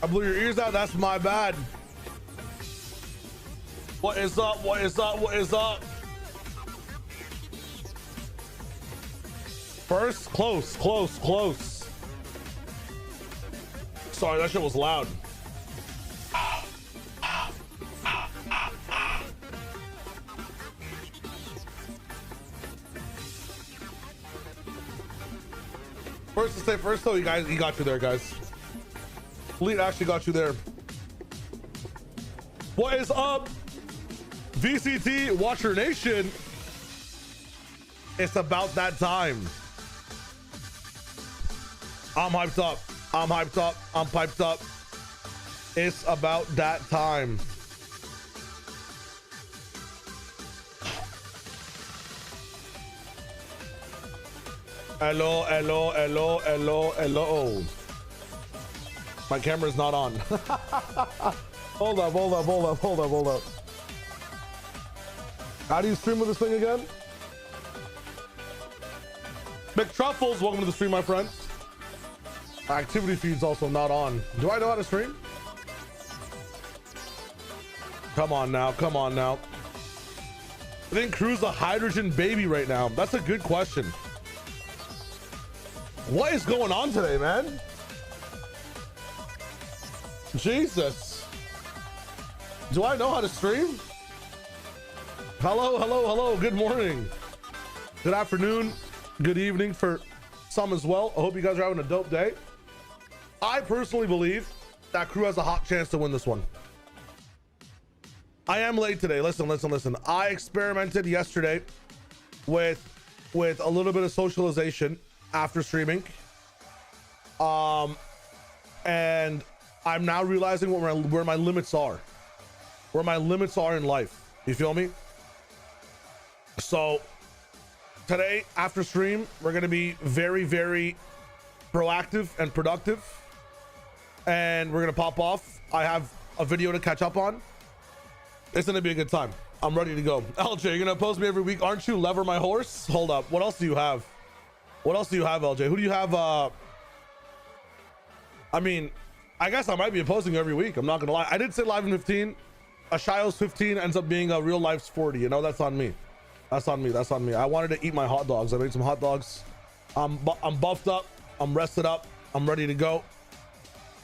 I blew your ears out. That's my bad. What is up? What is up? What is up? First, close. Sorry, that shit was loud. First to say first, though, you guys, he got you there, guys. Fleet actually got you there. What is up, VCT Watcher Nation? It's about that time. I'm hyped up. I'm piped up. It's about that time. Hello. My camera's not on. Hold up. How do you stream with this thing again? McTruffles, welcome to the stream, my friend. Activity feed's also not on. Do I know how to stream? Come on now. I think KRU's a hydrogen baby right now. That's a good question. What is going on today, man? Jesus. Do I know how to stream? Hello. Good morning. Good afternoon. Good evening for some as well. I hope you guys are having a dope day. I personally believe that KRU has a hot chance to win this one. I am late today. Listen. I experimented yesterday with a little bit of socialization after streaming. And I'm now realizing where my limits are. Where my limits are in life. You feel me? So today after stream, we're going to be very, very proactive and productive. And we're going to pop off. I have a video to catch up on. It's going to be a good time. I'm ready to go. LJ, you're going to post me every week, aren't you? Lever my horse. Hold up. What else do you have? LJ? Who do you have? I mean, I guess I might be opposing every week. I'm not going to lie. I did say live in 15. Ashios 15 ends up being a real life's 40. You know, that's on me. That's on me. I wanted to eat my hot dogs. I made some hot dogs. I'm buffed up. I'm rested up. I'm ready to go.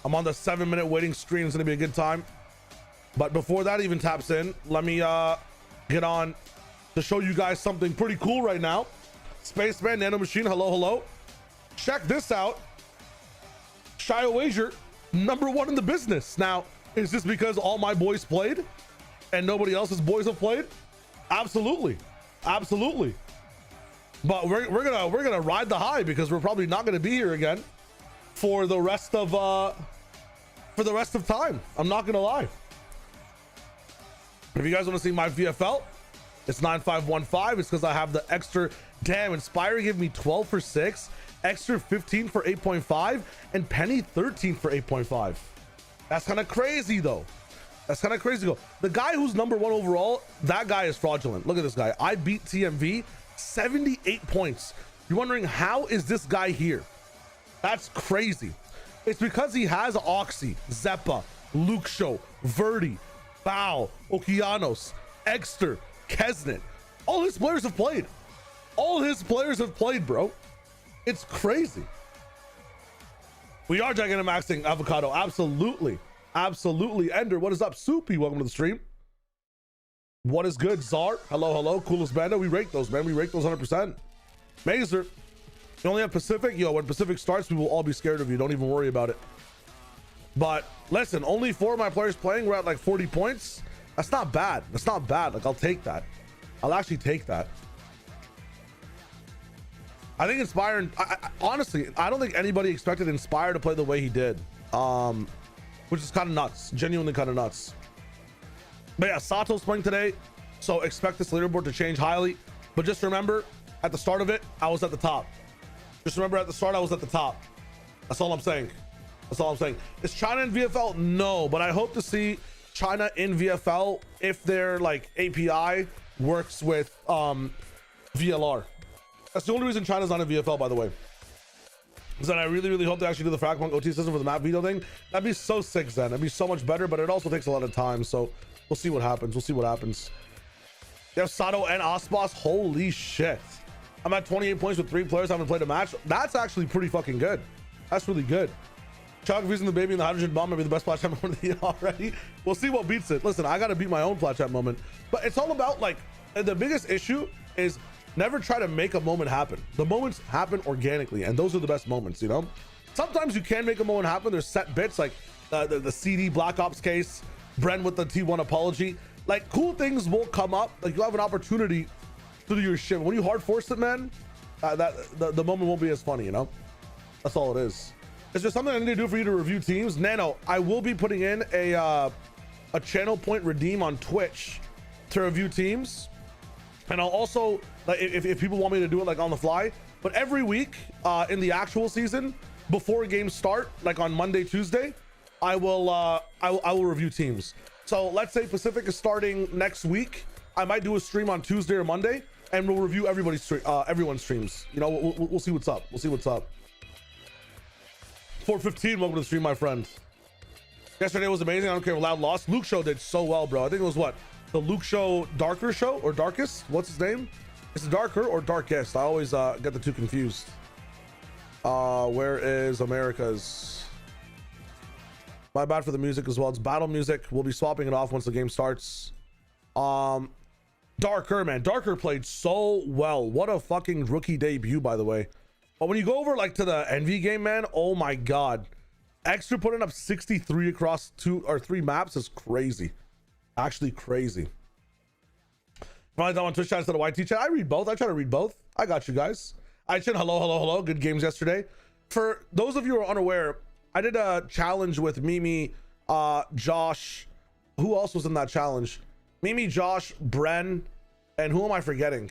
I'm on the 7-minute waiting screen. It's going to be a good time. But before that even taps in, let me get on to show you guys something pretty cool right now. Spaceman Nano Machine, hello. Check this out. Shio Wager, #1 in the business. Now, is this because all my boys played and nobody else's boys have played? Absolutely. But we're gonna ride the high because we're probably not gonna be here again for the rest of time. I'm not gonna lie. If you guys want to see my VFL, it's 9515. It's because I have the extra. Damn, Inspire gave me 12 for 6, extra 15 for 8.5, and Penny 13 for 8.5. That's kind of crazy though. The guy who's #1 overall, that guy is fraudulent. Look at this guy. I beat TMV 78 points. You're wondering, how is this guy here? That's crazy. It's because he has Oxy, Zeppa, Luke Show, Verdi, Bao, Okeanos, Exter, Kesnet. All his players have played. Bro. It's crazy. We are Gigantamaxing Avocado. Absolutely. Ender, what is up? Soupy, welcome to the stream. What is good? Czar, hello. Coolest Banda. We rate those, man. 100%. Mazer, you only have Pacific. Yo, when Pacific starts, we will all be scared of you. Don't even worry about it. But listen, only 4 of my players playing. We're at like 40 points. That's not bad. Like, I'll take that. I'll actually take that. I think Inspire, honestly, I don't think anybody expected Inspire to play the way he did. Which is kind of nuts. Genuinely kind of nuts. But yeah, Sato's playing today, so expect this leaderboard to change highly. But just remember, at the start of it, I was at the top. That's all I'm saying. Is China in VFL? No, but I hope to see China in VFL if their like API works with VLR. That's the only reason China's not in VFL, by the way. Zen, I really hope they actually do the Fragment OT system for the map veto thing. That'd be so sick, Zen. It'd be so much better, but it also takes a lot of time. So we'll see what happens. We'll see what happens. They have Sato and Ospas. Holy shit. I'm at 28 points with 3 players. I haven't played a match. That's actually pretty fucking good. That's really good. Chuck using the baby in the hydrogen bomb might be the best plat chat moment of the year already. We'll see what beats it. Listen, I got to beat my own plat chat moment. But it's all about, like, the biggest issue is never try to make a moment happen. The moments happen organically, and those are the best moments, you know? Sometimes you can make a moment happen. There's set bits, like the CD Black Ops case, Bren with the T1 apology. Like, cool things will come up. Like, you'll have an opportunity to do your shit. When you hard force it, man, the moment won't be as funny, you know? That's all it is. Is there something I need to do for you to review teams? Nano, I will be putting in a channel point redeem on Twitch to review teams. And I'll also, like, if people want me to do it like on the fly, but every week in the actual season, before games start, like on Monday, Tuesday, I will review teams. So let's say Pacific is starting next week. I might do a stream on Tuesday or Monday, and we'll review everybody's everyone's streams. You know, we'll see what's up. We'll see what's up. 415, welcome to the stream, my friend. Yesterday was amazing. I don't care if Loud lost. Luke Show did so well, bro. I think it was what? The Luke Show Darker Show or Darkest? What's his name? Is it Darker or Darkest? I always get the two confused. Where is Americas? My bad for the music as well. It's battle music. We'll be swapping it off once the game starts. Darker, man. Darker played so well. What a fucking rookie debut, by the way. But when you go over like to the Envy game, man, oh my god. Extra putting up 63 across 2 or 3 maps is crazy. Actually crazy. Probably don't want Twitch chat instead of YT chat. I read both. I try to read both. I got you guys. I chat hello. Good games yesterday. For those of you who are unaware, I did a challenge with Mimi, Josh. Who else was in that challenge? Mimi, Josh, Bren, and who am I forgetting?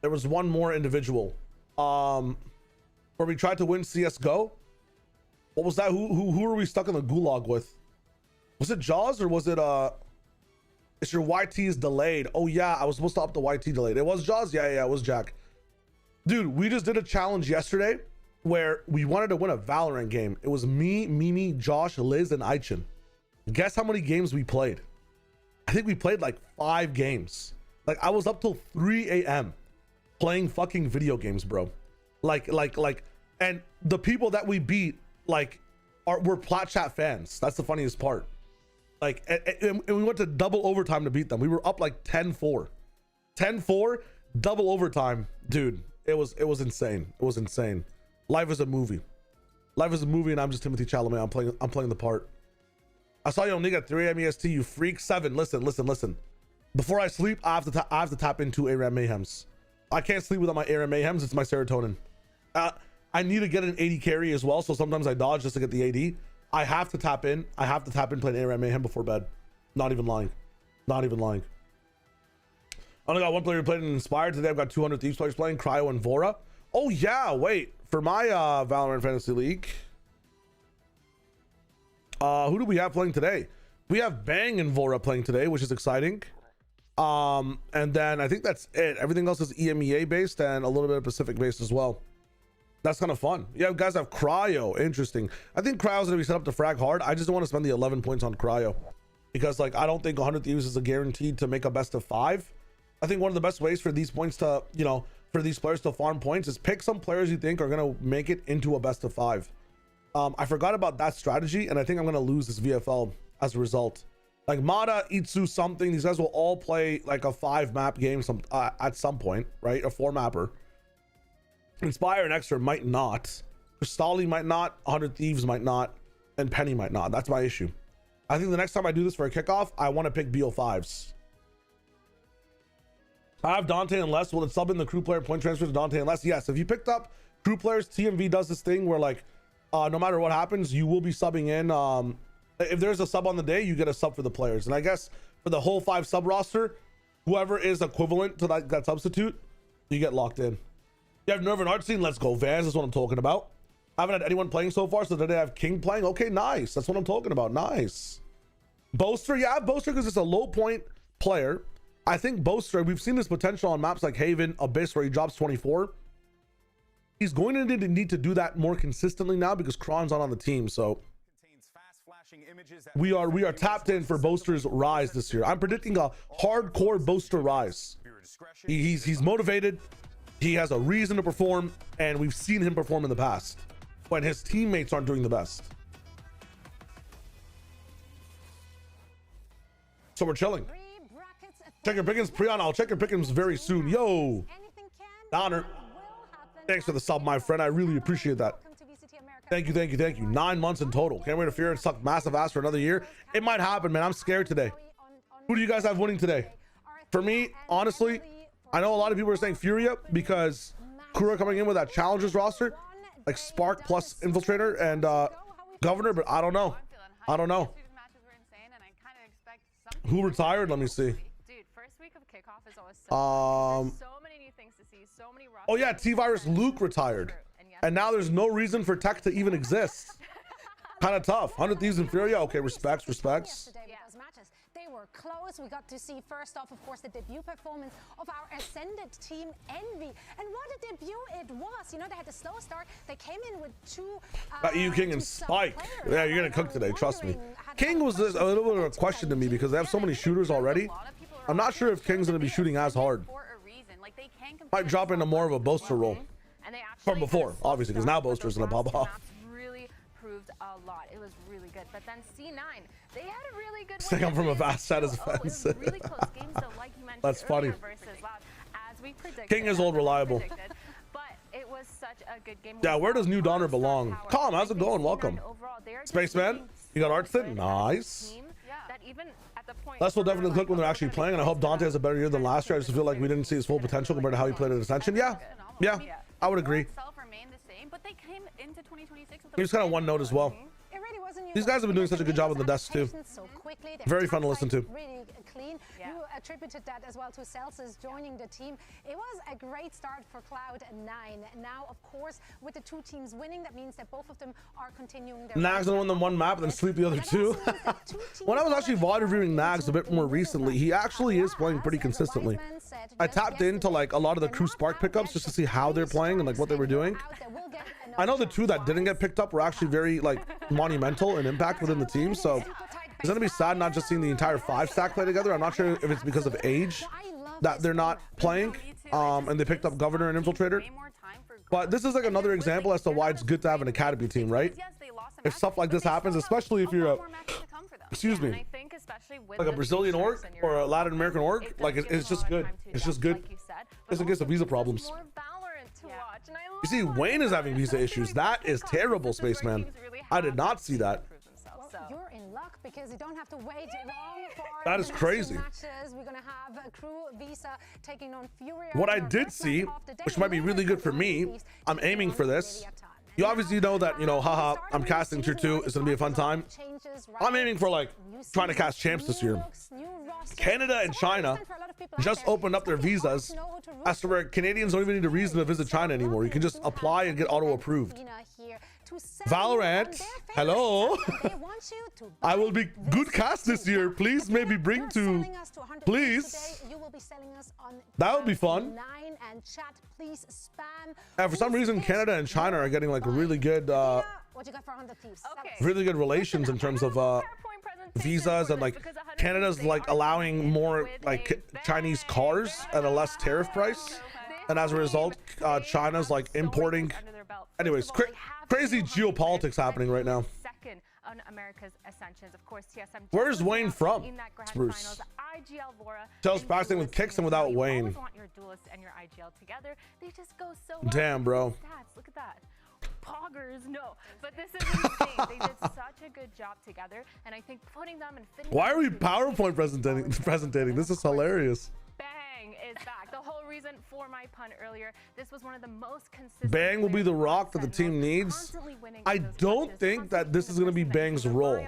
There was one more individual. Where we tried to win CSGO. What was that? Who were we stuck in the gulag with? Was it Jaws or was it it's your YT is delayed? Oh yeah, I was supposed to up the YT delayed. It was Jaws? Yeah, it was Jack. Dude, we just did a challenge yesterday where we wanted to win a Valorant game. It was me, Mimi, Josh, Liz, and Aichin. Guess how many games we played? I think we played like 5 games. Like I was up till 3 a.m. playing fucking video games, bro. Like, and the people that we beat, like, were Plat Chat fans. That's the funniest part. Like, and we went to double overtime to beat them. We were up like 10-4. 10-4, double overtime. Dude, it was insane. It was insane. Life is a movie. Life is a movie, and I'm just Timothy Chalamet. I'm playing the part. I saw you on League at 3 a.m. EST, you freak. 7. Listen. Before I sleep, I have to tap into ARAM Mayhems. I can't sleep without my ARAM Mayhems. It's my serotonin. I need to get an 80 carry as well, so sometimes I dodge just to get the AD. I have to tap in. Playing ARAM Mayhem before bed. Not even lying. I only got one player who played in Inspired. Today I've got 200 Thieves players playing, Cryo and Vora. Oh yeah, wait. For my Valorant Fantasy League, who do we have playing today? We have Bang and Vora playing today, which is exciting. And then I think that's it. Everything else is EMEA based and a little bit of Pacific based as well. That's kind of fun. Yeah, guys have Cryo. Interesting. I think Cryo's gonna be set up to frag hard. I just don't want to spend the 11 points on Cryo because, like, I don't think 100 Thieves is a guaranteed to make a best of 5. I think one of the best ways for these points to, you know, for these players to farm points is pick some players you think are gonna make it into a best of 5. I forgot about that strategy, and I think I'm gonna lose this VFL as a result. Like Mata, Itsu, something. These guys will all play like a 5 map game at some point, right? A 4 mapper. Inspire and Extra might not. Crystali might not. 100 Thieves might not. And Penny might not. That's my issue. I think the next time I do this for a kickoff, I want to pick BO5s. I have Dante and Les. Will it sub in the crew player point transfer to Dante and Les? Yes. If you picked up crew players, TMV does this thing where, like, no matter what happens, you will be subbing in. If there's a sub on the day, you get a sub for the players. And I guess for the whole 5 sub roster, whoever is equivalent to that substitute, you get locked in. You have Nerve and Art Scene. Let's go, Vans. That's what I'm talking about. I haven't had anyone playing so far, so today I have King playing. Okay, nice. That's what I'm talking about. Nice. Boaster. Yeah, Boaster because it's a low point player. I think Boaster, we've seen his potential on maps like Haven, Abyss, where he drops 24. He's going to need to do that more consistently now because Kron's not on the team. So we are tapped in for Boaster's rise this year. I'm predicting a hardcore Boaster rise. He's motivated. He has a reason to perform, and we've seen him perform in the past when his teammates aren't doing the best. So we're chilling. Check your pickings, Prion. I'll check your pickings very soon. Yo, Donner, thanks for the sub, my friend. I really appreciate that. Thank you, thank you, thank you. 9 months in total. Can't wait to Furia and suck massive ass for another year. It might happen, man. I'm scared today. Who do you guys have winning today? For me, honestly, I know a lot of people are saying Furia because KRU coming in with that challengers roster, like Spark plus Infiltrator and Governor, but I don't know. I don't know. Who retired? Let me see. Dude, first week of kickoff is always so many new things to see, so many oh yeah, T-Virus Luke retired. And now there's no reason for Tech to even exist. Kind of tough. 100 Thieves in Furia. Okay, respects. They were close. We got to see first off, of course, the debut performance of our ascended team Envy. And what a debut it was. You know, they had a slow start. They came in with two EU King and Spike. Yeah, you're gonna cook today, trust me. King was a little bit of a question to me because they have so many shooters already. I'm not sure if King's gonna be shooting as hard. Might drop into more of a Boaster role from before, obviously, because now Boaster's gonna pop off. Really proved a lot. It was really good. But then C9, they had a really good Stay on from a vast side as a fence. Really close games, though, like you mentioned. That's funny. As we predicted, King is old reliable. But it was such a good game. Yeah, where does New Donner belong? Calm, how's it going? Welcome. Spaceman, you got Artson? Nice. Les will definitely click when they're actually playing, and I hope Dante has a better year than last year. I just feel like we didn't see his full potential compared to how he played at Ascension. Yeah, I would agree. He was kind of one note as well. These guys have been doing such a good job on the desk too. Very fun to listen to. Really clean. You attributed that as well to Celsius joining the team. It was a great start for Cloud9. Now, of course, with the two teams winning, that means that both of them are continuing their... Nags gonna win them one map and then sweep the other two. When I was actually VOD reviewing Nags a bit more recently, he actually is playing pretty consistently. I tapped into like a lot of the KRU Spark pickups just to see how they're playing and like what they were doing. I know the two that didn't get picked up were actually very like monumental in impact within the team, so it's gonna be sad not just seeing the entire 5-stack play together. I'm not sure if it's because of age that they're not playing and they picked up Governor and Infiltrator, but this is like another example as to why it's good to have an academy team, right? If stuff like this happens, especially if you're a like a Brazilian org or a Latin American org, like it's just good. It's just good just in case of visa problems. You see, Wayne is having visa issues. That is terrible, Spaceman. I did not see that. Well, you're in luck because you don't have to wait long for that is crazy. matches. We're gonna have a KRU Visa taking on Furia. What I did see, which might be really good for me, I'm aiming for this. You obviously know that, you know, haha, I'm casting tier 2. It's gonna be a fun time. I'm aiming for like trying to cast champs this year. Canada and China just opened up their visas as to where Canadians don't even need a reason to visit China anymore. You can just apply and get auto approved. Valorant, hello. I will be good cast this year. Please maybe bring to, please. That would be fun. And for some reason, Canada and China are getting like really good relations in terms of visas, and like Canada's like allowing more like Chinese cars at a less tariff price, and as a result China's like importing. Anyways, crazy geopolitics happening right now. Where's Wayne from? Spruce. Tells practicing with kicks and without Wayne. Damn, bro. Look at that. Poggers, no, but this is insane. They did such a good job together, and I think putting them in. Why are we PowerPoint presenting? This is hilarious. Bang is back. The whole reason for my pun earlier. This was one of the most consistent. Bang will be the rock that the team needs. I don't think that this is going to be Bang's role.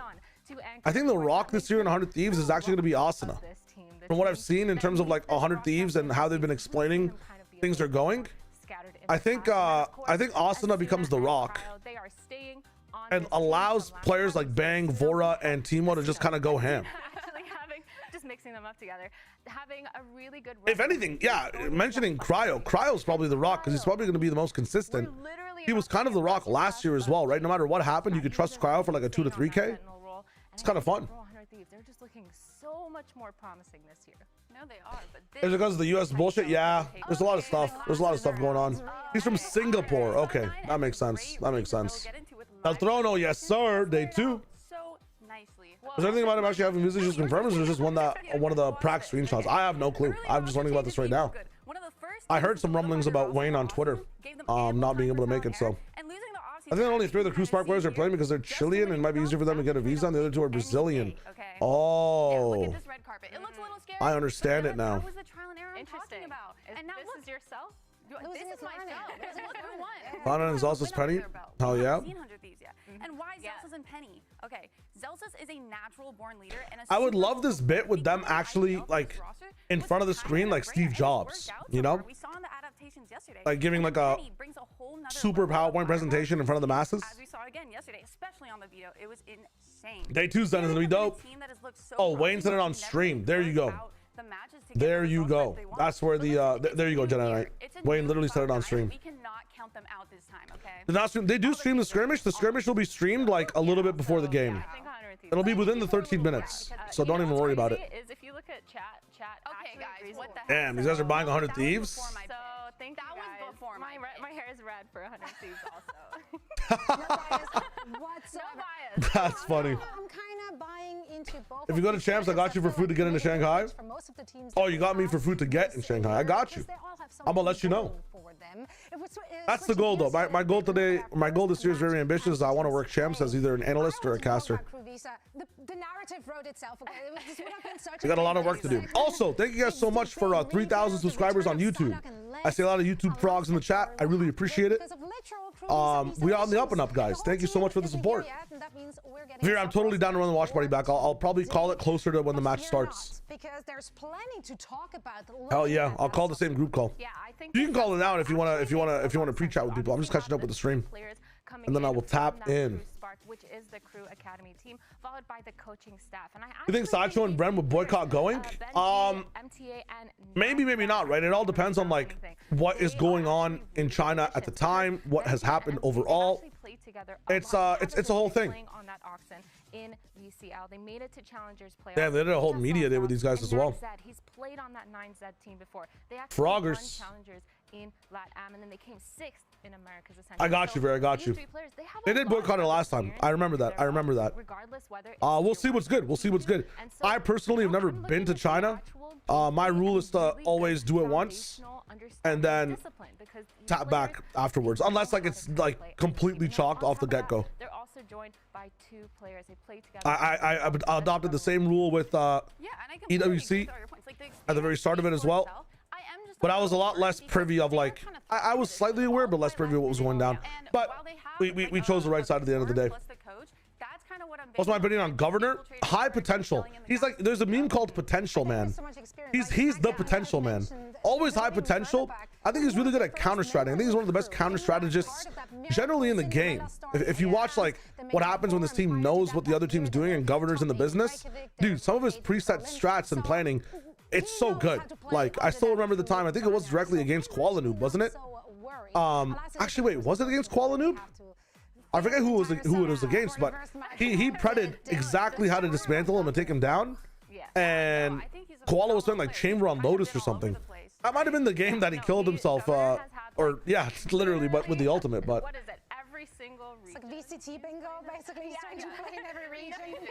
I think the rock this year in 100 Thieves is actually going to be Asuna. From what I've seen in terms of like 100 Thieves and how they've been explaining things are going, I think Asuna becomes the rock and allows players like Bang, Vora, and Timo to just kind of go ham. mixing them up together, having a really good. If anything, yeah, mentioning Cryo's probably the Rock, because he's probably going to be the most consistent. He was kind of the Rock last year as well, right? No matter what happened, you could trust Cryo for like a 2 to 3K. It's kind of fun. They're just looking so much more promising this year. No, they are. But Is it because of the US bullshit? Yeah, there's a lot of stuff. There's a lot of stuff going on. He's from Singapore. Okay, that makes sense. That makes sense. El Trono, yes sir. Day 2. So nicely. Is there anything about him actually having visitors confirmed, or is it just one of the prac screenshots? I have no clue. I'm just learning about this right now. I heard some rumblings about Wayne on Twitter not being able to make it, so I think only 3 of the Crew Spark players are playing because they're Chilean and it might be easier for them to get a visa, and the other 2 are Brazilian. Oh, I understand it now. That was the trial and error I'm talking about. And now this is yourself. This is myself. Look who won. Lana and Zelsa's Penny. Hell yeah. And why Zelsa's and Penny? Okay, Zelsa's is a natural born leader, and I would love this bit with them actually like in front of the screen like Steve Jobs, you know? We saw in the adaptations yesterday. Like giving like a super PowerPoint presentation in front of the masses. As we saw again yesterday, especially on the video, it was insane. Day 2's done, is gonna be dope. Oh, Wayne said it on stream. There you go. There you go. That's where the there you go, Jedi Knight. Wayne literally said it on stream. We cannot count them out this time, okay? They do stream the skirmish. The skirmish will be streamed like a little bit before the game. It'll be within the 13 minutes, so don't even worry about it. Is if you look at chat. Okay, guys, what the heck? Damn, these guys are buying 100 Thieves. So thank you guys. That was before my hair is red for 100 Thieves also. Whatsoever. No bias. That's funny. I'm kind of buying into both. If you go to Champs, I got you for food to get into Shanghai. For most of the teams Oh, you got me for food to get in Shanghai. I got you. I'm gonna let you know. That's the goal, though. My goal today, my goal this year is very ambitious. I want to work Champs as either an analyst or a caster. The narrative wrote itself. Okay, this would have been such We got a lot of work to do. Also, thank you guys so much for 3,000 subscribers on YouTube. I see a lot of YouTube frogs in the chat. I really appreciate it. We are on the up and up, guys. Thank you so much for the support. Veer, I'm totally down to run the watch party back. I'll probably call it closer to when the match starts. Because there's plenty to talk about. Hell yeah, I'll call the same group call. Yeah, I think You can call it out if you wanna pre-chat with people. I'm just catching up with the stream, and then I will tap in. Which is the Crew Academy team, followed by the coaching staff. And You think Sideshow and Bren would boycott going? Maybe not, right? It all depends on like what is going on in China at the time, what has happened overall. It's a whole thing. On that auction in VCL, they made it to Challengers playoffs. Yeah, they did a whole media day with these guys as well. He's played on that 9Z team before. They actually Froggers. won Challengers in LATAM, and then they came 6th in Americas. I got you, Vera. I got you. They did boycott it last time. I remember that. Regardless whether We'll see what's good. We'll see what's good. I personally have never been to China. My rule is to always do it once and then tap back afterwards, unless like it's like completely chalked off the get-go. They're also joined by 2 players. They play together. I adopted the same rule with EWC at the very start of it as well. But I was a lot less privy of like I was slightly aware, but less privy of what was going down. But we chose the right side at the end of the day. What's my opinion on Governor? High potential. He's like, there's a meme called Potential Man. He's the potential man. Always high potential. I think he's really good at counter strategy. I think he's one of the best counter strategists generally in the game. If you watch like what happens when this team knows what the other team's doing and Governor's in the business, dude, some of his preset strats and planning, it's so good. Like I still remember the time. I think it was directly against Kuala Noob, wasn't it? Actually, wait, was it against Kuala Noob? I forget who it was against, but he predicted exactly how to dismantle him and take him down. And Koala was playing like Chamber on Lotus or something. That might have been the game that he killed himself, or yeah, literally, but with the ultimate. But what is it? Every single region. It's like VCT bingo, basically. He's trying to play in every region.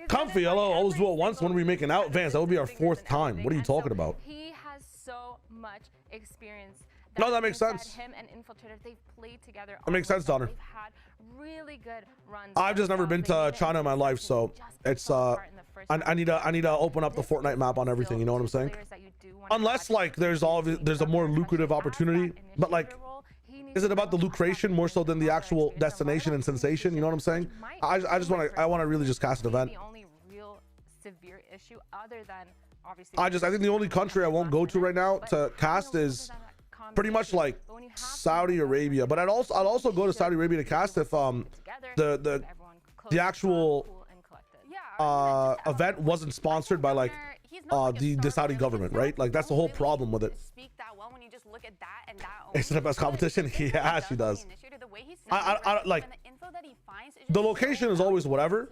Comfy, hello. Always do it once. When are we making out? Vance, that would be our 4th time. What are you talking about? He has so much experience. No, that makes sense. Him and Infiltrator, they've played together. That makes sense, Donner. They've had really good runs. I've just never been to China in my life, so it's I need to open up the Fortnite map on everything. You know what I'm saying? Unless like there's a more lucrative opportunity, but like, is it about the lucration more so than the actual destination and sensation? You know what I'm saying? I want to really just cast an event. The only real severe issue, other than obviously, I think the only country I won't go to right now to cast is pretty much like Saudi Arabia, but I'd also go to Saudi Arabia to cast if the actual event wasn't sponsored by like the Saudi government, right? Like that's the whole problem with it. Speak that well when you just look at that and that. It's the best competition. Yeah, she does. I like the location is always whatever.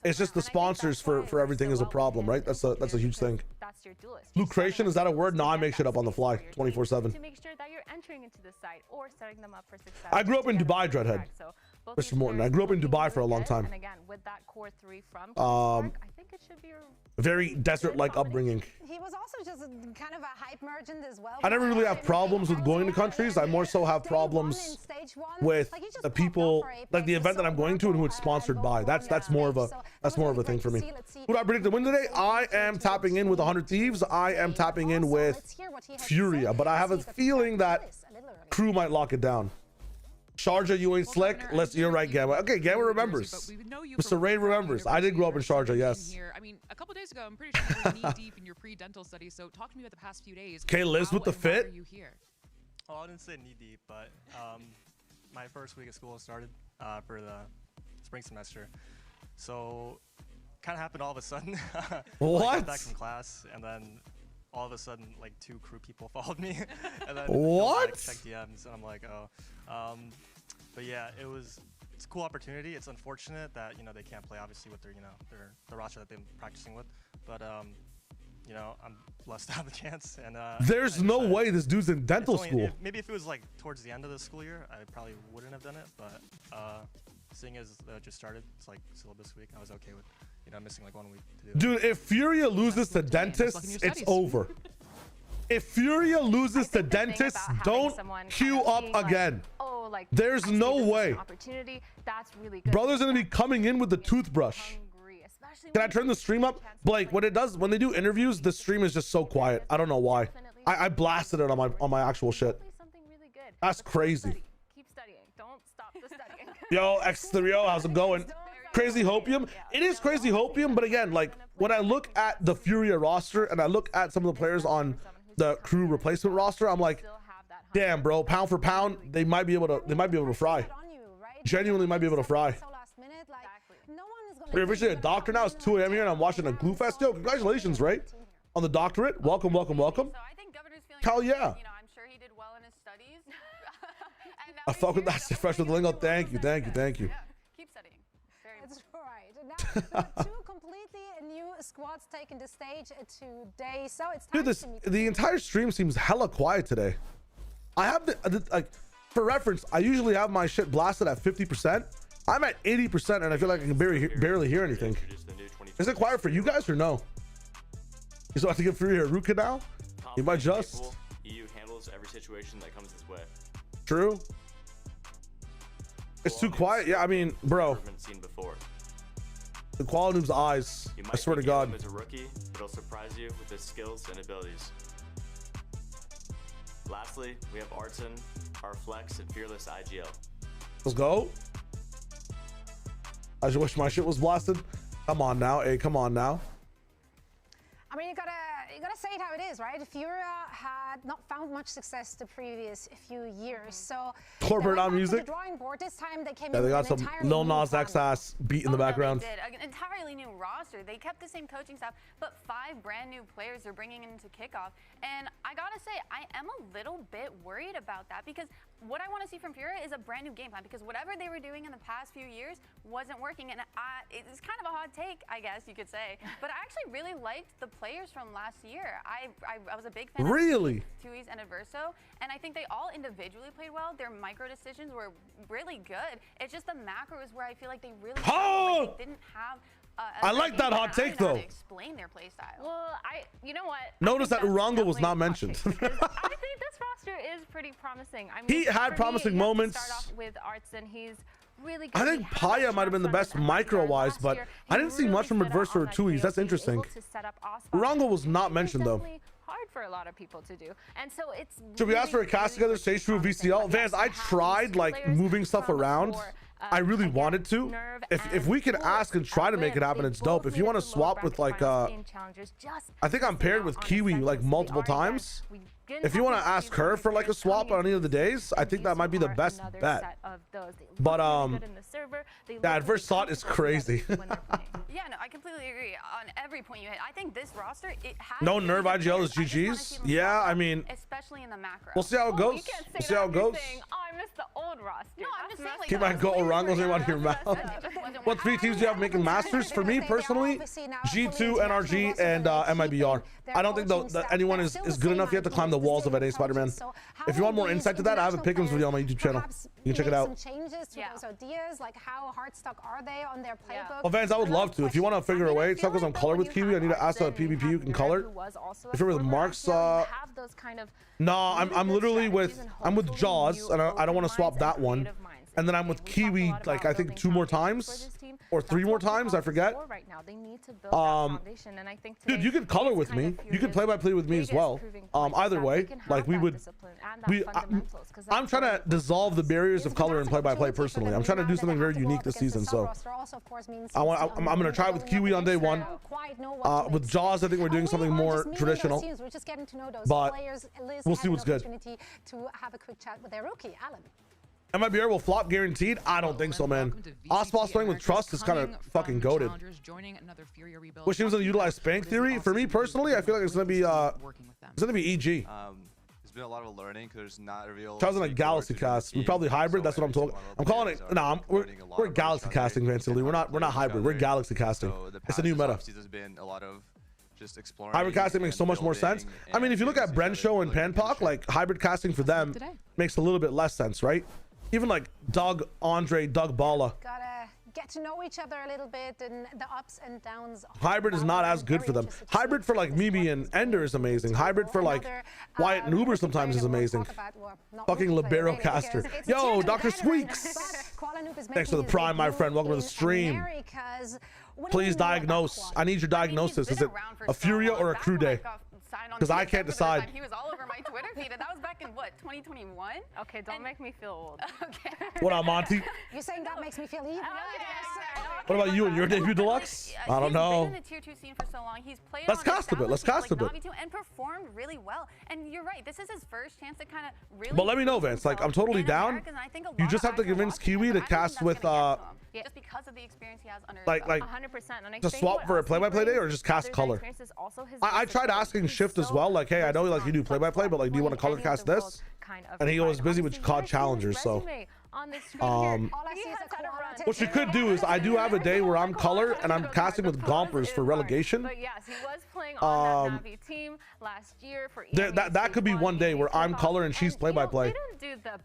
It's just the sponsors for everything is a problem, right? That's a huge thing. That's your duelist. Lucration, is that a word? No, I make shit up on the fly 24/7. To make sure that you're entering into the site or setting them up for success. I grew up in Dubai, Dreadhead. Mr. Morton, I grew up in Dubai for a long time. And again, with that core 3 from I think it should be a very desert-like upbringing. He was also just kind of a hype merchant as well. I never really have problems with going to countries. I more so have problems with the people, like the event that I'm going to and who it's sponsored by. That's more of a thing for me. Who do I predict to win today? I am tapping in with 100 Thieves. I am tapping in with Furia, but I have a feeling that KRU might lock it down. Sharjah, you ain't slick. You're right, Gamma. Okay, Gamma remembers. Mr. Ray remembers. I did grow up in Sharjah, yes. I mean, a couple days ago, I'm pretty sure you were knee deep in your pre-dental studies. So talk to me about the past few days. Kay lives with the fit. You here? Oh, I didn't say knee deep, but my first week of school started for the spring semester. So kind of happened all of a sudden. What? I got back from class, and then all of a sudden, like 2 KRU people followed me, and then what? Like, check DMs, and I'm like, oh. But yeah, it's a cool opportunity. It's unfortunate that they can't play obviously with their the roster that they've been practicing with, but I'm blessed to have the chance. And there's no way this dude's in dental school. Maybe if it was like towards the end of the school year, I probably wouldn't have done it. But seeing as it just started, it's like syllabus week. I was okay with missing like 1 week to do it. Dude, if Furia loses to dentists, it's over. If Furia loses to dentists, don't queue up again. Oh, like there's no way. Opportunity. That's really good. Brother's gonna be coming in with the toothbrush. Can I turn the stream up? Blake, when they do interviews, the stream is just so quiet. I don't know why. I blasted it on my actual shit. That's crazy. Keep studying. Don't stop the studying. Yo, X3O, how's it going? Crazy Hopium. It is Crazy Hopium, but again, like when I look at the Furia roster and I look at some of the players on the KRU replacement roster, I'm like, damn, bro, pound for pound, they might be able to fry. Genuinely might be able to fry. We're officially a doctor now. It's 2 a.m. here and I'm watching a glue fest. Yo, congratulations, right? On the doctorate. Welcome, welcome, welcome. So I think Governor's feeling hell yeah. I'm sure he did well in his studies. I fuck with that fresh with the lingo. Thank you. Yeah, keep studying. Very That's right. Now, 2 completely new squads taking the stage today. So it's time Dude, the entire stream seems hella quiet today. I have like, for reference, I usually have my shit blasted at 50%. I'm at 80% and I feel like I can barely hear anything. Is it quiet for you guys or no? You still have to give Furia a root canal? You might just. EU handles every situation that comes his way. True. It's too quiet. Yeah, I mean, bro. Seen before. The quality of his eyes. I swear to God. As a rookie, but he'll surprise you with his skills and abilities. Lastly, we have Arton, our flex and fearless IGL. Let's go. I just wish my shit was blasted. Come on now. Hey, come on now. I mean, you gotta say it how it is, right? Furia had not found much success the previous few years, so corporate on music. The drawing board. This time they came Yeah, in they got with some an Lil Nas X ass beat in the background. They did. An entirely new roster. They kept the same coaching staff, but 5 brand new players they're bringing into Kickoff. And I gotta say, I am a little bit worried about that because what I want to see from Furia is a brand new game plan because whatever they were doing in the past few years wasn't working. And it's kind of a hot take, I guess you could say. But I actually really liked the players from last year. I was a big fan of Tui's and Adverso, and I think they all individually played well. Their micro decisions were really good. It's just the macros where I feel like they really they didn't have. I like that hot take though. Explain their play style. Well, you know what? Notice that Urango was not mentioned. I think this roster is pretty promising. I mean, he had promising moments. Start off with Artson, he's really good. I think Paya might have been the best micro-wise, but I didn't see much from Adverso or Tui's. That's interesting. Urango was not mentioned though. Hard for a lot of people to do, and so it's. Should we ask for a cast together? Stage 2 VCL. Vance, I tried like moving stuff around. I really wanted to. If we can ask and try to make it happen, it's dope. If you want to swap with like I think I'm paired with Kiwi like multiple times. If you want to ask her for like a swap on any of the days, I think that might be the best bet. those. They But, look really good in the server. They yeah, look adverse really thought is comfortable crazy. together when they're playing. Yeah, no, I completely agree on every point you hit. I think this roster, it has No really nerve good IGL players. is I just wanna GG's. see them Yeah, step I up, mean, especially in the macro. we'll see how it Well, goes. you can't say We'll see that how it after goes. saying, oh, I miss the old roster. No, I'm just saying, like, Keep my the goal players wrangles were out not your the mouth. best. It just wasn't What 3 teams do you have making masters? For me personally, G2, NRG, and MIBR. I don't think that anyone is good enough yet to climb the walls of NA Spider-Man. If you want more insight to that, I have a pick'ems video on my YouTube channel. You can check it out. Some changes to those ideas, like how hard stuck are they on their playbook? Well, fans, I would love to. If you want to figure a way, Chuck goes on color with Kiwi. I need to ask a PvP you can color. If you're with Marks, no, I'm literally with Jaws, and I don't want to swap that one. And then I'm with Kiwi, like I think 2 more times or 3 more times, I forget. Dude, you could color with me. You could play-by-play with me as well. Either way, like I'm trying to dissolve the barriers of color and play-by-play personally. I'm trying to do something very unique this season, so I'm gonna try with Kiwi on day 1. With Jaws, I think we're doing something more traditional, but we'll see what's good. To have a quick chat with their rookie, Alan. MIBR will flop guaranteed? I don't think so, man. Oswald playing with trust is kind of fucking goated. Wish he was gonna utilize Spank Theory. For me personally, I feel like it's gonna be EG. There's been a lot of learning because there's not a real. Charles on a Galaxy cast. We're probably hybrid. That's what I'm talking. I'm calling it. Nah, we're Galaxy casting, Vance Lee. We're not hybrid. We're Galaxy casting. It's a new meta. There's been a lot of just exploring. Hybrid casting makes so much more sense. I mean, if you look at Brenshow and Panpoc, like hybrid casting for them makes a little bit less sense, right? Even like Doug Bala. Gotta get to know each other a little bit and the ups and downs. Hybrid is not as good for them. Hybrid for like Mimi and Ender is amazing. Hybrid for like Wyatt and Uber sometimes is amazing. Fucking libero caster. Yo, Dr. Squeaks. Thanks for the prime, my friend. Welcome to the stream. Please diagnose. I need your diagnosis. Is it a Furia or a Crew Day? Because I can't decide. He was all over my Twitter feed, and that was back in what, 2021? Okay, don't make me feel old. Okay. What up, Monty? You're saying that makes me feel even. What about you and your debut deluxe? I don't know. He's been in the tier 2 scene for so long. He's played Let's cast a bit. Let's cast a bit. And performed really well. And you're right. This is his first chance to kind of really. But let me know, Vance. Like I'm totally down. You just have to convince Kiwi to cast with just because of the experience he has under like 100%. And to swap for a play-by-play day or just cast color. I tried asking Shift as well, like, hey, I know like you do play-by-play, but like, do you want to color cast this? And he was busy with COD challengers, so what you could do is I do have a day where I'm color and I'm casting with Gompers for relegation. But yes, he was playing on that Navi team last year for that could be one day where I'm color and she's play-by-play,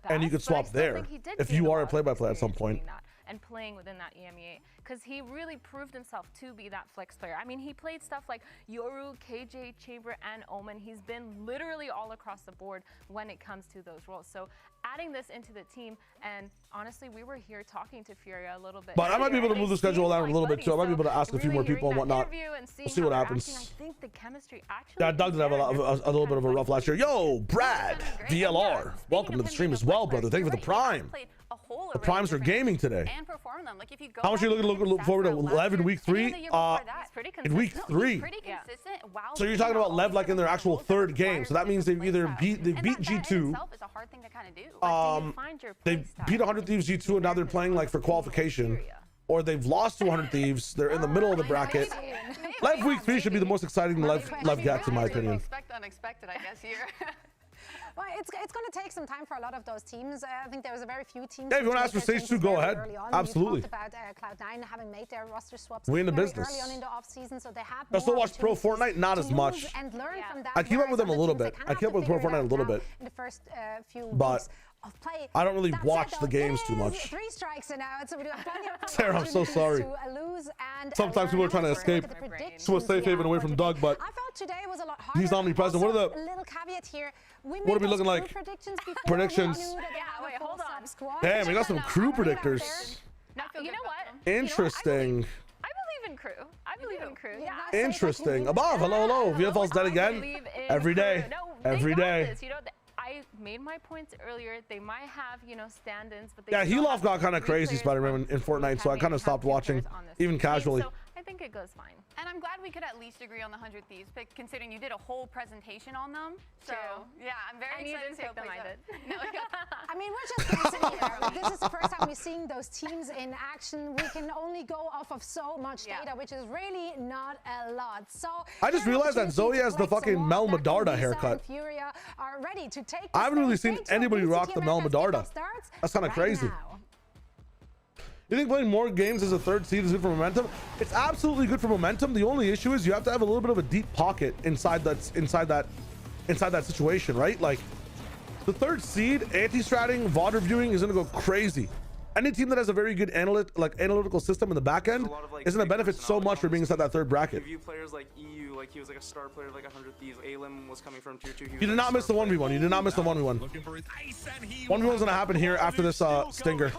and you could swap there if you are a play-by-play at some point. And playing within that EMEA, because he really proved himself to be that flex player. I mean, he played stuff like Yoru, KJ, Chamber, and Omen. He's been literally all across the board when it comes to those roles. So adding this into the team, and honestly, we were here talking to Furia a little bit. But I might be able to move the schedule down a little bit too. I might be able to ask a few more people and whatnot. We'll see what happens. I think the chemistry actually. Yeah, Doug did have a little bit of a rough last year. Yo, Brad, VLR, welcome to the stream as well, brother. Thank you for the prime. The primes are gaming today. How much are you looking forward to LEV in week 3? In week 3. So you're talking about LEV like in their actual 3rd game. So that means they've either beat G2. They beat 100 Thieves G2 and now they're playing like for qualification. Or they've lost to 100 Thieves. They're in the middle of the bracket. LEV week 3 should be the most exciting LEV gets in my opinion. Expect unexpected, I guess here. Well, it's going to take some time for a lot of those teams. I think there was a very few teams. Yeah, if you want to ask for stage 2, go ahead. Absolutely. You talked about Cloud9 having made their roster swaps we in the very business. early on in the off-season, so they have I still watch Pro Fortnite, not as much. And learn from that. I keep up with them a little bit. I keep up with Pro Fortnite a little bit. In the first few but weeks of play. I don't really watch the games too much. 3 strikes and out, so we do have plenty of Sarah, I'm so sorry. Sometimes people are trying to escape to a safe haven away from Doug, but I felt today was a lot harder. he's omnipresent. What are the little caveat here? What are we looking like? Predictions. Yeah, wait, hold on. Damn, we got some crew predictors. You know what? Interesting. I believe in crew. I believe in crew. Yeah. Interesting. Above, hello. VFL's dead again. Every day. Every day. You know, I made my points earlier. They might have, you know, stand-ins, but yeah, Heal-Off got kind of crazy, Spider-Man, in Fortnite, so I kind of stopped watching, even casually. think it goes fine. And I'm glad we could at least agree on the 100 Thieves pick, considering you did a whole presentation on them. So, True. yeah, I'm very And you excited didn't to see how pick them, it I plays did. out. No, I mean, we're just guessing here. This is the first time we're seeing those teams in action. We can only go off of so much data, which is really not a lot. So I just realized that Zoe has the fucking Mel Medarda haircut. Furia are ready to take I haven't really seen anybody rock the Mel Medarda. Starts That's kind of crazy. now. You think playing more games as a third seed is good for momentum? It's absolutely good for momentum. The only issue is you have to have a little bit of a deep pocket inside that situation, right? Like the third seed, anti-stratting, VOD reviewing is gonna go crazy. Any team that has a very good analytical system in the back end is gonna benefit so much for being inside that third bracket. View players like EU, like he was like a star player, like 100 Thieves. Alim was coming from tier 2. You did not miss the 1v1. You did not miss the 1v1. 1v1 is gonna happen here after this stinger.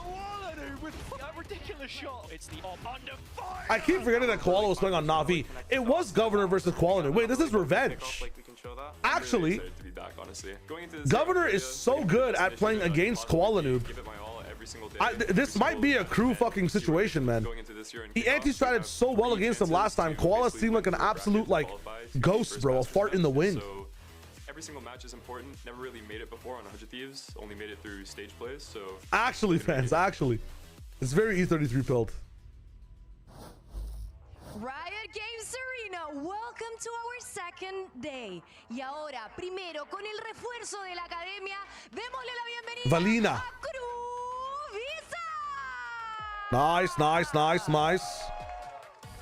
I keep forgetting that Koala was playing on Na'Vi. It was Governor versus Koala. Wait, this is revenge. Actually, Governor is so good at playing against Koala Noob. This might be a crew fucking situation, man. He anti-stratted so well against him last time. Koala seemed like an absolute like ghost, bro, a fart in the wind. Every single match is important. Never really made it before on 100 Thieves. Only made it through stage plays. So actually, fans, actually, it's very E33 pilled. Riot Games Arena, welcome to our second day. Y ahora, primero, con el refuerzo de la academia, démosle la bienvenida Valina. a KRU Visa. Nice, nice, nice, nice.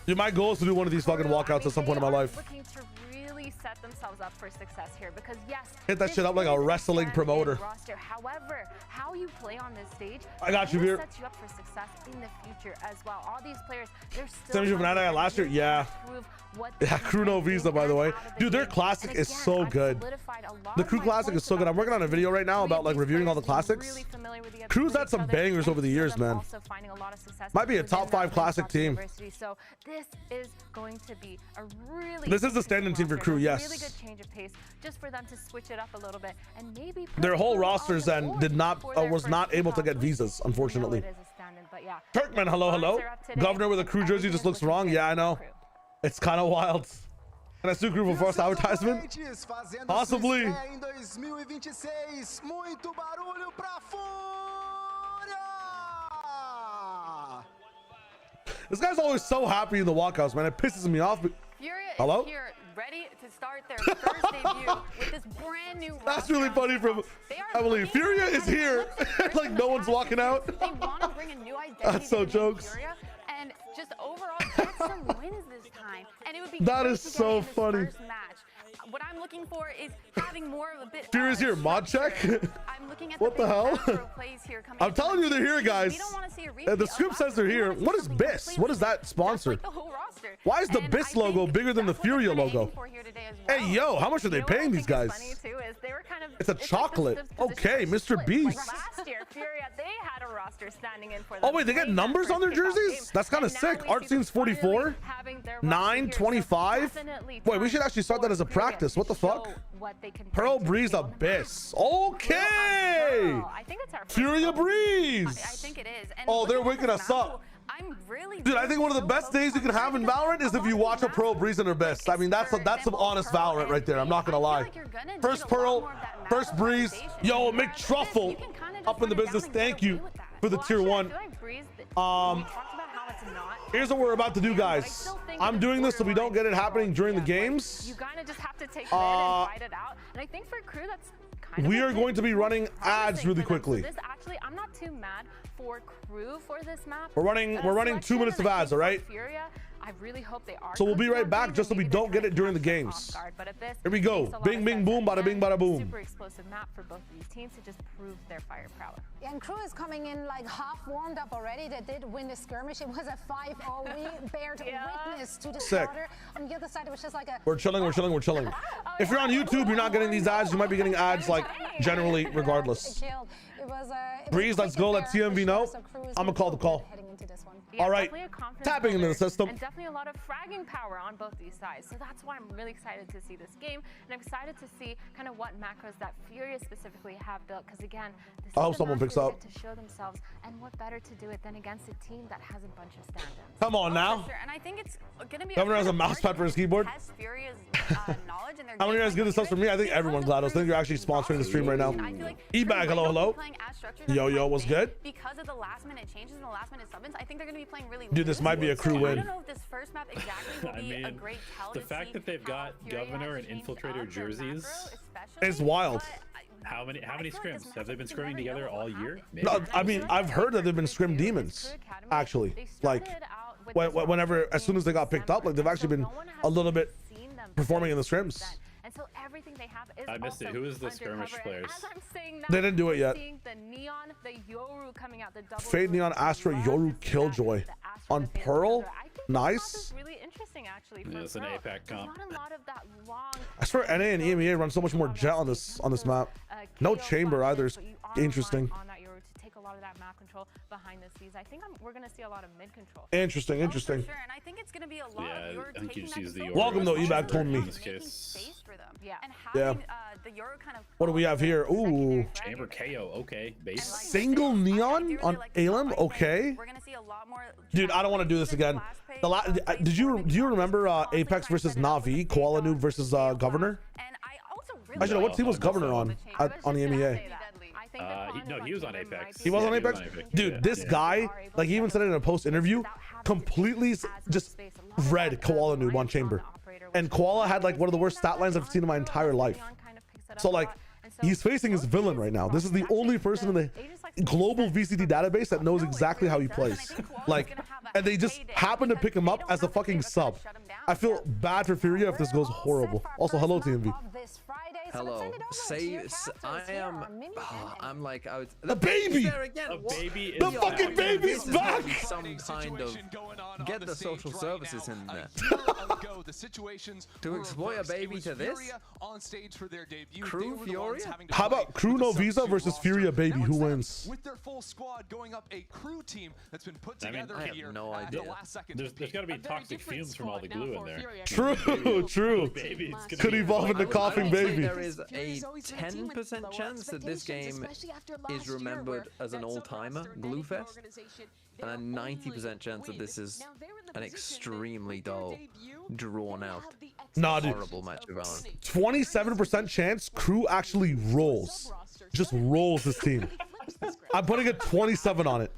Dude, my goal is to do one of these fucking walkouts at some point in my life. Looking to really set themselves up for success here because yes, hit that shit up like a wrestling promoter. Roster. However, how you play on this stage, I got you, Veer. Sets you up for success in the future as well. All these players, they're still. Same as Fnatic last year, yeah. Yeah, Crew no Visa, by the way. Dude, their classic is so good. The Crew classic is so good. I'm working on a video right now about like reviewing all the classics. Crew's had some bangers over the years, man. Might be a top 5 classic team. So this is going to be a really. This is the stand-in team for Crew, yes. Really good change of pace, just for them to switch it up a little bit and maybe. Their whole rosters then was not able to get visas, unfortunately. Turkman, hello, hello. Governor with a Crew jersey just looks wrong. Yeah, I know. It's kind of wild. Can I sue Crew for false advertisement? Possibly. This guy's always so happy in the walkouts, man. It pisses me off. Furia hello? is here, ready to start their first debut with this brand new. That's really funny from Emily. Furia is here. Like no one's walking out. They want to bring a new identity. That's so jokes. Furia and just overall get some wins this time. And it would be that is so funny. First match. What I'm looking for is having more of a bit. Furia's here, mod check. I'm looking at what the hell? Here I'm telling you, they're here, guys. We don't want to see a the scoop says they're here. What is BIS? What is that sponsor? Like the whole roster. Why is the BIS logo bigger than the Furia logo? Hey, yo, how much are they paying these guys? It's a chocolate. Okay, Mr. Beast. Last year, Furia, they had a roster standing in for them. Oh, wait, they get numbers on their jerseys? That's kind of sick. Art Scene's 44. 9, 25. Wait, we should actually start that as a practice. What the fuck? Pearl Breeze Abyss. Okay. I think it's our Furia Breeze. I think it is. And oh, they're waking us up. Dude, I think one of the best days you can have in Valorant is if you watch a Pearl Breeze in her best. I mean, that's some honest Valorant right there. I'm not gonna lie. First Pearl, first Breeze. Yo, McTruffle up in the business. Thank you for the tier 1. Here's what we're about to do, guys. I'm doing this so we don't get it happening during the games. You kind of just have to take it and fight it out. And I think for Crew, that's kind of. We are going to be running ads really quickly. So this actually, I'm not too mad for Crew for this map. We're running 2 minutes of ads, all right? Furia, I really hope they are. So we'll be right back just so we don't get it during the games. Here we go. Bing, bing, boom, bada bing, bada boom. Super explosive map for both of these teams to just prove their fire prowler. Yeah, and Crew is coming in like half warmed up already. They did win the skirmish. It was a 5-0. We bared witness to the slaughter. On the other side, it was just like a. We're chilling. If you're on YouTube, you're not getting these ads. You might be getting ads like generally, regardless. Breeze, let's go. Let TMV know. I'm gonna call the call. Heading into this one. Yeah, All right, definitely a confidence tapping into the builder system. and definitely a lot of fragging power on both these sides. So that's why I'm really excited to see this game, and I'm excited to see kind of what macros that Furia specifically have built. Because again, this I hope is the someone match picks where they up. get to show themselves, and what better to do it than against a team that has a bunch of stand-ins. Come on now. For sure. And I think it's going to be Governor has a mouse pad for his keyboard. test Furia's knowledge and their How many of you guys get this stuff from me? I think everyone, GLaDOS. I think you're actually sponsoring the stream right now. E-Bag, hello, hello. Yo, what's good? Because of the last-minute changes and the last-minute sub-ins, I think they're going to be playing really. Dude, this might be a crew I win. don't know if this first map exactly will be a great tell. The fact that they've got Governor and Infiltrator jerseys is wild. How many scrims have they been scrimming together all year? No, I mean, I've heard that they've been scrim demons, actually. Like, whenever, as soon as they got picked up, like they've actually been a little bit performing in the scrims. And so everything they have is I missed it. Who is the skirmish players? As I'm saying that, They didn't do it yet. seeing the Neon, the Yoru coming out, the double Fade Neon, Astra, Yoru, Killjoy on Pearl. Nice. really interesting actually. Yeah, it's an APAC comp. Not a lot of that long. I swear NA and EMEA run so much more jet on this map. No chamber either. It's interesting. On that Yoru to take a lot of that map control behind the scenes. I think we're gonna see a lot of mid control. Interesting. For sure. And I think it's going to be a lot of Yoru I think you just use the Yoru. Welcome though, E-Bag told me. In this case. Yeah. And having the Yoru kind of. What do we have here? Ooh. Chamber KO. Okay. Base. Single Neon on Alem. Okay. We're gonna see a lot more. Dude, I don't want to do this again. Do you remember Apex versus Na'Vi, Koala Noob versus Governor? And I also I should know what team was Governor on the EMEA. No, he was on Apex. He was on Apex? Dude, this guy, like he even said it in a post interview, completely just read Koala Noob on Chamber. And Koala had like one of the worst stat lines I've seen in my entire life. So like, he's facing his villain right now. This is the only person in the global VCT database that knows exactly how he plays. Like, and they just happen to pick him up as a fucking sub. I feel bad for Furia if this goes horrible. Also, hello TMV. Hello. I'm like, the baby. The fucking baby's back. Some kind of get the social services in there to exploit a baby to this. Crew Furia. How about Crew No Visa versus Furia Baby? Who wins? With their full squad going up a crew team that's been put together I have no idea. There's got to be toxic fumes from all the glue in there. True. Could evolve into coughing baby. There is a 10% chance that this game is remembered as an all-timer, Gluefest, and a 90% chance that this is an extremely dull, drawn-out, horrible match of Valorant. 27% chance Crew actually rolls. Just rolls this team. I'm putting a 27 on it.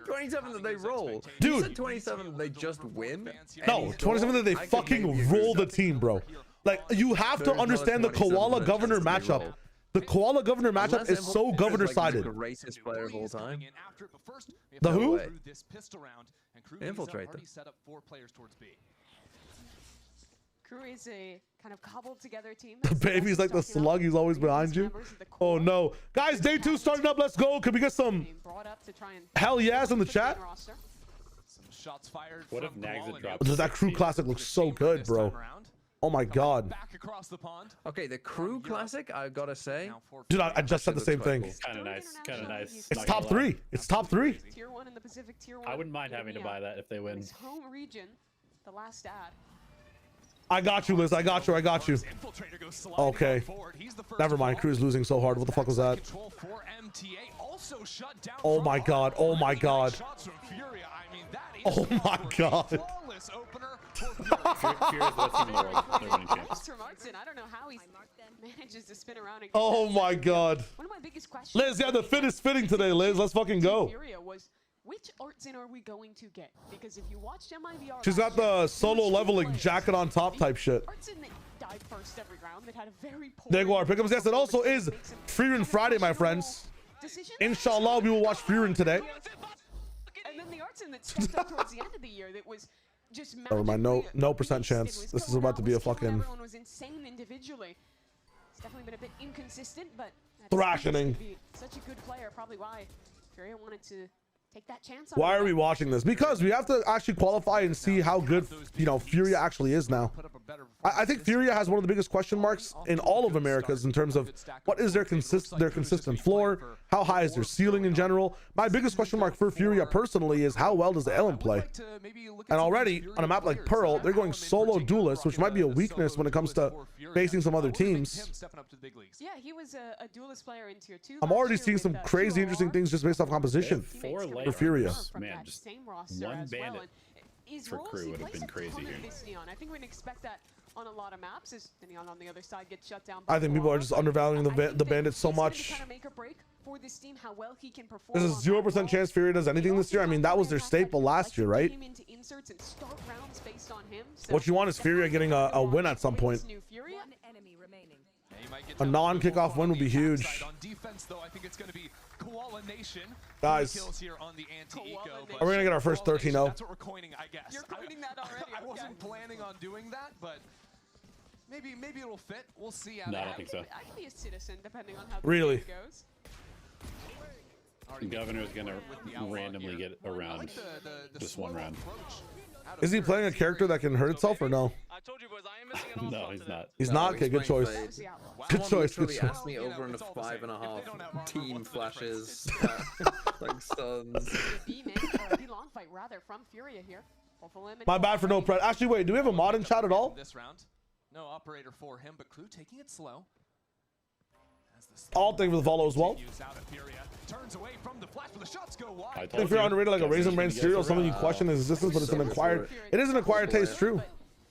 27 that they roll. Dude. You said 27 that they just win? No, 27 that they fucking roll the team, bro. Like, you have to understand the Koala Governor matchup. The Koala Governor matchup is so Governor-sided. The racist player of all time. The who? Infiltrator. Crew is a kind of cobbled together team. The baby's like the slug. He's always behind you. Oh no, guys! Day 2 starting up. Let's go. Can we get some hell yes in the chat? What if Nags had dropped? Does that Crew Classic look so good, bro? Oh my god. Okay, the Crew Classic, I gotta say. Dude, I just said the same thing. Kind of nice. It's top 3. It's top 3. Tier 1 in the Pacific, Tier 1. I wouldn't mind having to buy that if they win. His home region, the last ad. I got you, Liz. I got you. Okay. Never mind. Crew's losing so hard. What the fuck was that? Oh my god. Oh my god. Oh my god. Oh my god. Liz, yeah, the fit is fitting today, Liz. Let's fucking go. Which Artsin are we going to get? Because if you watched MIVR, She's got the solo leveling jacket on top type shit. Artsin that died first every round, that had a very poor There you go. Pickums. Yes, it also is Freerun Friday, my friends. Inshallah, we will watch Freerun today. And then the Artsin that stepped up towards the end of the year that was just Never mind. No percent chance. This is about to be a fucking everyone was insane individually. It's definitely been a bit inconsistent, but thrashing. such a good player, probably why Furia wanted to take that chance on Why him. are we watching this? Because we have to actually qualify and see how good, you know, Furia actually is now. I think Furia has one of the biggest question marks in all of Americas in terms of what is their consistent floor, how high is their ceiling in general. My biggest question mark for Furia personally is how well does the Ellen play? And already on a map like Pearl, they're going solo duelist, which might be a weakness when it comes to facing some other teams. Yeah, he was a duelist player in tier 2. I'm already seeing some crazy interesting things just based off composition for Furia. Man, just one bandit for crew would have been crazy here. I think we can expect that on a lot of maps as the Neon on the other side gets shut down. I think people are just undervaluing the bandits so much. There's a 0% chance Furia does anything this year. I mean, that was their staple last year, right? What you want is Furia getting a win at some point. A non-kickoff win would be huge. Guys, are we gonna get our first 13-0? That's what we're coining, I guess. You're coining that already. I wasn't planning on doing that, but maybe it'll fit. We'll see how I don't think so. I can be a citizen depending on how the really game goes. Governor's gonna randomly get around just one round. Is he playing a character that can hurt itself or no? No, he's not. He's not? Okay, good choice. Good choice, good choice. Asked me over into 5.5 team flashes, like stuns. Long fight rather from Furia here. My bad for no prep. Actually, wait, do we have a mod in chat at all? This round, no operator for him, but crew taking it slow. I'll thank you for the follow as well. If you're underrated like a Raisin Bran cereal, something you question his existence, but it's an acquired. It is an acquired taste, true.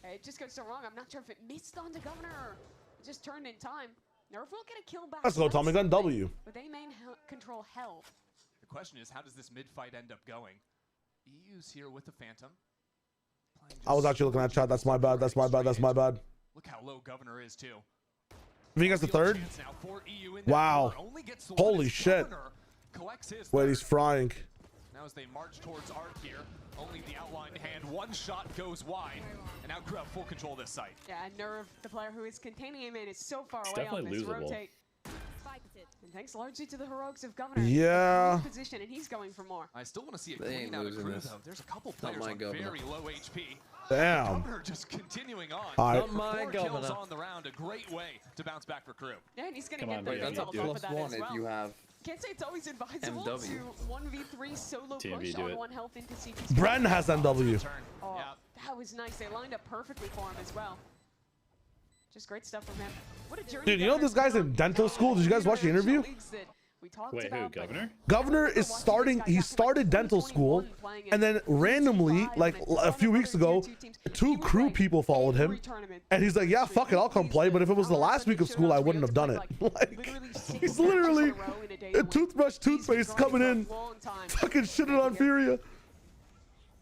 It just goes so wrong. I'm not sure if it missed onto Governor. It just turned in time. Nerf will get a kill back. Let's go, Tommy Gun W. But they main control hell. The question is, how does this mid fight end up going? EU's here with the Phantom. I was actually looking at chat. That's my bad. That's my bad. That's my bad. Look how low Governor is too. I think that's the third. Wow. Holy shit. Wait, he's frying. Now as they march towards Art here, only the outlined hand, one shot goes wide, and now crew have full control of this site. Yeah, and Nerve, the player who is containing him in, is so far It's away on this definitely losable. rotate. And thanks largely to the heroics of Governor. Yeah. Position, and he's going for more. I still want to see it clean out of crew though. There's a couple players on very low HP. Damn. Governor just continuing on. All Four kills on the round, a great way to bounce back for crew. Yeah, and he's going to Come get on, the that's a result off of that +1 as well. if you have Can't say it's always advisable MW. to 1v3 solo TMV push do on it. 1 health into CT. Bren has MW. Oh, that was nice. They lined up perfectly for him as well. Just great stuff from him. What a journey. Dude, you know this guy's in dental school? Did you guys watch the interview? Wait, who? Governor? Governor is starting. He started dental school, and then randomly, like a few weeks ago, 2 crew people followed him, and he's like, "Yeah, fuck it, I'll come play." But if it was the last week of school, I wouldn't have done it. Like, he's literally a toothbrush, toothpaste coming in, fucking shitting on Furia.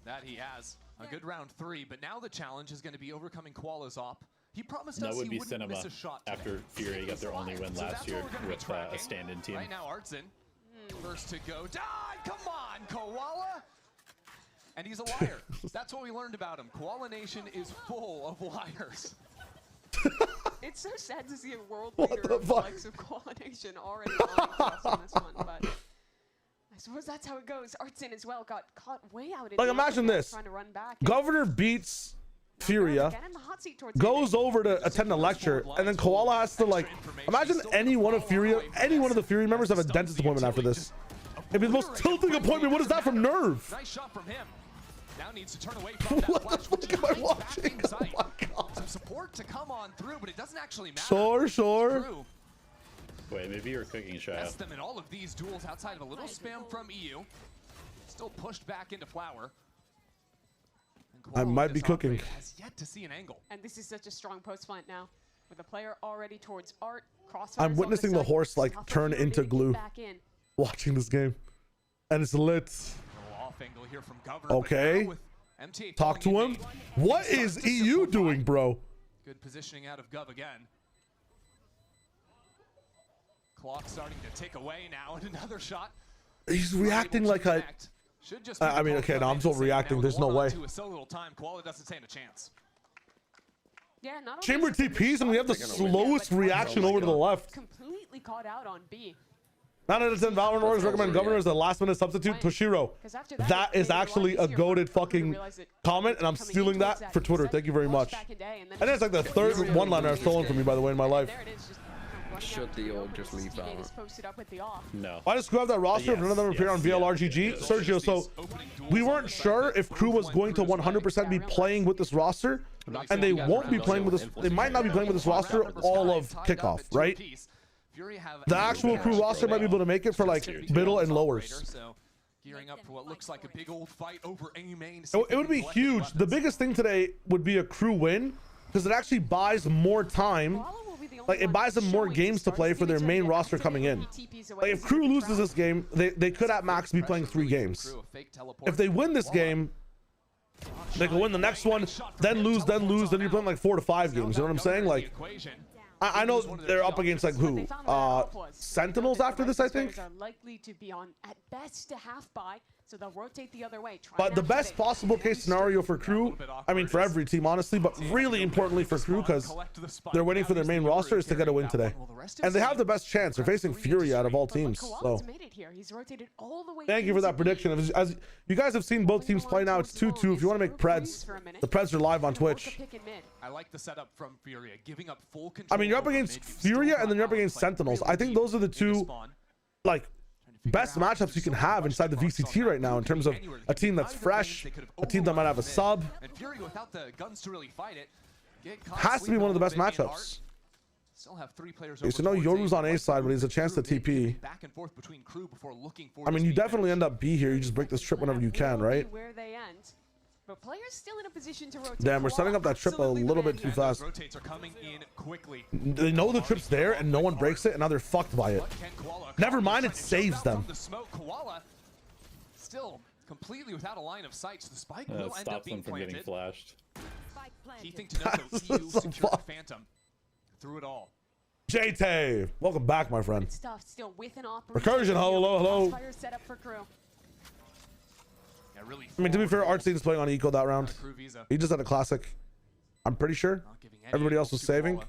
That he has. A good round 3, but now the challenge is going to be overcoming Koala's op. He promised That us would he be wouldn't Cinema miss a shot after Furia got their only win last year with a stand-in team. Right now, Artson, first to go. Die! Come on, Koala! And he's a liar. That's what we learned about him. Koala Nation is full of liars. It's so sad to see a world leader of the likes of Koala Nation already on this one, but I suppose that's how it goes. Artson as well got caught way out in Like, the imagine open, this. trying to run back. Governor beats Furia, goes over to attend a lecture, and then Koala has to, like, imagine any one of the Fury members have a dentist appointment after this. It'd be the most tilting appointment. What is that from Nerve? Nice shot from him. Now needs to turn away from that What the fuck am I watching? Oh my god. Some support to come on through, but it doesn't actually matter. Sure. Wait, maybe you're cooking Shia. Best them in all of these duels outside of a little spam from EU. Still pushed back into Flower. I might be cooking. Has yet to see an angle. And this is such a strong post fight now, with the player already towards Art. I'm witnessing the horse like turn into glue watching this game, and it's lit. Off angle here from Governor, Okay, talk to him. What is EU doing, bro? Good positioning out of Gov again. Clock starting to tick away now, and another shot. He's reacting like a. I mean, okay, no, I'm still reacting. There's no way. So little time, Koala doesn't stand a chance. Yeah, not Chamber TPs, and we have the slowest reaction over to the left. Completely caught out on B. 9 out of 10 Valorant Wars recommend Governor as a last-minute substitute. Toshiro, that is actually a goated fucking comment, and I'm stealing that for Twitter. Thank you very much. And it's like the third one-liner I've stolen from me, by the way, in my life. Should the org just leave Valorant? No. Why does Crew have that roster if none of them appear on VLRGG? Sergio, so we weren't sure if Crew was going to 100% be playing with this roster, and they won't be playing with this. They might not be playing with this roster all of kickoff, right? The actual Crew roster might be able to make it for like middle and lowers. Gearing up for what looks like a big old fight over A main. It would be huge. The biggest thing today would be a Crew win, because it actually buys more time. Like, it buys them more games to play for their main roster coming in. Like, if Crew loses this game, they could at max be playing 3 games. If they win this game, they can win the next one, then lose, then you're playing like 4 to 5 games. You know what I'm saying? Like, I know they're up against like who? Sentinels after this, I think. Are likely to be on at best a half buy, so they'll rotate the other way. But the best possible case scenario for Crew, I mean for every team honestly, but really importantly for Crew, because they're waiting for their main roster, is to get a win today. And they have the best chance. They're facing Furia out of all teams. So thank you for that prediction. As you guys have seen both teams play now, it's 2-2. If you want to make Preds, the Preds are live on Twitch. I like the setup from Furia, giving up full control. I mean, you're up against Furia and then you're up against Sentinels. I think those are the two, like, best matchups you can have inside the VCT right now in terms of a team that's fresh, a team that might have a sub. And Furia without the guns to really fight it has to be one of the best matchups. Still have 3 players Okay, so no, Yoru's on A side, but he has a chance to TP. Back and forth between Crew before looking for I mean, you definitely end up B here. You just break this trip whenever you can, right? Where they end. But players still in a position to rotate. Damn, we're setting up that trip a little bit too fast. Rotates are coming in quickly. They know the trip's there and no one breaks it, and now they're fucked by it. Never mind, it saves them. The smoke, Koala still completely without a line of sight. So the spike will end up being from getting flashed. Key thing to note, though, EU secured the Phantom through it all. JT, welcome back, my friend. Stuff still with an operation. Recursion, hello. Fire set up for Crew. I mean, to be fair, Artstein is playing on Eco that round. He just had a classic. I'm pretty sure. Everybody else was saving.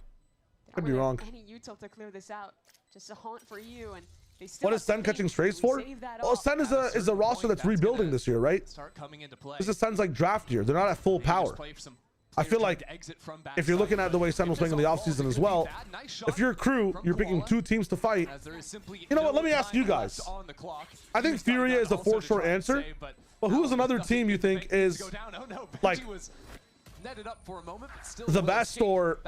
Could be wrong. Any util to clear this out. Just a haunt for you, and they still What is Sen catching strays for? Well, Sen is a roster that's rebuilding this year, right? This is Sen's like draft year. They're not at full power. I feel like if you're looking at the way Sen was playing in the offseason as well, if you're a Crew, you're picking 2 teams to fight. You know what? Let me ask you guys. I think Furia is a for-sure answer. But who's another team you think is like the best or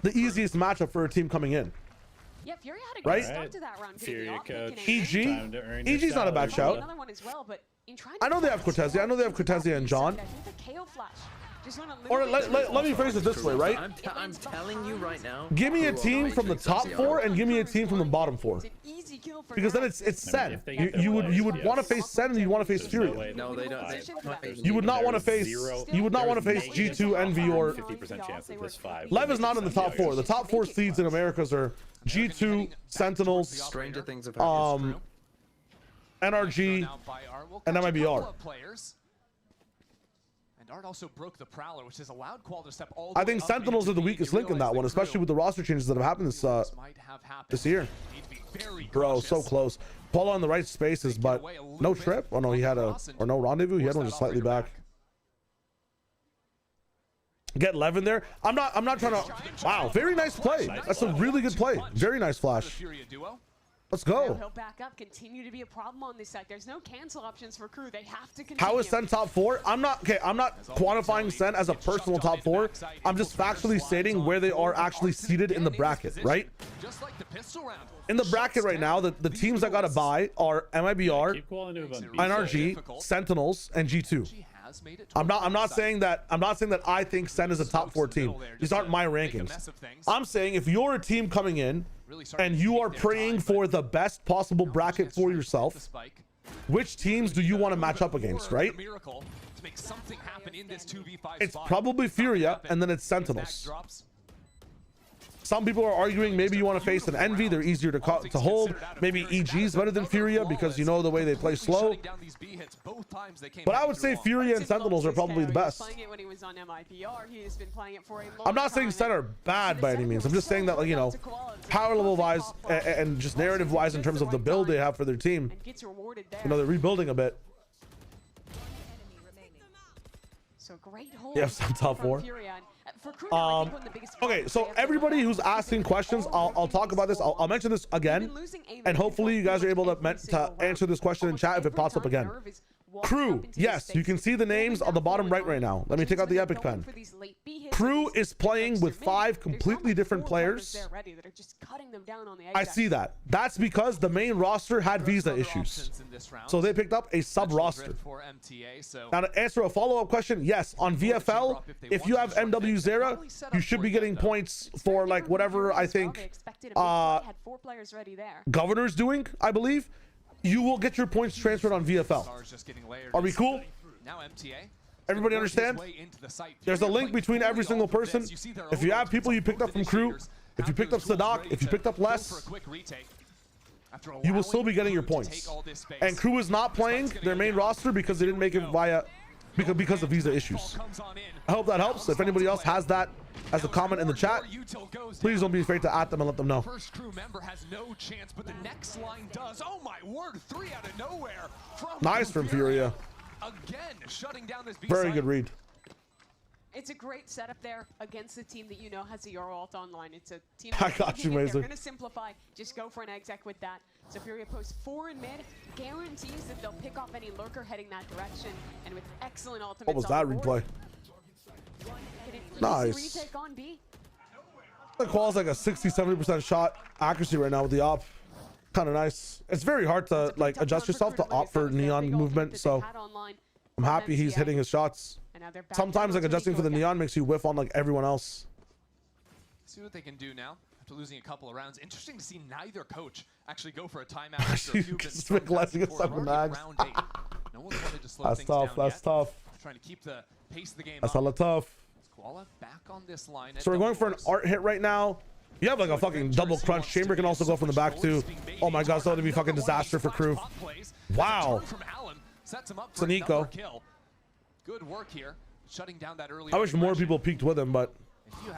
the easiest matchup for a team coming in? Yeah, Furia had a good start to that round. Furia coach. EG? EG's not a bad shout. I know they have Cortezia. I know they have Cortezia and John. Or let me phrase it this way, right? I'm telling you right now. Give me a team from the top 4 and give me a team from the bottom 4. Because then it's Sen. You would want to face Sen and you want to face Furia. No, they don't. You would not want to face G2, Envy, or 50% chance at this 5. Lev is not in the top 4. The top 4 seeds in Americas are G2, Sentinels, Stranger things have happened. NRG, and MIBR. Art also broke the Prowler, which has allowed Qual to step all I think Sentinels are the weakest link in that one, especially with the roster changes that have happened this year. Bro, so close. Paul on the right spaces, but no trip. Oh no, he had no rendezvous. He had one just slightly back. Get LEV in there. I'm not trying to. Wow, very nice play. That's a really good play. Very nice flash. Let's go. He'll back up, continue to be a problem on this side. There's no cancel options for Crew. They have to continue. How is Sen top 4? I'm not quantifying Sen as a personal top 4. I'm just factually stating where they are actually seated in the bracket, right? In the bracket right now, the teams that got to buy are MIBR, NRG, Sentinels, and G2. I'm not saying that I think Sen is a top 4 team. These aren't my rankings. I'm saying if you're a team coming in and you are praying for the best possible bracket for yourself, which teams do you want to match up against, right? It's probably Furia and then it's Sentinels. Some people are arguing maybe you want to face an Envy. They're easier to hold. Maybe EG's better than Furia because you know the way they play slow. But I would say Furia and Sentinels are probably the best. I'm not saying Sen are bad by any means. I'm just saying that, like, you know, power level wise and just narrative wise in terms of the build they have for their team, you know, they're rebuilding a bit. So great hold. Yeah, some top 4. Okay, so everybody who's asking questions, I'll talk about this. I'll mention this again, and hopefully you guys are able to answer this question in chat if it pops up again. KRU, yes, you can see the names on the bottom right now. Let me take out the epic pen. KRU is playing with 5 completely different players. I see that. That's because the main roster had visa issues, so they picked up a sub roster. Now to answer a follow-up question, yes, on VFL, if you have MW0, you should be getting points for like whatever I think Governor's doing, I believe. You will get your points transferred on VFL. Are we cool? Everybody understand? There's a link between every single person. If you have people you picked up from KRU, if you picked up Sadak, if you picked up Les, you will still be getting your points. And KRU is not playing their main roster because they didn't make it via because of visa issues. I hope that helps. If anybody else has that as a comment in the chat, please don't be afraid to at them and let them know. First KRU member has no chance, but the next line does. Oh my word, 3 out of nowhere. Nice from Furia. Again, shutting down this very good read. It's a great setup there against a team that you know has a Euro alt online. It's a team I got you, Mazer. They're going to simplify. Just go for an exec with that. So Furia posts 4 in mid, guarantees that they'll pick off any lurker heading that direction, and with excellent ultimates. What was that replay? Nice. Retake on B. The qual's like a 60-70% shot accuracy right now with the op. Kind of nice. It's very hard to like adjust yourself to opt for neon movement, so I'm happy he's hitting his shots. Sometimes like adjusting for the neon makes you whiff on like everyone else. See what they can do now after losing a couple of rounds. Interesting to see neither coach actually go for a timeout after a few minutes. No one's wanted to slow things down That's yet. tough. Trying to keep the pace of the game That's up. hella tough. Koala back on this line. So we're going for an art hit right now. You have like a fucking double crunch. Chamber can also go from the back too. Oh my gosh, that would be fucking disaster for KRU. Wow. It's an eco. Good work here, shutting down that early. I wish more people peeked with him, but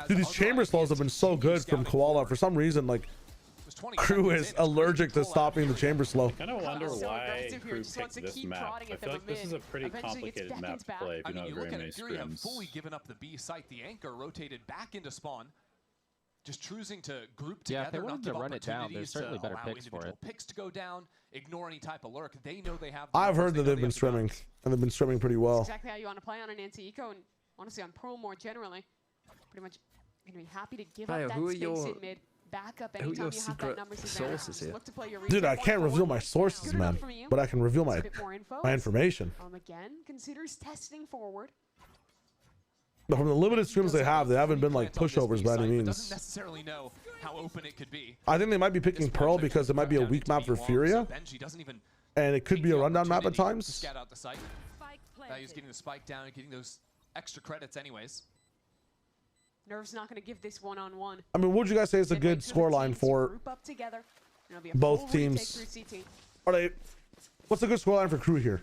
dude, these chamber slows have been so good from Koala. For some reason, like KRU is allergic to stopping the chamber slow. I kind of wonder why KRU picked this map. I feel like this is a pretty complicated map to play if you don't have very many scrims. Fully given up the B site. The anchor rotated back into spawn. Just choosing to group together. Yeah, if they wanted to run it down, there's certainly better picks for it. Picks to go down, ignore any type of lurk. They know they have. I've heard that they've been streaming, and they've been streaming pretty well. That's exactly how you want to play on an anti-eco, and honestly on Pro more generally. Pretty much going to be happy to give up that space in mid. Back up anytime you have that numbers in there. Look to play your Dude, I can't reveal my sources, man, but I can reveal my information. Again, considers testing forward. But from the limited streams they haven't been like pushovers by any means. Doesn't necessarily know how open it could be. I think they might be picking Pearl because it might be a weak map for Furia, and it could be a rundown map at times. He's getting the spike down and getting those extra credits anyways. Nerve's not going to give this one-on-one. I mean, what would you guys say is a good scoreline for both teams? Are they? What's a good scoreline for KRU here?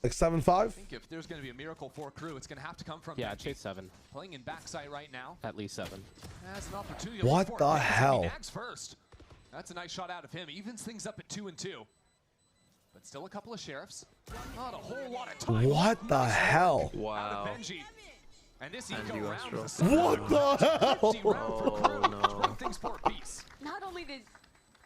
Like 7-5? I think if there's going to be a miracle for KRU, it's going to have to come from. Yeah, I'd say 7. Playing in backside right now. At least 7. That's an opportunity. What the hell? First. That's a nice shot out of him. Evens things up at 2-2. But still a couple of sheriffs. Not a whole lot of time. What the hell? Wow. And this eco round. What the hell? Oh no. Not only did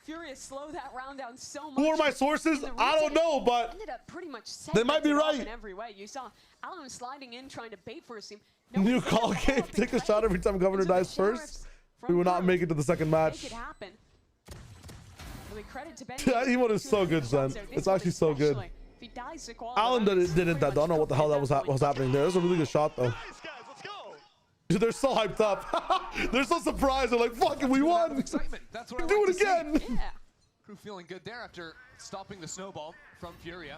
Furia slow that round down so much. Who are my sources? I don't know, but ended up pretty much they might be right. In every way. You saw Alan sliding in, trying to bait for a team. New call game. Take a shot every time Governor dies first. We will not make it to the second match. Make it happen. Really credit to That emote is so good, son. It's actually so good. Alan didn't that. I don't know what the hell that was happening there. It was a really good shot though. Dude, they're so hyped up. They're so surprised. They're like, fuck it, we won. That's what Do it again. Yeah. KRU feeling good there after stopping the snowball from Furia.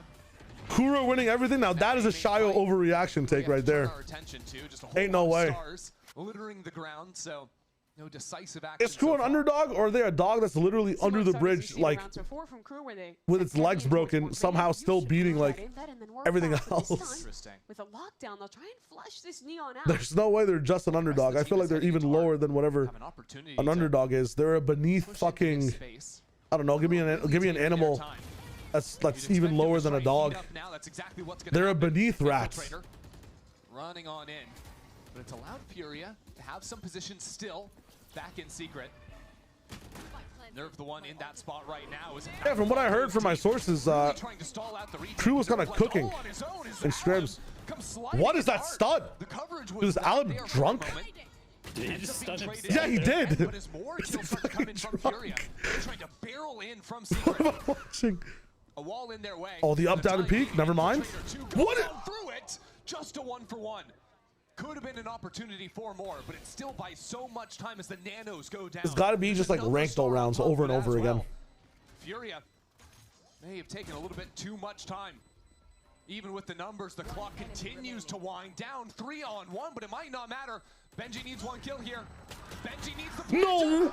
KRU winning everything. Now that is a Shio overreaction take right there. Ain't no way. Littering the ground, so No decisive action. Is Crew an underdog, or are they a dog that's literally under the bridge, like with its legs broken, somehow still beating like everything else? With a lockdown, they'll try and flush this neon out. There's no way they're just an underdog. I feel like they're even lower than whatever an underdog is. They're a beneath fucking, I don't know. Give me an animal that's even lower than a dog. They're a beneath rat. Running on in, but it's allowed Furia to have some position still back in secret. Nerve the one in that spot right now. Yeah, from what I heard from my sources, Crew was kind of cooking in scrims. What is that stud? Is Alan drunk? Did he just stun himself? Yeah, he did. But is more kills coming from Furia. They're trying to barrel in from secret. What am I watching? A wall in their way. Oh, the up, down, and peak. Never mind. What? Through it. Just a 1-for-1. Could have been an opportunity for more, but it's still by so much time as the nanos go down. It's got to be just like ranked all rounds over and over again. Furia may have taken a little bit too much time. Even with the numbers, the clock continues to wind down. 3-on-1, but it might not matter. Benji needs one kill here. Benji needs the no.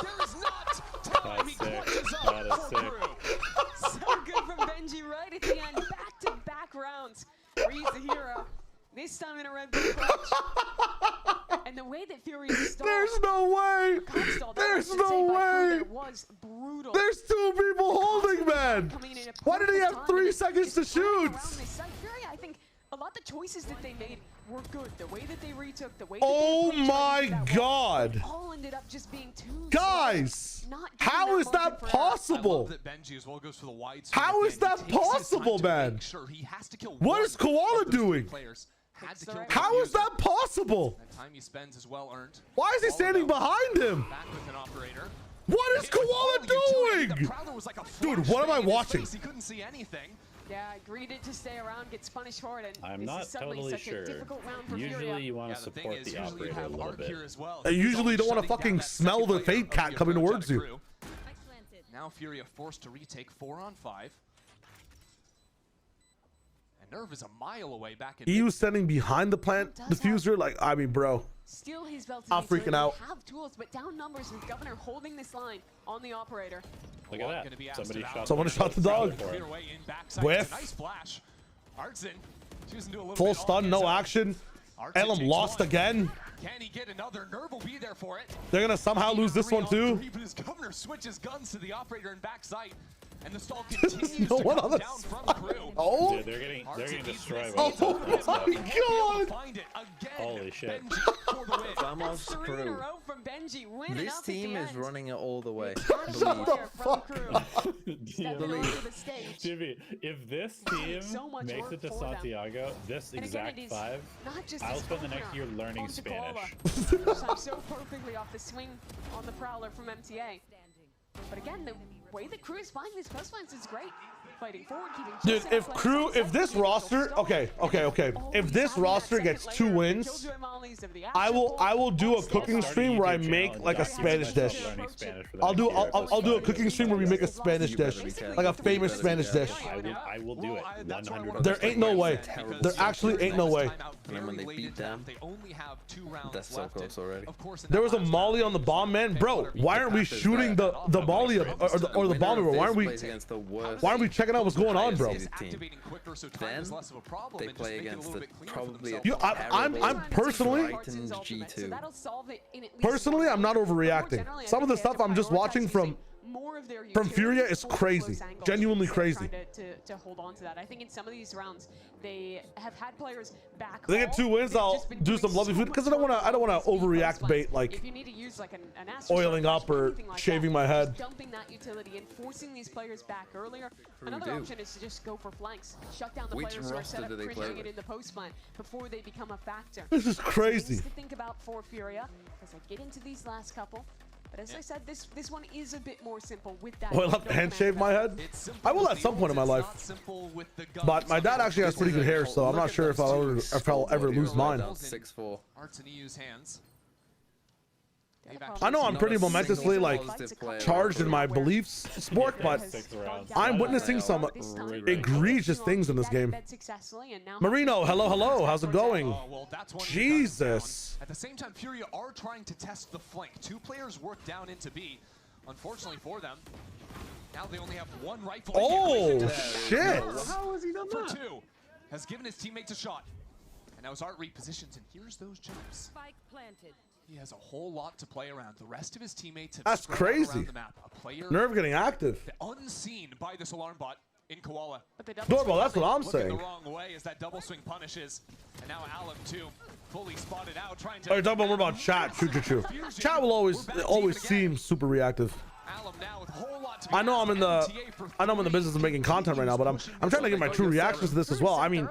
There is not time. He clutches up for Crew. So good from Benji right at the end. Back-to-back rounds. He's the hero. This time in a Red Bull clutch. And the way that Fury stalled. There's no way. There's no way. Was brutal. There's two people holding, man. Why did he have 3 seconds to shoot? Fury, I think a lot of the choices that they made were good. The way that they retook, the way oh my god. All ended up just being too guys, how is that possible? How is that possible, man? What is Koala doing? How is that possible? Why is he standing behind him? What is Koala doing? Dude, what am I watching? He couldn't see anything. Yeah, greeted to stay around, gets punished for it, and I'm not totally sure. Usually you want to support the operator a little bit. I usually don't want to fucking smell the Fate Cat coming towards you. Now Furia forced to retake 4-on-5. And Nerve is a mile away back in He was standing behind the plant diffuser. Like, I mean, bro. Steal his belt. I'm freaking out. Have tools, but down numbers with Governor holding this line on the operator. Look at that. Someone shot the dog. Whiff. Nice flash. Artson choosing to do a little Full stun, no action. Elam lost again. Can he get another? Nerve will be there for it. They're gonna somehow lose this one too. Governor switches guns to the operator in backside. And the stall continues no to one come on the down from Crew. Oh, dude, they're getting destroyed. Oh my god! Find it again. Holy shit! Vamos Crew. This team is running it all the way. Shut the fuck up. Jimmy, if this team makes it to Santiago, this exact 5, I'll spend the next year learning Spanish. So perfectly off the swing on the Prowler from MTA. But again, the way the Crew is playing these coastlines is great. Fighting forward, keeping dude, if this roster, okay. If this roster gets 2 wins, I will do a cooking stream where I make like a Spanish dish. I'll do a cooking stream where we make a Spanish dish, like a famous Spanish dish. I will do it. 100%. There ain't no way. There actually ain't no way. And then when they beat them, that's so close already. There was a molly on the bomb, man, bro. Why aren't we shooting the molly or the bomber? Why aren't we checking out what's going on, bro? Then they play against the probably. I'm personally. Personally, I'm not overreacting. Some of the stuff I'm just watching from Furia is crazy, genuinely crazy. To hold on to that, I think in some of these rounds they have had players back. They get 2 wins. I'll do some lovely food because I don't want to overreact bait like if you need to use like an oiling up or shaving my head. Dumping that utility and forcing these players back earlier. Another option is to just go for flanks, shut down the players who are set up bringing it in the post plant before they become a factor. This is crazy. To think about for Furia as I get into these last couple. But as I said, this one is a bit more simple with that. Will I have to hand shave my head? I will at some point in my life. But my dad actually has pretty good hair, so I'm not sure if I'll ever lose mine. 6-4. Artson EU's hands. I know I'm pretty momentously like charged in my beliefs, sport, but I'm witnessing some egregious things in this game. Marino, hello, how's it going? Jesus. At the same time, Furia are trying to test the flank. 2 players work down into B. Unfortunately for them, now they only have 1 rifle. Oh shit! How has he done that? For 2, has given his teammates a shot. And now his art repositions, and here's those jumps. Spike planted. He has a whole lot to play around. The rest of his teammates have That's spread out crazy. around the map. A player Nerve getting active. unseen by this alarm bot in Koala. Doorbell, that's what I'm Looking saying. the wrong way as that double swing punishes. And now Alum too, fully spotted out, trying to. Oh, you're talking more about chat. True. Chat will always seem super reactive. I know I'm in the business of making content right now, but I'm trying to get my true reactions to this as well. I mean,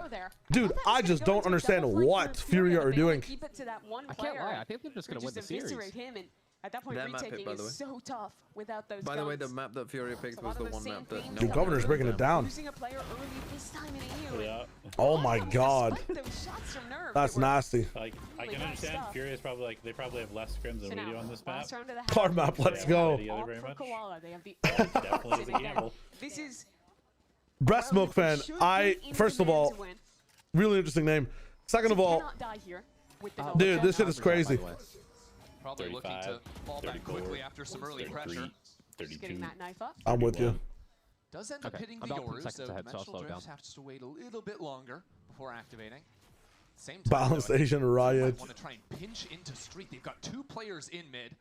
dude, I just don't understand what Furia are doing. Keep it to that one I player. can't lie. I think they're just going to win the series. Him, and at that point, That map retaking hit, by the way. is so tough without those By the way, the guns. map that Furia picked was the one map that Dude, Governor's breaking it down. Losing a player early this time in EU. Yeah. Oh my god. Those shots from Nerve That's nasty. Like, I can understand Furia's probably like, they probably have less scrims than we do on this map. Last round of the Card map, let's go. Together very for much. Koala. They have the Definitely is a gamble. This is Breast Milk Fan, first of all, really interesting name. Second of all, cannot die here with the dude, this shit is crazy. Probably looking to fall back quickly after some early pressure. 32. getting that knife up. I'm with you. Does end up hitting the Yoru, so Dimensional Drifts have to wait a little bit longer before activating. Same time, Balanced Asian Riot. Want to try and pinch into Street. They've got 2 players in mid.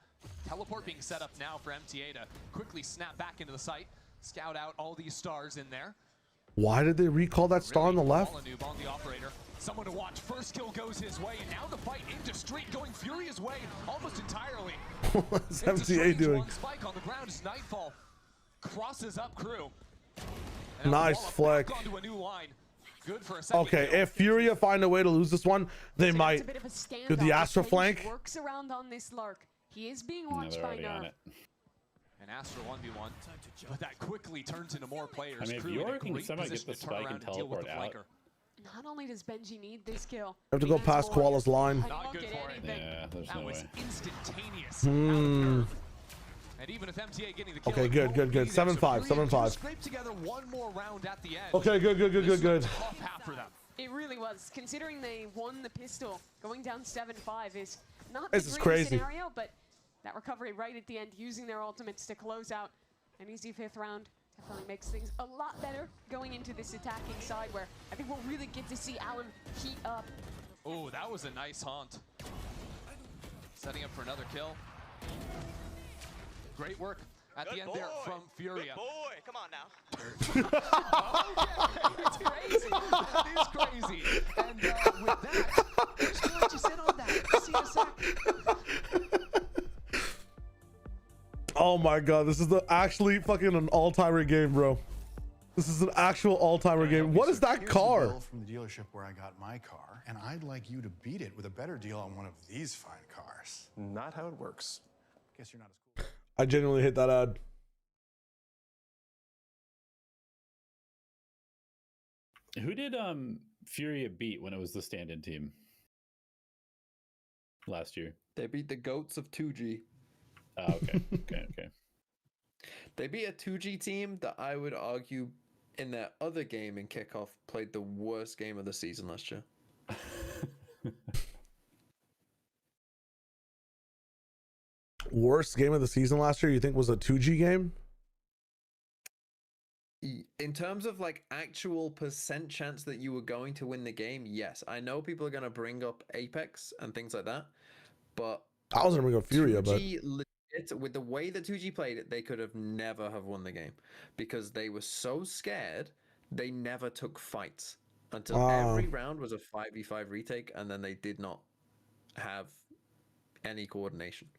Teleport being set up now for MTA to quickly snap back into the site, scout out all these stars in there. Why did they recall that star on the left? On the operator. Someone to watch. First kill goes his way, and now the fight into Street going Furia's way almost entirely. What's MTA doing? Spike on the ground as Nightfall crosses up crew. Nice flick. Onto a new line. Good for a second Okay, kill. if Furia find a way to lose this one, they might do the Astra flank. Works around on this Lark. He is being watched by Nerve. An Astra 1v1, but that quickly turns into more players. I mean, if Crew in a Yoru can great somehow get position the to turn spike around and and deal with teleport the out. flanker. Not only does Benji need this kill, I have to go past Koala's line. Not good for him. Yeah, there's That no was way. instantaneous. Hmm. And even if MTA getting the kill, Okay, it good. won't be there. 7-5, So Furia 7-5. scrape together one more round at the end. Okay, good. This was a tough half for them. it really was. Considering they won the pistol, going down 7-5 is not the This is dream crazy. scenario, but that recovery right at the end, using their ultimates to close out an easy 5th round, definitely makes things a lot better going into this attacking side, where I think we'll really get to see Allen heat up. Oh, that was a nice haunt. Setting up for another kill. Great work at the end there from Furia. Boy, come on now. It's crazy. That is crazy. And with that, I'm just going to let you sit on that. See you in a sec. Oh my god, this is actually fucking an all-timer game, bro. This is an actual all-timer game. What is that Here's the car? bill from the dealership where I got my car, and I'd like you to beat it with a better deal on one of these fine cars. Not how it works. Guess you're not as cool. I genuinely hit that ad. Who did Furia beat when it was the stand-in team last year? They beat the goats of 2G. Oh, okay. okay. They beat a 2G team that I would argue in their other game in Kickoff played the worst game of the season last year. Worst game of the season last year, you think was a 2G game? In terms of like actual percent chance that you were going to win the game, yes. I know people are going to bring up Apex and things like that, but I was gonna bring up Furia, but 2G legit, with the way that 2G played it, they could have never have won the game because they were so scared. They never took fights until every round was a 5v5 retake, and then they did not have any coordination.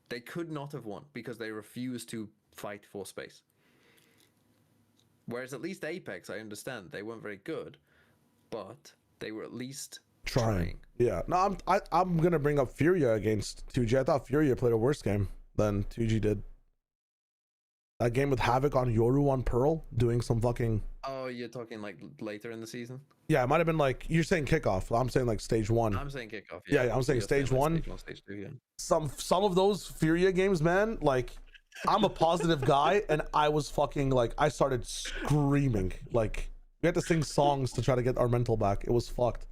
They could not have won because they refused to fight for space. Whereas at least Apex, I understand they weren't very good, but they were at least trying. Yeah, no, I'm gonna bring up Furia against 2G. I thought Furia played a worse game than 2G did. That game with Havoc on Yoru on Pearl doing some fucking. Oh, you're talking like later in the season? Yeah, it might have been like you're saying kickoff. I'm saying like stage 1. I'm saying kickoff. Yeah, I'm saying stage 1. Stage 2, yeah. Some of those Furia games, man. Like, I'm a positive guy, and I was fucking like I started screaming. Like, we had to sing songs to try to get our mental back. It was fucked.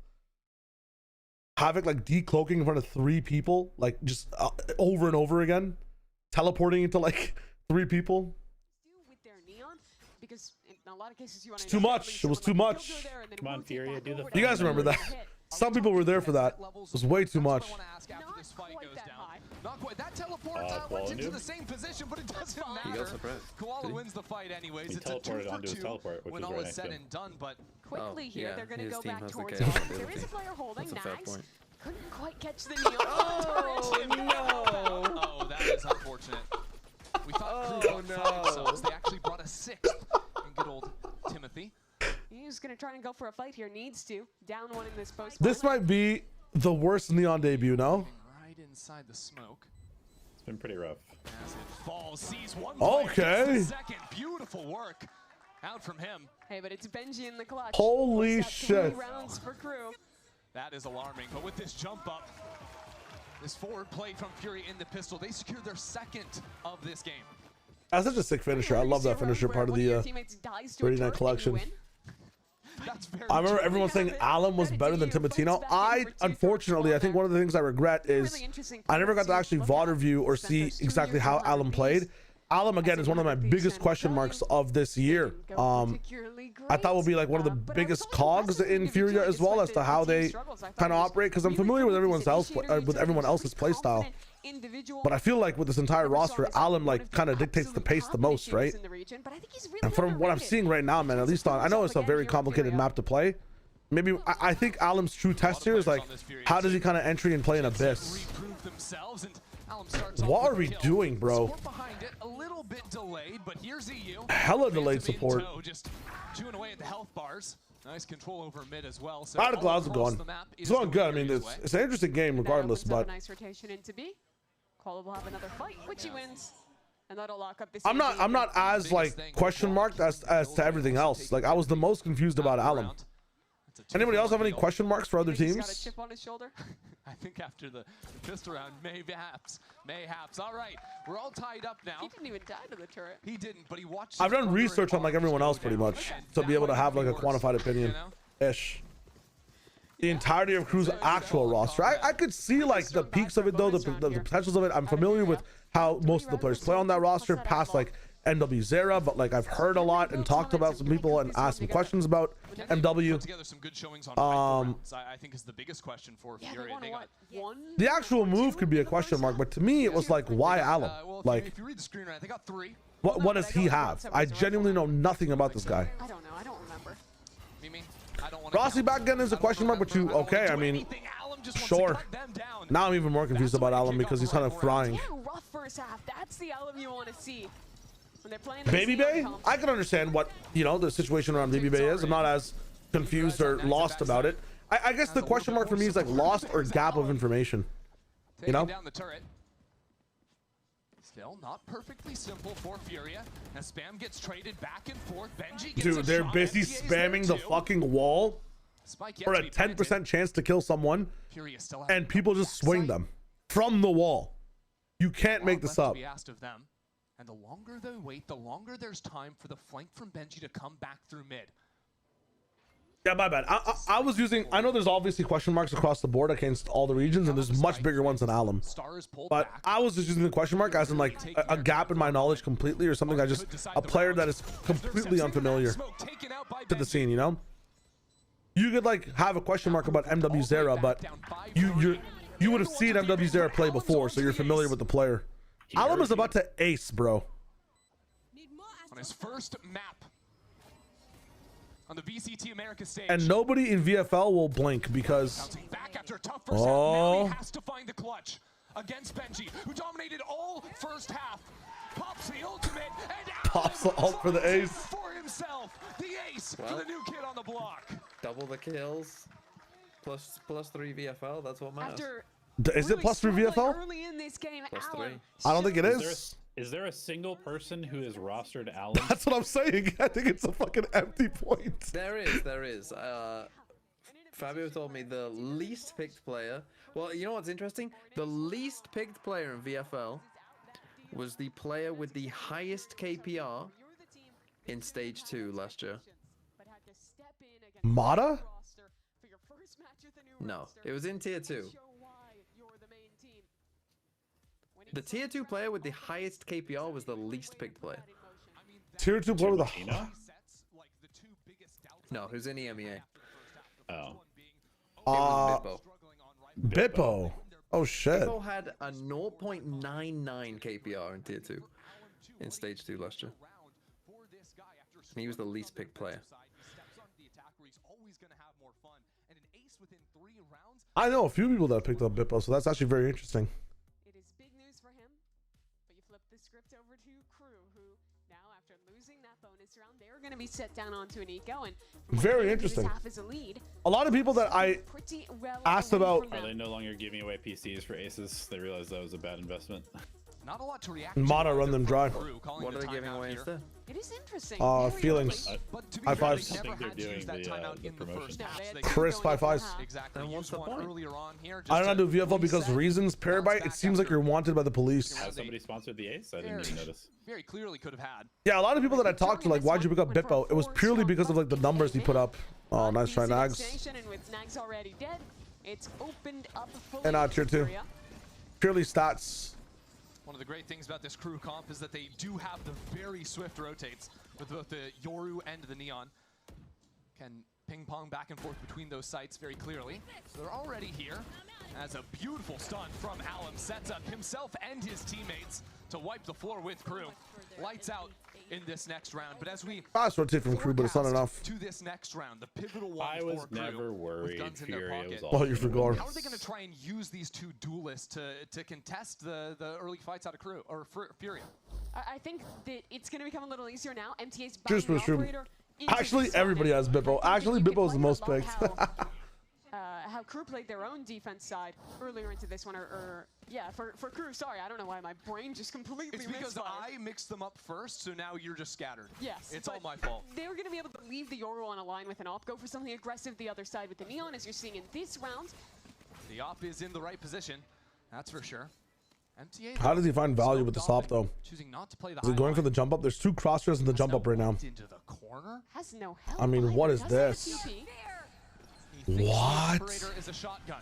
Havoc like decloaking in front of 3 people, like just over and over again, teleporting into like 3 people. With their neon, because in a lot of cases you want It's too much. It was too much. Come on, Furia, do the. You guys remember that? Some people were there for that. It was way too much. Not quite. That teleport went into the same position, but it doesn't matter. Koala wins the fight anyways. He it's a 2 for 2 teleport, when all is said and done. But quickly here, they're going to go back towards it. There is a player holding. Nags couldn't quite catch the neon. Oh no! Oh, that is unfortunate. We thought KRU brought 5 subs. They actually brought a 6th in good old Timothy. He's going to try and go for a fight here. Needs to. Down 1 in this post. This might be the worst Neon debut, no? Right inside the smoke. It's been pretty rough. As it falls, sees one okay. Second, beautiful work out from him. Hey, but it's Benji in the clutch. Holy shit. 3 rounds for KRU. That is alarming, but with this jump up, this forward play from Furia in the pistol, they secured their 2nd of this game. That's such a sick finisher. I love that finisher part of the 39 collection. I remember everyone saying Alum was better than Timotino. Unfortunately, I think one of the things I regret is I never got to actually VOD review or see exactly how Alum played. Alum, again, is one of my biggest question marks of this year. I thought would be like one of the biggest cogs in Furia as well as to how they kind of operate, because I'm familiar with everyone else's play style. But I feel like with this entire roster, Alum like kind of dictates the pace the most, right? And from what I'm seeing right now, man, at least I know it's a very complicated map to play. Maybe I think Alum's true test here is like, how does he kind of entry and play in Abyss? What are we doing, bro? A little bit delayed, but here's EU. Hella delayed support. Just chewing away at the health bars. Nice control over mid as well. So Out of clouds are going. It's going good. I mean, it's an interesting game regardless, but nice rotation into B. Koala will have another fight, which he wins. And that'll lock up this. I'm not as like question marked as to everything else. Like, I was the most confused about Alum. Anybody else have any question marks for other teams? He's got a chip on his shoulder. I think after the fist round, mayhaps. All right, we're all tied up now. He didn't even die to the turret. He didn't, but he watched. I've done research on like everyone else pretty much to be able to have like a quantified opinion ish. The entirety of KRU's actual roster. I could see like the peaks of it though, the potentials of it. I'm familiar with how most of the players play on that roster past like MW Zera, but like I've heard a lot and talked about some people and asked some questions about MW. I think is the biggest question for Furia. The actual move could be a question mark, but to me it was like, why Alum? Like, if you read the screen right, they got 3. What does he have? I genuinely know nothing about this guy. I don't know. I don't remember. Rossi back again is a question mark, but you okay? I mean, sure. Now I'm even more confused about Alum because he's kind of frying. Yeah, rough first half. That's the Alum you want to see. Baby Bay, I can understand what the situation around Baby Bay is. I'm not as confused or lost about it. I guess the question mark for me is like lost or gap of information. Down the turret. Still not perfectly simple for Furia. As spam gets traded back and forth. Benji gets Dude, they're busy spamming the fucking wall for a 10% chance to kill someone, and people just swing them from the wall. You can't make this up. And the longer they wait, the longer there's time for the flank from Benji to come back through mid. Yeah, my bad. I was using, I know there's obviously question marks across the board against all the regions, and there's much bigger ones than Alum. But I was just using the question mark as in like a gap in my knowledge completely, or something a player that is completely unfamiliar to the scene, You could like have a question mark about MW Zera, but you would have seen MW Zera play before, so you're familiar with the player. Alum is about to ace, bro. On his first map on the VCT Americas stage. And nobody in VFL will blink because back after a tough first half, now he has to find the clutch against Benji, who dominated all first half. Pops the ultimate and pops the ult for the ace. For himself, the ace for the new kid on the block. Double the kills. Plus 3 VFL, that's what matters. Is it plus 3 VFL? Early in this game, plus 3. I don't think it is. Is there a single person who is rostered Allen? That's what I'm saying. I think it's a fucking empty point. There is. Fabio told me the least picked player. Well, you know what's interesting? The least picked player in VFL was the player with the highest KPR in Stage 2 last year. Mata? No, it was in Tier 2. The Tier 2 player with the highest KPR was the least picked player. Tier 2 player with a... No, who's in EMEA. Oh. It was Bippo. Oh shit. Bippo had a 0.99 KPR in Tier 2 in Stage 2 last year. And he was the least picked player. I know a few people that picked up Bippo, so that's actually very interesting. It is big news for him, but you flip the script over to KRU, who now, after losing that bonus round, they're going to be set down onto an eco, and Very interesting. A lot of people that I asked about. Are they no longer giving away PCs for aces? They realized that was a bad investment. Not a lot to react Mana run them dry. What are they giving away instead? It is interesting. Feelings. High fives. I think they're doing the promotion. Chris, high fives. Then what's the point? I don't know, do VFL because of reasons. Parabyte, it seems like you're wanted by the police. Has somebody sponsored the ace? I didn't even notice. Very clearly could have had. Yeah, a lot of people that I talked to, like, why'd you pick up Bippo? It was purely because of like the numbers he put up. Oh, nice try, Nags. And with Nags already dead, it's opened up And Tier 2. Purely stats. One of the great things about this KRU comp is that they do have the very swift rotates with both the Yoru and the Neon. Can ping pong back and forth between those sites very clearly. So they're already here as a beautiful stun from Alum sets up himself and his teammates to wipe the floor with KRU. Lights out in this next round, but as we Fast rotate from KRU, but it's not enough. to this next round, the pivotal one I was for KRU never worried. with guns in their Furia pocket. was all Oh, you're for guard. How are they going to try and use these two duelists to contest the early fights out of KRU or Furia? I think that it's going to become a little easier now. MTA's Cheers for the stream. Actually, everybody has Bippo. Actually, Bippo is the most picked. How KRU played their own defense side earlier into this one, or yeah, for KRU. Sorry, I don't know why my brain just completely. It's because I mixed them up first, so now you're just scattered. Yes, it's all my fault. They were going to be able to leave the Yoru on a line with an op, go for something aggressive the other side with the Neon, as you're seeing in this round. The op is in the right position, that's for sure. MTA. How does he find value with this op though? Choosing not to play the Is he going for the jump up? There's two crosshairs in the jump up right now. into the corner. Has no help. I mean, what is this? What? Is a shotgun.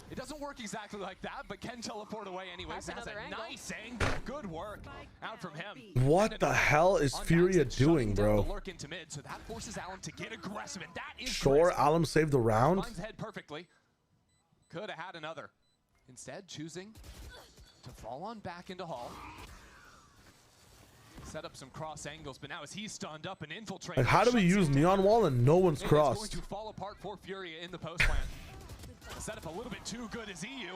It doesn't work exactly like that, but can teleport away anyways. Has a nice angle. Good work out from him. What the hell is Furia doing, bro? Lurk into mid, so that forces Alum to get aggressive, and that is Sure, Alum saved the round. Finds head perfectly. Could have had another. Instead, choosing to fall on back into Hall. Set up some cross angles, but now as he's stunned up and infiltrated. Like, how do we use Neon Wall and no one's crossed? It's going to fall apart for Furia in the post plan. Set up a little bit too good as EU.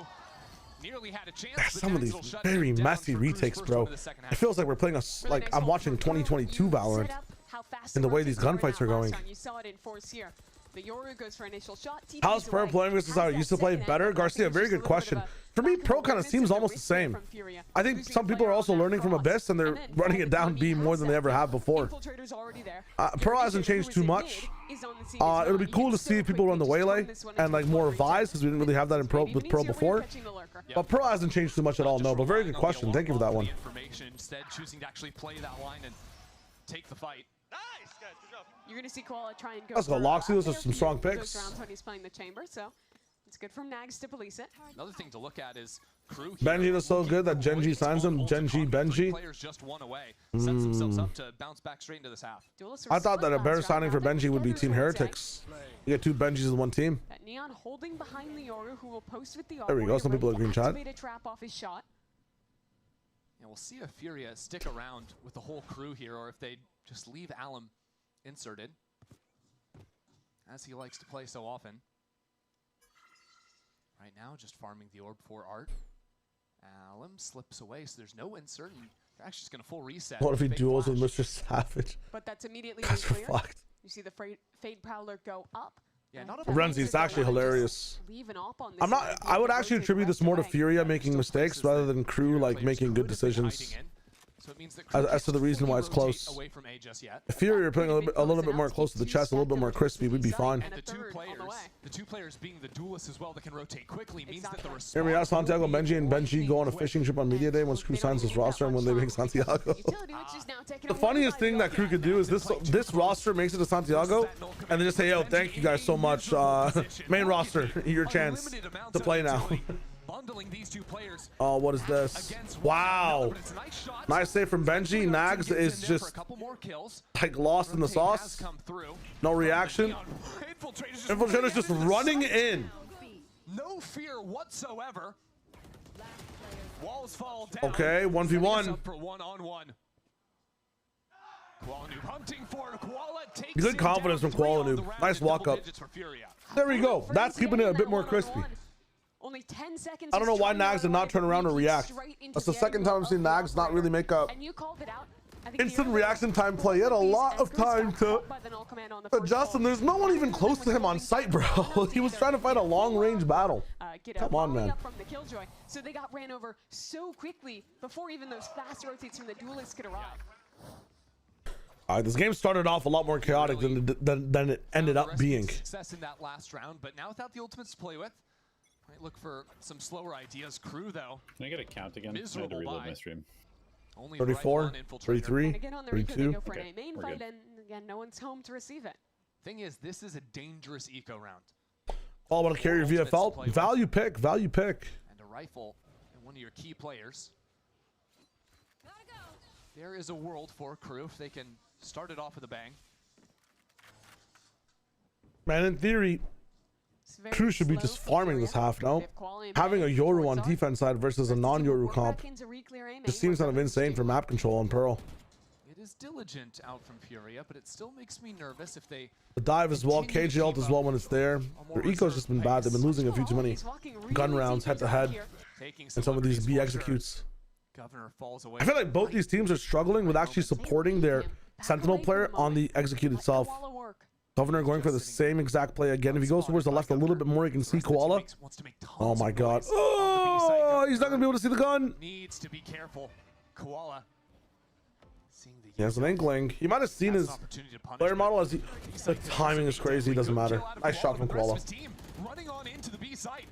Nearly had a chance. Some of these very messy retakes, bro. It feels like we're playing like I'm watching 2022 Valorant in the way these gunfights are going. You saw it in force here. The Yoru goes for initial shot. How's pro playing versus how it used to play better? Garcia, very good question. For me, pro kind of seems almost the same. I think some people are also learning from Abyss and they're running it down B more than they ever have before. Pro hasn't changed too much. It'll be cool to see if people run the Waylay and like more Vise because we didn't really have that in pro with pro before. But pro hasn't changed too much at all. No, but very good question. Thank you for that one. Instead, choosing to actually play that line and take the fight. Nice, guys. Good job. You're going to see Koala try and go. Let's go, Loxy. Those are some strong picks. When he's playing the chamber, so it's good from Nags to police it. Another thing to look at is KRU. Benji is so good that Genji signs him. Benji. Players just one away. Sets themselves up to bounce back straight into this half. I thought that a better signing for Benji would be Team Heretics. You get two Benjis in one team. That Neon holding behind the Yoru, who will post with the There we go. Some people are green chat. Trap off his shot. Yeah, we'll see if Furia stick around with the whole KRU here, or if they just leave Alum inserted, as he likes to play so often. Right now, just farming the orb for Art. Alum slips away, so there's no insert. They're actually just going to full reset. What if he duels with Mr. Savage? But that's immediately That's clear. fucked. You see the Fade Prowler go up. Yeah, not a Renzi, it's actually hilarious. I'm not. I would actually attribute this more to Furia making mistakes rather than KRU like making good decisions. So it means that as to the reason why it's close. away from A just yet. If Furia are putting a little bit more close to the chest, a little bit more crispy, we'd be fine. And the two players being the duelists as well that can rotate quickly means that the response. Hear me out, Santiago, Benji, and Benji go on a fishing trip on media day once Crew signs this roster and when they make Santiago. The funniest thing that Crew could do is this roster makes it to Santiago and they just say, yo, thank you guys so much. Main roster, your chance to play now. Oh, what is this? Wow. Nice save from Benji. Nags is just like lost in the sauce. No reaction. Infiltrator's just running in. No fear whatsoever. Walls fall down. Okay, 1v1. Good confidence from Koala. Nice walk up. There we go. That's keeping it a bit more crispy. Only 10 seconds. I don't know why Nags did not turn around or react. That's the second time I've seen Nags not really make a instant reaction time play. He had a lot of time to adjust, and there's no one even close to him on site, bro. He was trying to fight a long-range battle. Come on, man. From the Killjoy. So they got ran over so quickly before even those fast rotates from the duelists could arrive. All right, this game started off a lot more chaotic than it ended up being. Success in that last round, but now without the ultimates to play with. Might look for some slower ideas. Crew, though. Can I get a count again? I had to reload my stream. 34, 33, 32. Go for an A main fight, and again, no one's home to receive it. Thing is, this is a dangerous eco round. All about to carry your VFL. Value pick, value pick. And a rifle, and one of your key players. There is a world for Crew if they can start it off with a bang. Man, in theory, Crew should be just farming this half now. Having a Yoru on defense side versus a non-Yoru comp just seems kind of insane for map control on Pearl. It is diligent out from Furia, but it still makes me nervous if they... The dive as well, KG ult as well when it's there. Their eco's just been bad. They've been losing a few too many gun rounds head to head. And some of these B executes. Governor falls away. I feel like both these teams are struggling with actually supporting their Sentinel player on the execute itself. Governor going for the same exact play again. If he goes towards the left a little bit more, you can see Koala. Oh my god. Oh, he's not gonna be able to see the gun. Needs to be careful. Koala. He has an inkling. He might have seen his player model as he. The timing is crazy. Doesn't matter. Nice shot from Koala. Running on into the B site.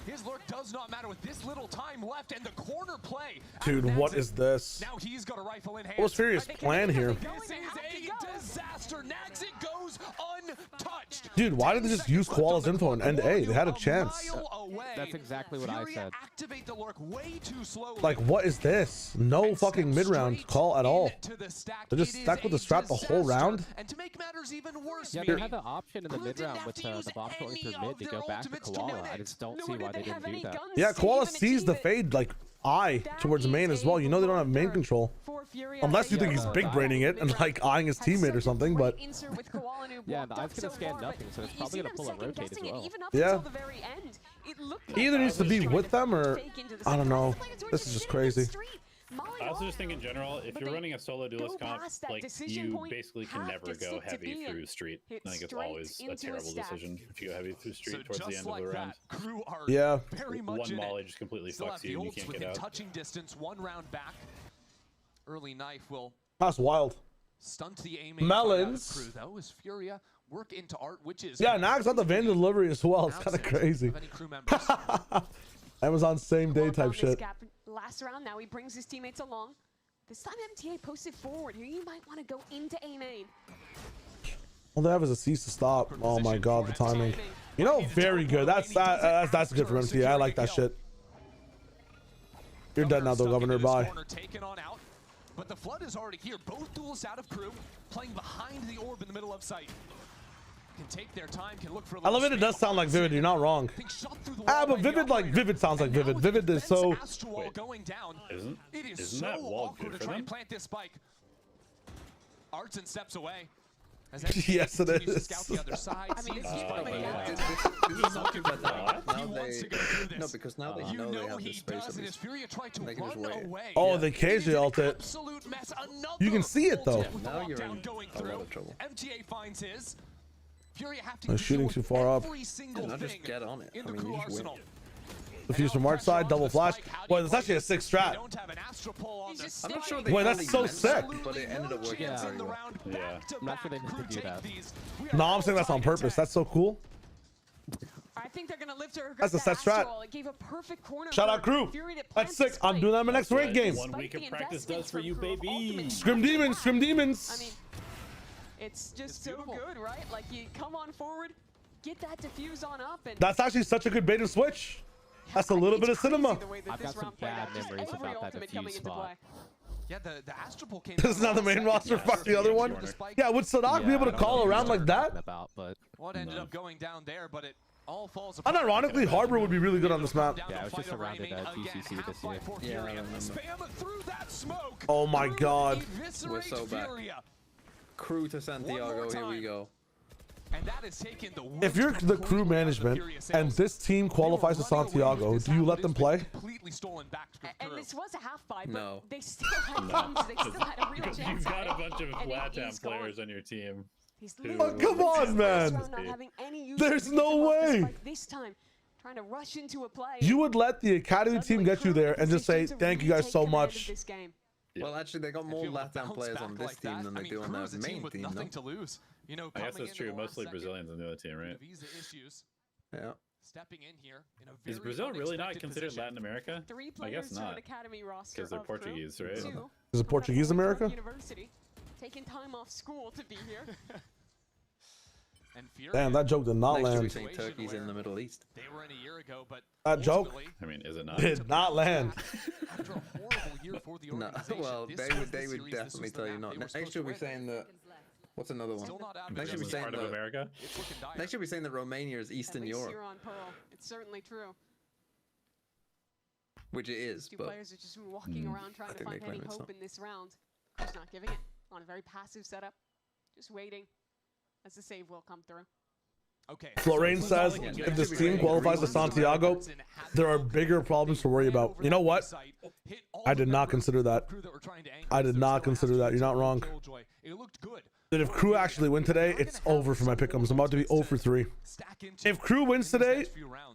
His lurk does not matter with this little time left and the corner play. Dude, what is this? Now he's got a rifle in hand. What was Furia's plan here? This is a disaster. Nags it goes untouched. Dude, why did they just use Koala's info and end A? They had a chance. That's exactly what I said. Activate the lurk way too slowly. Like, what is this? No fucking mid-round call at all. They're just stuck with the strap the whole round. And to make matters even worse, yeah, they had the option in the mid-round with the bomb going through mid to go back to Koala. I just don't see why they didn't do that. Yeah, Koala sees the fade like eye towards main as well. You know they don't have main control. Unless you think he's big braining it and like eyeing his teammate or something, but yeah, the eye's gonna scan nothing, so it's probably gonna pull a rotate as well. Yeah. He either needs to be with them or I don't know. This is just crazy. I also just think in general, if you're running a solo duelist comp, like you basically can never go heavy through street. I think it's always a terrible decision if you go heavy through street towards the end of the round. Yeah. One molly just completely fucks you and you can't get out. Touching distance, one round back. Early knife will. That's wild. Stunt the aiming. Melons. Crew though is Furia work into art, which is yeah. Nags on the van delivery as well. It's kind of crazy. Amazon same day type shit. Last round, now he brings his teammates along. This time MTA posted forward. Here you might want to go into A main. All they have is a cease to stop. Oh my god, the timing. You know, very good. That's good from MTA. I like that shit. You're dead now though, Governor. Bye. But the flood is already here. Both duelists out of Crew, playing behind the orb in the middle of sight. Can take their time, can look for a I love it. It does sound like Vivid. You're not wrong. But Vivid sounds like Vivid. Vivid is so. Isn't that wall good for them? Plant this spike. Artson steps away. Yes, it is. No, because now they know they have the space at least. They can just wait. Oh, they KJ ult it. You can see it though. Now you're in a lot of trouble. MTA finds his. Furia have to shooting too far up. Not just get on it. I mean, you just win. The fuse from March side, double flash. Boy, that's actually a sick strat. I'm not sure they Boy, that's so meant sick. that, but it ended up working very well. Yeah, I'm not sure they meant to do that. No, I'm saying that's on purpose. That's so cool. I think they're gonna live to regret That's a set strat. It gave a perfect corner Shout out crew. That's sick. I'm doing that in my next rank game. 1 week of practice does for you, baby. Scrim demons, scrim demons. I mean, it's just so good, right? Like you come on forward, get that diffuse on up, and That's actually such a good bait and switch. That's a little bit of cinema. I've got some bad memories about that diffuse spot. Yeah, the Astral Pole came. This is not the main roster. Fuck the other one. Yeah, would Sadak be able to call around like that? What ended up going down there, but it all falls apart. Unironically, Harbor would be really good on this map. Yeah, I was just surrounded at GCC this year. Yeah, I remember. Spam through that smoke. Oh my god. We're so back. Crew to Santiago, here we go. And that has taken the If you're the crew management and this team qualifies to Santiago, do you let them play? completely stolen back to and this was a half buy, but No. they still had guns. They still had a real chance. You've got a bunch of And Latam he's gone. players on your team. He's Oh, come on, man. not having any use There's of no way. Like this time, trying to rush into a play. You would let the academy team get you there and just say, thank you guys so much. This game. Well, actually, they got more Latam players on this team than they do on their main team, nothing no? to lose. You know, I guess coming that's into true. the last Mostly second, Brazilians on the other team, right? Visa issues. Yeah. Stepping in here in a Is very Brazil really not unexpected considered position. Latin America? Three I players guess from not. an academy roster Because they're of Crew. Portuguese, right? Two Is it Portuguese America? University, taking time off school to be here. And Furia, Damn, that joke did not Next year we land. saying Turkey's in the Middle East. they were in a year ago, but That joke ultimately, I mean, is it not? did not land. after a horrible year for the No, organization, well, this they was would the series, this definitely was the tell you map not. they were Next supposed year to we're win. saying that. What's another one? Still not Next advocating year we're It's saying part of that. America. It's looking dire. Next year we're saying that Romania is At Eastern least Europe, you're on Pearl. It's certainly true. which it is, Two but players are just walking around trying to think they find any claim it's hope not. in this round. Crew's not giving it on a very passive setup, just waiting as the save will come through. Okay. Florane says if this team qualifies to Santiago, there are bigger problems to worry about. You know what? I did not consider that. I did not consider that. You're not wrong. It looked good. That if Crew actually win today, it's over for my pick'ems. I'm about to be 0 for 3. If Crew wins today,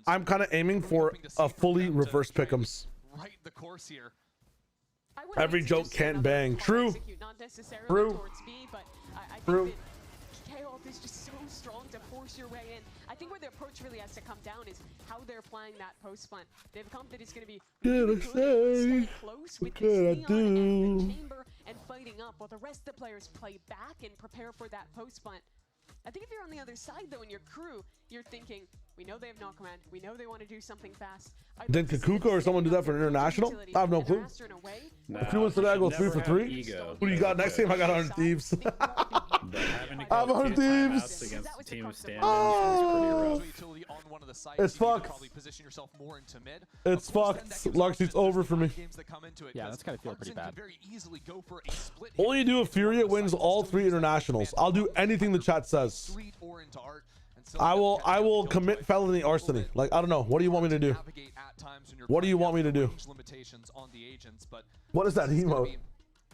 I'm kind of aiming for a fully reverse pick'ems. Right the course here. Every joke can't bang. True. True. True. K-Off is just so strong to force your way in. I think where the approach really has to come down is how they're playing that post punt. They've come that it's going to be really good, stay close with this Neon and the chamber and fighting up, while the rest of the players play back and prepare for that post punt. I think if you're on the other side, though, in your crew, you're thinking, we know they have knock command. We know they want to do something fast. Did Kakuko or someone do that for international? I have no clue. If Crew wins today, I go 3 for 3. Ego. Who do you got next game? I got 100 Thieves. I have 100 Thieves. Against team of stand-ins is pretty rough. It's fucked. It's fucked. Larksy's over for me. Yeah, that's gotta feel pretty bad. All you do if Furia wins all 3 internationals. I'll do anything the chat says. I will commit felony arson. Like, I don't know. What do you want me to do? What do you want me to do? What is that emote?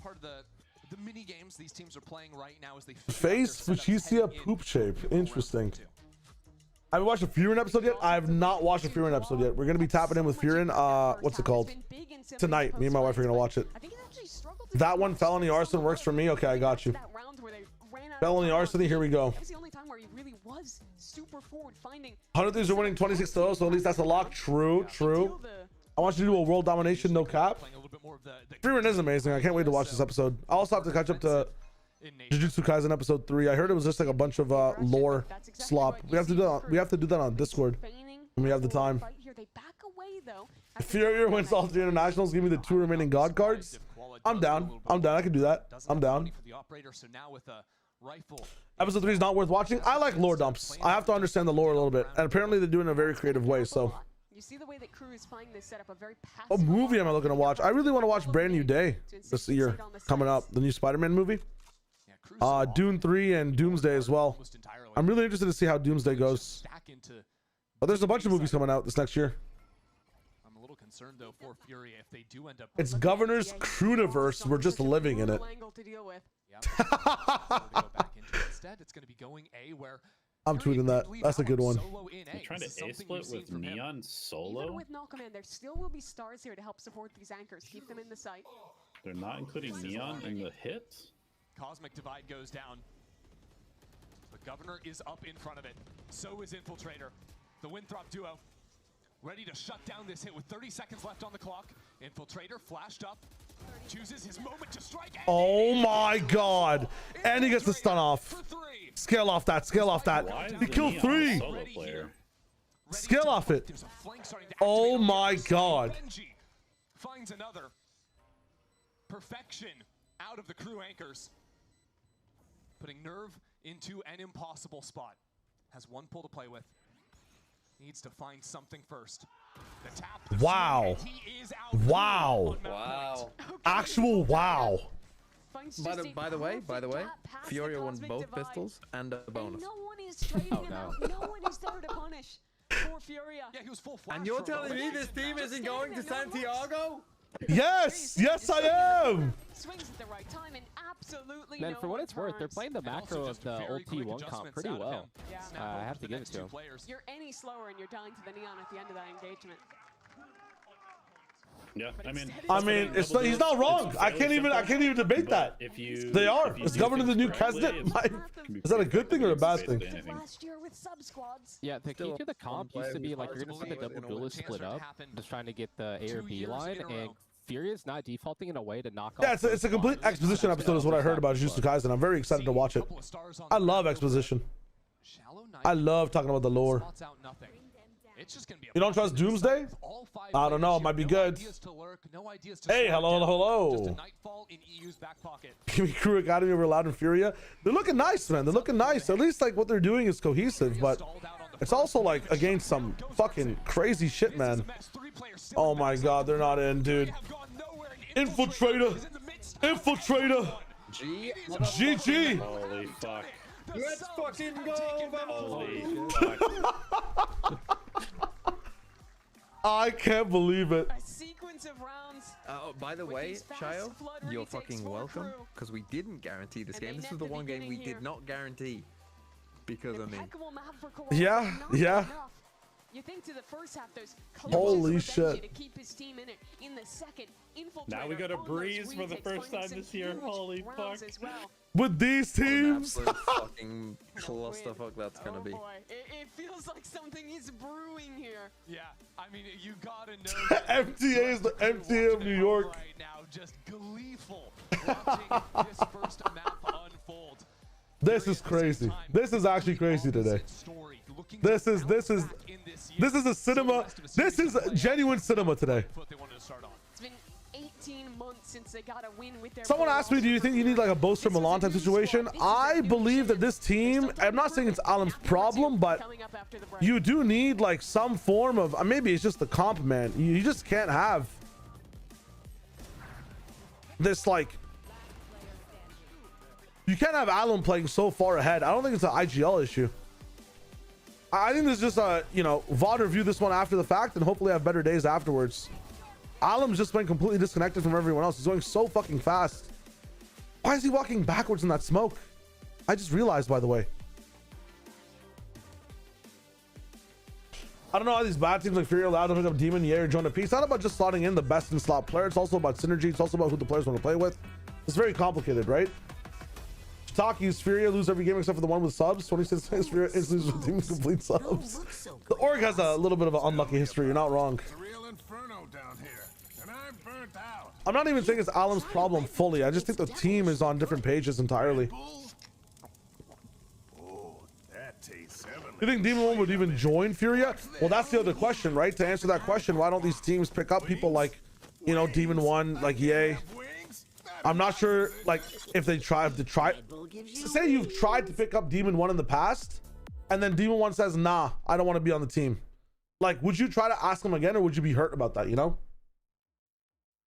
Part of the mini games these teams are playing right now as they Face Fuchsia poop shape. Interesting. I haven't watched a Furion episode yet. I have not watched a Furion episode yet. We're gonna be tapping in with Furion. What's it called? Tonight. Me and my wife are gonna watch it. That one, felony arson, works for me. Okay, I got you. Felony arson. Here we go. 100 thieves are winning 26-0, so at least that's a lock. True, true. I want you to do a world domination, no cap. Furion is amazing. I can't wait to watch this episode. I also have to catch up to Jujutsu Kaisen episode 3. I heard it was just like a bunch of lore slop. We have to do that on Discord when we have the time. If Furia wins all 3 internationals, give me the 2 remaining god cards. I'm down. I'm down. I can do that. I'm down. Episode 3 is not worth watching. I like lore dumps. I have to understand the lore a little bit, and apparently they do it in a very creative way. So, you see the way that Crew is playing this setup, a very what movie am I looking to watch? I really want to watch Brand New Day this year coming up. The new Spider-Man movie. Dune 3 and Doomsday as well. I'm really interested to see how Doomsday goes. But there's a bunch of movies coming out this next year. I'm a little concerned though for Furia if they do end up. It's Governor's Crewniverse. We're just living in it. Instead, it's going to be going A where I'm tweeting that. That's a good one. A. They're trying to This is something A-split we've seen with from him. Neon solo? Even with no command, there still will be stars here to help support these anchors, keep them in the sight. They're not including Neon in the hits? Cosmic Divide goes down. The Governor is up in front of it. So is Infiltrator. The Winthrop duo ready to shut down this hit with 30 seconds left on the clock. Infiltrator flashed up. Chooses his moment to strike. Oh my god. And he gets the stun off. Scale off that. Scale off that. He killed 3. Scale off it. Oh my god. Finds another. Perfection out of the crew anchors. Putting Nerve into an impossible spot. Has one pull to play with. Needs to find something first. The tap. The Wow. swing, and he is out Wow. on map point. Actual wow. By the way, Furia won both pistols and a bonus. No one is trading him out. No one is there to punish. Poor Furia. Yeah, he was full flash. And you're telling me this team isn't going to Santiago? Yes. Yes, I am. Swings at the right time and absolutely Man, no for what one it's worth, they're turns. playing the macro of the old T1 comp pretty well. Yeah. I have to give it to him. You're any slower and you're dying to the Neon at the end of that engagement. Yeah, I mean, he's not wrong. I can't even debate that. They are. Is Governor the new president? Is that a good thing or a bad thing? Last year with sub squads. Yeah, the key to the comp used to be like you're gonna see the double duelist split up, just trying to get the A or B line, and Furia's not defaulting in a way to knock off. Yeah, it's a complete exposition episode is what I heard about Jujutsu Kaisen. I'm very excited to watch it. I love exposition. I love talking about the lore. You don't trust Doomsday? I don't know. It might be good. Hey, hello. Give me Crew Academy over Loud and Furia. They're looking nice, man. They're looking nice. At least like what they're doing is cohesive, but it's also like against some fucking crazy shit, man. Oh my god, they're not in, dude. Infiltrator. GG. Holy fuck. Let's fucking go, Holy fuck. I can't believe it. A sequence of rounds. Oh, by the way, Chayo, you're fucking welcome, because we didn't guarantee this game. This was the one game we did not guarantee because of me. Yeah. You think to the first half, there's holy shit. To keep his team in it. In the second, now we got a breeze for the first time this year. Holy fuck. With these teams. Fucking clusterfuck that's gonna be. It feels like something is brewing here. Yeah, I mean, you gotta know. MTA is the MTA of New York. Right now, just gleeful watching this first map unfold. This is crazy. This is actually crazy today. This is a cinema. This is genuine cinema today. It's been 18 months since they got a win with their. Someone asked me, do you think you need like a Boaster Milan type situation? I believe that this team, I'm not saying it's Alam's problem, but you do need like some form of, maybe it's just the comp, man. You just can't have this like, you can't have Alan playing so far ahead. I don't think it's an IGL issue. I think this is just a, VOD review this one after the fact and hopefully have better days afterwards. Alam's just been completely disconnected from everyone else. He's going so fucking fast. Why is he walking backwards in that smoke? I just realized, by the way. I don't know how these bad teams like Furia allowed to pick up Demon, Ye, or Jonah P. It's not about just slotting in the best in slot player. It's also about synergy. It's also about who the players want to play with. It's very complicated, right? Taki's Furia lose every game except for the one with subs. 26 days Furia is lose with teams complete subs. The org has a little bit of an unlucky history. You're not wrong. I'm not even saying it's Alam's problem fully. I just think the team is on different pages entirely. You think Demon 1 would even join Furia? Well, that's the other question, right? To answer that question, why don't these teams pick up people like, Demon 1, like Ye? I'm not sure, like, if they try to say you've tried to pick up Demon 1 in the past, and then Demon 1 says, nah, I don't want to be on the team. Like, would you try to ask him again, or would you be hurt about that,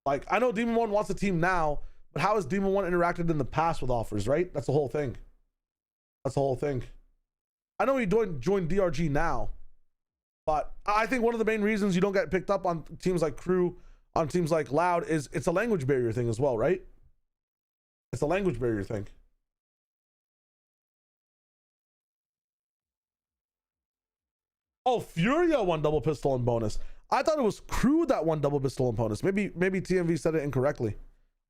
Like, I know Demon 1 wants a team now, but how has Demon 1 interacted in the past with offers, right? That's the whole thing. I know he joined DRG now, but I think one of the main reasons you don't get picked up on teams like Crew, on teams like Loud, is it's a language barrier thing as well, right? It's a language barrier thing. Oh, Furia won double pistol and bonus. I thought it was KRU that won double pistol and bonus. Maybe TMV said it incorrectly.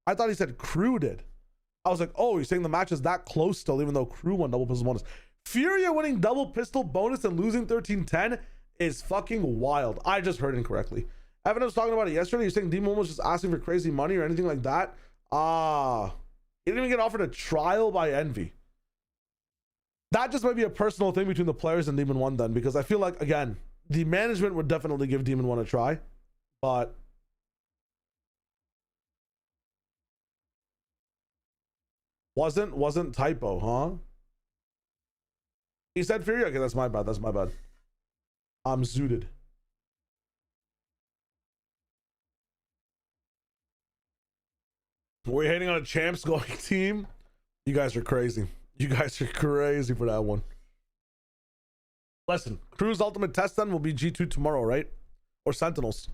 I thought he said KRU did. I was like, oh, you're saying the match is that close still, even though KRU won double pistol bonus. Furia winning double pistol bonus and losing 13-10 is fucking wild. I just heard incorrectly. Evan was talking about it yesterday. You're saying Demon was just asking for crazy money or anything like that. He didn't even get offered a trial by Envy. That just might be a personal thing between the players and Demon 1 then, because I feel like, again, the management would definitely give Demon 1 a try, but wasn't typo, huh? He said Furia. Okay, that's my bad. That's my bad. I'm zooted. We're hating on a champs going team. You guys are crazy. You guys are crazy for that one. Listen, KRU's ultimate test then will be G2 tomorrow, right? Or Sentinels.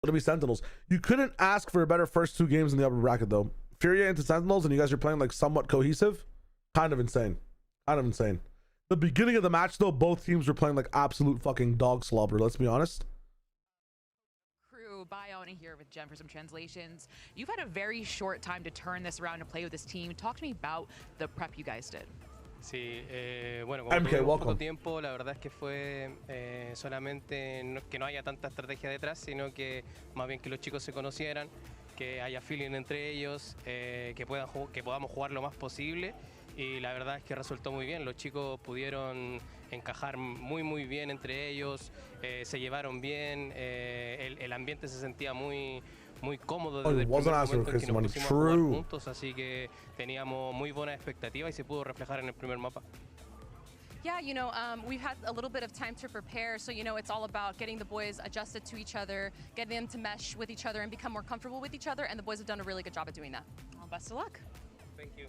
It'll be Sentinels. You couldn't ask for a better first 2 games in the upper bracket though. Furia into Sentinels and you guys are playing like somewhat cohesive. Kind of insane. Kind of insane. The beginning of the match though, both teams were playing like absolute fucking dog slobber, let's be honest. KRU, Biona here with Jen for some translations. You've had a very short time to turn this around and play with this team. Talk to me about the prep you guys did. Sí, bueno, como tuvimos poco tiempo, la verdad es que fue solamente que no haya tanta estrategia detrás, sino que más bien que los chicos se conocieran, que haya feeling entre ellos, que podamos jugar lo más posible. Y la verdad es que resultó muy bien. Los chicos pudieron encajar muy bien entre ellos, se llevaron bien, el ambiente se sentía muy cómodo desde el primer momento en que nos pusimos a jugar juntos, así que teníamos muy buenas expectativas y se pudo reflejar en el primer mapa. Yeah, you know, we've had a little bit of time to prepare, so you know it's all about getting the boys adjusted to each other, getting them to mesh with each other and become more comfortable with each other, and the boys have done a really good job at doing that. Well, best of luck. Thank you.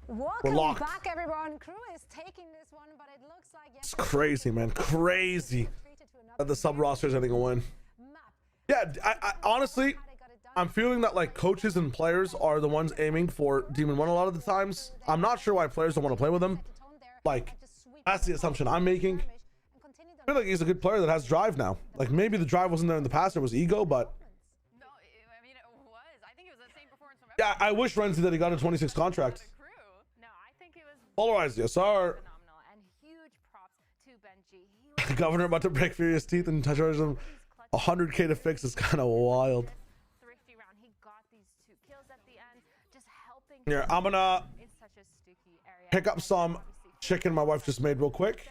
Welcome back, everyone. KRU is taking this one, but it looks like it's crazy, man. Crazy that the sub rosters are getting a win. Yeah, I honestly, I'm feeling that like coaches and players are the ones aiming for Demon 1 a lot of the times. I'm not sure why players don't want to play with him. Like, that's the assumption I'm making. I feel like he's a good player that has drive now. Like, maybe the drive wasn't there in the past, it was ego, but yeah, I wish Renzi that he got a 26 contract. Polarized, yes, sir. Governor about to break Furious teeth and charge him 100K to fix is kind of wild. Here, I'm gonna pick up some chicken my wife just made real quick,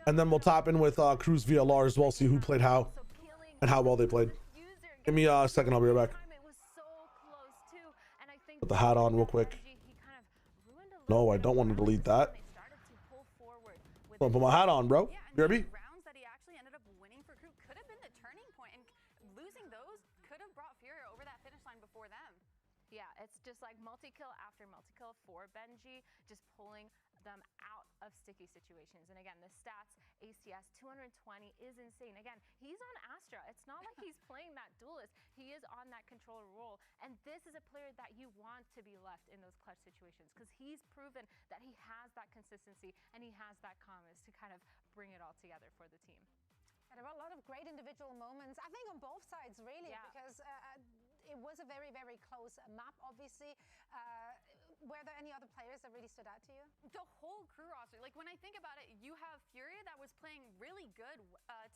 and then we'll top in with KRU's VLR as well, see who played how and how well they played. Give me a second, I'll be right back. Put the hat on real quick. No, I don't want to delete that. I'll put my hat on, bro. You hear me? Rounds that he actually ended up winning for KRU could have been the turning point, and losing those could have brought Furia over that finish line before them. Yeah, it's just like multi-kill after multi-kill for Benji, just pulling them out of sticky situations. And again, the stats, ACS 220 is insane. Again, he's on Astra. It's not like he's playing that duelist. He is on that controller role. And this is a player that you want to be left in those clutch situations because he's proven that he has that consistency and he has that calmness to kind of bring it all together for the team. Yeah, there were a lot of great individual moments, I think on both sides really, because it was a very close map, obviously. Were there any other players that really stood out to you? The whole KRU roster, like when I think about it, you have Furia that was playing really good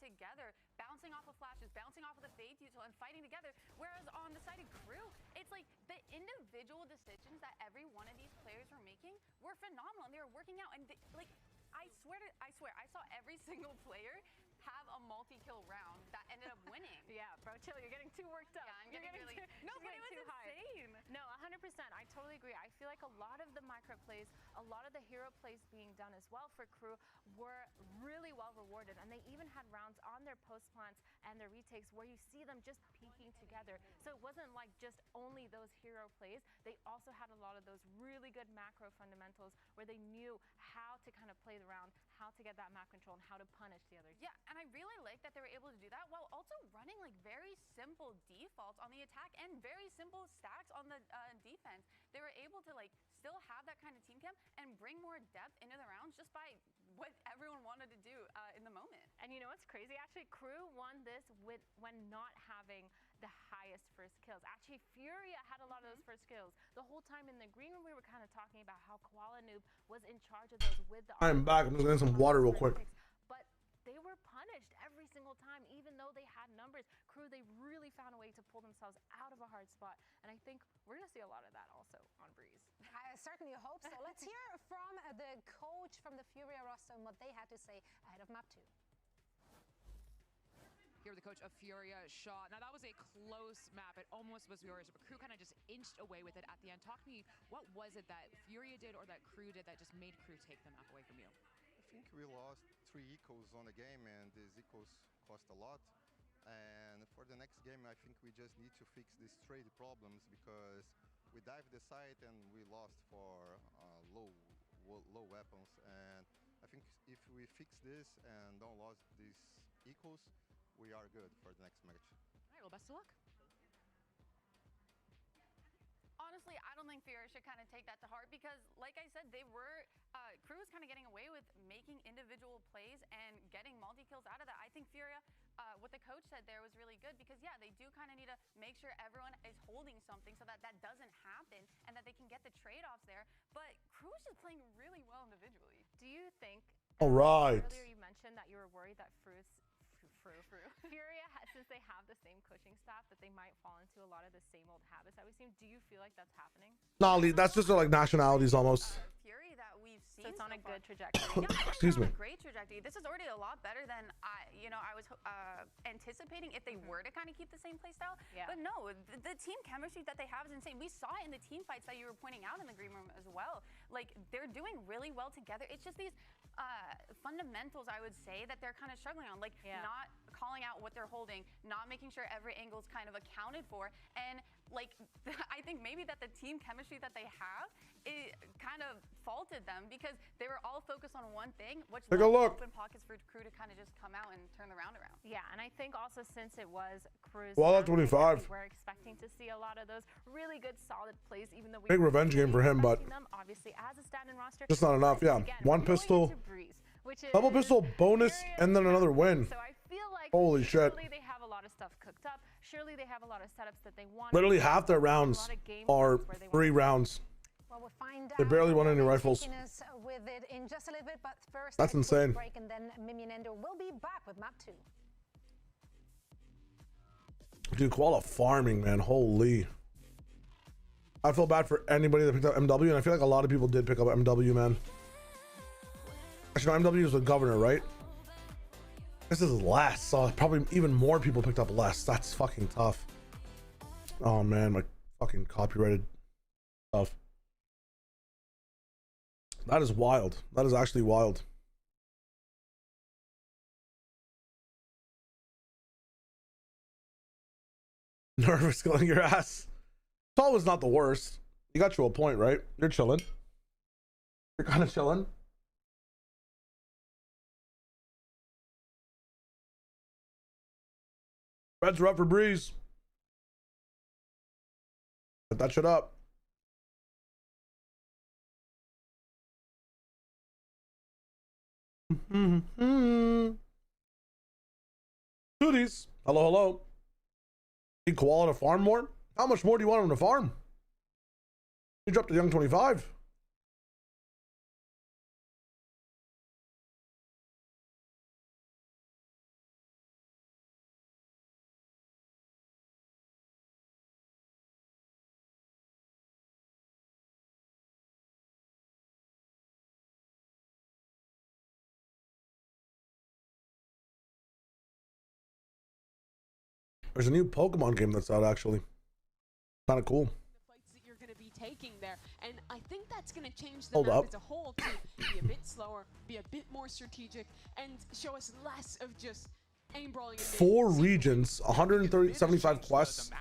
together, bouncing off of flashes, bouncing off of the fade util and fighting together. Whereas on the side of KRU, it's like the individual decisions that every one of these players were making were phenomenal and they were working out. And like, I swear, I saw every single player have a multi-kill round that ended up winning. Yeah, bro, chill. You're getting too worked up. Yeah, I'm getting really... No, but it was insane. No, 100%. I totally agree. I feel like a lot of the micro plays, a lot of the hero plays being done as well for KRU were really well rewarded. And they even had rounds on their post plants and their retakes where you see them just peaking together. So it wasn't like just only those hero plays. They also had a lot of those really good macro fundamentals where they knew how to kind of play the round, how to get that map control, and how to punish the other team. Yeah, and I really like that they were able to do that while also running like very simple defaults on the attack and very simple stacks on the defense. They were able to like still have that kind of team camp and bring bring more depth into the rounds just by what everyone wanted to do in the moment. And you know what's crazy? Actually, KRU won this when not having the highest first kills. Actually, Furia had a lot of those first kills. The whole time in the green room, we were kind of talking about how Koala Noob was in charge of those with the. I'm back. I'm just getting some water real quick. But they were punished every single time, even though they had numbers. KRU, they really found a way to pull themselves out of a hard spot. And I think we're going to see a lot of that also on Breeze. I certainly hope so. Let's hear from the coach from the Furia roster and what they had to say ahead of map 2. Here the coach of Furia shot. Now that was a close map. It almost was yours, but KRU kind of just inched away with it at the end. Talk to me, what was it that Furia did or that KRU did that just made KRU take the map away from you? I think we lost 3 equals on the game, and these equals cost a lot. And for the next game, I think we just need to fix these trade problems, because we dived the site and we lost for low weapons. And I think if we fix this and don't lose these equals, we are good for the next match. All right, well, best of luck. Honestly, I don't think Furia should kind of take that to heart, because like I said, KRU was kind of getting away with making individual plays and getting multi-kills out of that. I think Furia, what the coach said there was really good, because yeah, they do kind of need to make sure everyone is holding something so that that doesn't happen and that they can get the trade-offs there. But KRU is just playing really well individually. Do you think, all right, earlier you mentioned that you were worried that Furia, since they have the same coaching staff, that they might fall into a lot of the same old habits that we've seen. Do you feel like that's happening? No, that's just like nationalities almost. Fury that we've seen. So it's on a good far. trajectory. Yeah, Excuse me. a great trajectory. This is already a lot better than I was anticipating if they were to kind of keep the same play style. Yeah. But no, the team chemistry that they have is insane. We saw it in the team fights that you were pointing out in the green room as well. Like, they're doing really well together. It's just these fundamentals, I would say, that they're kind of struggling on, like not calling out what they're holding, not making sure every angle is kind of accounted for, and like I think maybe that the team chemistry that they have, it kind of faulted them, because they were all focused on one thing, which left open pockets for KRU to kind of just come out and turn the round around. Yeah, and I think also since it was KRU's, well, at 25, we're expecting to see a lot of those really good, solid plays, even though we big revenge game for him, but them, obviously as a stand-in roster, just not enough. Yeah, again, one pistol, double pistol bonus, and then another win. So I feel like holy shit. Surely they have a lot of stuff cooked up. Surely they have a lot of setups that they want. Literally half their rounds are 3 rounds. Well, we'll find They barely won any rifles. With it in just a little bit, but first, that's insane. Break, and then Mimi and Endo will be back with map 2. Dude, Koala farming, man. Holy. I feel bad for anybody that picked up MW, and I feel like a lot of people did pick up MW, man. Actually, no, MW was the governor, right? This is less, so probably even more people picked up less. That's fucking tough. Oh man, my fucking copyrighted stuff. That is wild. That is actually wild. Nervous killing your ass. It's always not the worst. You got to a point, right? You're chilling. You're kind of chilling. Reds are up for Breeze. Set that shit up. Tooties. Hello, hello. Need Koala to farm more? How much more do you want him to farm? You dropped to young 25. There's a new Pokemon game that's out, actually. Kind of cool. The fights that you're going to be taking there, and I think that's going to change the map as a whole to be a bit slower, be a bit more strategic, and show us less of just aim brawling. 4 regions, 175 quests,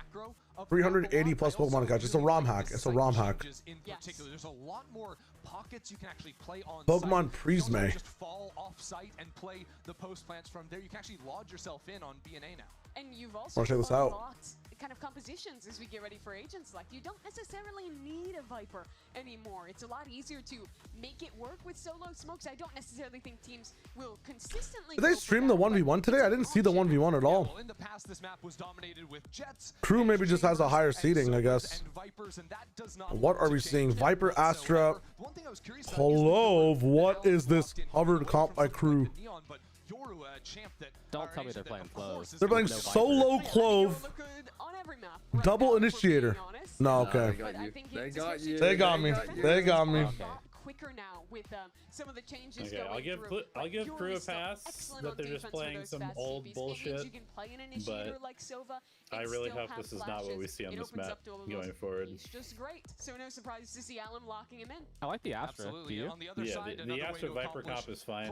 380 plus Pokemon catch. It's a ROM hack. It's a ROM hack. In particular, there's a lot more pockets you can actually play on Pokemon Prisme. Just fall off site and play the post plants from there. You can actually lodge yourself in on BNA now. And you've also check this out. kind of compositions as we get ready for agent select. You don't necessarily need a Viper anymore. It's a lot easier to make it work with solo smokes. I don't necessarily think teams will consistently. Did they stream the 1v1 today? I didn't see the 1v1 at all. Well, in the past, this map was dominated with Jets. Crew maybe just has a higher seating, I guess. What are we seeing? Viper, Astra, Clove. What is this hovered comp by Crew? Don't tell me they're playing close. They're playing solo Clove, double initiator. No, okay. They got you. They got me. They got me. Quicker now with some of the changes. Okay, I'll give Crew a pass that they're just playing some old bullshit, but I really hope this is not what we see on this map going forward. It's just great. So no surprise to see Allen locking him in. I like the Astra. Do you? Yeah, the Astra Viper comp is fine.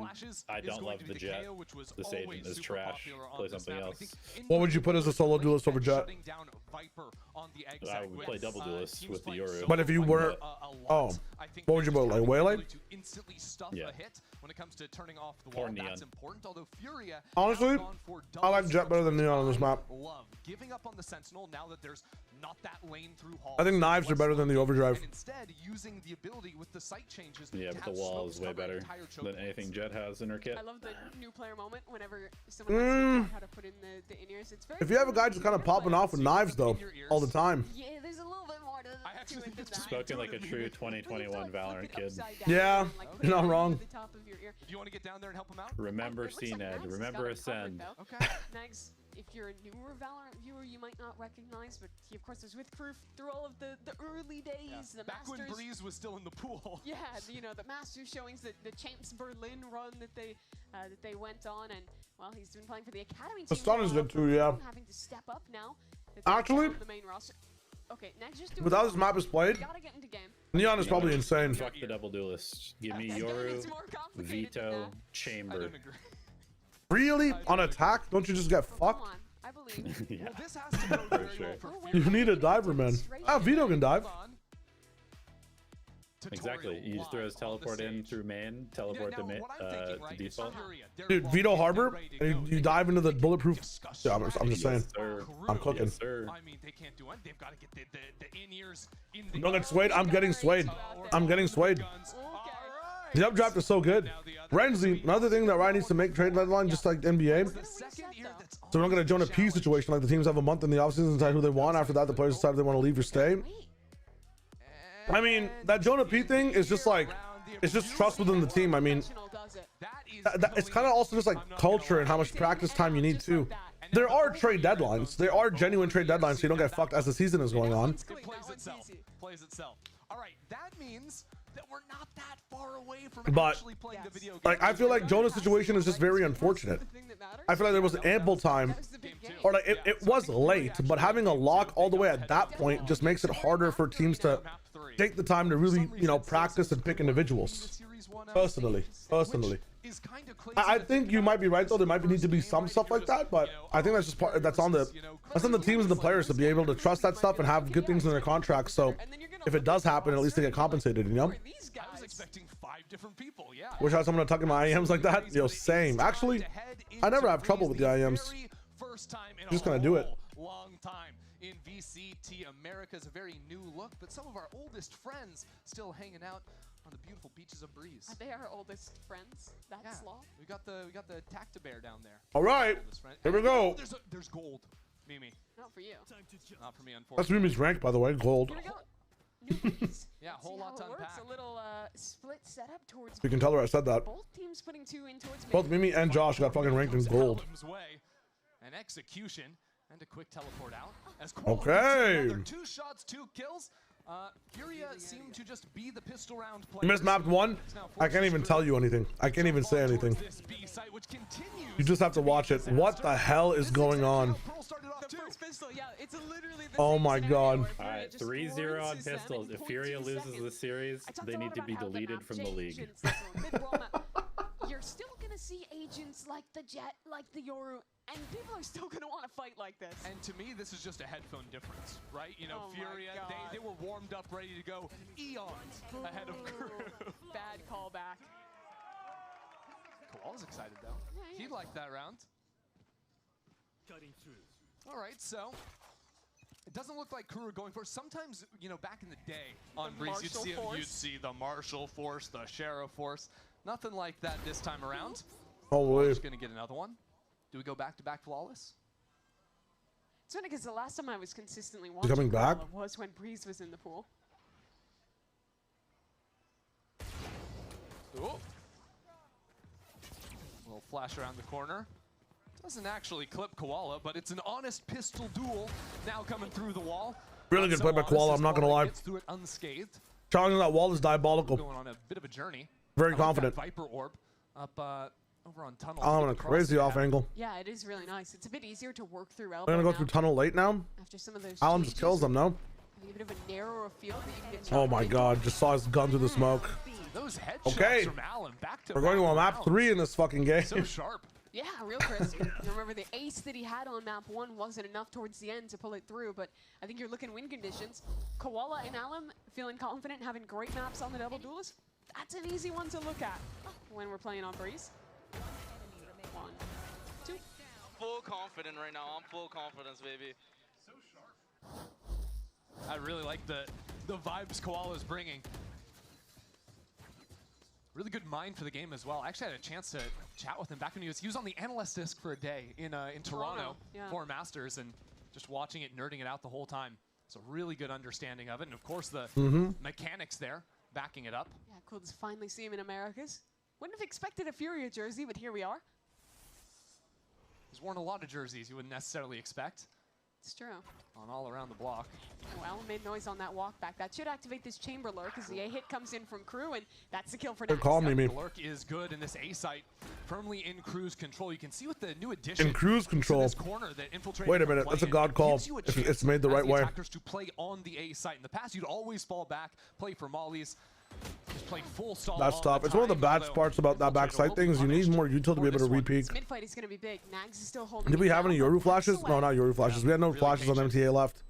I don't love the Jet. This agent is trash. Play something else. What would you put as a solo duelist over Jet? I would play double duelist with the Yoru. But if you were, oh, what would you put, like Waylay? Yeah. When it comes to turning off the Or wall, Neon. that's important. Although Furia, Honestly, I like Jet better than Neon on this map. love giving up on the Sentinel now that there's not that lane through Hall. I think knives are better than the overdrive. And instead, using the ability with the sight changes. Yeah, to but the have wall smokes is way cover better entire choke than points. anything Jet has in her kit. I love the new player moment whenever someone has to figure out how to put in the in-ears. It's very If you have a guy just kind of popping off with knives though, all the time. Yeah, there's a little bit more to it than that. Spoken like a true 2021 Valorant kid. Yeah, you're not wrong. Do you want to get down there and help him out? Remember CNED, remember Ascend. Okay. Nags, if you're a newer Valorant viewer, you might not recognize, but he of course was with Crew through all of the early days, the Back Masters. when Breeze was still in the pool. Yeah, you know, the Masters showings, the Champs Berlin run that they went on, and well, he's been playing for the Academy team. The stun is good too, yeah. Having to step up now. that they're Actually, on the main roster. Okay, Nags just doing with how this map is played, gotta get into game. Neon is probably insane. Fuck the double duelist. Give me Yoru, Vito, Chamber. Really? On attack? Don't you just get fucked? I believe. Yeah, Well, this has to go for very sure. well for You need a diver, man. Ah, Vito can dive. Exactly. You just throw his teleport in through main, teleport to default. Dude, Vito Harbor, and you dive into the bulletproof. Yeah, I'm just saying. Sir. I'm cooking. Yes, sir. I mean, they can't do it. They've got to get the in-ears in the. Don't get swayed. I'm getting swayed. I'm getting swayed. The updraft is so good. Renzi, another thing that Ryan needs to make trade deadline, just like NBA. So we're not going to join a P situation, like the teams have a month in the offseason to decide who they want. After that, the players decide if they want to leave or stay. I mean, that Jonah P thing is just like, it's just trust within the team. I mean, it's kind of also just like culture and how much practice time you need too. There are trade deadlines. There are genuine trade deadlines, so you don't get fucked as the season is going on. It plays itself. Plays itself. All right, that means that we're not that far away from actually playing the video game. Like, I feel like Jonah's situation is just very unfortunate. I feel like there was ample time, or like it was late, but having a lock all the way at that point just makes it harder for teams to take the time to really, you know, practice and pick individuals. Personally. I think you might be right though. There might need to be some stuff like that, but I think that's just part. That's on the teams and the players to be able to trust that stuff and have good things in their contracts. So if it does happen, at least they get compensated. You know. I was expecting 5 different people. Yeah. Wish I had someone to tuck in my IEMs like that. Yo, same. Actually, I never have trouble with the IEMs. First time in Just gonna do it. Long time in VCT Americas, a very new look, but some of our oldest friends still hanging out on the beautiful beaches of Breeze. Are they our oldest friends? That's law. We got the Tactibear down there. All right, here we go. There's gold, Mimi. Not for you. Not for me, That's unfortunately. Mimi's rank, by the way. Gold. Yeah, a whole lot to unpack. A little split setup towards. You can tell her I said that. Both teams putting 2 in towards Both Mimi and Josh got fucking ranked in gold. Way. An execution and a quick teleport out. As Okay. 2 shots, 2 kills. Furia seemed to just be the pistol round player. You missed map 1. I can't even tell you anything. I can't even say anything. You just have to watch it. What the hell is going on? Oh my god. Alright, 3-0 on pistols. If Furia loses the series, they need to be deleted from the league. You're still gonna see agents like the Jet, like the Yoru, and people are still gonna want to fight like this. And to me, this is just a headphone difference, right? You know, Furia, they were warmed up, ready to go eons ahead of Crew. Bad callback. Koala's excited though. He liked that round. All right, so It doesn't look like KRU are going for it. Sometimes, you know, back in the day on Breeze, you'd see the Marshall Force, the Sheriff Force. Nothing like that this time around. Holy. We're just going to get another one. Do we go back-to-back flawless? It's funny because the last time I was consistently watching coming back was when Breeze was in the pool. Ooh. Little flash around the corner. Doesn't actually clip Koala, but it's an honest pistol duel now coming through the wall. Really good play by Koala, I'm not gonna lie. Gets through it unscathed. Challenging that wall is diabolical. Going on a bit of a journey. Very confident. Viper orb up over on tunnel. I'm on a crazy off angle. Yeah, it is really nice. It's a bit easier to work through elbow. They're gonna go through tunnel late now. After some of those Alan just kills them, no? A bit of a narrower field that you can get. Oh my god, just saw his gun through the smoke. Those headshots Okay, from Alan back to we're going to a map 3 in this fucking game. So sharp. Yeah, real crisp. Remember, the ace that he had on map 1 wasn't enough towards the end to pull it through, but I think you're looking win conditions. Koala and Alum feeling confident, having great maps on the double duelist. That's an easy one to look at when we're playing on Breeze. 1, 2. Full confident right now. I'm full confidence, baby. So sharp. I really like the vibes Koala's bringing. Really good mind for the game as well. I actually had a chance to chat with him back when he was on the analyst disc for a day in Toronto for Masters, and just watching it, nerding it out the whole time. It's a really good understanding of it, and of course the mechanics there backing it up. Yeah, cool to finally see him in Americas. Wouldn't have expected a Furia jersey, but here we are. He's worn a lot of jerseys you wouldn't necessarily expect. It's true. On all around the block. Well, made noise on that walk back. That should activate this chamber lurk as the A hit comes in from KRU, and that's the kill for now. The lurk is good, and this A site firmly in KRU's control. You can see with the new addition In KRU's control. this corner that Infiltrator Wait a minute, that's a god call. If it's made the right way. Attackers to play on the A site. In the past, you'd always fall back, play for mollies. Just play full stall. That's tough. It's one of the bad parts about that backside thing is you need more util to be able to re-peek. This mid-fight is going to be big. Nags is still holding. Did we have any Yoru flashes? No, not Yoru flashes. We had no flashes on MTA left.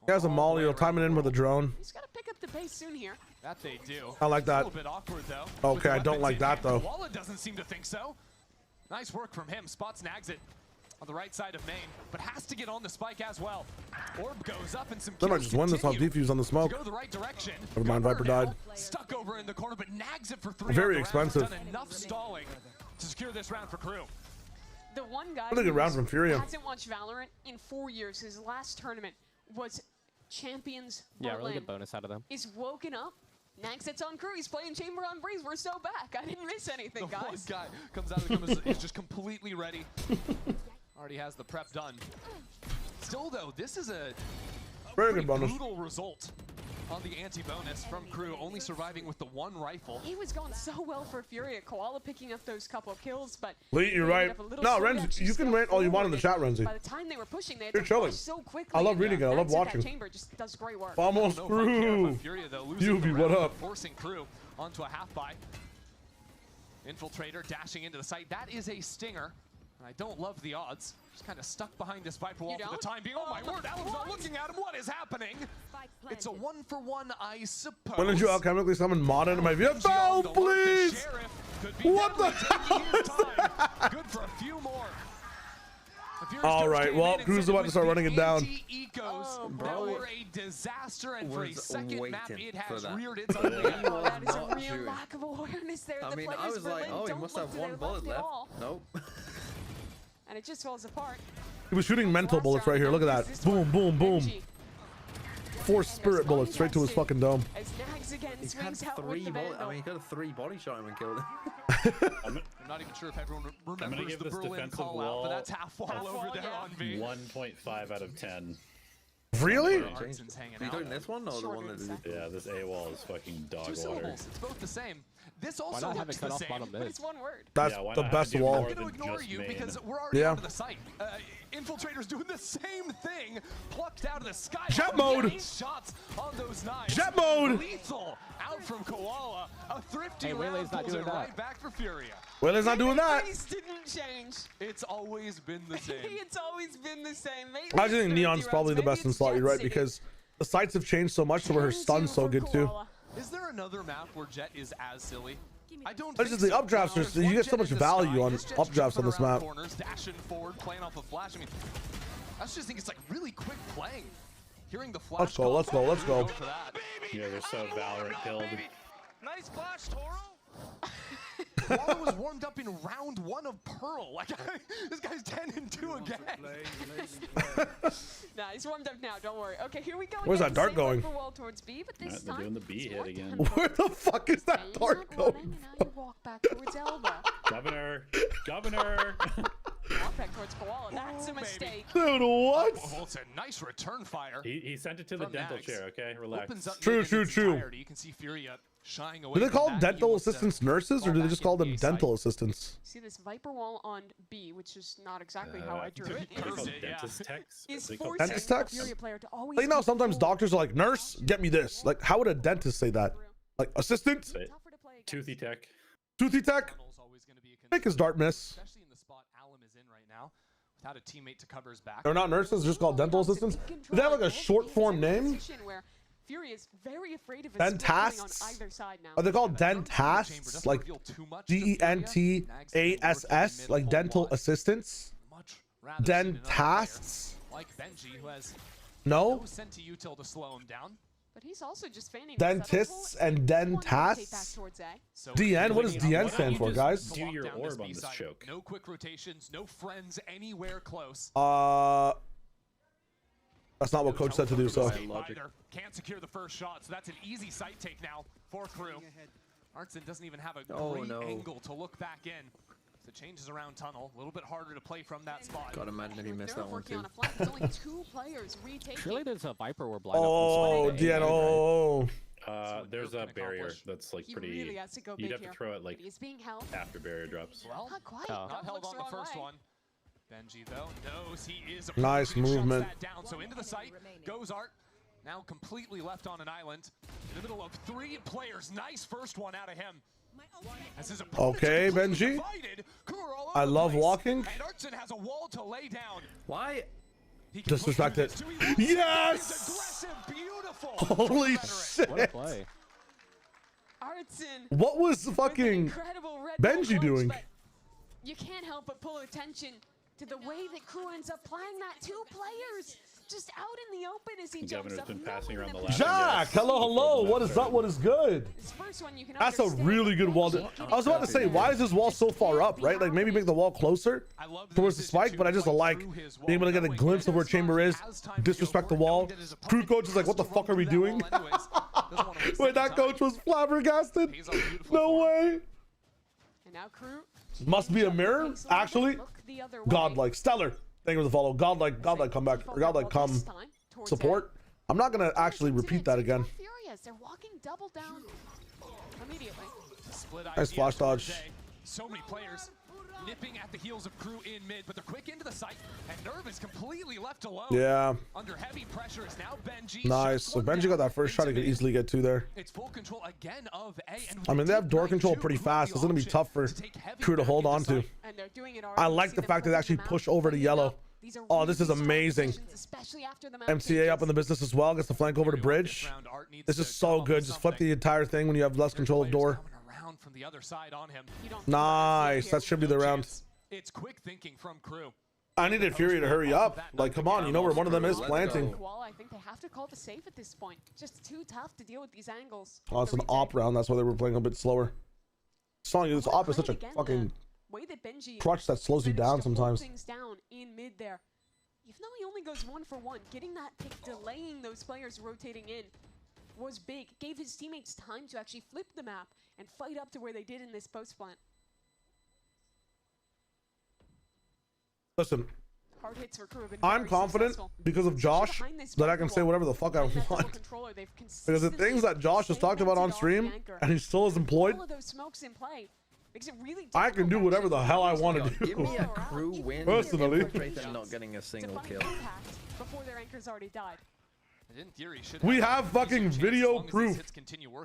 He has a molly. He'll time it in with a drone. He's got to pick up the pace soon here. That they do. I like that. A little bit awkward, though. Okay, I don't like that, though. Walla doesn't seem to think so. Nice work from him. Spots Nags it on the right side of main, but has to get on the spike as well. Orb goes up and some They might just win this off defuse on the smoke. go the right direction. Never mind, Viper died. Stuck over in the corner, but Nags it for 3. Very expensive. Done enough stalling to secure this round for KRU. The one guy Really good round from Furia. hasn't watched Valorant in 4 years. His last tournament was Champions Yeah, really Berlin. good bonus out of them. He's woken up. Nags sits on KRU. He's playing Chamber on Breeze. We're so back. I didn't miss anything, The one guys. guy comes out of the comes is just completely ready. Already has the prep done. Still, though, this is a Very good bonus. brutal result on the anti-bonus from KRU, only surviving with the 1 rifle. He was going so well for Furia. Koala picking up those couple of kills, but Lee, you're right. No, Renz, you can rant all you want in the chat, Renzi. by the time they were pushing, they had You're to chilling. push so quickly. I love reading it. I love That watching. chamber just does great work. Almost through. Furia, though, losing the Yubi, what round, up? forcing KRU onto a half-buy. Infiltrator dashing into the site. That is a stinger. And I don't love the odds. Just kind of stuck behind this Viper wall for the time being. Oh my word, Alan's not looking at him. What is happening? It's a 1-for-1, I suppose. When did you alchemically summon Mod into my vehicle? Oh, please! What the hell is that? Good for a few more. All right, well, KRU's about to start running it down. Ecos that were a disaster, and for a second map, it has reared its That ugly head. That is a real lack of awareness there. I The mean, I players was for like, Lynn oh, he don't must look have to one their bullet left at left. all. Nope. And it just falls apart. He was shooting mental bullets right here. Look at that. Boom, boom, boom. 4 spirit bullets straight to his fucking dome. As Nags again He's had swings out 3 with the bullets. I Vandal. mean, he got a 3 body shot him and killed him. I'm not even sure if everyone remembers give the this Berlin defensive call out, wall but that's half wall over there on V. 1.5 out of 10. Really? Artson's hanging Are you out. doing this one or the one that did? Yeah, this A wall is fucking dog 2 water. syllables. It's both the same. This Why also not have looks it cut the off same. bottom But mid? it's one word. That's Yeah, why the not best have it do wall. more I'm going to than ignore just you main? because we're already Yeah. onto the site. Infiltrator's doing the same thing, plucked out of the sky. Jet mode. Getting shots on those knives. Jet mode. Lethal out from Koala. A thrifty Hey, round Waylay's not pulls doing it that. right back for Furia. Well, he's not doing that. Face didn't change. It's always been the same. It's always been the same. Maybe I just it's think 30 Neon's probably the rounds, best in maybe slot. it's You're right, Jet City. because the sights have changed so much to where her stun's so good too. Is there another map where Jet is as silly? I don't It's think just the so. updrafts. There's You one get so Jet much in the value sky. on This Jet's updrafts on jumping this around map. Corners, dashing forward, playing off a flash. I mean, I just think it's like really quick playing Hearing the flash. Let's go. Let's go. Let's go. Yeah, they're so Valorant build. Nice flash, Toro. Walla was warmed up in round 1 of Pearl. Like, this guy's 10-2 again. Nah, he's warmed up now. Don't worry. Okay, here we go. Where's that dart going? Wall towards B, but this They're doing the B hit again. Where the fuck is that dart going? Now you walk back towards Elba. Governor. Walk back towards Koala. That's a mistake. Dude, what? Oh, it's a nice return fire. He sent it to the dental chair. Okay, relax. True. You can see Furia shying away. Do they call dental assistants nurses, or do they just call them dental assistants? See this Viper wall on B, which is not exactly how I drew it. Dentist techs? Is Dentist techs? Furia player to always Like, you know, sometimes doctors are like, nurse, get me this. Like, how would a dentist say that? Like, assistant? Toothy tech. Toothy tech? Make his dart miss. Especially in the spot Alum is in right now, without a teammate to cover his back. They're not nurses, they're just called dental assistants. Do they have like a short form name? Furia is very afraid of Dentasts? on either side now. Are they called dentasts? Like DENTASS? Like dental assistants? Dentasts? Like Benji, who has No? sent to util to slow him down. But he's also just fanning Dentists and dentasts? DN? What does DN stand for, guys? Do your orb on this choke. No quick rotations, no friends anywhere close. That's not what coach said to do, so. Can't secure the first shot, so that's an easy sight take now for KRU. Artson doesn't even have a great angle to look back in. So it changes around tunnel, a little bit harder to play from that spot. God, imagine if he missed that one too. Only 2 players retaking. Surely there's a Viper we're blind Oh, DN, oh. There's a barrier that's like pretty. Really has to go You'd big have to here. throw it like He's being held. after barrier drops. Well, not quite. Not held on the first one. Benji though knows he is. Nice movement. Down, so into the site goes Art. Now completely left on an island in the middle of 3 players. Nice first one out of him. Okay, Benji. I love walking. And Artson has a wall to lay down. Why? Disrespect it. Yes! Holy shit! What a play. Artson. What was fucking Benji doing? You can't help but pull attention to the way that KRU ends up playing that. 2 players just out in the open as he jumps Governor's up. been passing around the ladder. Jack, hello. What is up? What is good? This first one you can That's a really good wall. I was about to say, why is this wall so far up, right? Like, maybe make the wall closer towards the spike, but I just like being able to get a glimpse of where Chamber is, disrespect the wall. KRU coach is like, what the fuck are we doing? Wait, that coach was flabbergasted? No way. And now KRU must be a mirror, actually. Godlike, stellar. Thank you for the follow. Godlike comeback, or godlike come support. I'm not gonna actually repeat that again. They're walking double down immediately. Nice flash dodge. So many players nipping at the heels of KRU in mid, but they're quick into the site, and Nerve is completely left alone. Yeah. Under heavy pressure is now Benji. Nice. So Benji got that first shot. He could easily get 2 there. It's full control again of A. And I mean, they have door control pretty fast. It's gonna be tough for KRU to hold on to. I like the fact that they actually push over to yellow. Oh, this is amazing. MTA up in the business as well. Gets the flank over to bridge. This is so good. Just flip the entire thing when you have less control of door. From the other side on him. Nice. That should be the round. It's quick thinking from KRU. I needed Furia to hurry up. Like, come on, you know where one of them is planting. Well, I think they have to call the safe at this point. Just too tough to deal with these angles. Oh, it's an op round. That's why they were playing a bit slower. Telling you, this op is such a fucking crutch that slows you down sometimes. Things down in mid there. Even though he only goes 1 for 1, getting that pick, delaying those players rotating in was big. Gave his teammates time to actually flip the map and fight up to where they did in this post plant. Listen, Hard hits for KRU have been I'm confident because of Josh that I can say whatever the fuck I want. Because the things that Josh has talked about on stream and he still is employed, I can do whatever the hell I want to do. Give me a KRU win. Personally. Them not getting a single kill. Before their anchors already died. We have fucking video proof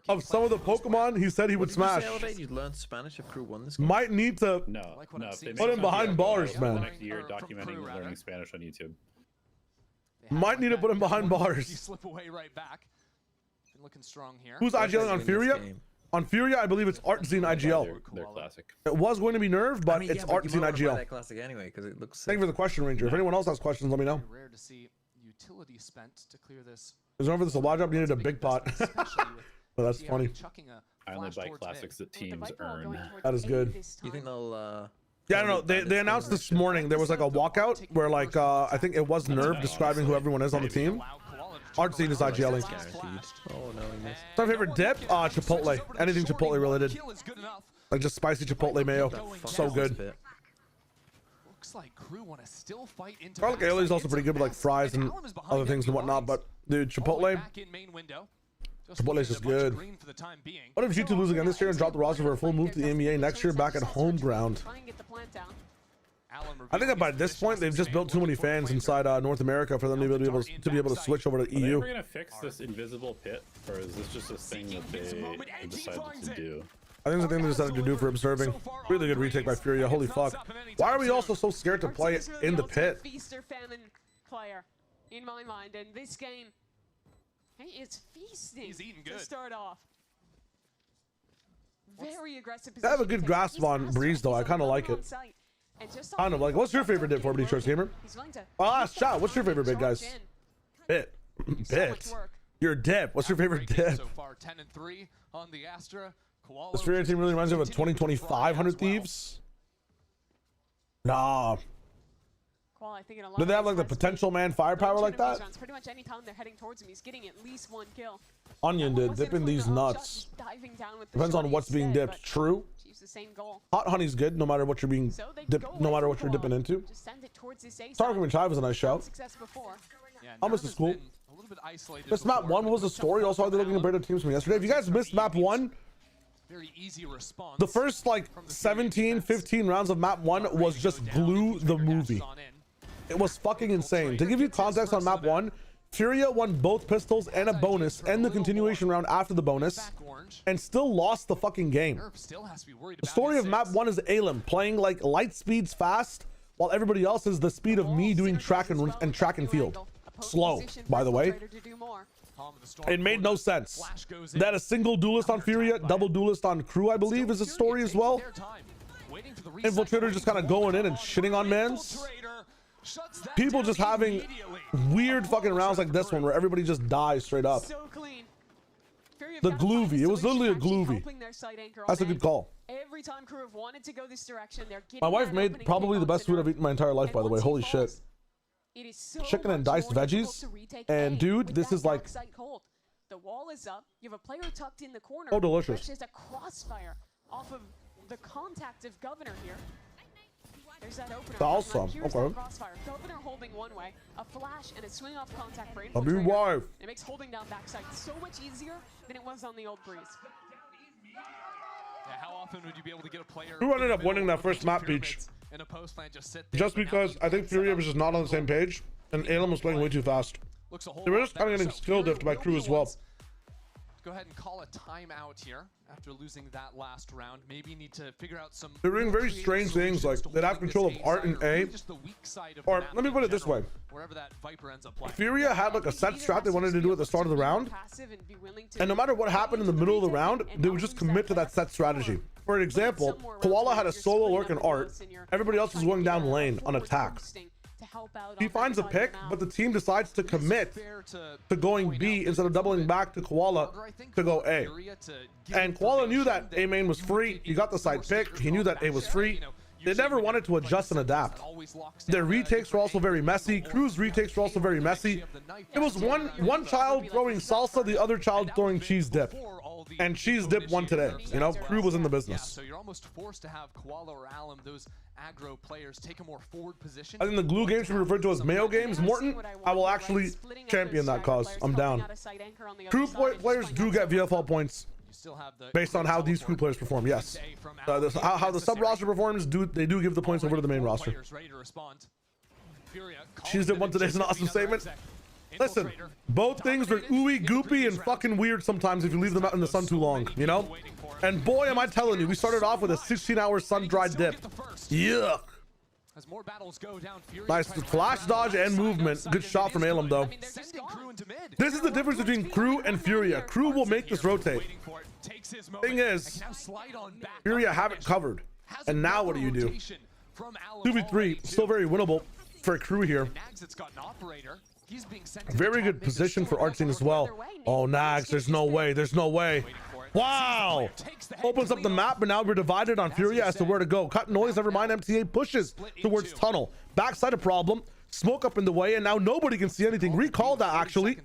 of some of the Pokemon he said he would smash. You'd learn Spanish if KRU won this game. Might need to put him behind bars, man. Next year documenting learning Spanish on YouTube. Might need to put him behind bars. Slip away right back. Been looking strong here. Who's IGLing on Furia? On Furia, I believe it's Artzine IGL. They're classic. It was going to be Nerve, but it's Artzine IGL. Classic anyway, because it looks. Thank you for the question, Ranger. If anyone else has questions, let me know. Rare to see utility spent to clear this. There's over this a lot job needed a big pot. But that's funny. I only buy classics that teams earn. That is good. You think they'll yeah, I don't know. They announced this morning there was like a walkout where like I think it was Nerve describing who everyone is on the team. Hard to see his yelling. Oh no, he missed. My favorite dip? Chipotle. Anything Chipotle related. Like just spicy Chipotle mayo. So good. Looks like KRU want to still fight into Garlic aioli is also pretty good with like fries and other things and whatnot, but dude, Chipotle. Chipotle is just good. What if G2 lose again this year and drop the roster for a full move to the EMEA next year back at home ground? I think that by this point they've just built too many fans inside North America for them to be able to switch over to EU. Are they gonna fix this invisible pit, or is this just a thing that they decided to do? I think it's the thing they decided to do for observing. Really good retake by Furia. Holy fuck! Why are we also so scared to play in the pit? Feast or famine player in my mind, and this game. Hey, it's feasting. He's eating good. To start off. Very aggressive. I have a good grasp on Breeze though. I kind of like it. Kind of like. What's your favorite dip for Big Shorts Gamer? Last shot. What's your favorite bit, guys? Bit. Bit. Your dip. What's your favorite dip? So far, 10-3 on the Astra. This Furia team really reminds me of a 2025 100 Thieves. Nah. Do they have like the potential man firepower like that? Pretty much any time they're heading towards him, he's getting at least one kill. Onion did dipping these nuts. Depends on what's being dipped. True. Hot honey's good no matter what you're being dipped, no matter what you're dipping into. Target and Chive was a nice shout. Hummus is cool. This map 1 was the story. Also, are they looking compared to teams from yesterday? If you guys missed map 1, very easy response. The first like 17, 15 rounds of map 1 was just Glue the movie. It was fucking insane. To give you context on map 1, Furia won both pistols and a bonus and the continuation round after the bonus and still lost the fucking game. The story of map 1 is Alem playing like light speeds fast while everybody else is the speed of me doing track and field. Slow, by the way. It made no sense. They had a single duelist on Furia, double duelist on KRU, I believe, is the story as well. Infiltrator just kind of going in and shitting on mans. People just having weird fucking rounds like this one where everybody just dies straight up. The Gloovy. It was literally a Gloovy. That's a good call. Every time KRU have wanted to go this direction, they're getting my wife made probably the best food I've eaten my entire life, by the way. Holy shit. Chicken and diced veggies. And dude, this is like... The wall is up. You have a player tucked in the corner. Oh, delicious. Just a crossfire off of the contact of Governor here. There's that opener. Awesome. Okay. Crossfire. Governor holding one way, a flash and a swing off contact for I'll be wife. It makes holding down backside so much easier than it was on the old Breeze. Yeah, how often would you be able to get a player who ended up winning that first map beach? In a post lane, just because I think Furia was just not on the same page and Alem was playing way too fast. They were just kind of getting skill diffed by KRU as well. Go ahead and call a timeout here after losing that last round. Maybe you need to figure out some. They're doing very strange things, like they'd have control of Art and A. Or let me put it this way: Furia had like a set strat they wanted to do at the start of the round, and no matter what happened in the middle of the round, they would just commit to that set strategy. For example, Koala had a solo lurk in Art. Everybody else was going down lane on attack. He finds a pick, but the team decides to commit to going B instead of doubling back to Koala to go A. And Koala knew that A main was free. He got the side pick. He knew that A was free. They never wanted to adjust and adapt. Their retakes were also very messy. KRU's retakes were also very messy. It was one child throwing salsa, the other child throwing cheese dip. And cheese dip won today. You know, KRU was in the business. So you're almost forced to have Koala or Alem, those aggro players, take a more forward position. I think the glue games should be referred to as Mayo games. Morton, I will actually champion that cause. I'm down. KRU players do get VFL points based on how these KRU players perform. Yes, how the sub roster performs, they do give the points over to the main roster. Cheese dip one today is an awesome statement. Listen, both things are ooey, goopy, and fucking weird sometimes if you leave them out in the sun too long, you know? And boy, am I telling you, we started off with a 16-hour sun-dried dip. Yuck. Nice flash dodge and movement. Good shot from Alem, though. This is the difference between KRU and Furia. KRU will make this rotate. Thing is, Furia have it covered. And now what do you do? 2v3, still very winnable for KRU here. He's being sent Very good position for Artsing as well. Oh, Nags, there's no way. There's no way. Wow. Opens up the map, but now we're divided on Furia as to where to go. Cut noise, never mind. MTA pushes towards tunnel. Backside a problem. Smoke up in the way, and now nobody can see anything. Recall that, actually.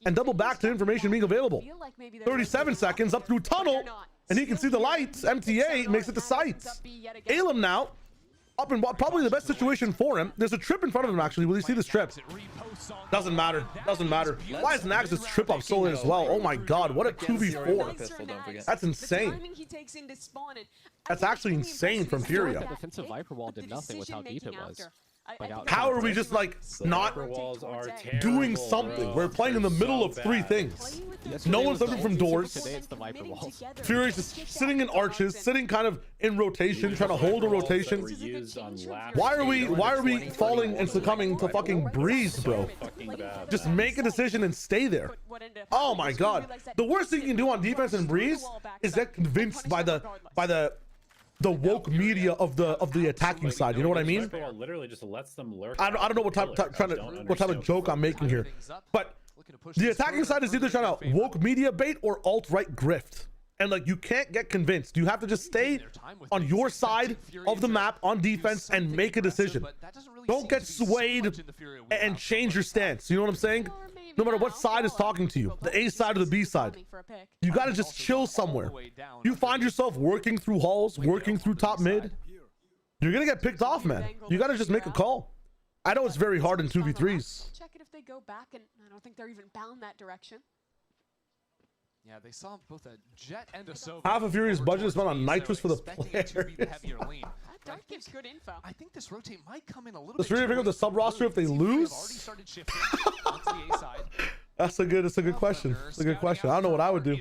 And double back to information being available. 37 seconds up through tunnel, and he can see the lights. MTA makes it to sights. Alem now. Up in probably the best situation for him. There's a trip in front of him, actually. Will you see this trip? Doesn't matter. Doesn't matter. Why is Nags' trip up so late as well? Oh my god, what a 2v4. That's insane. That's actually insane from Furia. The defensive Viper wall did nothing with how deep it was. How are we just like not doing something? We're playing in the middle of three things. No one's looking from doors. Fury's just sitting in arches, sitting kind of in rotation, trying to hold a rotation. Why are we falling and succumbing to fucking Breeze, bro? Just make a decision and stay there. Oh my god. The worst thing you can do on defense in Breeze is get convinced by the woke media of the attacking side. You know what I mean? Literally just lets them lurk. I don't know what type of joke I'm making here, but the attacking side is either trying to woke media bait or alt-right grift, and like you can't get convinced. You have to just stay on your side of the map on defense and make a decision. Don't get swayed and change your stance. You know what I'm saying? No matter what side is talking to you, the A side or the B side, you got to just chill somewhere. You find yourself working through halls, working through top mid, you're gonna get picked off, man. You got to just make a call. I know it's very hard in 2v3s. Check it if they go back, and I don't think they're even bound that direction. Yeah, they saw both a Jet and a Sova. Half of Furious budget is spent on nitrous for the players. That gives good info. I think this rotate might come in a little Does Furia pick up the sub roster if they lose? That's a good question. That's a good question. I don't know what I would do.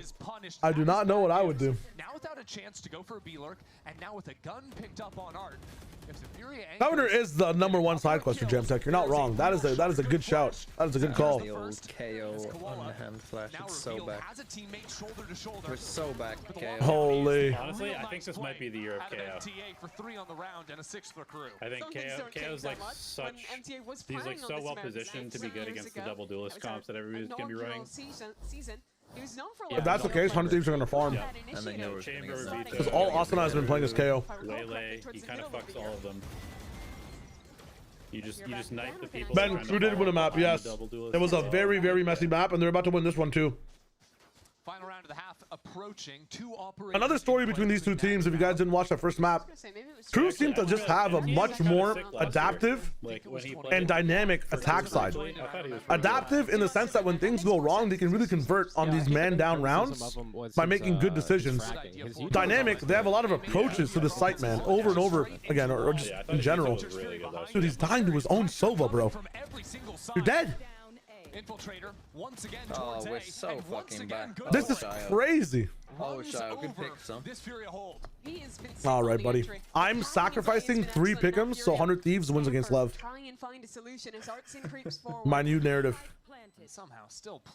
I do not know what I would do. Now without a chance to go for a B-lurk, and now with a gun picked up on Art. Governor is the #1 side quest for Gemtech. You're not wrong. That is a good shout. That is a good call. The old KO on the hand flash. It's so back. We're so back, KO. Holy. Honestly, I think this might be the year of KO. For 3 on the round and a 6 for crew. I think KO's like such. He's like so well positioned to be good against the double duelist comps that everybody's gonna be running. If that's the case, 100 Thieves are gonna farm. And then Chamber Because all Austin has been playing as KO. Lele, he kind of fucks all of them. You just knife the people. Ben, Crew did win a map, yes. It was a very, very messy map, and they're about to win this one too. Final round of the half approaching. Another story between these two teams, if you guys didn't watch that first map, Crew seem to just have a much more adaptive and dynamic attack side. Adaptive in the sense that when things go wrong, they can really convert on these man-down rounds by making good decisions. Dynamic, they have a lot of approaches to the site, man, over and over again, or just in general. Dude, he's dying to his own Sova, bro. You're dead. Infiltrator once again towards we're so fucking back. This is crazy. Oh, Shao, good pick some. All right, buddy. I'm sacrificing 3 pick'ems so 100 Thieves wins against LEV. My new narrative.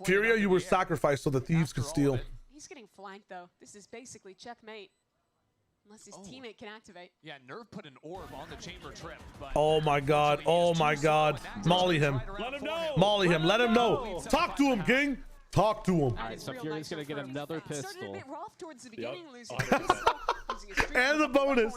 Furia, you were sacrificed so the Thieves could steal. He's getting flanked though. This is basically checkmate. Unless his teammate can activate. Yeah, Nerve put an orb on the chamber trip. But oh my god. Oh my god. Molly him. Let him know. Molly him. Let him know. Talk to him, King. Talk to him. Alright, so Fury's gonna get another pistol. And the bonus.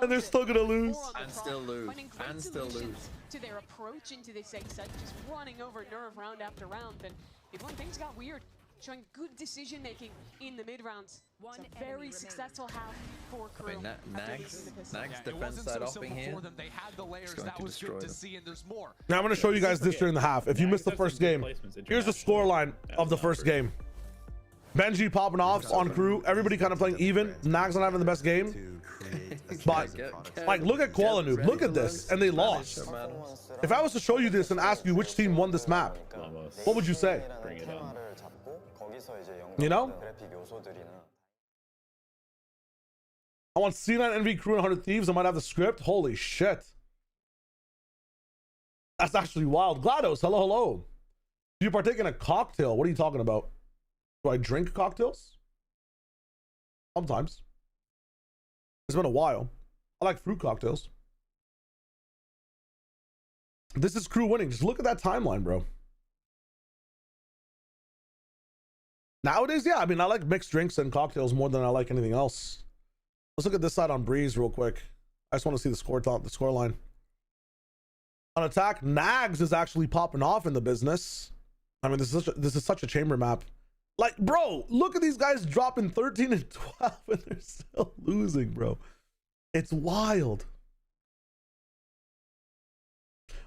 And they're still gonna lose. And still lose. And still lose. To their approach into this set, just running over Nerve round after round. And if one things got weird, showing good decision making in the mid rounds. It's a very successal half for Crew. Nags defense side offing here. It's going to destroy them. Now I'm going to show you guys this during the half. If you missed the first game, here's the scoreline of the first game. Benji popping off on Crew. Everybody kind of playing even. Nags not having the best game. But like, look at Koala Noob. Look at this, and they lost. If I was to show you this and ask you which team won this map, what would you say? Bring it on. You know? I want C9 NV Crew and 100 Thieves. I might have the script. Holy shit. That's actually wild. GLaDOS, hello, hello. Do you partake in a cocktail? What are you talking about? Do I drink cocktails? Sometimes. It's been a while. I like fruit cocktails. This is Crew winning. Just look at that timeline, bro. Nowadays, yeah. I mean, I like mixed drinks and cocktails more than I like anything else. Let's look at this side on Breeze real quick. I just want to see the score line. On attack, Nags is actually popping off in the business. I mean, this is such a chamber map. Like, bro, look at these guys dropping 13 and 12 and they're still losing, bro. It's wild.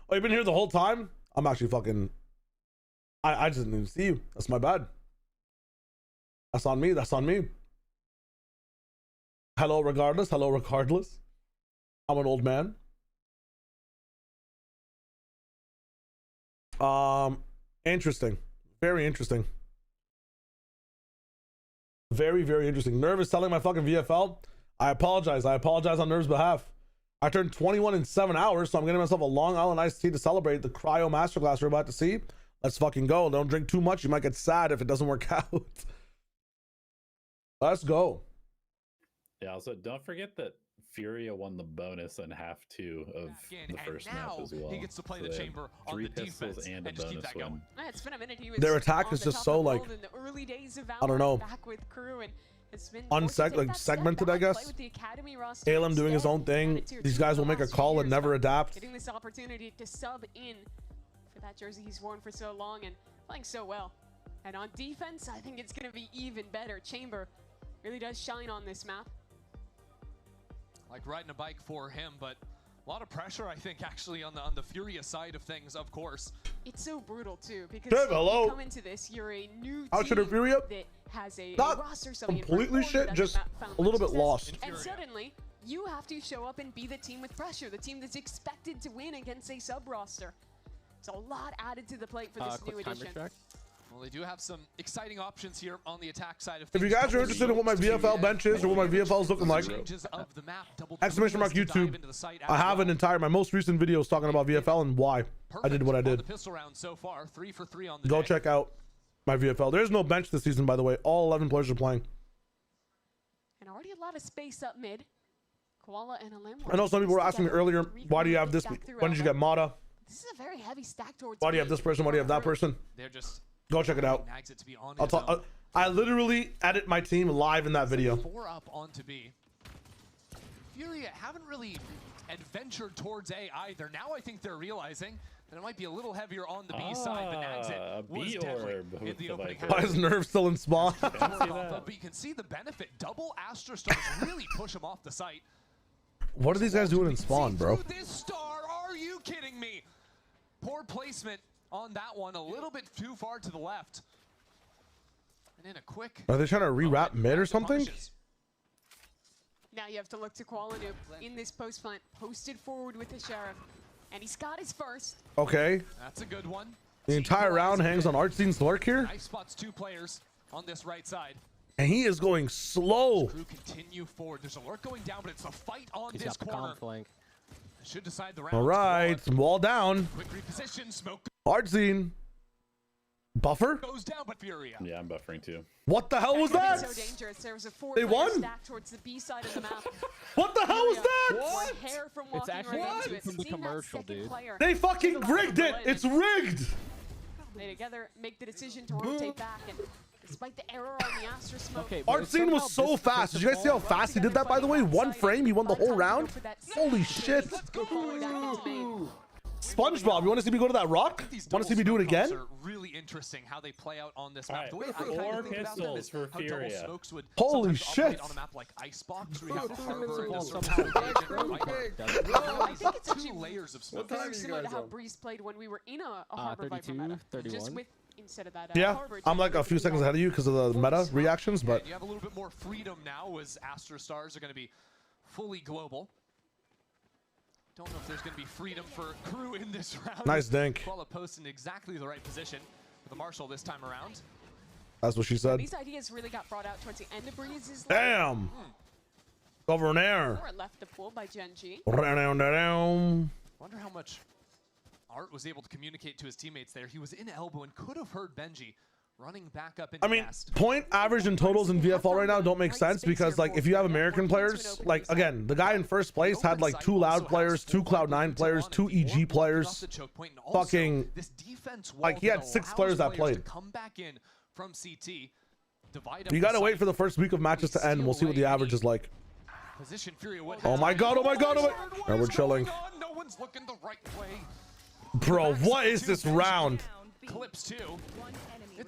Oh, you've been here the whole time? I'm actually fucking... I just didn't even see you. That's my bad. That's on me. That's on me. Hello, regardless. Hello, regardless. I'm an old man. Interesting. Very interesting. Very, very interesting. Nerve is selling my fucking VFL. I apologize. I apologize on Nerve's behalf. I turned 21 in 7 hours, so I'm getting myself a Long Island iced tea to celebrate the cryo masterclass we're about to see. Let's fucking go. Don't drink too much. You might get sad if it doesn't work out. Let's go. Yeah, also don't forget that Furia won the bonus in half 2 of the first map as well. He gets to play So the they chamber had on 3 the pistols defense and a just keep bonus that going. win. Yeah, it's been a minute. He was Their attack on is the just top so of the like, world in the early days of I don't know, back with KRU, and it's been segmented, I guess. Alem doing his own thing. These guys will make a call and never adapt. Getting this opportunity to sub in for that jersey he's worn for so long and playing so well. And on defense, I think it's going to be even better. Chamber really does shine on this map. Like riding a bike for him, but a lot of pressure, I think, actually on the Furia side of things, of course. It's so brutal too, because hello. you come into this, you're a new How should it Furia? that has a Not roster completely shit, just a little bit lost. And suddenly, you have to show up and be the team with pressure, the team that's expected to win against a sub roster. It's a lot added to the plate for this new addition. Well, they do have some exciting options here on the attack side of If things. you guys are interested in what my VFL bench is or what my VFL is looking like, exclamation mark YouTube. I have an entire, my most recent videos talking about VFL and why I did what I did. Pistol round so far, 3 for 3 on the Go day. check out my VFL. There's no bench this season, by the way. All 11 players are playing. And already a lot of space up mid. Koala and Alim. I know some people were asking me earlier, why do you have this? When did you get Mata? This is a very heavy stack towards Why do you have this person? Why do you have that person? They're just go check it out. I'll talk. I literally edit my team live in that video. 4 up onto B. Furia haven't really adventured towards A either. Now I think they're realizing that it might be a little heavier on the B side, but Nags was deadly in the opening. Why is Nerve still in spawn? But you can see the benefit. Double Astra Stars really push him off the site. What are these guys doing in spawn, bro? This star, are you kidding me? Poor placement on that one, a little bit too far to the left. And in a quick... Are they trying to rewrap mid or something? Now you have to look to Koala in this post plant, posted forward with the Sheriff. And he's got his first. Okay. That's a good one. The entire round hangs on Artzine's lurk here. Knife spots 2 players on this right side. And he is going slow. Crew continue forward. There's a lurk going down, but it's a fight on this corner. Should decide the round. All right, wall down. Quick reposition, smoke. Artzine. Buffer? Goes down, but Furia. Yeah, I'm buffering too. What the hell was that? So dangerous. There was a 4 They won? stack towards the B side of the map. What the hell was that? One hair from It's walking actually right into it. from the commercial, dude. They fucking rigged it. It's rigged. They together make the decision to rotate back, and despite the error on the Astra smoke. Okay, Artzine was so fast. Did you guys see how fast he did that, by the way? 1 frame, he won the whole round? Holy shit. SpongeBob, you want to see me go to that rock? Want to see me do it again? Really interesting how they play out on this map. Right. The way I kind of think about them is for how double Furia. smokes would Holy sometimes operate shit. on a map like Icebox, where you have Harbor, I think it's actually 2 layers of smoke. very similar to how Breeze played when we were in a Harbor Viper meta. 31. Just with instead of that. Yeah, Harbor I'm like a few seconds ahead of you because of the meta reactions, but And you have a little bit more freedom now as Astra Stars are going to be fully global. Don't know if there's going to be freedom for KRU in this round. Nice dink. Koala posts in exactly the right position with the Marshall this time around. That's what she said. These ideas really got brought out towards the end of Breeze's. Damn. Over there. Or left the pool by Gen G. Down. Wonder how much Art was able to communicate to his teammates there. He was in elbow and could have heard Benji running back up into I mean, nest. point average and totals in VFL right now don't make sense because, like, if you have American players, like, again, the guy in first place had, like, 2 Loud players, 2 Cloud9 players, 2 EG players. Fucking, this defense like, he had 6 players that played. Come back in from CT. You gotta wait for the first week of matches to end. We'll see what the average is like. Oh my god, oh my god, oh my... And we're chilling. No one's looking the right way. Bro, what is this round? Clips too.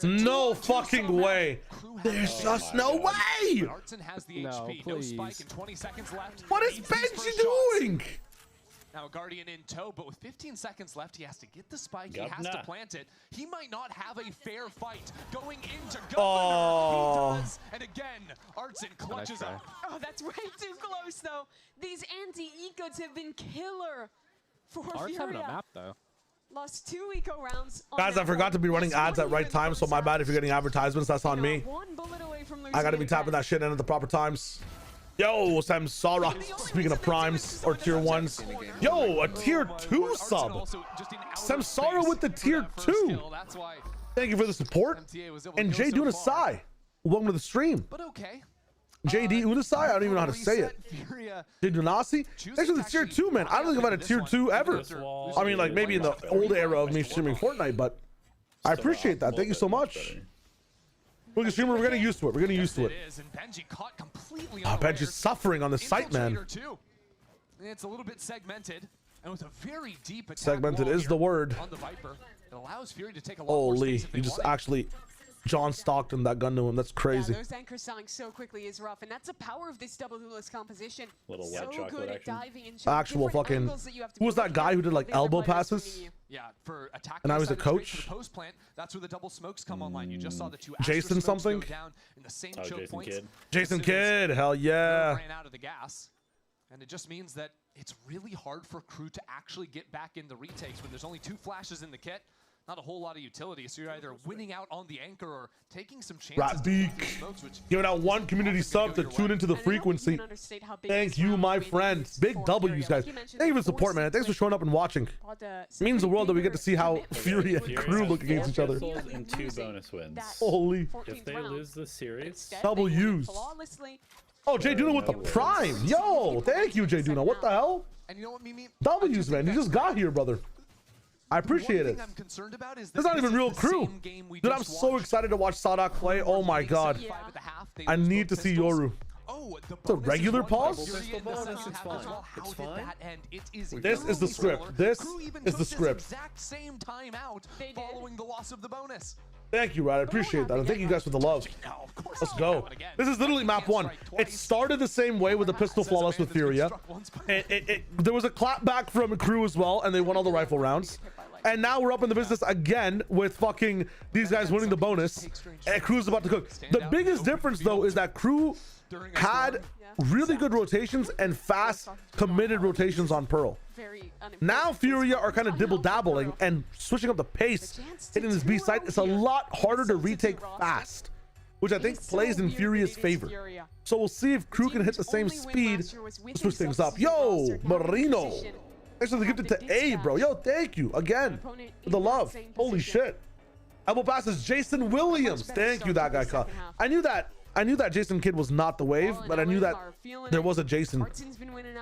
No fucking way. There's just no way. Artson has the HP. No spike and 20 seconds left. What is Benji doing? Now Guardian in tow, but with 15 seconds left, he has to get the spike. He has to plant it. He might not have a fair fight going into Governor. Oh. He does. And again, Artson clutches up. Oh, that's way too close, though. These anti-ecos have been killer for Art's having a Furia. map, though. Lost 2 eco rounds. Guys, I forgot to be running ads at right time, so my bad if you're getting advertisements. That's on me. I gotta be tapping that shit in at the proper times. Yo, Samsara. Speaking of primes or tier 1s. Yo, a tier 2 sub. Samsara with the tier 2. Thank you for the support. And Jay Dunasai. Welcome to the stream. But okay. JD Unasai? I don't even know how to say it. Jay Dunasi? Thanks for the tier 2, man. I don't think I've had a tier 2 ever. I mean, like, maybe in the old era of me streaming Fortnite, but I appreciate that. Thank you so much. We're getting used to it. We're getting used to it. Oh, Benji's suffering on the site, man. It's a little bit segmented, and with a very deep attack Segmented is the word. on the Viper, it allows Fury to take a lot Holy, you just actually John Stockton that gun to him. That's crazy. Yeah, those anchors selling so quickly is rough, and that's the power of this double duelist composition. Little so white chocolate good at action. diving into Actual fucking. Who was that guy who did like elbow passes? Yeah, for attack. And I was a coach. Post plant, that's where the double smokes come online. You just saw the two Jason something. Down in the same choke Jason points. Kidd. Jason Kidd, hell yeah. Ran out of the gas, and it just means that it's really hard for crew to actually get back in the retakes when there's only 2 flashes in the kit. Not a whole lot of utility, so you're either winning out on the anchor or taking some chances. Ratbeak, giving out 1 community sub to tune into the frequency. Thank you, my friend. Big W's, guys. Thank you for the support, man. Thanks for showing up and watching. It means the world that we get to see how Furia and Crew look against each other. And 2 bonus wins. Holy. If they lose the series, W's. Oh, Jay Duna with the prime. Yo, thank you, Jay Duna. What the hell? And you know what, Mimi? W's, man. You just got here, brother. I appreciate it. It's not even real crew. Dude, I'm so excited to watch Sadak play. Oh my god. I need to see Yoru. The regular pause? it's fine. It's fine. This is the script. This is the script. Same timeout following the loss of the bonus. Thank you, Rod. I appreciate that. And thank you guys for the love. Let's go. This is literally map 1. It started the same way with the pistol flawless with Furia. There was a clap back from Crew as well, and they won all the rifle rounds. And now we're up in the business again with fucking these guys winning the bonus. And Crew's about to cook. The biggest difference, though, is that Crew had really good rotations and fast, committed rotations on Pearl. Now Furia are kind of dibble-dabbling and switching up the pace, hitting this B side. It's a lot harder to retake fast, which I think plays in Furia's favor. So we'll see if Crew can hit the same speed to switch things up. Yo, Marino. Thanks for the gifted to A, bro. Yo, thank you again for the love. Holy shit. Elbow passes Jason Williams. Thank you, that guy. I knew that Jason Kidd was not the wave, but I knew that there was a Jason.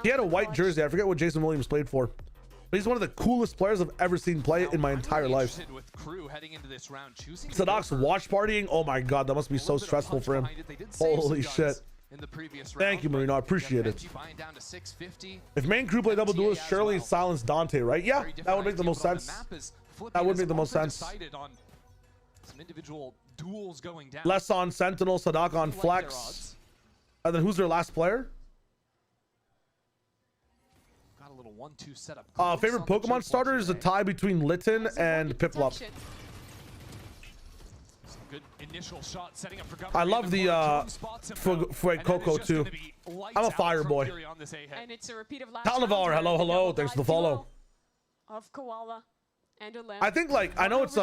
He had a white jersey. I forget what Jason Williams played for. But he's one of the coolest players I've ever seen play in my entire life. Sadok's watch partying. Oh my god, that must be so stressful for him. Holy shit. Thank you, Marino. I appreciate it. If main crew play double duelist, surely silence Dante, right? Yeah, that would make the most sense. That would make the most sense. Some individual duels going down. Less on Sentinel, Sadok on Flex. And then who's their last player? Got a little 1-2 setup. Favorite Pokemon starter is a tie between Litten and Piplup. Good initial shot setting up for I love the Fuecoco too. I'm a fire boy. And it's a repeat of last Talnavar, hello, hello. Thanks for the follow. Of Koala and I think like I know it's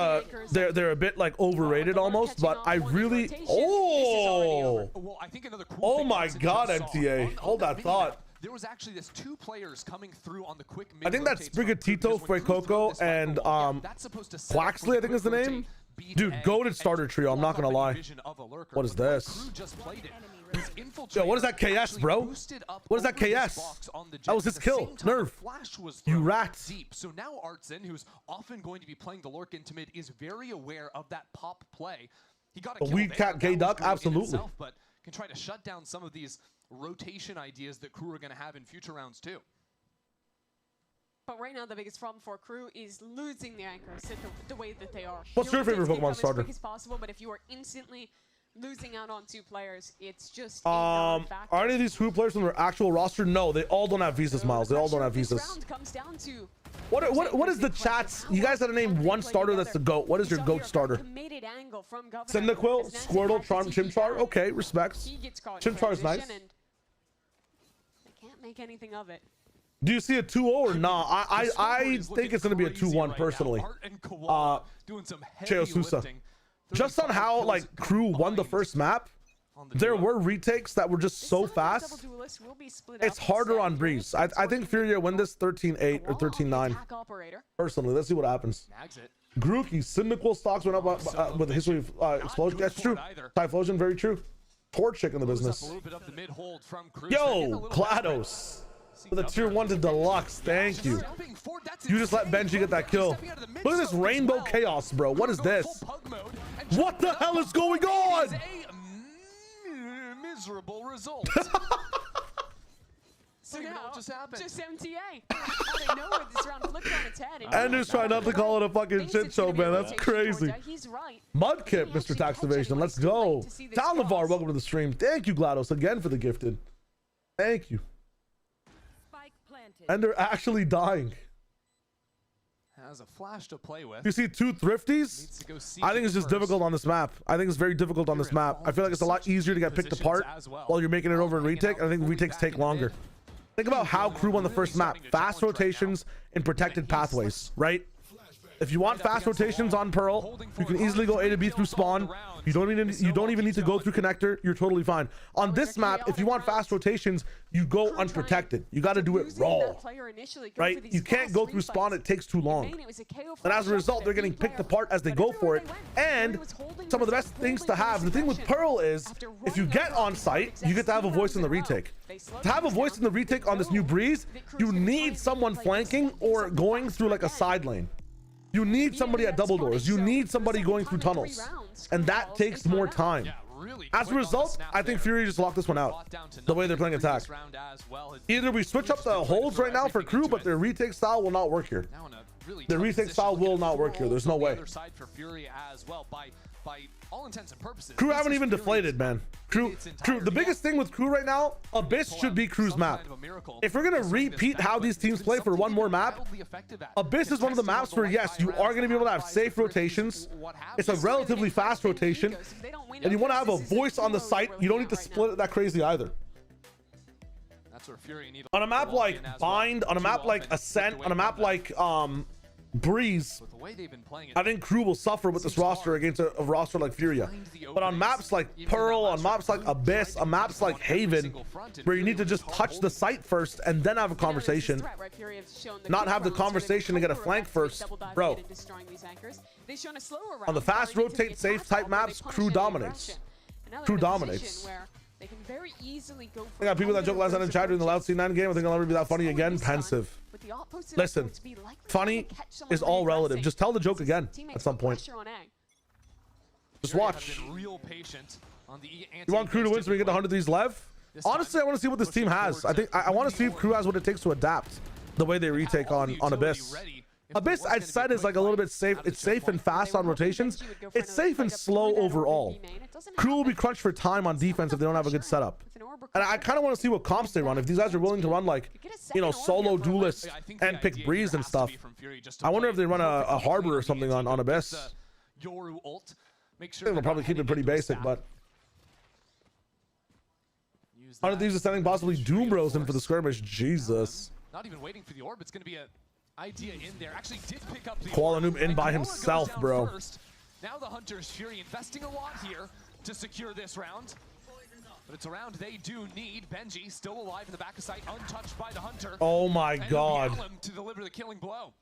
they're a bit like overrated almost, but I really oh my god, MTA. Hold that thought. There was actually this 2 players coming through on the quick mid. I think that's Brigatito, Fuecoco, and Quaxley, I think is the name. Dude, goated starter trio, I'm not gonna lie. What is this? Yo, what is that KS, bro? What is that KS? That was his kill. Nerf. You rats. So now Artson, who's often going to be playing the lurk into mid, is very aware of that pop play. He got a weed cat gay duck, absolutely. Itself, but can try to shut down some of these rotation ideas that KRU are going to have in future rounds too. But right now, the biggest problem for KRU is losing the anchors the way that they are. What's your favorite Pokemon starter? As quick as possible, but if you are instantly losing out on 2 players, it's just are any of these KRU players from their actual roster? No, they all don't have visas, Miles. They all don't have visas. What is the chats? You guys gotta name one starter that's the GOAT. What is your GOAT starter? Cyndaquil, Squirtle, Charm, Chimchar. Okay, respects. Chimchar's nice. They can't make anything of it. Do you see a 2-0 or nah? I think it's gonna be a 2-1 personally. Cheo Sousa. Just on how like KRU won the first map, there were retakes that were just so fast. It's harder on Breeze. I think Furia win this 13-8 or 13-9. Personally, let's see what happens. Grookey, Cyndaquil stocks went up with a history of explosion. That's true. Typhlosion, very true. Torchic in the business. Yo, GLaDOS. With a tier 1 to deluxe, thank you. You just let Benji get that kill. Look at this rainbow chaos, bro. What is this? What the hell is going on? Miserable result. So now, just MTA. Out of nowhere, this round flipped on its head. And just try not to call it a fucking shit show, man. That's crazy. He's right. Mudkip, Mr. Taxivation. Let's go. Talnavar, welcome to the stream. Thank you, GLaDOS, again for the gifted. Thank you. And they're actually dying. Has a flash to play with. You see 2 thrifties? I think it's just difficult on this map. I think it's very difficult on this map. I feel like it's a lot easier to get picked apart while you're making it over in retake. And I think retakes take longer. Think about how KRU won the first map. Fast rotations and protected pathways, right? If you want fast rotations on Pearl, you can easily go A to B through spawn. You don't even need to go through connector. You're totally fine. On this map, if you want fast rotations, you go unprotected. You got to do it raw, right? You can't go through spawn. It takes too long. And as a result, they're getting picked apart as they go for it. And some of the best things to have, the thing with Pearl is, if you get on site, you get to have a voice in the retake. To have a voice in the retake on this new Breeze, you need someone flanking or going through like a side lane. You need somebody at double doors. You need somebody going through tunnels. And that takes more time. As a result, I think Fury just locked this one out. The way they're playing attack. Either we switch up the holds right now for KRU, but their retake style will not work here. Their retake style will not work here. There's no way. By all intents and purposes, KRU haven't even deflated, man. KRU, the biggest thing with KRU right now, Abyss should be KRU's map. If we're gonna repeat how these teams play for one more map, Abyss is one of the maps where, yes, you are gonna be able to have safe rotations. It's a relatively fast rotation, and you want to have a voice on the site. You don't need to split it that crazy either. On a map like Bind, on a map like Ascent, on a map like Breeze, I think KRU will suffer with this roster against a roster like Furia. But on maps like Pearl, on maps like Abyss, on maps like Haven, where you need to just touch the site first and then have a conversation, not have the conversation to get a flank first, bro. On the fast rotate safe type maps, KRU dominates. KRU dominates. They can very easily go for I got people that joke last night in chat during the Loud C9 game. I think I'll never be that funny again. Pensive. Listen, funny is all relative. Just tell the joke again at some point. Just watch. You want KRU to win so we get 100 of these LEV? Honestly, I want to see what this team has. I want to see if KRU has what it takes to adapt the way they retake on Abyss. Abyss, I said, is like a little bit safe. It's safe and fast on rotations. It's safe and slow overall. KRU will be crunched for time on defense if they don't have a good setup. And I kind of want to see what comps they run. If these guys are willing to run like, you know, solo duelist and pick Breeze and stuff. I wonder if they run a Harbor or something on Abyss. I think they'll probably keep it pretty basic, but... One of these is sending possibly Doom Bros in for the skirmish. Jesus. Not even waiting for the orb. It's going to be a idea in there. Actually did pick up the Koala Noob in by himself, bro. Now the Hunter's Fury investing a lot here to secure this round. But it's a round they do need. Benji still alive in the back of sight, untouched by the Hunter. Oh my god. To deliver the killing blow.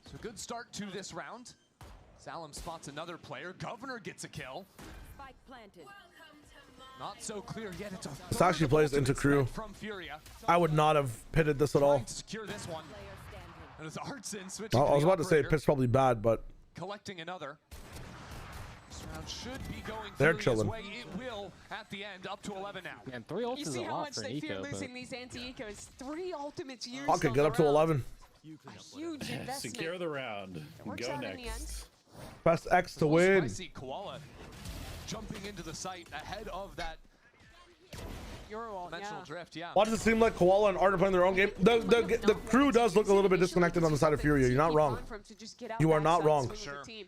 So good start to this round. Salem spots another player. Governor gets a kill. Spike planted. Not so clear yet. This actually plays into KRU. I would not have pitted this at all. And it's Artson I was about to say pit's probably bad, but collecting another. This round should be going They're Furia's chilling. way. It will at the end, up to 11 now. And 3 ults You is see a how lot much for they fear Nico, but losing these anti-ecos. 3 ultimates used I could on get the up to round. 11. A huge investment. Secure the round. Works Go out in the end. next. Press X to win. Spicy Koala jumping into the site ahead of that dimensional drift. Yeah. Why does it seem like Koala and Art are playing their own game? The crew does look a little bit disconnected on the side of Furia. You're not wrong. You are not wrong.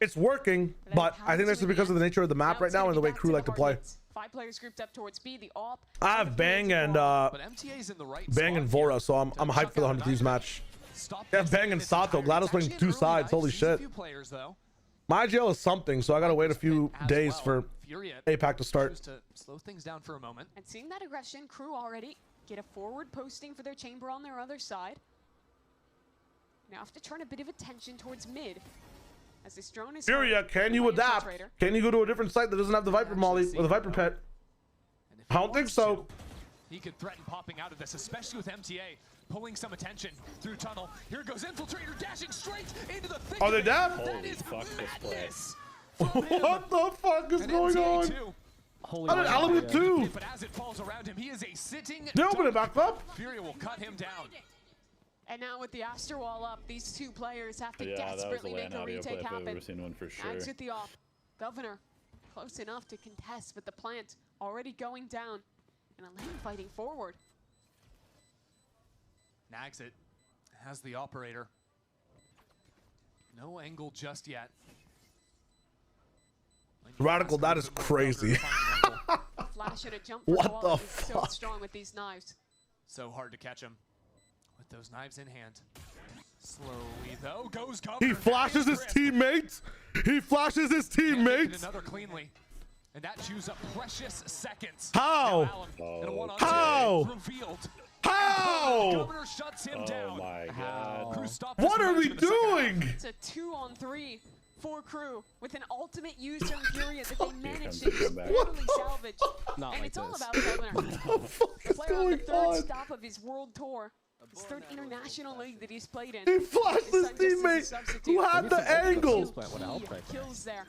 It's working, but I think that's just because of the nature of the map right now and the way crew like to play. 5 players grouped up towards B. The AWP. I have Bang and Bang and Vora, so I'm hyped for the 100 Thieves match. Yeah, Bang and Sato. GLaDOS playing 2 sides. Holy shit. My IGL is something, so I gotta wait a few days for APAC to start. To slow things down for a moment. And seeing that aggression, crew already get a forward posting for their chamber on their other side. Now have to turn a bit of attention towards mid. As this drone is Furia, can you adapt? Can you go to a different site that doesn't have the Viper Molly or the Viper Pet? I don't think so. He could threaten popping out of this, especially with MTA pulling some attention through tunnel. Here goes Infiltrator dashing straight into the thick. Are they dead? That is madness. What the fuck is going on? I did Element too. But as it falls around him, he is a sitting. They open it back up. Furia will cut him down. And now with the Aster Wall up, these 2 players have to Yeah, that was the desperately LAN make a audio retake clip. I've happen. ever seen one for sure. Exit the off. Governor close enough to contest, but the plant already going down. And a lane fighting forward. Nags it. Has the operator. No angle just yet. Radical, that is crazy. Flash and a jump What the so fuck? strong with these knives. So hard to catch him with those knives in hand. Slowly though goes Governor. He flashes his teammates. He flashes his teammates. Another cleanly. And that chews up precious seconds. How? How? Revealed. How? Governor shuts him down. Oh my god. Crew stopped What this are we match in the second half. doing? It's a 2-on-3 for crew with an ultimate use from Furia that they managed to just barely salvage. Not And like it's all this. about Governor. What the fuck is Player on the going 3rd on? stop of his world tour. His 3rd international league that he's played in. He flashed his teammate who had the angle. Kills there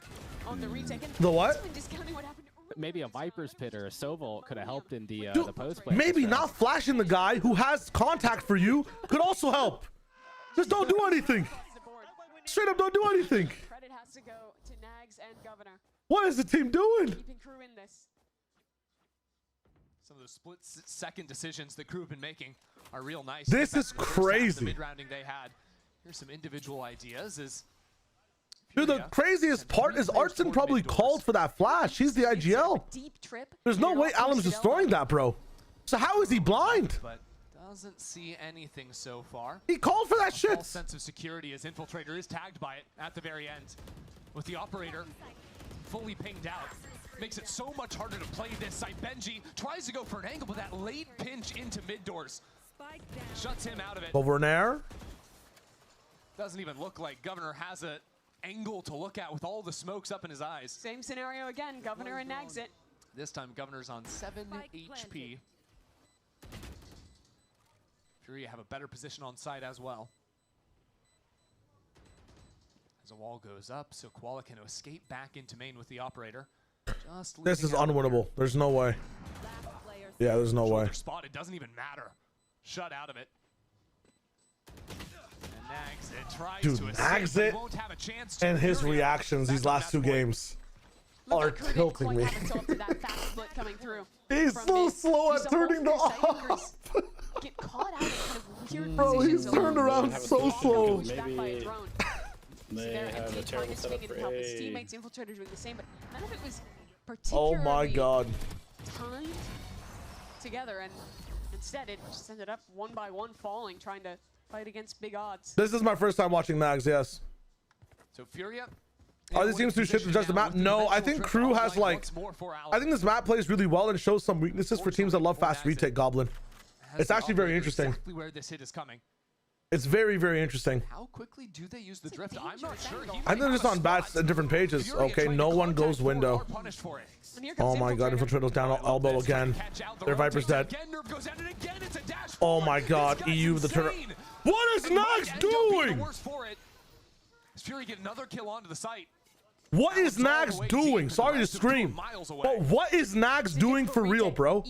on the retake. And The what? even discounting what happened Maybe a Viper's Pit or a Soval could have helped in the Dude, post play. maybe not flashing the guy who has contact for you could also help. Just don't do anything. Straight up, don't do anything. Credit has to go to Nags and Governor. What is the team doing? Keeping crew in this. Some of those split-second decisions that crew have been making are real nice. This is The crazy. mid-rounding they had. Here's some individual ideas. Dude, the craziest part is Artson probably called for that flash. He's the IGL. Deep trip. There's no way Alan's destroying that, bro. So how is he blind? But doesn't see anything so far. He called for that shit. False sense of security as Infiltrator is tagged by it at the very end. With the operator fully pinged out. Makes it so much harder to play this side. Benji tries to go for an angle, but that late pinch into mid doors shuts him out of it. Over an air. Doesn't even look like Governor has a angle to look at with all the smokes up in his eyes. Same scenario again. Governor and Nags it. This time Governor's on 7 HP. Furia have a better position on site as well. As a wall goes up, so Koala can escape back into main with the operator. Just This is leaving out unwinnable. There's no way. Yeah, there's no way. shoulder spot. It doesn't even matter. Shut out of it. And Nags it tries Dude, to escape, Nags but it won't have a chance to. and his Furia reactions these last 2 games are tilting me. Coming through. He's so slow at turning the off. Get caught out in kind of weird Bro, he's positions. turned around so slow. Maybe they have a terrible setup for help his A. teammates, Infiltrator doing the same, but none of it was Oh particularly my god. timed together, and instead it just ended up one by one falling, trying to fight against big odds. This is my first time watching Mags, yes. So Furia. Are these teams too shit to judge the map? No, I think Crew has like... I think this map plays really well and shows some weaknesses for teams that love fast retake Goblin. It's actually very interesting. Exactly where this hit is coming. It's very, very interesting. How quickly do they use the drift? I'm not sure. I think they're just on bats at different pages. Okay, no one goes window. Oh my god, Infiltrator's down elbow again. Their Viper's dead. Oh my god, EU the turn. What is Nags doing? Fury get another kill onto the site. What is Nags doing? Sorry to scream, but what is Nags doing for real, bro?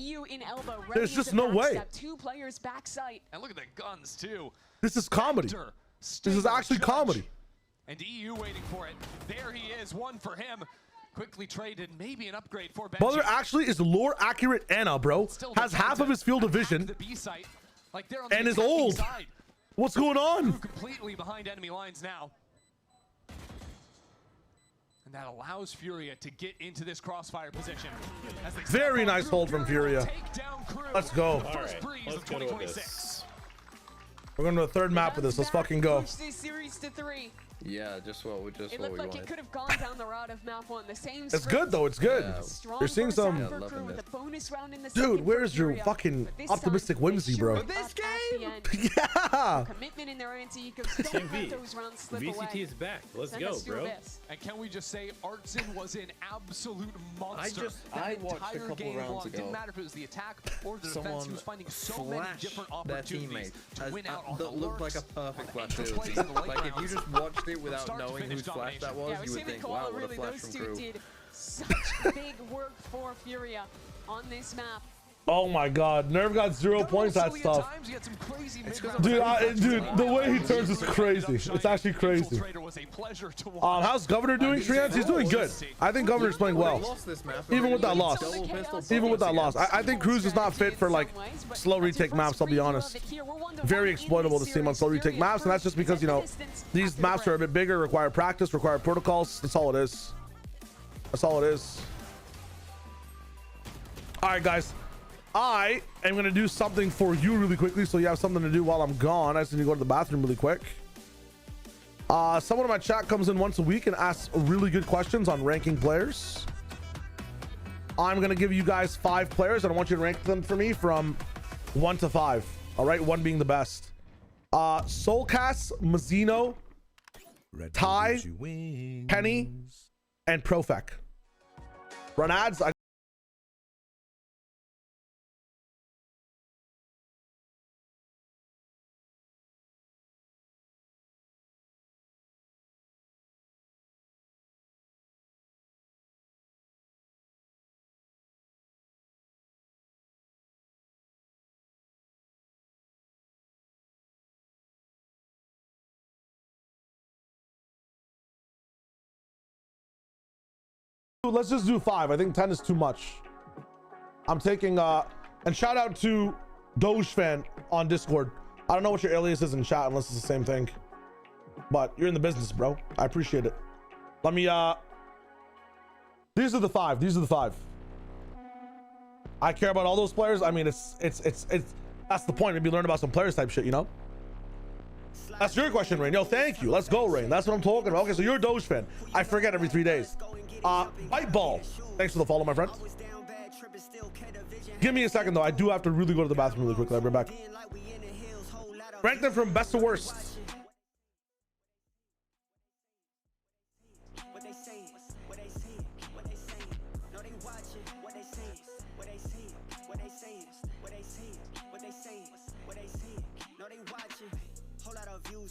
There's just no way. 2 players backside. And look at the guns too. This is comedy. This is actually comedy. And EU waiting for it. There he is, one for him. Quickly traded, maybe an upgrade for Benji. Brother actually is lore accurate Anna, bro. Has half of his field of vision and is old. What's going on? Completely behind enemy lines now. And that allows Furia to get into this crossfire position. Very nice hold from Furia. Let's go. All right, let's go to this. We're going to the third map of this. Let's fucking go. Push this series to 3. Yeah, just what we It looked like it could have gone down the route of map 1. The same. It's good though. It's good. Yeah. You're seeing some. Dude, where's your fucking optimistic whimsy, bro? This game. Yeah. Commitment in their anti-ecos. Don't let those rounds slip away. VCT is back. Let's go, bro. And can we just say Artson was an absolute monster. I watched a couple of rounds ago. Didn't matter if it was the attack or the defense. He was finding so many different their opportunities teammate to win out on that looked like a perfect flash ability. Like if you just watched it without knowing whose flash that was, you would think, wow, what a flash from KRU. Did such big work for Furia on this map. Oh my god, Nerve got 0 points. That's tough. Dude, the way he turns is crazy. It's actually crazy. How's Governor doing, Trians? He's doing good. I think Governor's playing well. Even with that loss. Even with that loss. I think Cruz is not fit for like slow retake maps, I'll be honest. Very exploitable to see him on slow retake maps, and that's just because, you know, these maps are a bit bigger, require practice, require protocols. That's all it is. That's all it is. All right, guys. I am going to do something for you really quickly so you have something to do while I'm gone. I just need to go to the bathroom really quick. Someone in my chat comes in once a week and asks really good questions on ranking players. I'm going to give you guys 5 players and I want you to rank them for me from 1 to 5. All right, 1 being the best. Soulcast, Mazzino, Ty, Penny, and Profec. Run ads. Let's just do 5. I think 10 is too much. I'm taking and shout out to Doge fan on Discord. I don't know what your alias is in chat unless it's the same thing, but you're in the business, bro. I appreciate it. Let me these are the 5. These are the 5. I care about all those players. I mean, it's that's the point. Maybe learn about some players type shit, you know. That's your question, Rain. Yo, thank you. Let's go, Rain. That's what I'm talking about. Okay, so you're a Doge fan. I forget every 3 days. White Ball, thanks for the follow, my friend. Give me a second though. I do have to really go to the bathroom really quickly. I'll be back. Rank them from best to worst.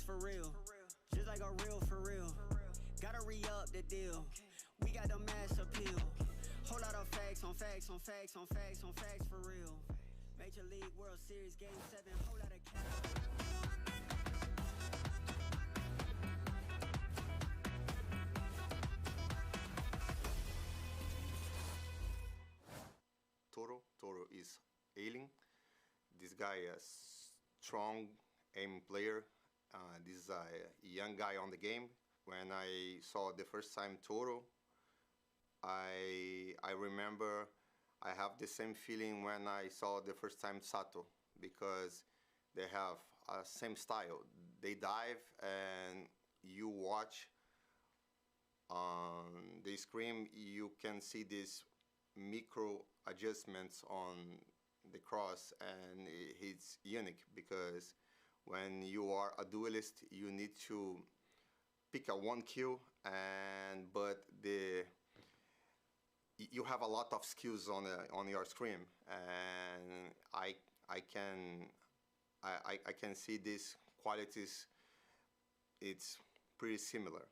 For real, just like a real for real. Gotta re-up the deal. We got the mass appeal. Whole lot of facts on facts on facts on facts on facts for real. Major League World Series Game 7. Whole lot of Toro is ailing. This guy is strong aim player. This is a young guy on the game. When I saw the first time Toro, I remember I have the same feeling when I saw the first time Sato, because they have same style. They dive and you watch on the screen, you can see these micro adjustments on the cross, and it's unique because when you are a duelist, you need to pick a 1 kill, but you have a lot of skills on your screen, and I can see these qualities. It's pretty similar.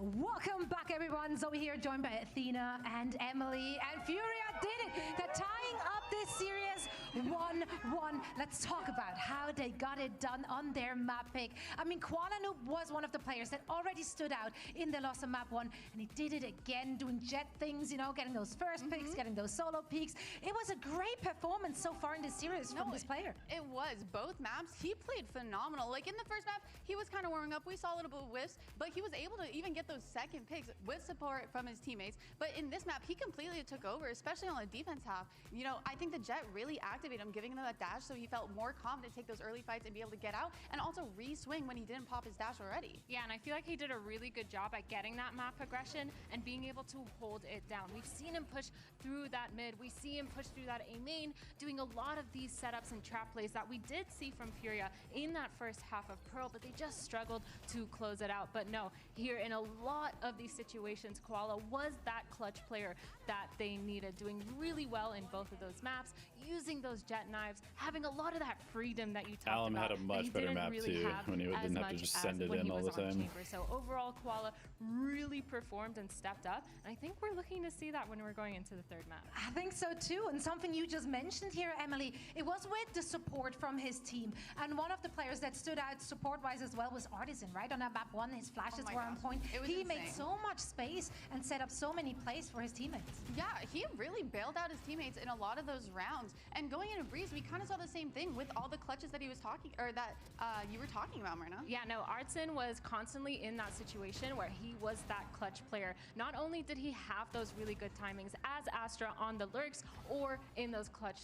Welcome back, everyone. Zoe here, joined by Athena and Emily. And Furia did it. They're tying up this series 1-1. Let's talk about how they got it done on their map pick. I mean, Kuala was one of the players that already stood out in the loss of map 1, and he did it again, doing jet things, you know, getting those first picks, getting those solo peaks. It was a great performance so far in this series from this player. It was. Both maps, he played phenomenal. Like in the first map, he was kind of warming up. We saw a little bit of whiffs, but he was able to even get those second picks with support from his teammates. But in this map, he completely took over, especially on the defense half. You know, I think the Jet really activated him, giving him that dash, so he felt more confident to take those early fights and be able to get out, and also re-swing when he didn't pop his dash already. Yeah, and I feel like he did a really good job at getting that map progression and being able to hold it down. We've seen him push through that mid. We see him push through that A main, doing a lot of these setups and trap plays that we did see from Furia in that first half of Pearl, but they just struggled to close it out. But no, here in a lot of these situations, Koala was that clutch player that they needed, doing really well in both of those maps, using those jet knives, having a lot of that freedom that you talked Alum about. had a much better map too, when he didn't have to just send it in all the time. So overall, Koala really performed and stepped up, and I think we're looking to see that when we're going into the third map. I think so too, and something you just mentioned here, Emily, it was with the support from his team, and one of the players that stood out support-wise as well was Artisan, right? On that map 1, his flashes were on point. He made so much space and set up so many plays for his teammates. Yeah, he really bailed out his teammates in a lot of those rounds. And going into Breeze, we kind of saw the same thing with all the clutches that he was talking, or that you were talking about, Marina. Yeah, no, Artson was constantly in that situation where he was that clutch player. Not only did he have those really good timings as Astra on the lurks or in those clutch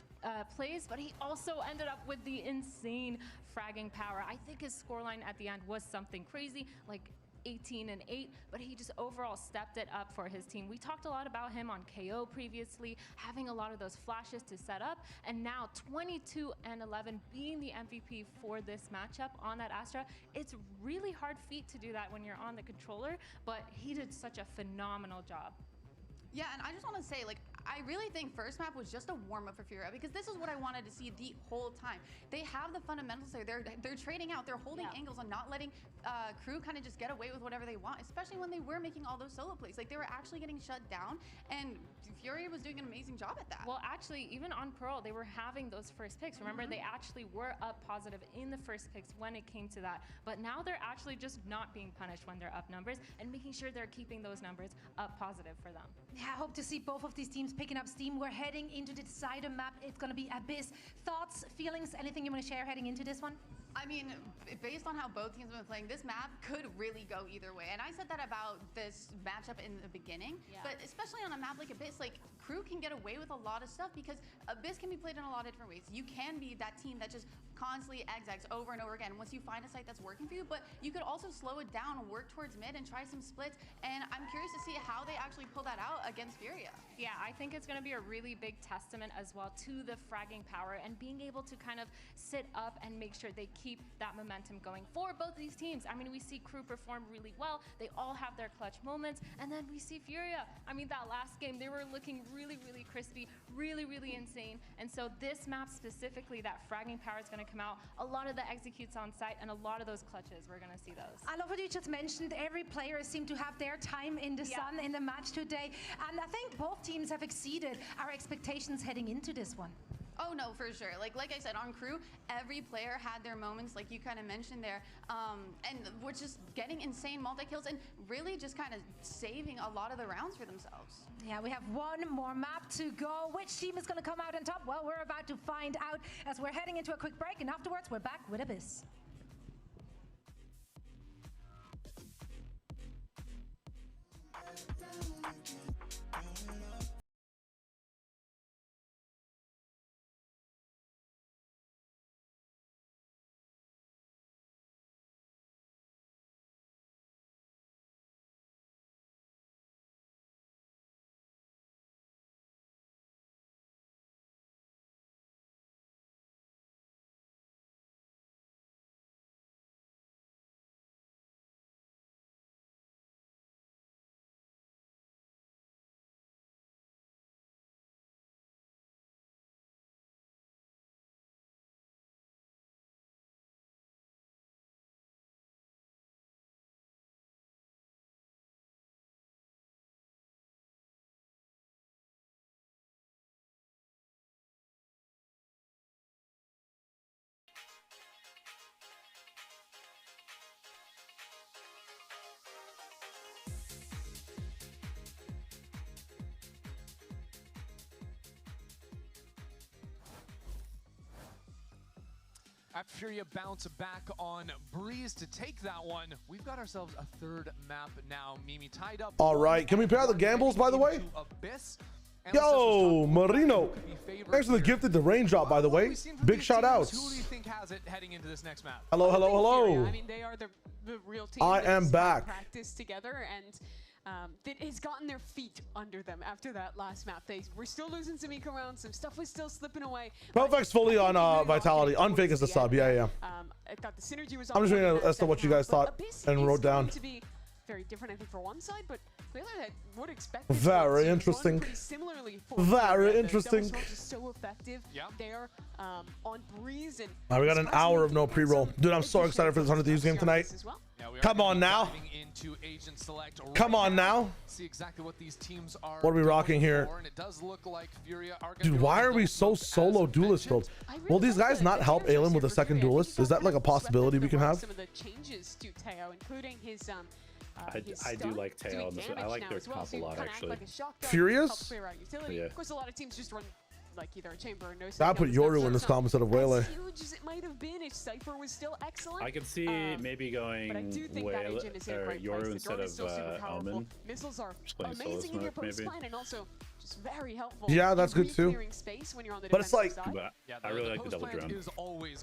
plays, but he also ended up with the insane fragging power. I think his scoreline at the end was something crazy, like 18-8, but he just overall stepped it up for his team. We talked a lot about him on KO previously, having a lot of those flashes to set up, and now 22-11 being the MVP for this matchup on that Astra. It's really hard feat to do that when you're on the controller, but he did such a phenomenal job. Yeah, and I just want to say, like, I really think first map was just a warm-up for Furia, because this is what I wanted to see the whole time. They have the fundamentals there. They're trading out. They're holding angles and not letting crew kind of just get away with whatever they want, especially when they were making all those solo plays. Like, they were actually getting shut down, and Furia was doing an amazing job at that. Well, actually, even on Pearl, they were having those first picks. Remember, they actually were up positive in the first picks when it came to that. But now they're actually just not being punished when they're up numbers and making sure they're keeping those numbers up positive for them. Yeah, I hope to see both of these teams picking up steam. We're heading into the decider map. It's going to be Abyss. Thoughts, feelings, anything you want to share heading into this one? I mean, based on how both teams have been playing, this map could really go either way. And I said that about this matchup in the beginning, but especially on a map like Abyss, like, crew can get away with a lot of stuff because Abyss can be played in a lot of different ways. You can be that team that just constantly zigzags over and over again once you find a site that's working for you, but you could also slow it down, work towards mid, and try some splits. And I'm curious to see how they actually pull that out against Furia. Yeah, I think it's going to be a really big testament as well to the fragging power and being able to kind of sit up and make sure they keep that momentum going for both these teams. I mean, we see crew perform really well. They all have their clutch moments. And then we see Furia. I mean, that last game, they were looking really, really crispy, really, really insane. And so this map specifically, that fragging power is going to come out. A lot of the executes on site and a lot of those clutches, we're going to see those. I love what you just mentioned. Every player seemed to have their time in the sun in the match today. And I think both teams have exceeded our expectations heading into this one. Oh no, for sure. Like I said, on crew, every player had their moments, like you kind of mentioned there, and we're just getting insane multi-kills and really just kind of saving a lot of the rounds for themselves. Yeah, we have one more map to go. Which team is going to come out on top? Well, we're about to find out as we're heading into a quick break, and afterwards we're back with Abyss. After Furia bounce back on Breeze to take that one, we've got ourselves a third map now. Mimi tied up. All right, can we pair the gambles, by the way? Yo, Marino. Thanks for the gifted the raindrop, by the way. Big shout outs. Who do you think has it heading into this next map? Hello, hello, hello. I mean, they are the real team. I am back. Practice together, and that has gotten their feet under them after that last map. They were still losing some eco rounds, some stuff was still slipping away. Perfect's fully on Vitality. Unfake is the sub. Yeah. I thought the synergy was. I'm just reading as to what you guys thought and wrote down. To be very different, I think, for one side, but clearly I would expect. Very interesting. Similarly, very interesting. So effective there on Breeze and. We got an hour of no pre-roll, dude. I'm so excited for this 100 Thieves game tonight. Come on now. Come on now. See exactly what these teams are. What are we rocking here? Dude, why are we so solo duelist, bro? Will these guys not help Aelin with a second duelist? Is that like a possibility we can have? Some of the changes to Teo, including his I do like Teo on this. I like their comp a lot, actually. Furious? Yeah. Of course, a lot of teams just run like either a chamber or no. I put Yoru in this comp instead of Waylay. Huge as it might have been, if Cypher was still excellent. I can see maybe going Yoru instead of Omen. Missiles are amazing in your post plan and also just very helpful. Yeah, that's good too. But it's like, I really like the double drone.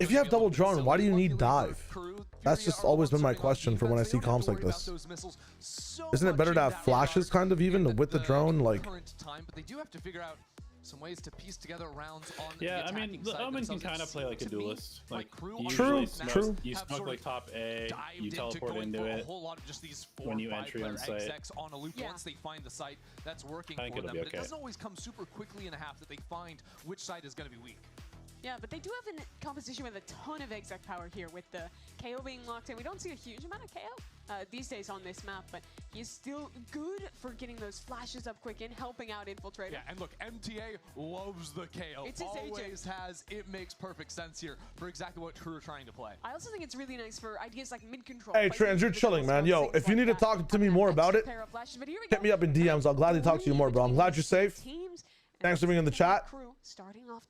If you have double drone, why do you need dive? That's just always been my question for when I see comps like this. Isn't it better to have flashes kind of even with the drone? Like, but they do have to figure out some ways to piece together rounds on I mean, the Omen can kind of play like a duelist. Like, true. You smoke like top A, you teleport into it when you entry on site. On a loop once they find the site that's working for them. But it doesn't always come super quickly in a half that they find which side is going to be weak. Yeah, but they do have a composition with a ton of exec power here with the KO being locked in. We don't see a huge amount of KO these days on this map, but he's still good for getting those flashes up quick and helping out Infiltrator. Yeah, and look, MTA loves the KO. It's his always agent. has. It makes perfect sense here for exactly what KRU are trying to play. I also think it's really nice for ideas like mid-control. hey, Trans, you're chilling, man. Yo, if you need to talk to me more about it, hit me up in DMs. I'll gladly talk to you more, bro. I'm glad you're safe. Thanks for being in the chat.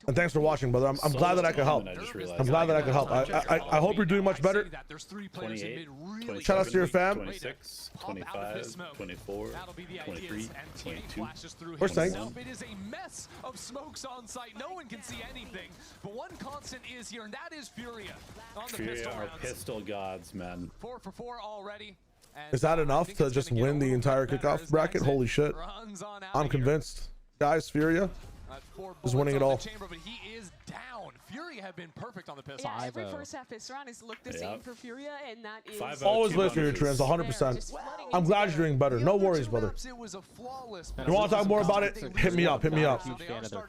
And thanks for watching, brother. I'm glad that I could help. I'm glad that I could help. I hope you're doing much better. 28, Shout out to your fam. 26, 25, 24, 23, 22. We're saying. It is a mess of smokes on site. No one can see anything. But one constant is here, and that is Furia on the pistol rounds. Are pistol gods, man. 4 for 4 already. Is that enough to just win the entire kickoff bracket? Holy shit. I'm convinced. Guys, Furia is winning it all. But he is down. Furia have been perfect on the pistol. Yeah, every first half pistol round has looked the same for Furia, and that is always live for your Trans, 100%. I'm glad you're doing better. No worries, brother. You want to talk more about it? Hit me up. Hit me up.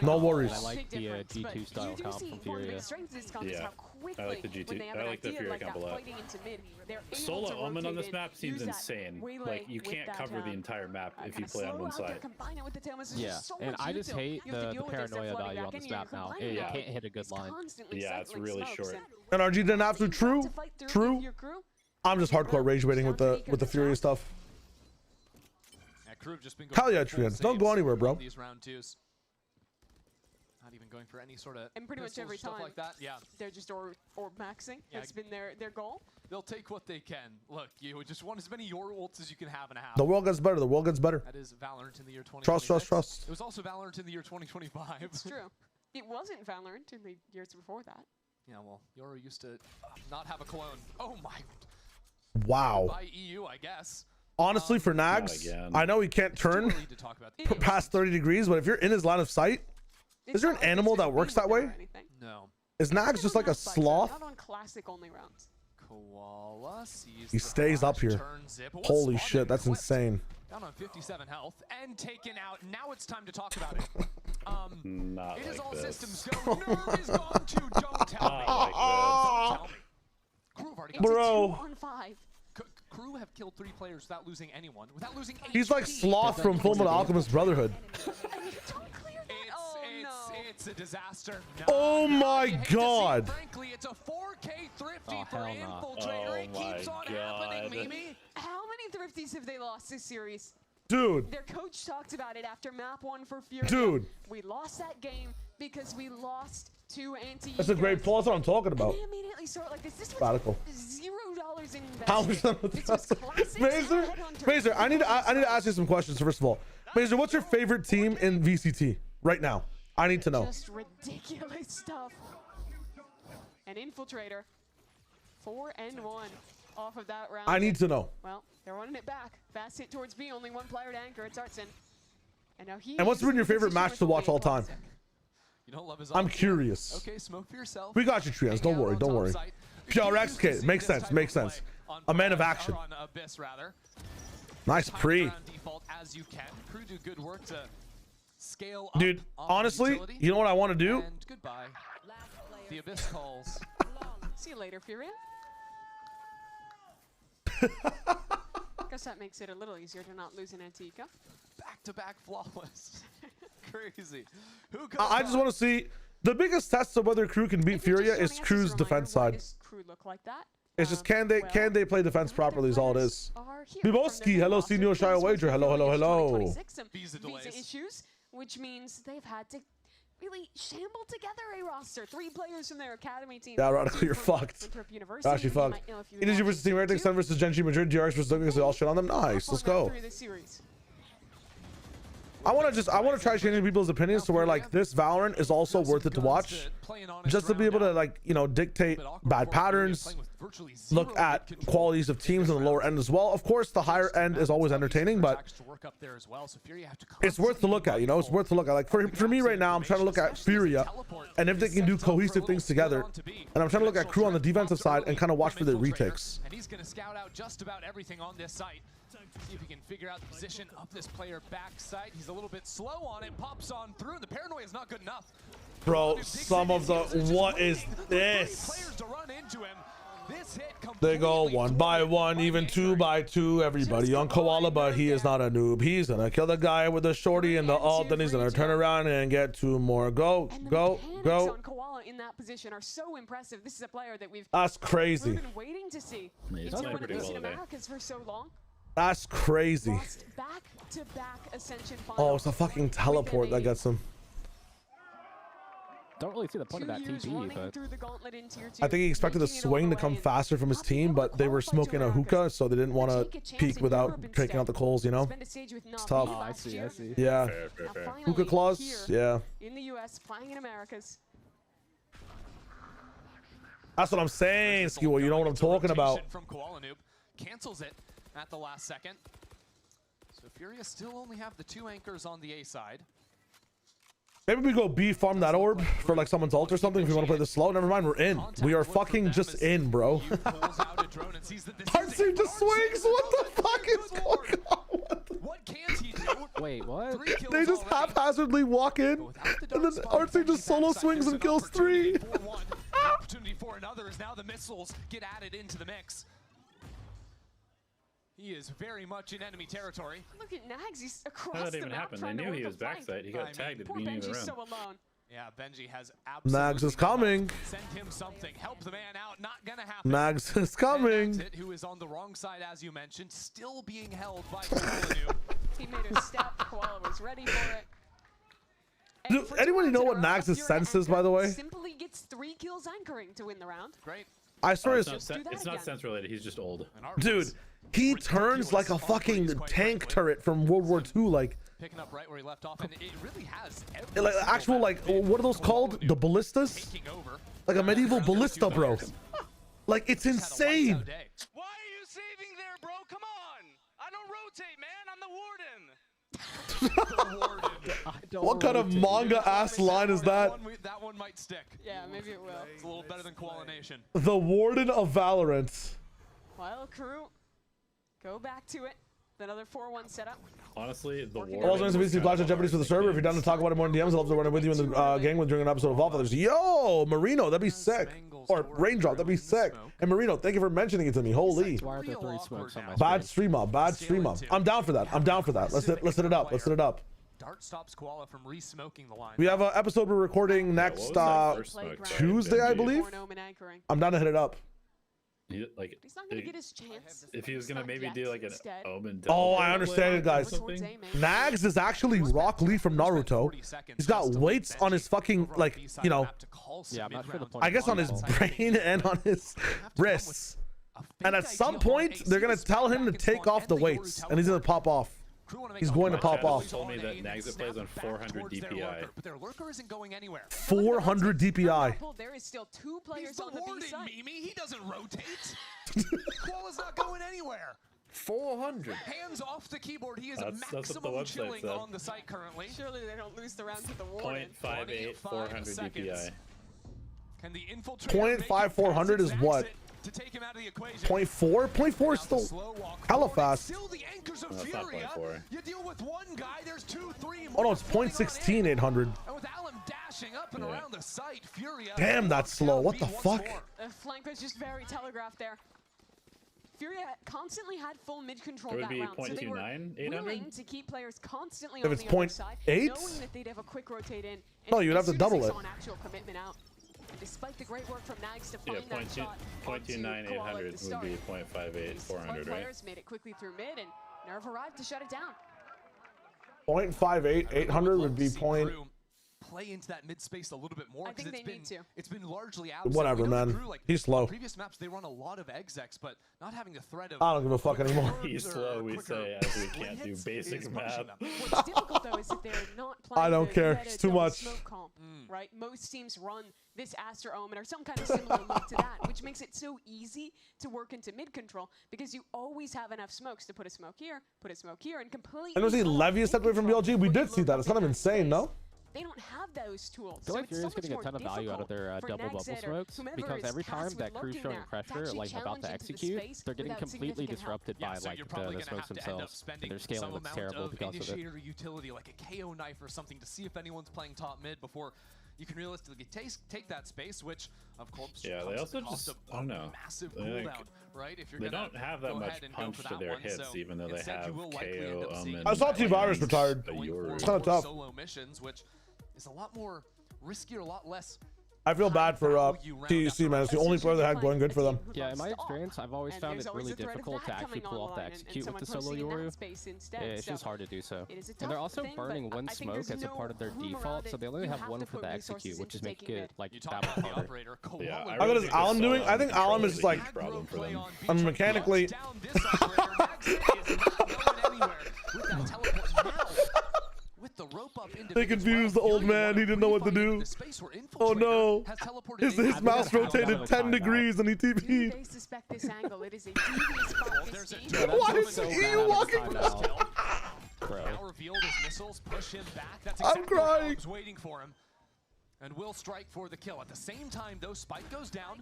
No worries. I like the G2 style comp from Furia. Yeah, I like the G2. I like the Furia comp a lot. Solo Omen on this map seems insane. Like, you can't cover the entire map if you play on one side. Yeah, and I just hate the paranoia value on this map now. You can't hit a good line. Yeah, it's really short. NRG didn't have to. True. I'm just hardcore rage waiting with the Furia stuff. Hell yeah, Trans. Don't go anywhere, bro. These round twos. Not even going for any sort of and pretty much every time like that. Yeah, they're just orb maxing. That's been their goal. They'll take what they can. Look, you just want as many your ults as you can have in a half. The world gets better. The world gets better. That is Valorant in the year 2026. Trust. It was also Valorant in the year 2025. It's true. It wasn't Valorant in the years before that. Yeah, well, Yoru used to not have a clone. Oh my. Wow. By EU, I guess. Honestly, for Nags, I know he can't turn past 30 degrees, but if you're in his line of sight, is there an animal that works that way? No. Is Nags just like a sloth? Not on classic only rounds. Koala he stays up here. Holy shit, that's insane. Down on 57 health and taken out. Now it's time to talk about it. Not it like is all this. systems go. Nerve is gone too. Don't tell me. Like Don't tell me. KRU have already got Bro. 2 on 5. KRU have killed 3 players without losing anyone. Without losing He's like Sloth from Fullmetal Alchemist Brotherhood. It's a disaster. Oh my god. Frankly, it's a 4K thrifty for Infiltrator. It keeps on happening, Mimi. How many thrifties have they lost this series? Dude. Their coach talked about it after map 1 for Furia. Dude. We lost that game because we lost to anti. That's a great pull. That's what I'm talking about. And they immediately start like this. This was Radical. $0 in How much? Mazer, I need to ask you some questions first of all. Mazer, what's your favorite team in VCT right now? I need to know. Just ridiculous stuff. An infiltrator, 4-1 off of that round. I need to know. Well, they're running it back. Fast hit towards B. Only one player to anchor. It's Artson. And now he. And what's been your favorite match to watch all time? You don't love his I'm curious. Okay, smoke for yourself. We got you, Trians. Don't worry. Don't worry. PRX kid. Makes sense. Makes sense. A man of action. Nice pre. As you can. Crew do good work to scale dude, honestly, you know what I want to do? And goodbye. The Abyss calls. See you later, Furia. Guess that makes it a little easier to not lose an Antica. Back-to-back flawless. Crazy. I just want to see the biggest test of whether Crew can beat Furia is Crew's defense side. Crew look like that? It's just can they play defense properly is all it is. Biboski, hello, Senior Shire Wager. Hello. Visa issues, which means they've had to really shamble together a roster. 3 players from their academy team. Yeah, Radical, you're fucked. Actually fucked. Energy versus Team Americas, Sun versus Genji Madrid, DRX versus Douglas, they all shit on them. Nice, let's go. I want to try changing people's opinions to where like this Valorant is also worth it to watch, just to be able to like, you know, dictate bad patterns, look at qualities of teams on the lower end as well. Of course, the higher end is always entertaining, but it's worth to look at. You know, it's worth to look at. Like for me right now, I'm trying to look at Furia and if they can do cohesive things together, and I'm trying to look at Crew on the defensive side and kind of watch for their retakes. And he's going to scout out just about everything on this site. See if he can figure out the position of this player backside. He's a little bit slow on it, pops on through. The paranoia is not good enough. Bro, some of the what is this? They go 1 by 1, even 2 by 2. Everybody on Koala, but he is not a noob. He's gonna kill the guy with the shorty and the ult, then he's gonna turn around and get 2 more. Go. On Koala in that position are so impressive. This is a player that we've That's crazy. been waiting to see. He's been one of the Americas for so long. That's crazy. Back-to-back Ascension Oh, it's a fucking teleport that gets him. Don't really see the point of that TP, but I think he expected the swing to come faster from his team, but they were smoking a hookah, so they didn't want to peek without taking out the coals, you know? It's tough. Oh, I see. Yeah. Fair. Hookah clause? Yeah. In the US, playing in Americas. That's what I'm saying, Skiwa. You know what I'm talking about. From Koala Noob cancels it at the last second. So Furia still only have the 2 anchors on the A side. Maybe we go B, farm that orb for like someone's ult or something if you want to play this slow. Never mind, we're in. We are fucking just in, bro. Heartstream just swings. What the fuck is going on? What can't he do? Wait, what? They just haphazardly walk in, and then Heartstream just solo swings and kills 3. Opportunity for another is now the missiles get added into the mix. He is very much in enemy territory. Look at Nags, he's across How did that the even map happen? They trying to knew work he was the flank. backside. He got tagged at the Poor beginning of the Benji's round. so alone. Yeah, Benji has absolutely Nags is coming. Send him something. Help the man out. Not gonna happen. Nags is coming. Nags, who is on the wrong side, as you mentioned, still being held by Koala. He made a step. Koala was ready for it. Does anybody know what Nags' sense is, by the way? Simply gets 3 kills anchoring to win the round. Great. I swear it's not sense related. He's just old. Dude, he turns like a fucking tank turret from World War II, like. Picking up right where he left off, and it really has like actual, like, what are those called? The ballistas? Like a medieval ballista, bro. Like, it's insane. Why are you saving there, bro? Come on. I don't rotate, man. I'm the warden. What kind of manga ass line is that? That one might stick. Yeah, maybe it will. It's a little better than Koala Nation. The Warden of Valorant. Well, Crew, go back to it. Another 4-1 setup. Honestly, the Warden. Also, nice to meet you. Flash of Jeopardy for the server. If you're down to talk about it more in DMs, I'd love to run it with you in the gang during an episode of All Fathers. Yo, Marino, that'd be sick. Or Raindrop, that'd be sick. And Marino, thank you for mentioning it to me. Holy. Bad stream up. Bad stream up. I'm down for that. I'm down for that. Let's hit it up. Let's hit it up. Dart stops Koala from re-smoking the line. We have an episode we're recording next Tuesday, I believe. I'm down to hit it up. He's not gonna get his chance. If he was gonna maybe do like an Omen. Oh, I understand it, guys. Nags is actually Rock Lee from Naruto. He's got weights on his fucking, like, you know, Yeah, I'm not sure the point. I guess on his brain and on his wrists. And at some point, they're gonna tell him to take off the weights, and he's gonna pop off. He's going to pop off. Told me that Nags plays on 400 DPI. But their lurker isn't going anywhere. 400 DPI. There is still 2 players on the B side. Mimi, he doesn't rotate. Koala's not going anywhere. 400. Hands off the keyboard. He is That's what the maximum website chilling said. on the site currently. Surely they don't lose the round to the warden. 0.58, 400 DPI. Can the infiltrator 0.5 400 is what? to take him out of the equation? 0.4? 0.4 is still hella fast. Still the anchors of No, it's not Furia. 0.4. You deal with one guy, there's 2, 3 Oh more. no, it's 0.16 800. And with Allen dashing up and around the site, Furia. Damn, that's slow. What the fuck? The flank was just very telegraphed there. Furia constantly had full mid control It would that be round, so they were 0.29, 800? willing to keep players constantly If on it's the other side, 0.8? knowing that they'd have a quick rotate in. No, you'd have to double it. An actual commitment out. And despite the great work from Nags to Yeah, find that shot, 0.29 800 would be 0.58 400, right? players made it quickly through mid, and Nerve arrived to shut it down. 0.58 800 would be point. Play into that mid space a little bit more. I think they need to. It's been largely absent. Whatever, We know man. the crew, like, He's slow. Previous maps they run a lot of execs, but not having the threat of. I don't give a fuck anymore. He's slow, we say, as we can't do basic math. What's difficult though is that they're not playing I don't the care. meta It's too double much. smoke comp, right? Most teams run this Aster Omen or some kind of similar look to that, which makes it so easy to work into mid control because you always have enough smokes to put a smoke here, and completely. And was he Levy stepped away from BLG? We did see that. It's kind of insane, no? They don't have those tools. I feel like so it's so Furia's much getting a more ton of value out of their difficult for double bubble Nagzed or smokes whomever because is every time tasked that with crew's lurking showing there to pressure, actually like about challenge to into the execute, space they're getting without completely significant help. disrupted Yeah, by so like you're probably the gonna smokes have to end up themselves. spending Their scaling some looks amount terrible of because of it. initiator utility, like a KO knife or something, to see if anyone's playing top mid before you can realistically take that space, which of course Yeah, they also just, I don't know. massive They, like, cooldown, right? If you're they gonna don't have that go much ahead and go punch for to that their one, hits, so even though they instead have you will likely end KO, up seeing Omen. I saw T-Virus retired. going It's for kind of more tough. solo missions, which is a lot more riskier, a lot less. I feel bad for TEC, man. It's the only player they had going good for them. Yeah, in my experience, I've always found it really difficult to actually pull off the execute with the solo Yoru. It's just hard to do so. And they're also burning one smoke as a part of their default, so they only have one for the execute, which is making it like that much harder. Yeah, How good is Alan doing? I think Alan is like, mechanically. They confused the old man. He didn't know what to do. Oh no. His mouse rotated 10 degrees and he TP'd. They suspect this angle. It is a devious spot to see. Why is he walking? Now revealed his missiles, push him back. That's I'm exactly what crying. Bob's waiting for him. And will strike for the kill. At the same time, though, Spike goes down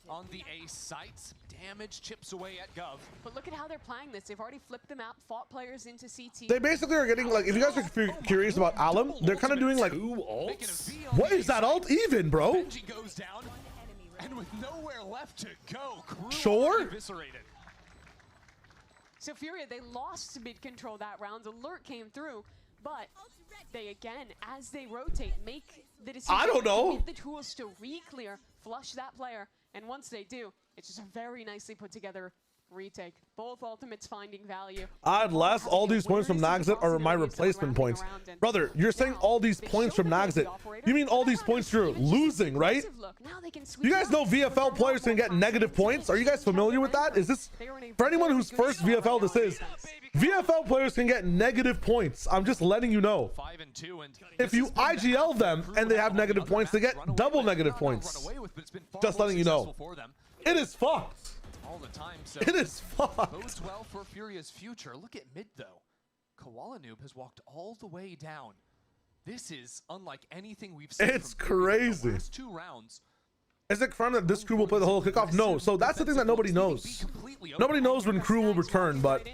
on the A sites. Damage chips away at Gov. But look at how they're playing this. They've already flipped them out, fought players into CT. They basically are getting, like, if you guys are curious about Alum, they're kind of doing like, what is that ult even, bro? Benji goes down, and with nowhere left to go, Crew Sure. eviscerated. So Furia, they lost mid control that round. Alert came through, but they again, as they rotate, make the decision. I don't know. To get the tools to re-clear, flush that player, and once they do, it's just a very nicely put together retake. Both ultimates finding value. Unless all these points from Nagzit are my replacement points. Brother, you're saying all these points from Nagzit. You mean all these points you're losing, right? You guys know VFL players can get negative points? Are you guys familiar with that? Is this, for anyone whose first VFL this is, VFL players can get negative points. I'm just letting you know. 5 and 2, and If you IGL them and they have negative points, they get double negative points. Just letting you know. It is fucked. All the time, so It is fucked. Bodes well for Furia's future. Look at mid though. Koala Noob has walked all the way down. This is unlike anything we've seen. It's from Furia in the crazy. last 2 rounds. Is it confirmed that this crew will play the whole kickoff? No. So that's the thing that nobody knows. Nobody knows when crew will return, but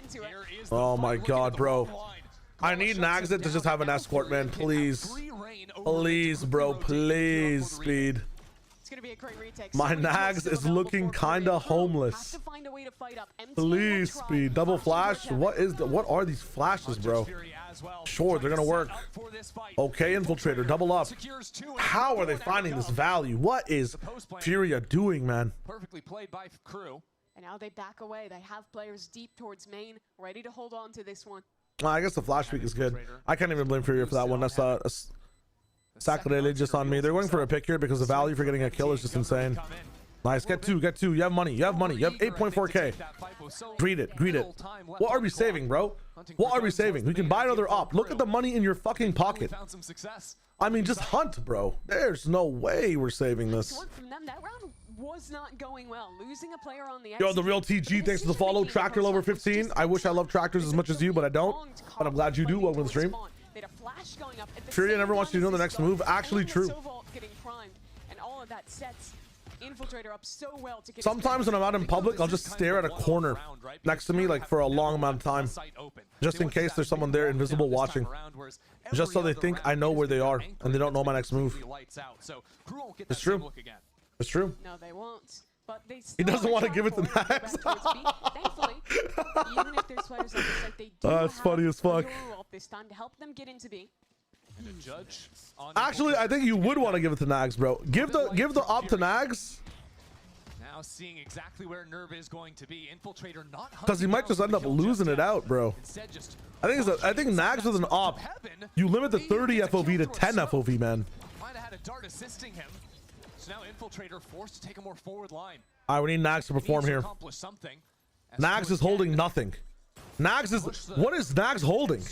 oh my god, bro. I need Nagzit to just have an escort, man. Please. Please, bro. Please, speed. Gonna be a great retake. My Nags is looking kinda homeless. Please, speed. Double flash. What are these flashes, bro? Sure, they're gonna work. Okay, infiltrator, double up. How are they finding this value? What is Furia doing, man? Perfectly played by Crew. And now they back away. They have players deep towards main, ready to hold on to this one. I guess the flash peek is good. I can't even blame Furia for that one. That's sacrilegious on me. They're going for a pick here because the value for getting a kill is just insane. Nice. Get two. You have money. You have 8.4k. Greet it. What are we saving, bro? What are we saving? We can buy another op. Look at the money in your fucking pocket. I mean, just hunt, bro. There's no way we're saving this. That round was not going well. Losing a player on the Yo, the real TG, thanks for the follow. Tractor Lover 15. I wish I loved tractors as much as you, but I don't. But I'm glad you do. Welcome to the stream. Furia never wants you to know the next move. Actually true. Infiltrator up so well to get sometimes when I'm out in public, I'll just stare at a corner next to me like for a long amount of time, just in case there's someone there invisible watching, just so they think I know where they are and they don't know my next move. It's true. It's true. No, they won't. But he doesn't want to give it to Max. Thankfully, even if there's players on the site, they do that's funny as fuck. This time to help them get into B. Actually, I think you would want to give it to Nags, bro. Give the op to Nags. Now seeing exactly where Nerve is going to be. Infiltrator not because he might just end up losing it out, bro. I think Nags with an op, you limit the 30 FOV to 10 FOV, man. Might have had a dart assisting him. So now Infiltrator forced to take a more forward line. All right, we need Nags to perform here. Nags is holding nothing. Nags is, what is Nags holding?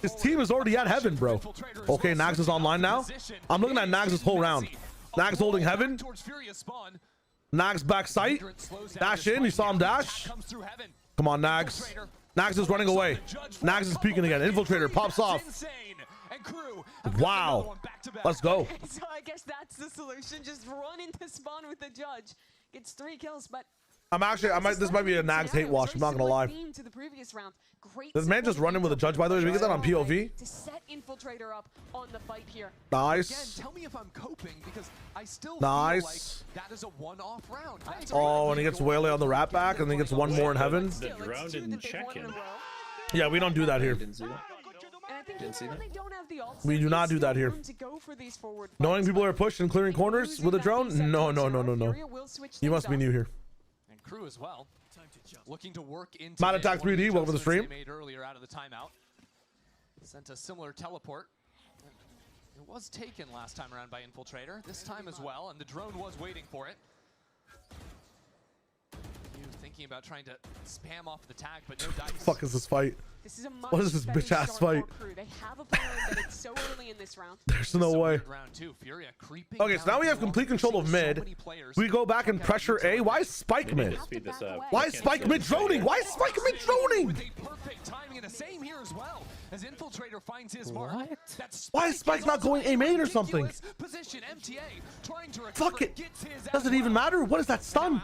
His team is already at heaven, bro. Okay, Nags is online now. I'm looking at Nags this whole round. Nags holding heaven. Nags back sight. Dash in. You saw him dash. Come on, Nags. Nags is running away. Nags is peeking again. Infiltrator pops off. Wow. Let's go. So I guess that's the solution. Just run into spawn with the judge. Gets 3 kills, but this might be a Nags hate wash. I'm not gonna lie. This man just running with a judge, by the way. Did we get that on POV? To set Infiltrator up on the fight here. Nice. Again, tell me if I'm coping because I still nice. Feel like that is a one-off round. Oh, and he gets Waylay on the rat back, and then he gets one more in heaven. The drone didn't check him. Yeah, we don't do that here. Didn't see that. We do not do that here. Knowing people are pushed and clearing corners with a drone? No. You must be new here. Crew as well, looking to work into Mad Attack 3D, welcome to the stream. Made earlier out of the timeout. Sent a similar teleport. It was taken last time around by Infiltrator, this time as well, and the drone was waiting for it. You thinking about trying to spam off the tag, but no dice. What the fuck is this fight? This is a what is this bitch ass fight? They have a player that it's so early in this round. There's no way. Okay, so now we have complete control of mid. We go back and pressure A. Why is Spike mid? Why is Spike mid droning? Why is Spike mid droning? Perfect timing and the same here as well as Infiltrator finds his mark. Why is Spike not going A main or something? Position MTA trying to fuck it. Does it even matter? What is that stun?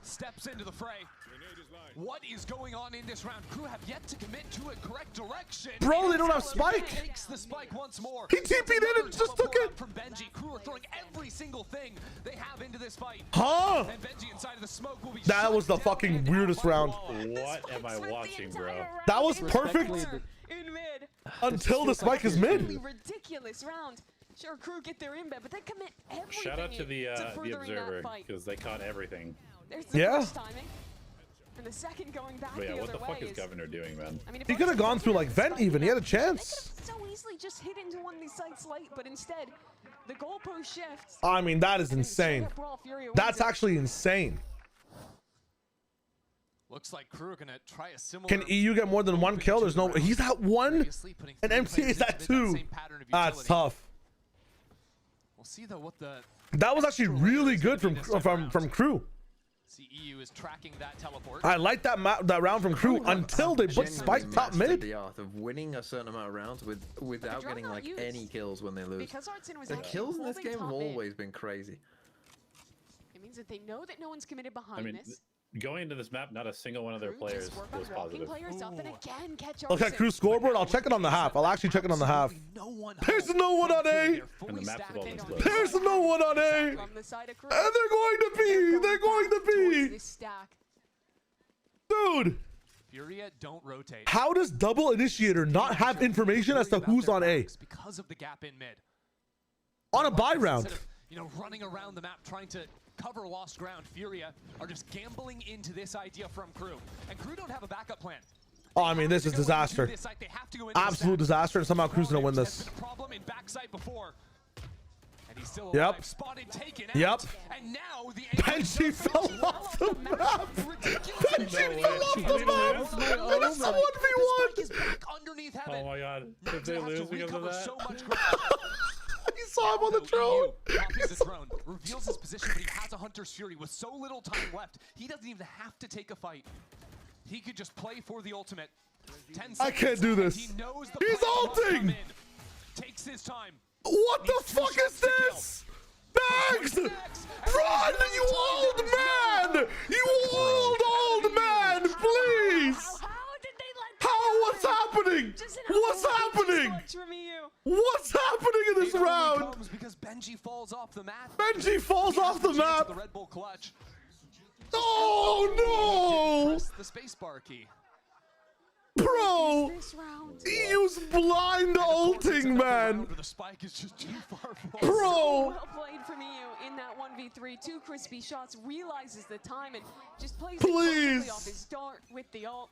Steps into the fray. What is going on in this round? Crew have yet to commit to a correct direction. Bro, they don't have Spike. Takes the Spike once more. He TP'd in and just took it. From Benji. Crew are throwing every single thing they have into this fight. Huh? And Benji inside of the smoke will be that was the fucking weirdest round. What am I watching, bro? That was perfect in mid. Until the Spike is mid. Ridiculous round. Sure, Crew get their in bed, but they commit everything. Shout out to the observer because they caught everything. There's the first timing. And the second going back but yeah, the what other the fuck way is Governor doing, man? I mean, he could have gone through like vent even. He had a chance. So easily just hit into one of these sites late, but instead the goalpost shifts. I mean, that is insane. That's actually insane. Looks like Crew are gonna try a similar. Can EU get more than 1 kill? There's no. He's at 1, and MTA is at 2. That's tough. We'll see though what the. That was actually really good from Crew. EU is tracking that teleport. I like that round from Crew until they put Spike top mid. The art of winning a certain amount of rounds without getting like any kills when they lose. The kills in this game have always been crazy. It means that they know that no one's committed behind this. Going into this map, not a single one of their players was positive. Look at Crew scoreboard. I'll check it on the half. I'll actually check it on the half. There's no one on A. And the map's almost closed. There's no one on A. And they're going to B. They're going to B. Dude. Furia don't rotate. How does Double Initiator not have information as to who's on A? Because of the gap in mid. On a buy round. You know, running around the map trying to cover lost ground. Furia are just gambling into this idea from KRU. And KRU don't have a backup plan. Oh, I mean, this is disaster. Absolute disaster, and somehow KRU's gonna win this. Problem in backside before. And he's still Yep. alive. Spotted, taken Yep. out. And now the Benji fell off the map. Benji fell off the map. It's a 1v1. Oh my god. If they lose because of that? He saw him on the drone. Popping the drone. Reveals his position, but he has a Hunter's Fury with so little time left. He doesn't even have to take a fight. He could just play for the ultimate. 10 seconds. I can't do this. He knows the He's ulting. Takes his time. What the fuck is this? Bags! Run, you old man! You old man! Please! How? What's happening? What's happening? What's happening in this round? Because Benji falls off the map. Benji falls off the map. The Red Bull clutch. Oh no! Press the spacebar key. Bro, he used blind ulting, man. The spike is just too far forward. Bro. So well played from EU in that 1v3. 2 crispy shots, realizes the time, and just plays it off his dart with the ult.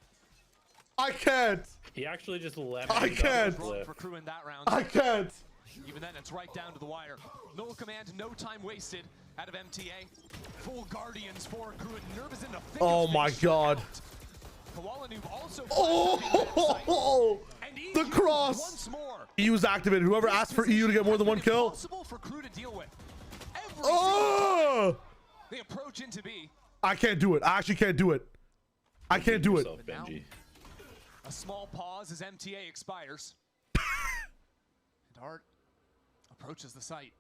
I can't. He actually just left. I can't. For KRU in that round. I can't. Even then, it's right down to the wire. No command, no time wasted out of MTA. Full Guardians for KRU, nervous in the thick Oh my god. Oh, the cross. Once more. EU's activated. Whoever asked for EU to get more than 1 kill. For KRU to deal with. Oh! They approach into B. I can't do it. I actually can't do it. I can't do it. A small pause as MTA expires. And Art approaches the site.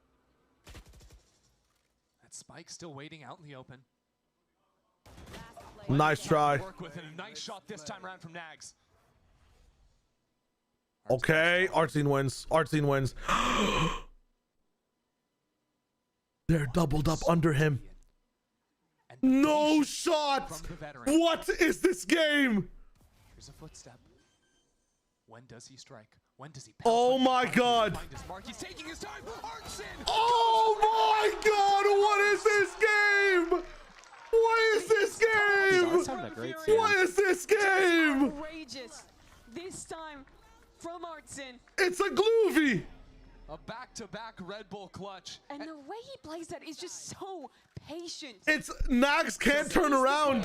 That spike still waiting out in the open. Nice try. Work with a nice shot this time around from Nags. Okay, Artsine wins. Artsine wins. They're doubled up under him. No shot. What is this game? Here's a footstep. When does he strike? When does he pass? Oh my god. He's taking his time. Artsin! Oh my god, what is this game? What is this game? What is this game? Outrageous. This time from Artsin. It's a Gloovy. A back-to-back Red Bull clutch. And the way he plays that is just so patient. It's Nags can't turn around.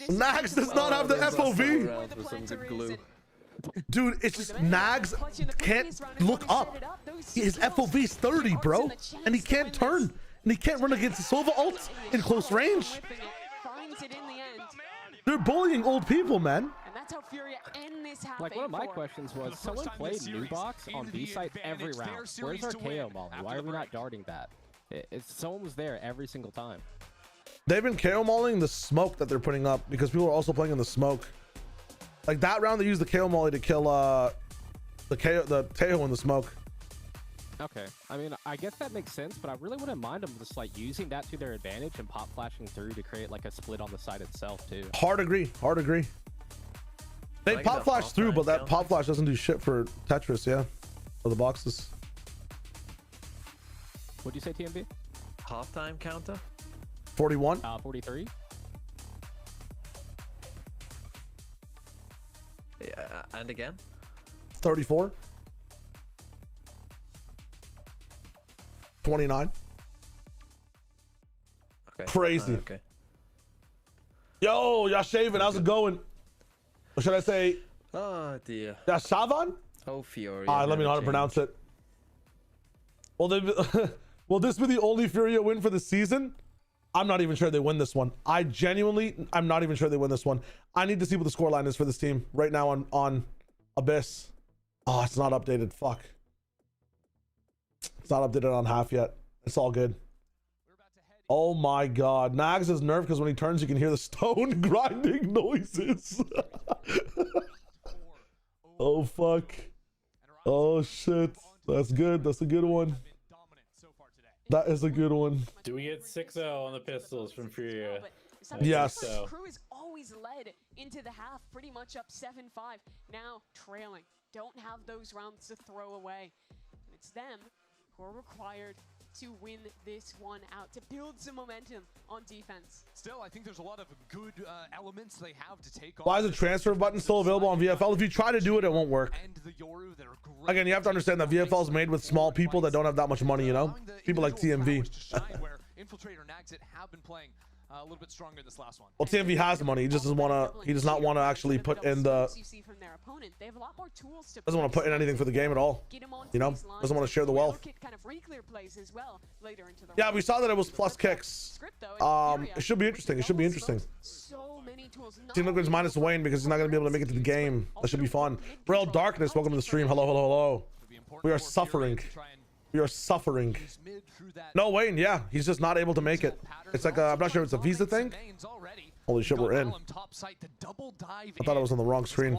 Nags does not have the FOV. Dude, it's just Nags can't look up. His FOV is 30, bro. And he can't turn. And he can't run against the Sova ult in close range. They're bullying old people, man. And that's how Furia end this half. Like, one of my questions was, someone played new box on B site every round. Where's our KO molly? Why are we not darting that? Someone was there every single time. They've been KO mauling the smoke that they're putting up because people are also playing in the smoke. Like that round, they used the KO molly to kill the Tejo in the smoke. Okay, I mean, I guess that makes sense, but I really wouldn't mind them just like using that to their advantage and pop flashing through to create like a split on the side itself too. Hard agree. Hard agree. They pop flash through, but that pop flash doesn't do shit for Tetris, yeah, for the boxes. What'd you say, TMB? Halftime counter? 41. 43. Yeah, and again? 34. 29. Okay. Crazy. Okay. Yo, Yashavan, how's it going? Or should I say? Oh dear. Yashavan? Oh, Furia. All right, let me know how to pronounce it. Will this be the only Furia win for the season? I'm not even sure they win this one. I'm not even sure they win this one. I need to see what the scoreline is for this team right now on Abyss. Oh, it's not updated. Fuck. It's not updated on half yet. It's all good. Oh my god. Nags is nerfed because when he turns, you can hear the stone grinding noises. Oh fuck. Oh shit. That's good. That's a good one. That is a good one. Do we get 6-0 on the pistols from Furia? Yes. KRU is always led into the half, pretty much up 7-5. Now trailing. Don't have those rounds to throw away. And it's them who are required to win this one out, to build some momentum on defense. Still, I think there's a lot of good elements they have to take on. Why is the transfer button still available on VFL? If you try to do it, it won't work. Again, you have to understand that VFL is made with small people that don't have that much money, you know? People like TMV. Where Infiltrator Nagzit have been playing a little bit stronger this last one. Well, TMV has money. He just doesn't want to. He does not want to actually put in the. Doesn't want to put in anything for the game at all. You know, doesn't want to share the wealth. Yeah, we saw that it was plus kicks. It should be interesting. It should be interesting. Team Liquid's minus Wayne because he's not going to be able to make it to the game. That should be fun. Real Darkness, welcome to the stream. Hello, hello, hello. We are suffering. We are suffering. No, Wayne, yeah, he's just not able to make it. It's like I'm not sure if it's a visa thing. Holy shit, we're in. I thought I was on the wrong screen.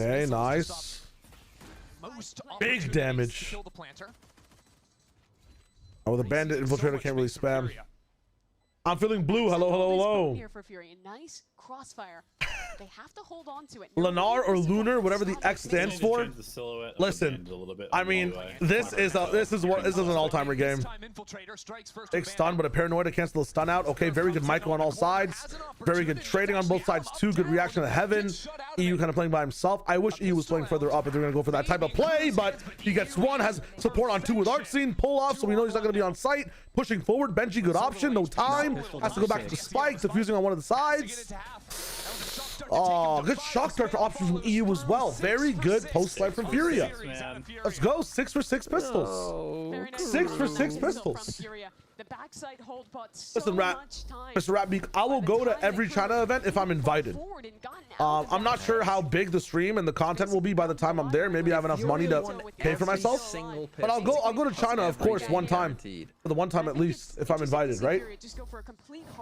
Okay, nice. Big damage. Oh, the bandit infiltrator can't really spam. I'm feeling blue. Hello, hello, hello. Here for Fury. Nice crossfire. They have to hold on to it. Lunar or Lunar, whatever the X stands for. Listen, I mean, this is an all-timer game. Big stun, but a paranoid to cancel the stun out. Okay, very good Michael on all sides. Very good trading on both sides too. Good reaction to Heaven. EU kind of playing by himself. I wish EU was playing further up if they're gonna go for that type of play, but he gets one, has support on two with Artscene, pull off, so we know he's not gonna be on site. Pushing forward, Benji, good option, no time. Has to go back to the spike, diffusing on one of the sides. Oh, good shock dart option from EU as well. Very good post slide from Furia. Let's go. 6 for 6 pistols. 6 for 6 pistols. Listen, Mr. Ratbeak, I will go to every China event if I'm invited. I'm not sure how big the stream and the content will be by the time I'm there. Maybe I have enough money to pay for myself. But I'll go to China, of course, one time. For the one time at least, if I'm invited, right?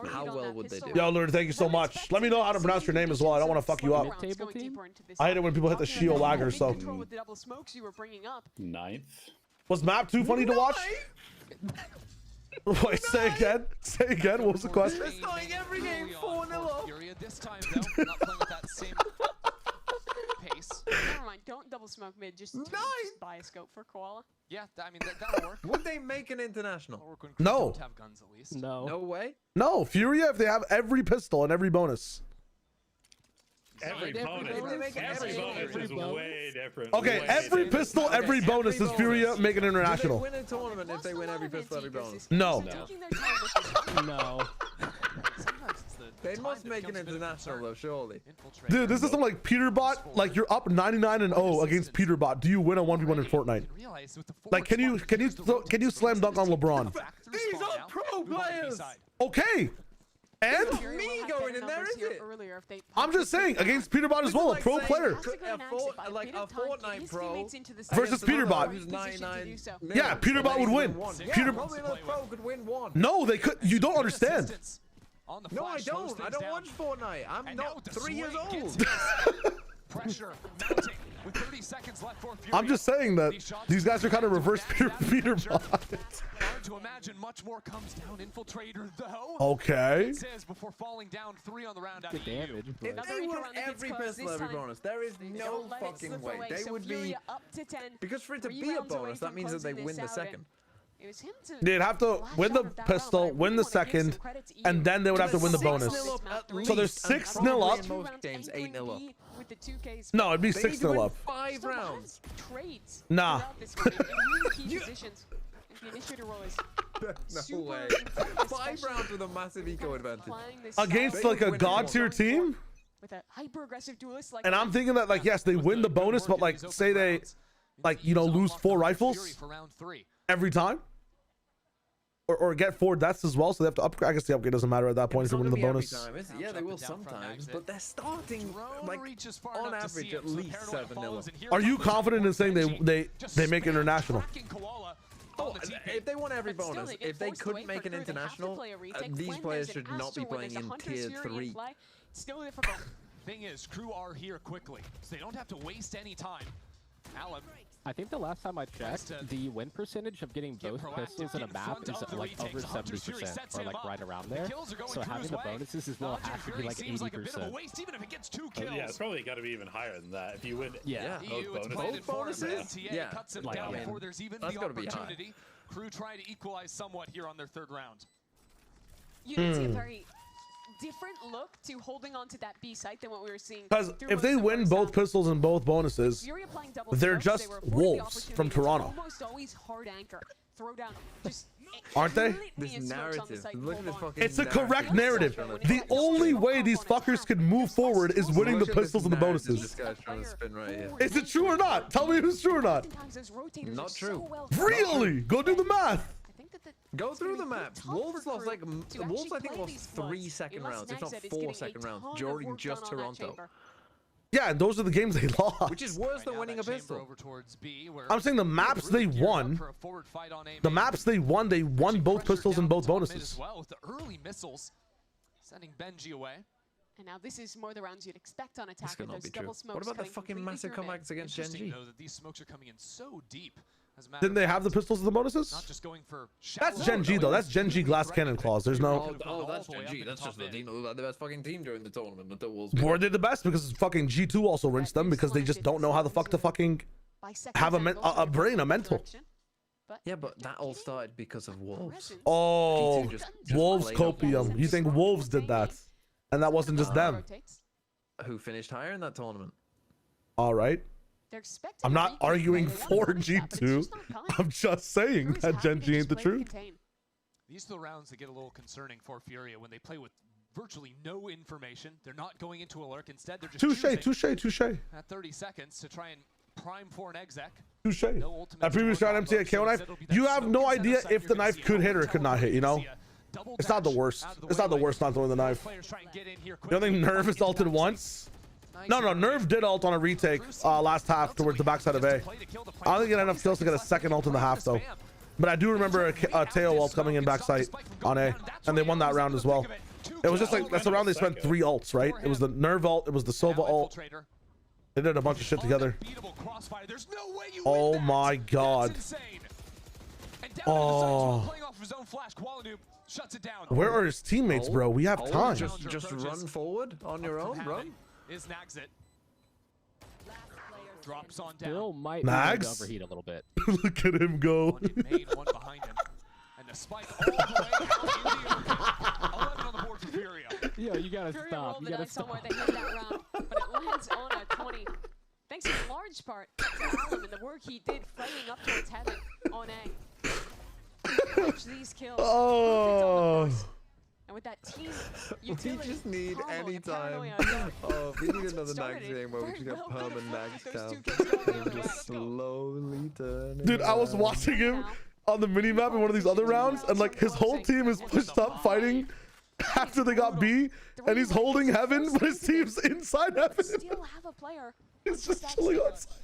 How well would they do? Yo, Lord, thank you so much. Let me know how to pronounce your name as well. I don't want to fuck you up. I hate it when people hit the shield lagger, so. 9th. Was map too funny to watch? Wait, say again. Say again. What was the question? They're starting every game 4-0. Furia this time though, not playing with that same pace. Never mind. Don't double smoke mid. Just buy a scope for Koala. Yeah, I mean that'll work. Would they make an international? No. Don't have guns at least. No. No way. No, Furia if they have every pistol and every bonus. Every bonus is way different. Okay, every pistol, every bonus is Furia make an international. Do they win a tournament if they win every pistol, every bonus? No. No. They must make an international though, surely. Dude, this is something like Peterbot. Like you're up 99-0 against Peterbot. Do you win a 1v1 in Fortnite? Like, can you slam dunk on LeBron? These are pro players. Okay. And me going in there, is it? I'm just saying against Peterbot as well, a pro player. Like a Fortnite pro versus Peterbot. Yeah, Peterbot would win. Probably a pro could win one. No, they could. You don't understand. No, I don't. I don't watch Fortnite. I'm not 3 years old. Pressure mounting with 30 seconds left for Furia. I'm just saying that these guys are kind of reverse Peterbot. Hard to imagine much more comes down. Infiltrator though. Okay. It says before falling down 3 on the round. Good damage. If they win every pistol, every bonus, there is no fucking way. They would be, because for it to be a bonus, that means that they win the second. They'd have to win the pistol, win the second, and then they would have to win the bonus. So there's 6-0 up. Most games 8-0 up. No, it'd be 6-0 up. 5 rounds. Nah. No way. 5 rounds with a massive eco advantage. Against like a god tier team? With a hyper-aggressive duelist like And I'm thinking that, like, yes, they win the bonus, but like, say they, like, you know, lose 4 rifles every time, or get 4 deaths as well, so they have to upgrade. I guess the upgrade doesn't matter at that point if you're winning the bonus. Yeah, they will sometimes, but they're starting like on average at least 7-0. Are you confident in saying they make international? Oh, if they won every bonus, if they couldn't make an international, these players should not be playing in tier 3. Still difficult. Thing is, crew are here quickly, so they don't have to waste any time. Allen I think the last time I checked, the win percentage of getting both pistols in a map is like over 70%, or like right around there. So having the bonuses as well has to be like 80%. Yeah, it's probably got to be even higher than that. If you win, both bonuses. Yeah, like, before there's even the opportunity. Crew trying to equalize somewhat here on their third round. You did see a very different look to holding on to that B site than what we were seeing. Because if they win both pistols and both bonuses, they're just wolves from Toronto. Almost always hard anchor. Throw down. Just aren't they? This narrative. Look at this fucking It's a correct narrative. The only way these fuckers can move forward is winning the pistols and the bonuses. This guy's trying to spin right here. Is it true or not? Tell me if it's true or not. Not true. Really? Go do the math. Go through the maps. Wolves lost like Wolves. I think lost 3 second rounds, if not 4 second rounds, during just Toronto. Yeah, and those are the games they lost. Which is worse than winning a pistol. I'm saying the maps they won. The maps they won both pistols and both bonuses. With the early missiles, sending Benji away. And now this is more the rounds you'd expect on attack. This cannot be true. What about the fucking massive comebacks against Gen G? That these smokes are coming in so deep. Didn't they have the pistols and the bonuses? Not just going for that's Gen G though. That's Gen G glass cannon claws. There's no. Oh, that's Gen G. That's just the team that was the best fucking team during the tournament. The Wolves. Or they're the best because fucking G2 also rinsed them because they just don't know how the fuck to fucking have a brain, a mental. Yeah, but that all started because of Wolves. Oh, Wolves copium. You think Wolves did that, and that wasn't just them? Who finished higher in that tournament? All right. I'm not arguing for G2. I'm just saying that Gen G ain't the truth. These are the rounds that get a little concerning for Furia when they play with virtually no information. They're not going into a lurk. Instead, they're just touche. At 30 seconds to try and prime for an exec. Touche. At previous round, MT at KO knife. You have no idea if the knife could hit or could not hit. You know, it's not the worst. It's not the worst not throwing the knife. You don't think Nerve has ulted once? No, Nerve did ult on a retake last half towards the backside of A. I don't think he had enough skills to get a second ult in the half though. But I do remember a Teo ult coming in backside on A, and they won that round as well. It was just like that's the round they spent 3 ults, right? It was the Nerve ult, it was the Sova ult. They did a bunch of shit together. Oh my god. Oh. Where are his teammates, bro? We have time. Just run forward on your own, run. Is Nags it? Drops on down. Bill might Nags? overheat a little bit. Look at him go. One in main, one behind him. And the spike all the way. 11 on the board for Furia. Yo, you gotta stop. You gotta stop. Somewhere they hit that round, but it lands on a 20. Thanks in large part to Alum and the work he did fighting up towards heaven on A. Catch these kills. Oh. And with that team, we just need any time. Oh, we need another Nags game where we just get permanent Nags down and just slowly turn. Dude, I was watching him on the mini map in one of these other rounds, and like his whole team is pushed up fighting after they got B, and he's holding heaven, but his team's inside heaven. Still have a player. It's just chilling outside.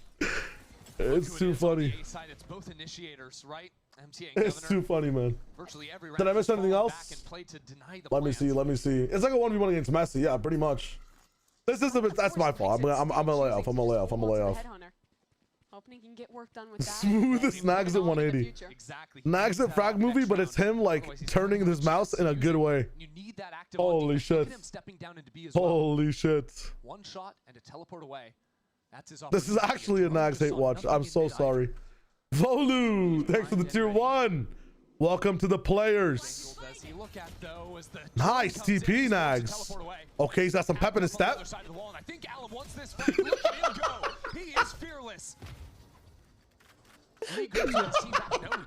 It's too funny. It's both initiators, right? It's too funny, man. Did I miss anything else? Let me see. It's like a 1v1 against Messi. Yeah, pretty much. This is that's my fault. I'm gonna lay off. I'm gonna lay off. Hoping he can get work done with that. Smoothest Nags at 180. Nags at frag movie, but it's him like turning his mouse in a good way. Holy shit. Holy shit. One shot and a teleport away. That's his This is actually a Nags hate watch. I'm so sorry. Volu, thanks for the tier 1. Welcome to the players. Nice TP, Nags. Okay, he's got some pep in his step. I think Alum wants this fight. Look at him go. He is fearless. He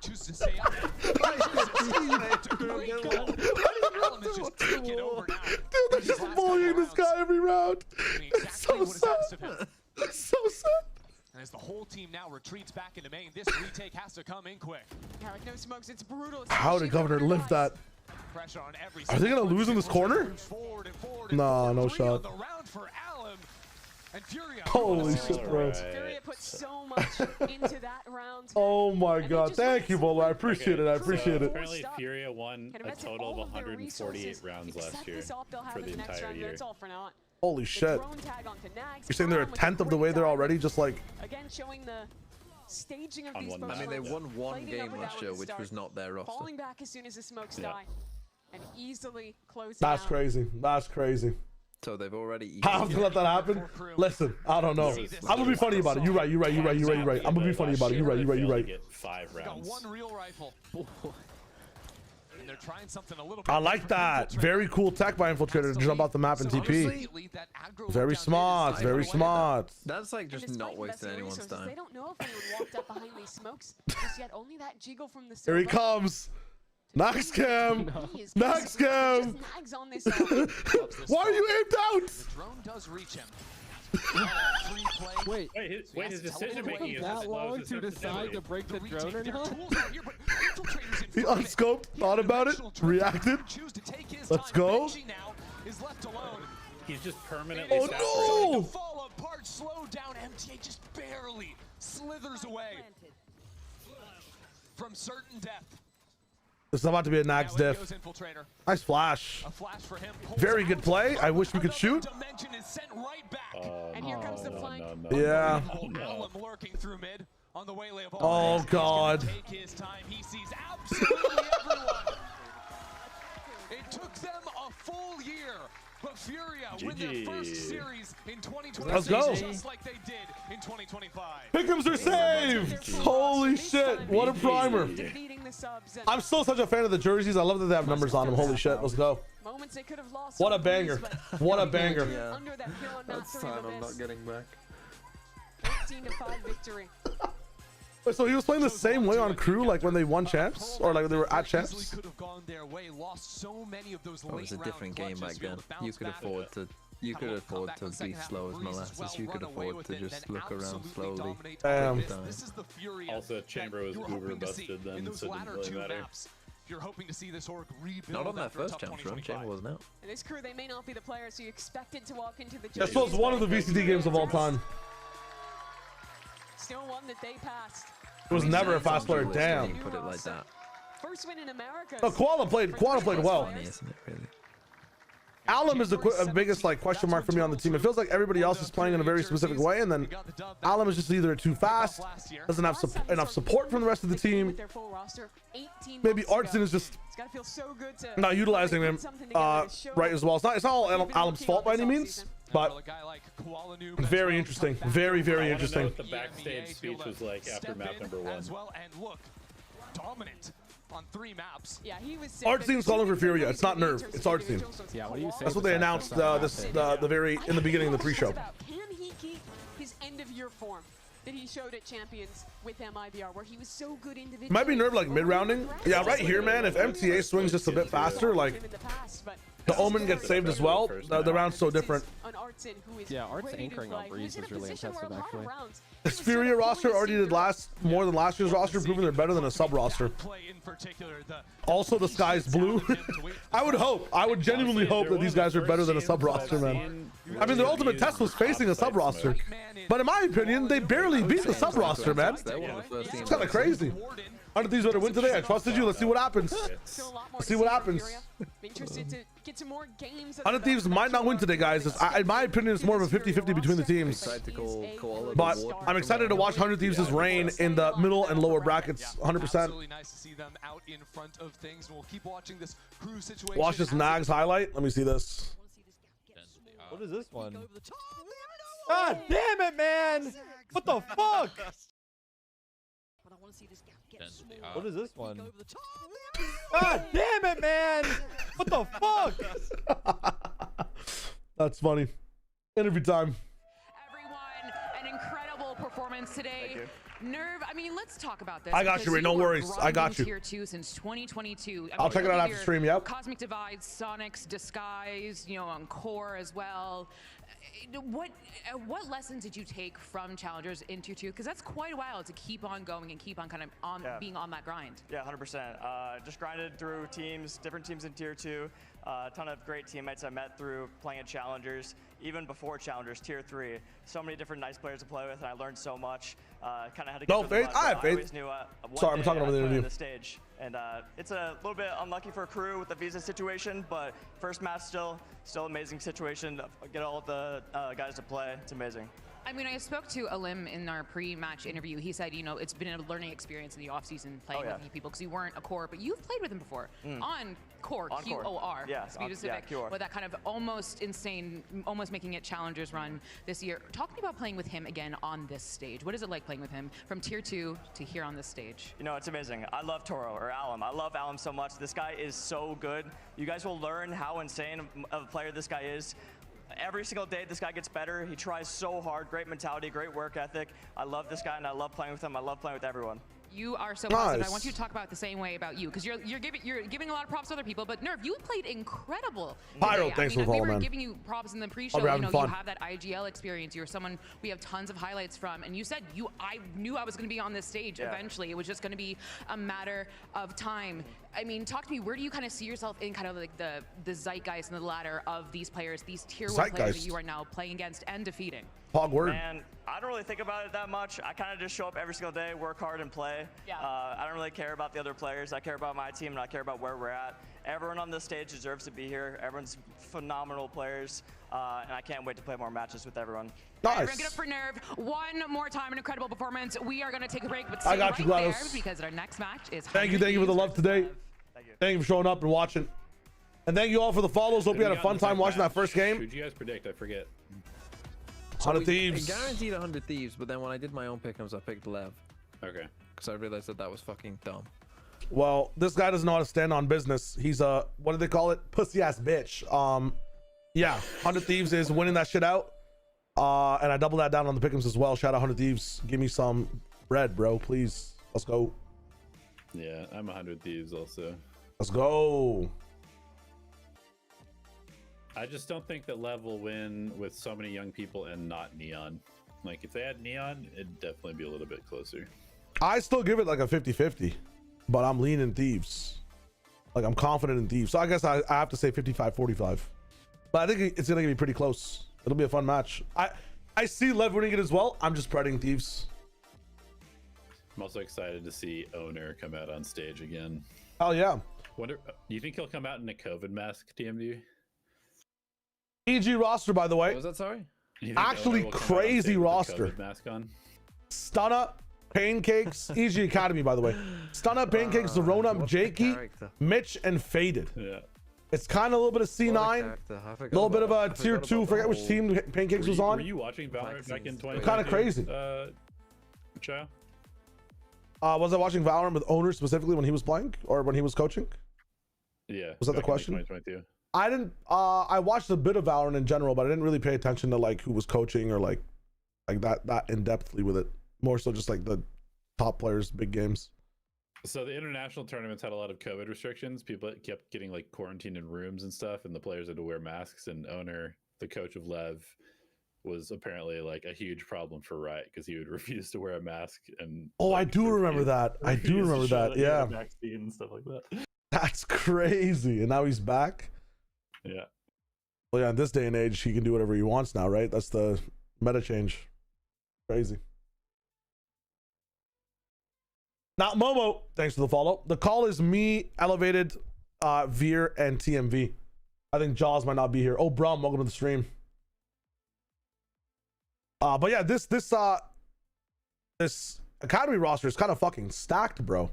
chooses to stay up. Dude, they're just bullying this guy every round. It's so sad. It's so sad. And as the whole team now retreats back into main, this retake has to come in quick. Yeah, like no smokes, it's brutal. How did Governor lift that? Pressure on every Are they gonna lose in this corner? No, no shot. The round for Alum and Furia. Holy shit, bro. Furia put so much into that round. Oh my god, thank you, Bolo. I appreciate it. I appreciate it. Apparently, Furia won a total of 148 rounds last year for the entire year. That's all for now. Holy shit. You're saying they're a 10th of the way there already? Just like... Again, showing the staging of On these one both map. I mean, they won one lighting up game with last that year, with the which start, was not their roster. falling back as soon as the smokes Yeah. die, and easily closing That's out. crazy. That's crazy. So they've already. How to let that happen? Listen, I don't know. I'm gonna be funny about it. You're right. I'm gonna be funny about it. You're right. Get 5 rounds. Got one real rifle. And they're trying something a little bit I like that. Very cool tech by Infiltrator to jump off the map and TP. Very smart. Very smart. That's like just not wasting anyone's time. They don't know if anyone walked up behind these smokes just yet. Only that jiggle from the Here he comes. Nax cam. Nax cam. Why are you aimed out? The drone does reach him. Wait, his decision making is that long to decide to break the drone or not? He unscoped, thought about it, reacted. Let's go. He's just permanently. Oh no! Fall apart, slow down. MTA just barely slithers away from certain death. This is about to be a Nax diff. Nice flash. Very good play. I wish we could shoot. And here comes the flank. Yeah. Alum lurking through mid on the waylay of Oh God. Take his time. He sees absolutely everyone. It took them a full year, but Furia win their first series in 2026 Let's go. just like they did in 2025. Pick'ems are saved. Holy shit. What a primer. I'm still such a fan of the jerseys. I love that they have numbers on them. Holy shit. Let's go. What a banger. What a banger. Yeah. That's time I'm not getting back. 13-5 victory. Wait, so he was playing the same way on crew like when they won champs? Or like they were at champs? Could have gone their way, lost so many of those It was a different game back then. You could afford to be slow as molasses. You could afford to just look around slowly. Damn. Also, Chamber was uber busted then, so it didn't really matter. If you're hoping to see this org rebuild Not on their after a first tough champs run. 2025. Chamber wasn't out. And this crew, they may not be the players you expected to walk into the This was one of the VCT games of all time. Still one that they passed. It was never a fast player. Damn. Put it like that. First win in America. No, Koala played well. Funny, isn't it, really? Alum is the biggest like question mark for me on the team. It feels like everybody else is playing in a very specific way, and then Alum is just either too fast, doesn't have enough support from the rest of the team. Maybe Artson is just not utilizing him right as well. It's not all Alum's fault by any means, but very interesting. Very interesting. What the backstage speech was like after map number 1. And look, dominant on 3 maps. Yeah, he was Artzine's calling for Furia. It's not Nerve. It's Artzine. Yeah, what do you say? That's what they announced in the beginning of the pre-show. Can he keep his end of year form that he showed at Champions with MIBR, where he was so good individually? Might be Nerve like mid-rounding. Yeah, right here, man. If MTA swings just a bit faster, like the Omen gets saved as well. The round's so different. Yeah, Art's anchoring on Breeze is really impressive, actually. This Furia roster already did more than last year's roster, proving they're better than a sub roster. Also, the sky's blue. I would genuinely hope that these guys are better than a sub roster, man. I mean, their ultimate test was facing a sub roster, but in my opinion, they barely beat the sub roster, man. It's kind of crazy. Under these better win today. I trusted you. Let's see what happens. Let's see what happens. Under Thieves might not win today, guys. In my opinion, it's more of a 50-50 between the teams. But I'm excited to watch 100 Thieves' reign in the middle and lower brackets. 100%. Nice to see them out in front of things. We'll keep watching this crew situation. Watch this Nags highlight. Let me see this. What is this one? God damn it, man! What the fuck? What is this one? God damn it, man! What the fuck? That's funny. Interview time. Everyone, an incredible performance today. Nerve, I mean, let's talk about this. I got you, Ray. No worries. I got you. Tier 2 since 2022. I'll check it out after stream. Yep. Cosmic Divide, Sonics, Disguise, you know, on Core as well. What lessons did you take from challengers in Tier 2? Because that's quite a while to keep on going and keep on kind of being on that grind. Yeah, 100%. Just grinded through teams, different teams in Tier 2. A ton of great teammates I met through playing at Challengers, even before Challengers, Tier 3. So many different nice players to play with, and I learned so much. Kind of had to get faith. I have faith. Sorry, I'm talking about the interview. The stage, and it's a little bit unlucky for a crew with the visa situation, but first match still amazing situation. Get all of the guys to play. It's amazing. I mean, I spoke to Alim in our pre-match interview. He said, you know, it's been a learning experience in the offseason playing with you people because you weren't a core, but you've played with him before on core, Q-O-R. Yeah, to be specific. QR. With that kind of almost insane, almost making it Challengers run this year. Talk to me about playing with him again on this stage. What is it like playing with him from Tier 2 to here on this stage? You know, it's amazing. I love Toro, or Alum. I love Alum so much. This guy is so good. You guys will learn how insane of a player this guy is. Every single day, this guy gets better. He tries so hard. Great mentality, great work ethic. I love this guy, and I love playing with him. I love playing with everyone. You are so positive. I want you to talk about it the same way about you, because you're giving a lot of props to other people. But Nerf, you played incredible. Pyro, thanks for the follow, man. We were giving you props in the pre-show. You know, you have that IGL experience. You're someone we have tons of highlights from, and you said I knew I was going to be on this stage eventually. It was just going to be a matter of time. I mean, talk to me. Where do you kind of see yourself in kind of like the zeitgeist and the ladder of these players, these tier 1 players that you are now playing against and defeating? Man, I don't really think about it that much. I kind of just show up every single day, work hard, and play. Yeah. I don't really care about the other players. I care about my team, and I care about where we're at. Everyone on this stage deserves to be here. Everyone's phenomenal players, and I can't wait to play more matches with everyone. Nice. We're gonna get up for Nerve one more time. An incredible performance. We are gonna take a break, but I got you, right GLaDOS. there because our next match is. Thank you for the love today. Thank you for showing up and watching. And thank you all for the follows. Hope you had a fun time watching that first game. Who'd you guys predict? I forget. 100 Thieves. I guaranteed 100 Thieves, but then when I did my own pick'ems, I picked LEV. Okay. Because I realized that was fucking dumb. Well, this guy doesn't know how to stand on business. He's a, what do they call it? Pussy ass bitch. Yeah, 100 Thieves is winning that shit out. And I doubled that down on the pick'ems as well. Shout out 100 Thieves. Give me some bread, bro. Please. Let's go. Yeah, I'm 100 Thieves also. Let's go. I just don't think that LEV will win with so many young people and not Neon. Like, if they had Neon, it'd definitely be a little bit closer. I still give it like a 50-50, but I'm leaning Thieves. Like, I'm confident in Thieves. So I guess I have to say 55-45. But I think it's going to be pretty close. It'll be a fun match. I see LEV winning it as well. I'm just spreading Thieves. I'm also excited to see Owner come out on stage again. Oh, yeah. Do you think he'll come out in a COVID mask, TMD? EG roster, by the way. What was that, sorry? Actually, crazy roster. Mask on? Stunna, Pancakes, EG Academy, by the way. Stunna, Pancakes, Zerona, Jakey, Mitch, and Faded. Yeah. It's kind of a little bit of C9, a little bit of a tier 2. Forget which team Pancakes was on. Were you watching Valorant back in 2020? Kind of crazy. Chow? Was I watching Valorant with Owner specifically when he was playing or when he was coaching? Yeah. Was that the question? 2022. I didn't. I watched a bit of Valorant in general, but I didn't really pay attention to like who was coaching or like that in depthly with it. More so just like the top players, big games. So the international tournaments had a lot of COVID restrictions. People kept getting like quarantined in rooms and stuff, and the players had to wear masks. And Owner, the coach of LEV, was apparently like a huge problem for Riot because he would refuse to wear a mask. And I do remember that. I do remember that. Yeah. Vaccine and stuff like that. That's crazy. And now he's back. Yeah. Well, yeah, in this day and age, he can do whatever he wants now, right? That's the meta change. Crazy. Now, Momo, thanks for the follow. The call is me, Elevated, Veer, and TMV. I think Jaws might not be here. Oh, Brum, welcome to the stream. But yeah, this Academy roster is kind of fucking stacked, bro.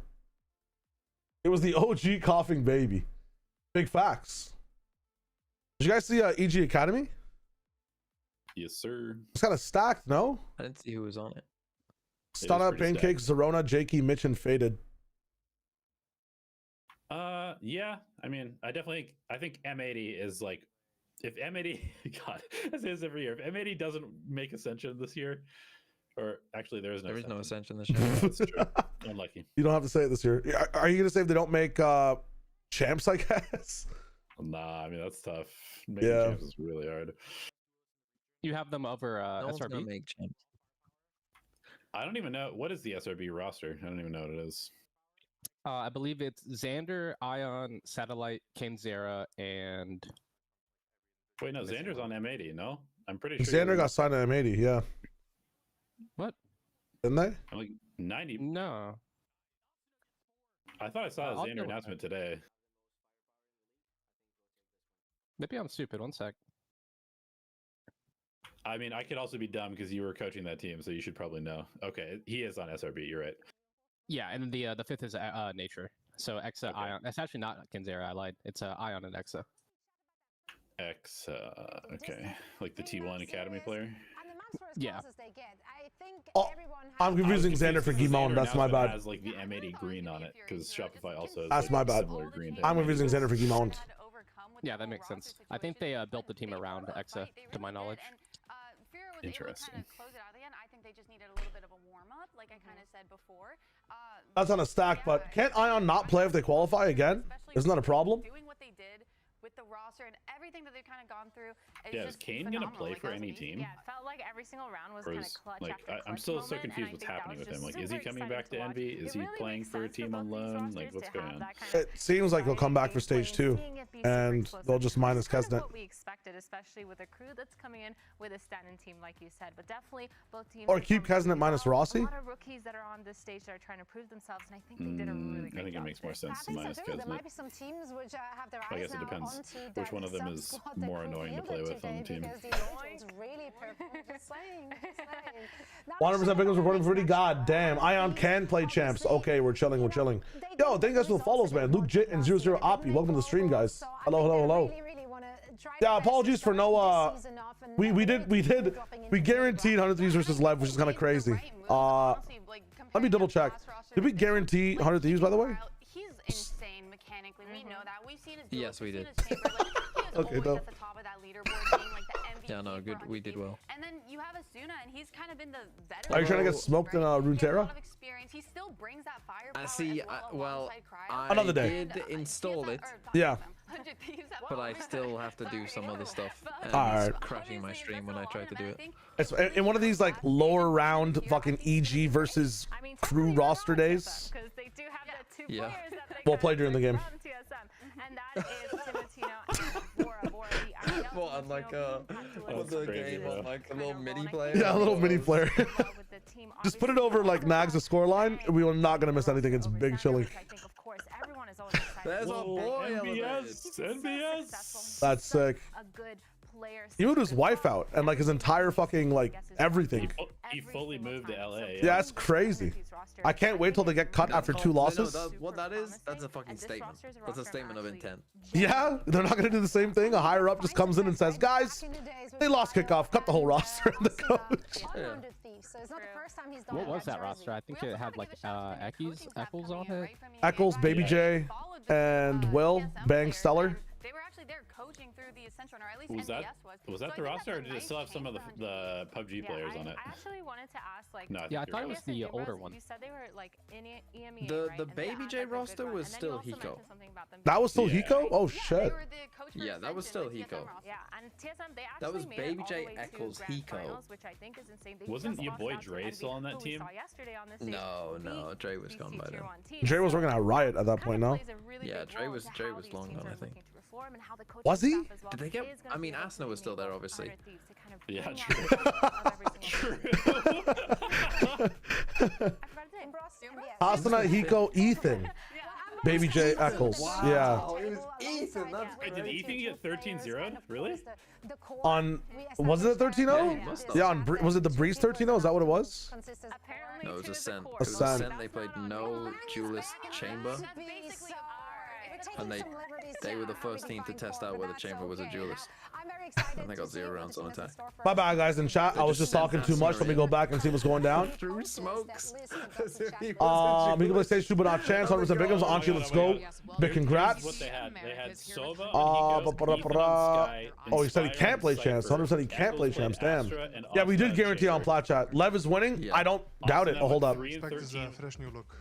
It was the OG coughing baby. Big facts. Did you guys see EG Academy? Yes, sir. It's kind of stacked, no? I didn't see who was on it. Stunna, Pancakes, Zerona, Jakey, Mitch, and Faded. Yeah. I mean, I think M80 is like, if M80, God, I say this every year. If M80 doesn't make Ascension this year, or actually there is no Ascension this year. That's true. Unlucky. You don't have to say it this year. Are you gonna say if they don't make champs? I guess. Nah, I mean that's tough. Making champs is really hard. You have them over SRB. Make champs. I don't even know what is the SRB roster. I don't even know what it is. I believe it's Xander, Ion, Satellite, Kanzera, and. Wait, no, Xander's on M80. No, I'm pretty sure. Xander got signed on M80. Yeah. What? Didn't they? I'm like 90. No. I thought I saw a Xander announcement today. Maybe I'm stupid. One sec. I mean, I could also be dumb because you were coaching that team, so you should probably know. Okay, he is on SRB. You're right. Yeah, and the fifth is Nature. So Exa, Ion. That's actually not Kinzera. I lied. It's Ion and Exa. Okay, like the T1 Academy player. Yeah. Oh, I'm confusing Xander for Gimon. That's my bad. Has like the M80 green on it because Shopify also has That's like, my bad. similar green. I'm confusing Xander for Gimon. Yeah, that makes sense. I think they built the team around Exa, to my knowledge. Interesting. I think they just needed a little bit of a warm-up, like I kind of said before. That's on a stack, but can't Ion not play if they qualify again? Isn't that a problem? Doing what they did with the roster and everything that they've kind of gone through. Yeah, is Kane gonna play for any team? Yeah, it felt like every single round was Or kind is, of clutch like, after clutch I'm still so moment, confused and what's I think happening that with him. was Like, is just he coming super back to exciting Envy? watch. Is It he really playing makes for a sense team for on both these loan? rosters Like, what's to going have on? that kind of It seems like he'll come back for stage 2, seeing it be and super they'll just minus Kind of Kesnet. what we expected, especially with a crew that's coming in with a stand-in team, like you said. But definitely both teams. Or are keep performing Kesnet minus well. Rossi? A lot of rookies that are on this stage that are trying to prove themselves, and I think they did a really I great think it job. makes more sense to minus There might Kesnet. be some teams which have their I eyes guess it now depends onto which one of them that is sub-squad more that annoying to Kofi play with today, on the team. because the individuals really performed. Just saying. 100% Bengals recording pretty. God damn. Ion can play champs. Okay, we're chilling. We're chilling. Yo, thank you guys for the follows, man. Luke Jit and 00 Oppie. Welcome to the stream, guys. Hello, hello, hello. Yeah, apologies for no. We guaranteed 100 Thieves versus Lev, which is kind of crazy. Let me double check. Did we guarantee 100 Thieves, by the way? He's insane mechanically. We know that. We've seen his Yes, we did. Okay, though. Yeah, no, good. We did well. And then you have Asuna, and he's kind of been the veteran. Are you trying to get smoked in Runeterra? He still brings that firepower. I see. Well, Another day. did install it. Yeah. But I still have to do some other stuff. And Alright. it's crashing my stream when I try to do it. It's in one of these like lower round fucking EG versus crew roster days. Yeah. We'll play during the game. And that is Timotino and Bora. What, on like what's the game on like a little mini player? Yeah, a little mini player. Just put it over like Nags' scoreline. We are not gonna miss anything. It's big chilling. There's a boy. NBS. That's sick. He moved his wife out and like his entire fucking like everything. He fully moved to LA. Yeah, that's crazy. I can't wait till they get cut after 2 losses. What that is? That's a fucking statement. That's a statement of intent. Yeah, they're not gonna do the same thing. A higher up just comes in and says, "Guys, they lost kickoff. Cut the whole roster." And the coach. Yeah. What was that roster? I think it had like Eccles on it. Eccles, Baby J, and Will, Bang Stellar. They were actually there coaching through the Ascension, or at least Was that the roster, or did it still have some of the PUBG players on it? I actually wanted to ask, like, No, Yeah, I thought it was the older one. You said they were like in EMEA, The Baby J roster was still Hiko. That was still Hiko? Oh shit. Yeah, that was still Hiko. Yeah, and TSM, they That was actually made Baby it J, all the way to Eccles, grand Hiko. finals, which I think is insane. They Wasn't just your lost boy out to Dre Envy, still on that who we team? saw yesterday on this stage. No, Dre was gone by then. Dre was working at Riot at that point, no? Yeah, Dre was long gone, I think. Was he? Did they get? I mean, Asna was still there, obviously. Yeah, true. Asuna, Hiko, Ethan. Baby J, Eccles. Yeah. It was Ethan. That's Wait, did Ethan get 13-0? Really? On, was it a 13-0? Yeah, on was it the Breeze 13-0? Is that what it was? No, it was Ascent. It was Ascent. Ascent. They played no duelist chamber, and they were the first team to test out whether chamber was a duelist. And they got 0 rounds on attack. Bye bye, guys in chat. I was just talking too much. Let me go back and see what's going down. Through smokes. He can play stage 2, but not chance. 100% big ups. Anchi, let's go. Big congrats. What they had Sova, Oh, he said he can't play champs. 100% he can't play champs. Damn. Yeah, we did guarantee on Plat Chat. Lev is winning. I don't doubt it. Oh, hold up. Expect is a fresh new look.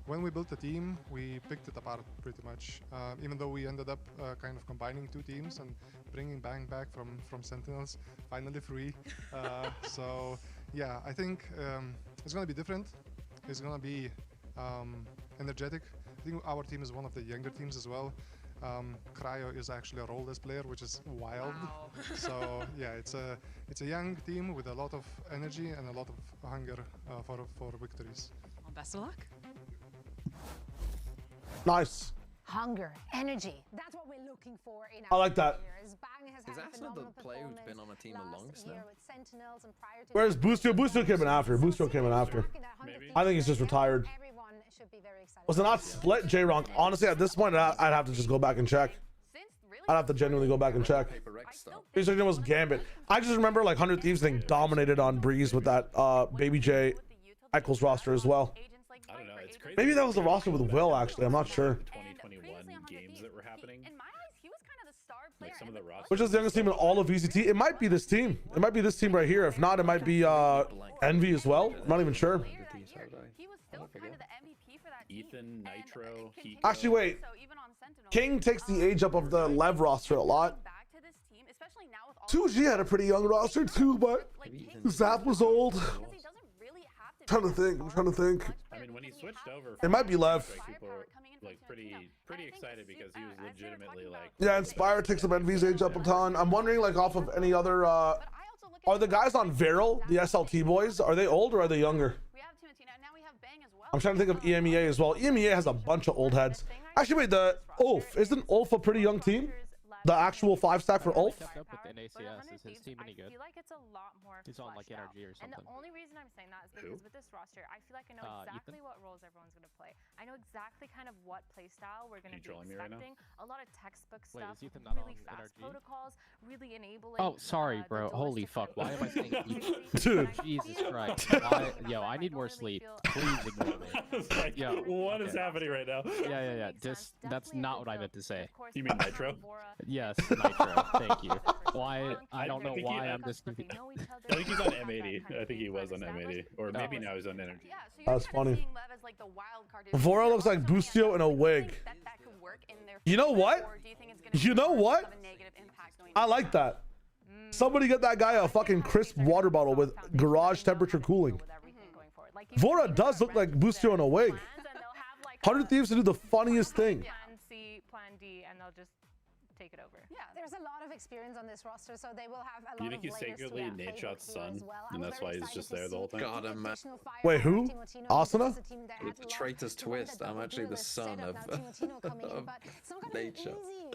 When we built the team, we picked it apart pretty much. Even though we ended up kind of combining 2 teams and bringing Bang back from Sentinels, finally free. So yeah, I think it's gonna be different. It's gonna be energetic. I think our team is one of the younger teams as well. Cryo is actually a role-less player, which is wild. So yeah, it's a young team with a lot of energy and a lot of hunger for victories. Well, best of luck. Nice. Hunger, energy. That's what we we're looking for in I like that. Is Asna the player who's been on a team the longest now? Whereas Boostio came in after. Boostio came in after. I think he's just retired. Was it not split, J-Ronk? Honestly, at this point, I'd have to just go back and check. I'd have to genuinely go back and check. It was Gambit. I just remember like 100 Thieves thing dominated on Breeze with that Baby J Eccles roster as well. I don't know. It's crazy. Maybe that was the roster with Will, actually. I'm not sure. 2021 games that were happening. Like some of the rosters. Which is the youngest team in all of VCT? It might be this team. It might be this team right here. If not, it might be Envy as well. I'm not even sure. Ethan, Nitro, Kiko. Actually, wait. King takes the age up of the LEV roster a lot. 2G had a pretty young roster too, but Zap was old. I'm trying to think. I mean, when he switched over, It might be LEV. People were like pretty excited because he was legitimately like. Yeah, Inspire takes up Envy's age up a ton. I'm wondering, like, off of any other. Are the guys on Viral, the SLT boys, are they old or are they younger? I'm trying to think of EMEA as well. EMEA has a bunch of old heads. Actually, wait, the Ulf, isn't Ulf a pretty young team? The actual 5-stack for Ulf? Kept up with NACS. Is his team any good? I feel like it's a lot more He's on like NRG or something. And the only reason I'm saying that is because with this roster, I feel like I know exactly what roles everyone's going to play. I know exactly kind of what playstyle we're going to be expecting. A lot lot of textbop stuff, really fast protocols, really enabling. Oh, sorry, bro. Holy fuck. Why am I saying Dude. Jesus Christ. Yo, I need more sleep. Please ignore me. Yo, what is happening right now? Yeah. Just that's not what I meant to say. You mean Nitro? Yes, Nitro. Thank you. Why? I don't know why I'm just confused. I think he's on M80. I think he was on M80, or maybe now he's on Energy. That's funny. Vora looks like Boostio in a wig. You know what? You know what? I like that. Somebody get that guy a fucking crisp water bottle with garage temperature cooling. Vora does look like Boostio in a wig. 100 Thieves to do the funniest thing. Plan C, Plan D, and they'll just take it over. Yeah, there's a lot of experience on this roster, so they will have a lot You think he's secretly Nate Shot's son, and that's why he's just there the whole time? God, I'm Wait, who? Asuna? With the traitor's twist, I'm actually the son of nature.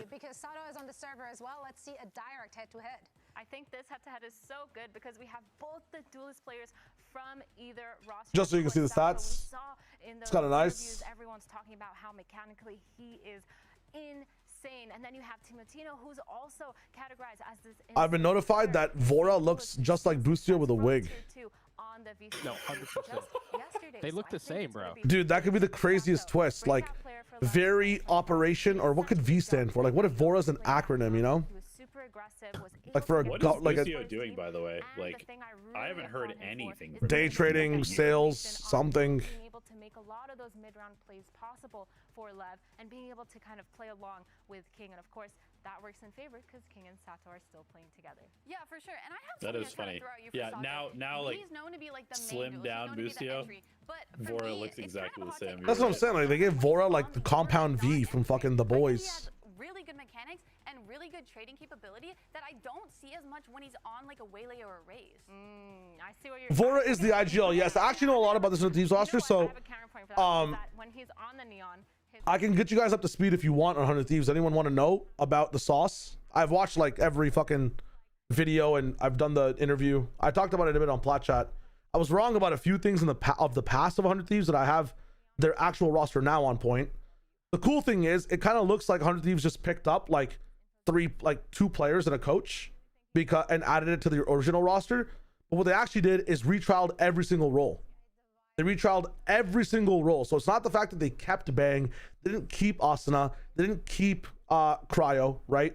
Because Sato is on the server as well. Let's see a direct head-to-head. I think this head-to-head is so good because we have both the duelist players from either roster. Just so you can see the stats. It's kind of nice. Everyone's talking about how mechanically he is insane, and then you have Timotino, who's also categorized as this. I've been notified that Vora looks just like Boostio with a wig. No, 100%. They look the same, bro. Dude, that could be the craziest twist. Like, very operation, or what could V stand for? Like, what if Vora's an acronym, you know? Like for a what is Boostio doing, by the way? Like, I haven't heard anything. From day trading, sales, something. Being able to make a lot of those mid-round plays possible for Lev, and being able to kind of play along with King, and of course that works in favor because King and Sato are still playing together. Yeah, for sure. And I have that is funny. Yeah, now like, he's known to be like the slim down Boostio. Vora looks exactly the same. That's what I'm saying. Like, they gave Vora like the compound V from fucking The Boys. Really good mechanics and really good trading capability that I don't see as much when he's on like a Waylay or a Raze. I see what you're Vora is the IGL. Yes, I actually know a lot about this in the Thieves roster, so when he's on the Neon, I can get you guys up to speed if you want on 100 Thieves. Anyone want to know about the sauce? I've watched like every fucking video and I've done the interview. I talked about it a bit on Plat Chat. I was wrong about a few things in the past of 100 Thieves that I have their actual roster now on point. The cool thing is it kind of looks like 100 Thieves just picked up like two players and a coach and added it to the original roster. But what they actually did is retrialed every single role. They retrialed every single role. So it's not the fact that they kept Bang, they didn't keep Asuna, they didn't keep Cryo, right?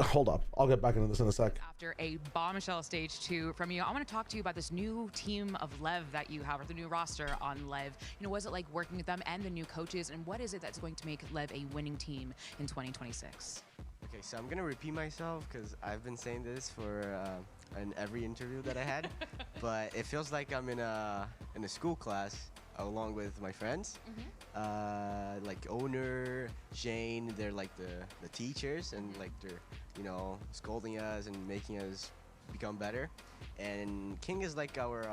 Hold up, I'll get back into this in a sec. After a bombshell stage 2 from you, I want to talk to you about this new team of LEV that you have, or the new roster on LEV. You know, was it like working with them and the new coaches, and what is it that's going to make LEV a winning team in 2026? Okay, so I'm gonna repeat myself because I've been saying this for in every interview that I had, but it feels like I'm in a school class along with my friends. Like Owner, Jane, they're like the teachers, and like they're, you know, scolding us and making us become better. And King is like our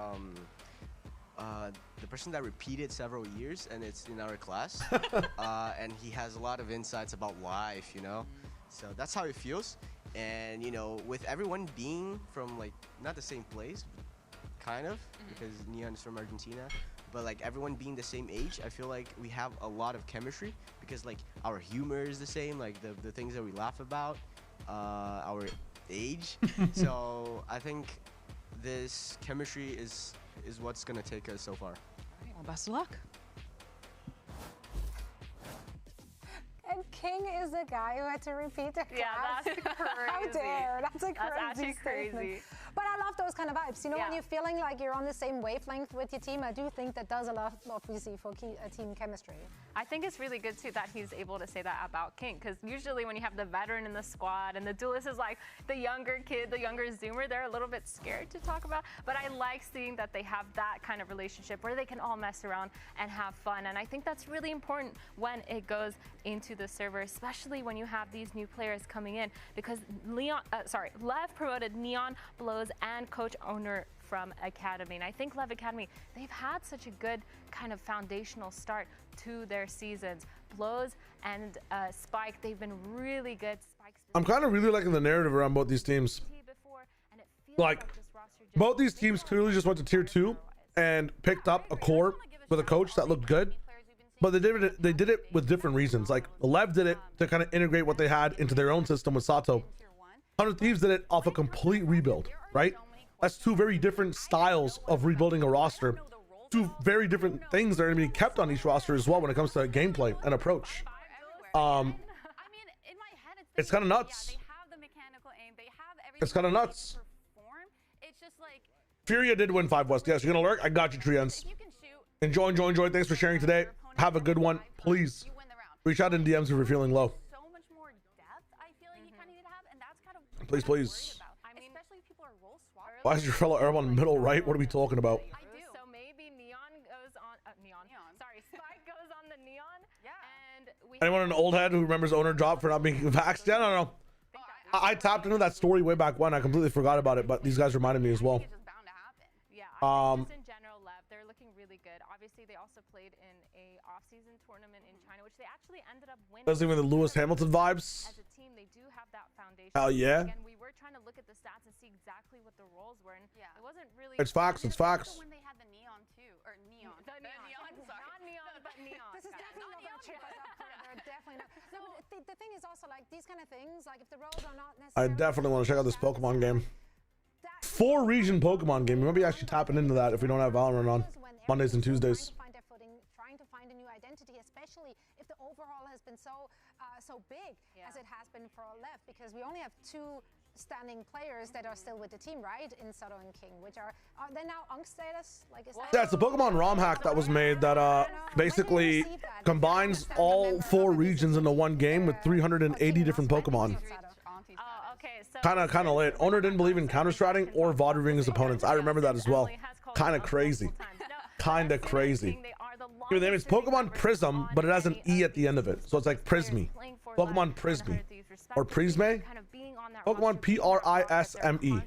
the person that repeated several years, and it's in our class. And he has a lot of insights about life, you know. So that's how it feels. And you know, with everyone being from like not the same place, kind of, because Neon is from Argentina, but like everyone being the same age, I feel like we have a lot of chemistry because like our humor is the same, like the things that we laugh about, our age. So I think this chemistry is what's gonna take us so far. All right, well, best of luck. And King is the guy who had to repeat the class. Yeah, that's crazy. How dare, that's a crazy actually statement. crazy. But I love those kind of vibes. You know, when you're feeling like you're on the same wavelength with your team, I do think that does a lot, obviously, for team chemistry. I think it's really good, too, that he's able to say that about King, because usually when you have the veteran in the squad and the duelist is like the younger kid, the younger Zoomer, they're a little bit scared to talk about. But I like seeing that they have that kind of relationship where they can all mess around and have fun. And I think that's really important when it goes into the server, especially when you have these new players coming in, because Lev promoted Neon, Blows, and coach owner from Academy. And I think Lev Academy, they've had such a good kind of foundational start to their seasons. Blows and Spike, they've been really good. I'm kind of really liking the narrative around both these teams. Like, both these teams clearly just went to tier 2 and picked up a core with a coach that looked good. But they did it with different reasons. Like, Lev did it to kind of integrate what they had into their own system with Sato. 100 Thieves did it off a complete rebuild, right? That's two very different styles of rebuilding a roster. Two very different things that are going to be kept on each roster as well when it comes to gameplay and approach. It's kind of nuts. It's kind of nuts. Furia did win 5 West. Yes, you're going to lurk? I got you, Triens. Enjoy. Thanks for sharing today. Have a good one. Please reach out in DMs if you're feeling low. Please. Why is your fellow Arab on middle right? What are we talking about? So maybe Neon goes on Spike goes on the Neon. And anyone an old head who remembers owner drop for not being vaxxed? Yeah, no. I tapped into that story way back when. I completely forgot about it, but these guys reminded me as well. Just in general, Lev, they're looking really good. Obviously, they also played in a off-season tournament in China, which they actually ended up winning. Doesn't even the Lewis Hamilton vibes. As a team, they do have that foundation. Hell yeah. Again, we were trying to look at the stats and see exactly what the roles were, and it wasn't really. It's facts. It's facts. When they had the Neon too, or Neon. The neon, sorry. Not Neon, but Neon. This is definitely not going to trip us up further. Definitely not. No, but the thing is also like these kind of things, like if the roles are not necessarily. I definitely want to check out this Pokemon game. 4 region Pokemon game. We might be actually tapping into that if we don't have Valorant on Mondays and Tuesdays. Trying to find a new identity, especially if the overhaul has been so big as it has been for Lev, because we only have 2 standing players that are still with the team, right? In Sato and King, which are they now Unk status? Like, is that yeah, it's a Pokemon ROM hack that was made that basically combines all 4 regions into one game with 380 different Pokemon. Kind of lit. Owner didn't believe in counter-stratting or VOD reviewing his opponents. I remember that as well. Kind of crazy. Kind of crazy. Your name is Pokemon Prism, but it has an E at the end of it. So it's like Prisme. Pokemon Prisme. Or Prisme? Pokemon Prisme.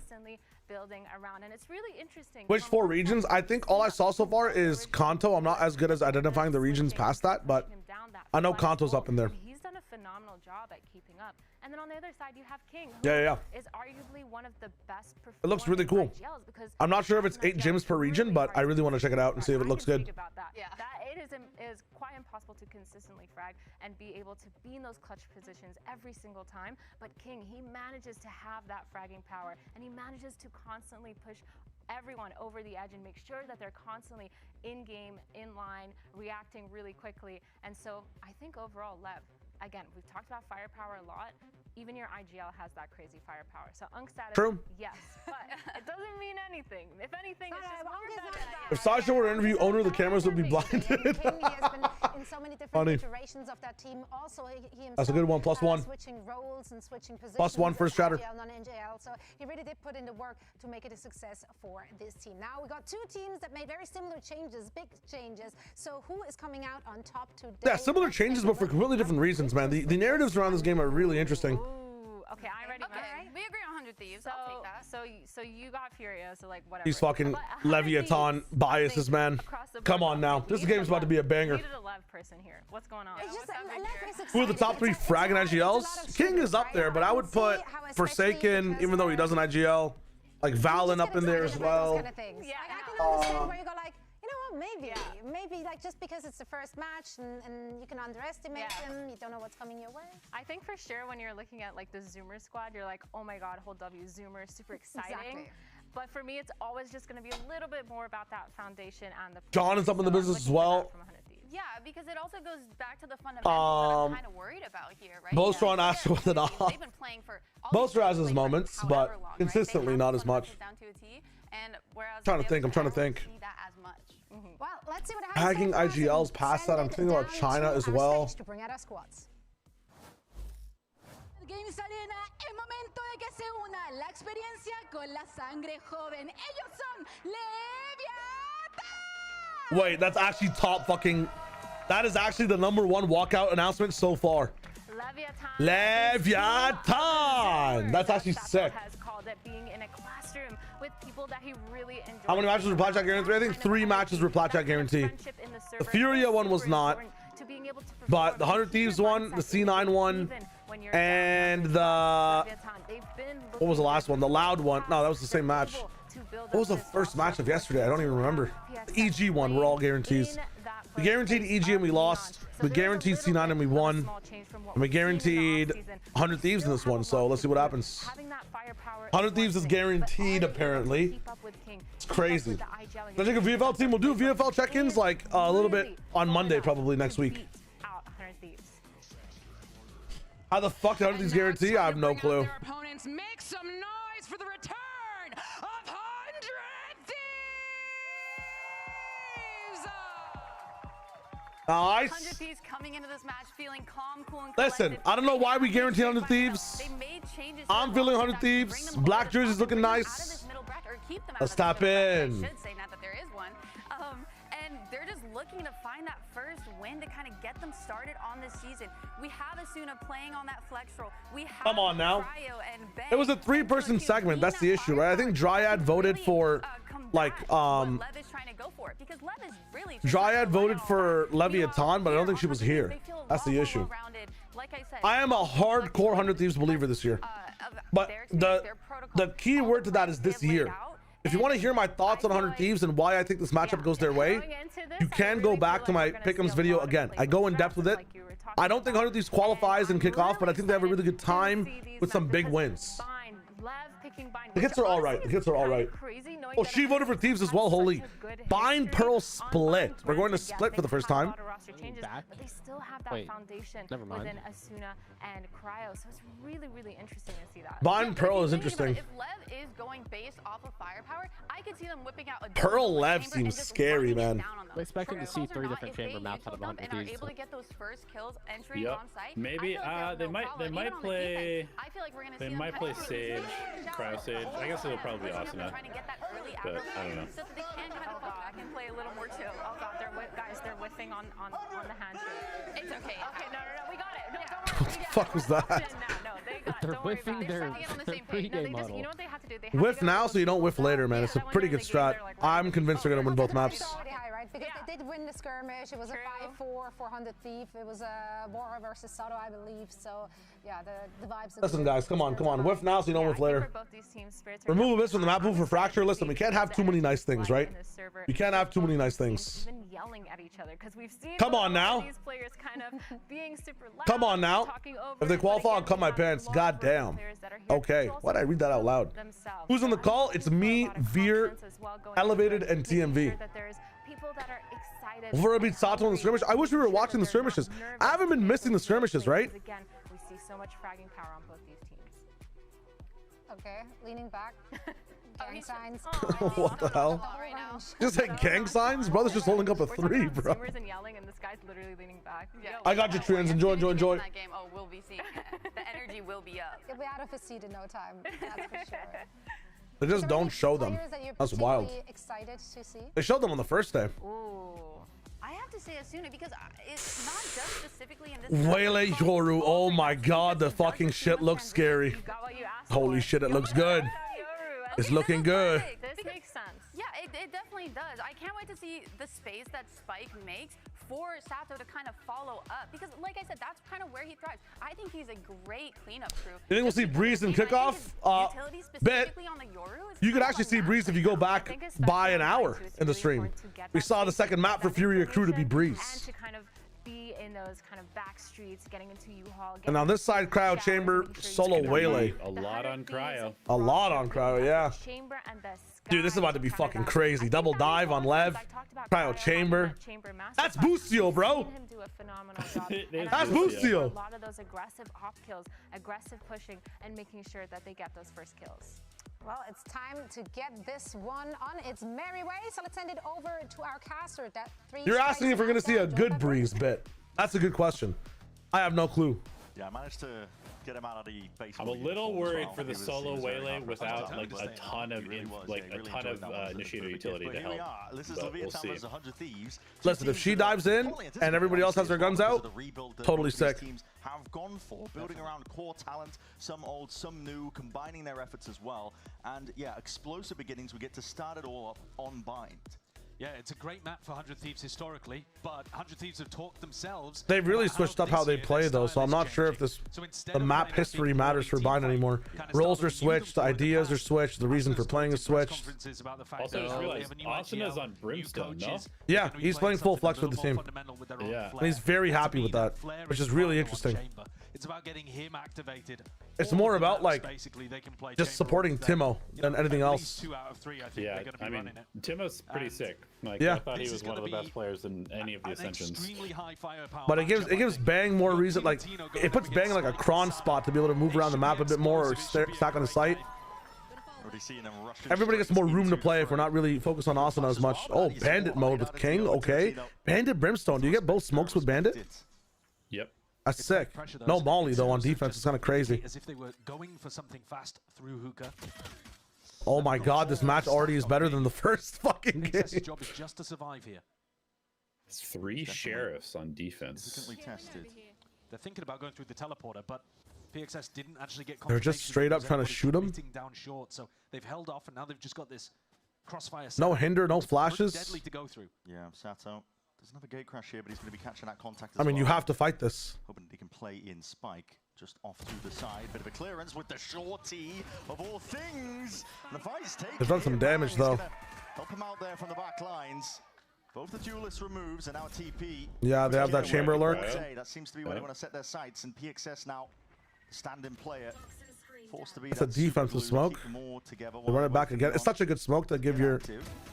Building around, and it's really interesting. Which 4 regions? I think all I saw so far is Kanto. I'm not as good as identifying the regions past that, but I know Kanto's up in there. He's done a phenomenal job at keeping up. And then on the other side, you have King, who is arguably one of the best performers. It looks really cool. I'm not sure if it's 8 gyms per region, but I really want to check it out and see if it looks good. That it is quite impossible to consistently frag and be able to be in those clutch positions every single time. But King, he manages to have that fragging power, and he manages to constantly push everyone over the edge and make sure that they're constantly in game, in line, reacting really quickly. And so I think overall, Lev, again, we've talked about firepower a lot. Even your IGL has that crazy firepower. So Unk status, yes, but it doesn't mean anything. If anything, it's just more better. If Sasha were to interview owner, the cameras would be blinded. King, he has been in so many different iterations of that team. Also, he himself, that's a good one. +1. Switching roles and switching positions. +1 first chatter. Non-NJL. So he really did put in the work to make it a success for this team. Now we got 2 teams that made very similar changes, big changes. So who is coming out on top today? Yeah, similar changes, but for completely different reasons, man. The narratives around this game are really interesting. Okay, I'm ready. Okay, we agree 100 Thieves. I'll take that. So you got Furia, so like whatever. These fucking Levitan biases, man. Come on now. This game's about to be a banger. We needed a LEV person here. What's going on? Who are the top 3 fragging IGLs? King is up there, but I would put Forsaken, even though he doesn't IGL. Like Valen up in there as well. Yeah, I can understand where you go like, you know what, maybe like just because it's the first match and you can underestimate him, you don't know what's coming your way. I think for sure when you're looking at like the Zoomer squad, you're like, oh my god, hold W, Zoomer, super exciting. Exactly. But for me, it's always just going to be a little bit more about that foundation and the. John is up in the business as well. Yeah, because it also goes back to the fundamentals that I'm kind of worried about here, right? Bostron Astro with it off. They've been playing for Bostron has his moments, but consistently not as much. And whereas I'm trying to think. Well, let's see what happens. Tagging IGLs past that. I'm thinking about China as well. To bring out our squads. Games Arena, es momento de que se una la experiencia con la sangre joven. Ellos son Levitan. Wait, that's actually top fucking. That is actually the #1 walkout announcement so far. Levitan. That's actually sick. Has called it being in a classroom with people that he really enjoys. How many matches were Plat Chat guarantee? I think 3 matches were Plat Chat guarantee. The Furia one was not, but the 100 Thieves one, the C9 one, and the what was the last one? The Loud one. No, that was the same match. What was the first match of yesterday? I don't even remember. The EG one were all guarantees. We guaranteed EG and we lost. We guaranteed C9 and we won. And we guaranteed 100 Thieves in this one. So let's see what happens. 100 Thieves is guaranteed apparently. It's crazy. I think a VFL team will do VFL check-ins like a little bit on Monday, probably next week. How the fuck did 100 Thieves guarantee? I have no clue. Opponents make some noise for the return of 100 Thieves. Nice. 100 Thieves coming into this match feeling calm, cool, and Listen, I don't know why we guarantee 100 Thieves. I'm feeling 100 Thieves. Black jerseys looking nice. Let's tap in. I should say, not that there is one. And they're just looking to find that first win to kind of get them started on this season. We have Asuna playing on that flex roll. We have Come on now. Cryo and Bay. It was a 3-person segment. That's the issue, right? I think Dryad voted for like Lev is trying to go for it because Lev is really Dryad voted for Levitan, but I don't think she was here. That's the issue. Like I said, I am a hardcore 100 Thieves believer this year. But the key word to that is this year. If you want to hear my thoughts on 100 Thieves and why I think this matchup goes their way, you can go back to my Pick'ems video again. I go in depth with it. I don't think 100 Thieves qualifies and Kickoff, but I think they have a really good time with some big wins. The hits are all right. The hits are all right. Oh, she voted for Thieves as well. Holy. Bind Pearl split. We're going to split for the first time. But they still have that foundation within Asuna and Cryo, so it's really, really interesting to see that. Bind Pearl is interesting. If Lev is going based off of firepower, I could see them whipping out a Pearl Lev seems scary, man. We're expecting to see 3 different chamber maps out of 100 Thieves. Able to get those first kills entering on site. Maybe they might play. I feel like we're gonna They might play Sage, Cryo Sage. I guess it'll probably be Asuna, but I don't know. So that they can kind of come back and play a little more chill. Oh god, guys, they're whiffing on the handshake. It's okay. Okay, no, we got it. No, don't worry. What the fuck was that? They're whiffing their pre-game model. You know what they have to do? Whiff now so you don't whiff later, man. It's a pretty good strat. I'm convinced they're going to win both maps. Because they did win the skirmish. It was a 5-4 for 100 Thief. It was a Bora versus Sato, I believe. So, yeah, the vibes. Listen, guys, come on. Whiff now so you don't whiff later. Remove Abyss from the map pool for Fracture. Listen, we can't have too many nice things, right? We can't have too many nice things. Even yelling at each other because we've seen Come on now. These players kind of being super loud. Come on now. If they qualify, I'll cut my pants. God damn. Okay. Why'd I read that out loud? Who's on the call? It's me, Veer, Elevated, and TMV. Before beat Sato in the skirmish. I wish we were watching the skirmishes. I haven't been missing the skirmishes, right? Again, we see so much fragging power on both these teams. Okay, leaning back. Gang signs. What the hell? Just like gang signs? Brother's just holding up a 3, bro. And yelling, and this guy's literally leaning back. I got you, Trans. Enjoy. That game, we'll be seeing it. The energy will be up. You'll be out of his seat in no time. That's for sure. They just don't show them. That's wild. Excited to see? They showed them on the first day. Ooh. I have to say Asuna because it's not just specifically in this. Waylay Yoru. Oh my god, the fucking shit looks scary. Holy shit, it looks good. It's looking good. This makes sense. Yeah, it definitely does. I can't wait to see the space that Spike makes for Sato to kind of follow up. Because, like I said, that's kind of where he thrives. I think he's a great cleanup crew. You think we'll see Breeze and Kickoff? Bet. You could actually see Breeze if you go back by an hour in the stream. We saw the second map for Furia crew to be Breeze. And to kind of be in those kind of back streets, getting into U-Haul. And on this side, Cryo Chamber, solo Waylay. A lot on Cryo. A lot on Cryo, yeah. Chamber and the Dude, this is about to be fucking crazy. Double dive on Lev. Cryo Chamber. That's Boostio, bro. That's Boostio. A lot of those aggressive op kills, aggressive pushing, and making sure that they get those first kills. Well, it's time to get this one on its merry way. So let's send it over to our caster. That You're asking if we're going to see a good Breeze bit. That's a good question. I have no clue. Yeah, I managed to get him out of the base. I'm a little worried for the solo Waylay without like a ton of initiator utility to help. This is Levitan versus 100 Thieves. Listen, if she dives in and everybody else has their guns out, totally sick. Teams have gone for building around core talent, some old, some new, combining their efforts as well. And yeah, explosive beginnings. We get to start it all up on Bind. Yeah, it's a great map for 100 Thieves historically, but 100 Thieves have talked themselves. They've really switched up how they play though, so I'm not sure if the map history matters for Bind anymore. Roles are switched, the ideas are switched, the reason for playing is switched. Also, just realized Asuna's on Brimstone, no? Yeah, he's playing full flex with the team. Yeah. And he's very happy with that, which is really interesting. It's about getting him activated. It's more about like just supporting Timo than anything else. Yeah, I mean, Timo's pretty sick. Like, yeah. I thought he was one of the best players in any of the Ascensions. But it gives Bang more reason, like it puts Bang in like a cron spot to be able to move around the map a bit more or stack on the site. Everybody gets more room to play if we're not really focused on Asuna as much. Oh, Bandit mode with King, okay. Bandit Brimstone, do you get both smokes with Bandit? Yep. That's sick. No Molly though on defense. It's kind of crazy. As if they were going for something fast through hookah. Oh my god, this match already is better than the first fucking game. His job is just to survive here. It's 3 sheriffs on defense. Tested. They're thinking about going through the teleporter, but PXS didn't actually get. They're just straight up trying to shoot him. Down short, so they've held off, and now they've just got this crossfire. No hinder, no flashes. Deadly to go through. Yeah, Sato doesn't have a gate crash here, but he's going to be catching that contact. I mean, you have to fight this. Hoping he can play in Spike. Just off to the side, bit of a clearance with the shorty of all things. Levi's taking. They've done some damage though. Help him out there from the back lines. Both the duelists removes and now TP. Yeah, they have that chamber alert. That seems to be where they want to set their sights, and PXS now stand-in player. Forced to be it's a defensive smoke. They run it back again. It's such a good smoke to give your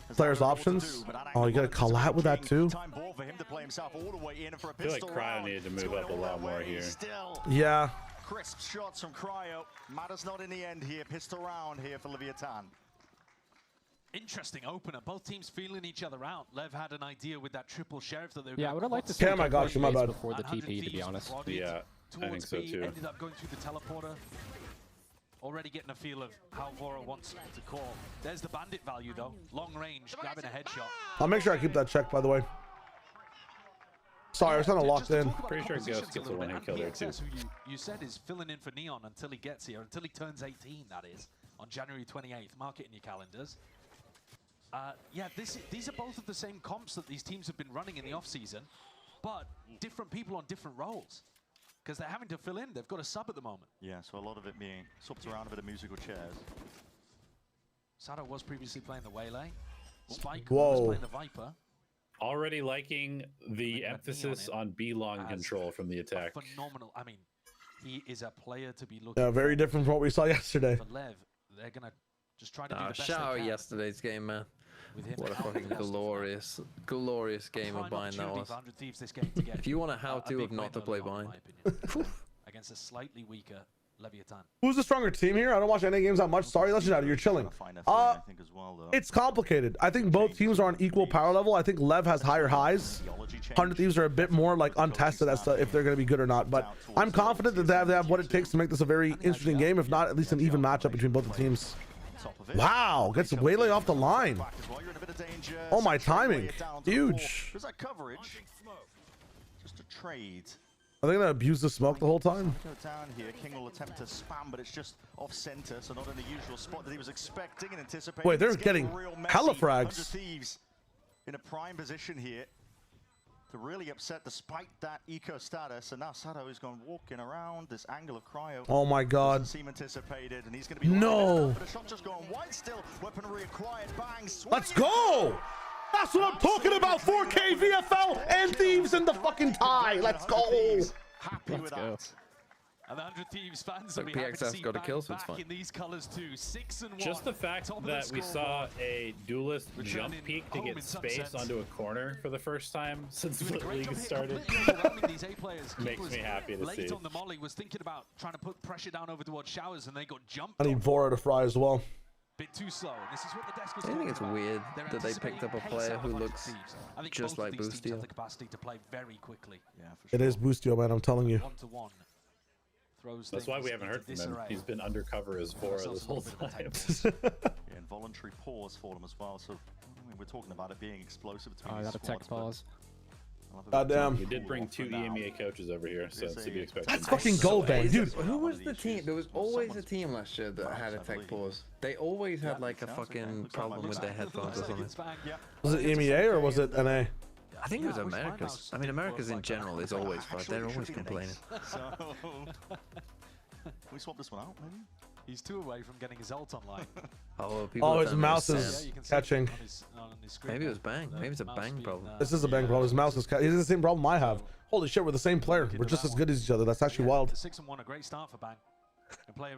players options. Oh, you gotta call out with that too. I feel like Cryo needed to move up a lot more here. Yeah. Crisp shots from Cryo. Matters not in the end here. Pistol round here for Levitan. Interesting opener. Both teams feeling each other out. Lev had an idea with that triple sheriff that they were. Yeah, I would have liked to see. Yeah, my gosh, my bad. Before the TP, to be honest. Yeah, I think so too. Ended up going through the teleporter. Already getting a feel of how Vora wants to call. There's the bandit value though. Long range, grabbing a headshot. I'll make sure I keep that check, by the way. Sorry, I was kind of locked in. Pretty sure Ghost gets a one-hit kill there too. Who you said is filling in for Neon until he gets here, until he turns 18, that is, on January 28th. Mark it in your calendars. Yeah, these are both of the same comps that these teams have been running in the off-season, but different people on different roles. Because they're having to fill in. They've got a sub at the moment. Yeah, so a lot of it being swapped around a bit of musical chairs. Sato was previously playing the Waylay. Spike was playing the Viper. Already liking the emphasis on B-long control from the attack. Phenomenal. I mean, he is a player to be looking. Yeah, very different from what we saw yesterday. For Lev, they're gonna just try to do the best shout they can. Yesterday's game, man. What a fucking glorious, glorious game of Bind that was. If you want a how-to of not to play Bind. Against a slightly weaker Levitan. Who's the stronger team here? I don't watch any games that much. Sorry, Legendary, you're chilling. It's complicated. I think both teams are on equal power level. I think Lev has higher highs. 100 Thieves are a bit more like untested as to if they're going to be good or not. But I'm confident that they have what it takes to make this a very interesting game, if not at least an even matchup between both the teams. top of it. Wow, gets waylay off the line. Oh, my timing. Huge. There's that coverage. Just a trade. Are they gonna abuse the smoke the whole time? Go down here. King will attempt to spam, but it's just off center, so not in the usual spot that he was expecting and anticipating. Wait, they're It's getting real messy. hella 100 frags. Thieves in a prime position here to really upset despite that eco status. And now Sato is going walking around this angle of cryo. Oh my God. Doesn't seem anticipated, and he's going to be No. but a shot just going wide still. Weaponry acquired. Bang. Let's go. That's what I'm talking about. 4K VFL and Thieves in the fucking tie. Let's go. Happy with that. And the 100 Thieves fans Look, will be happy to PXF's see got a kill, so back it's fine. in these colors too. 6-1. Just the fact that we saw a duelist jump peek to get space onto a corner for the first time since the league started makes me happy to see. Late on the molly was thinking about trying to put pressure down over towards Showers, and they got jumped. I need Vora to fry as well. Bit too slow. And this is what the desk was I think talking it's about. weird They're that they picked up a anticipating player pace who out of looks 100 Thieves. I think just both like of these teams have Boostio. the capacity to play very quickly. Yeah, for It is Boostio, man. I'm telling you. 1-to-1. That's why we haven't heard from him. He's been undercover as Vora this whole time. Yeah, involuntary pause for them as well. So I mean, we're talking about it being explosive between I these got a tech squads, but pause. Goddamn. We did bring 2 EMEA coaches over here, so it's to be expected. That's fucking gold, man, dude. Who was the team? There was always a team last year that had a tech pause. They always had like a fucking problem with their headphones or something. Was it EMEA or was it NA? I think it was Americas. I mean, Americas in general is always fucked. They're always complaining. So, can we swap this one out, maybe? He's 2 away from getting his ult online. Oh, his mouse is catching. Maybe it was bang. Maybe it's a bang problem. This is a bang problem. His mouse is catching. It's the same problem I have. Holy shit, we're the same player. We're just as good as each other. That's actually wild. 6-1, a great start for Bang.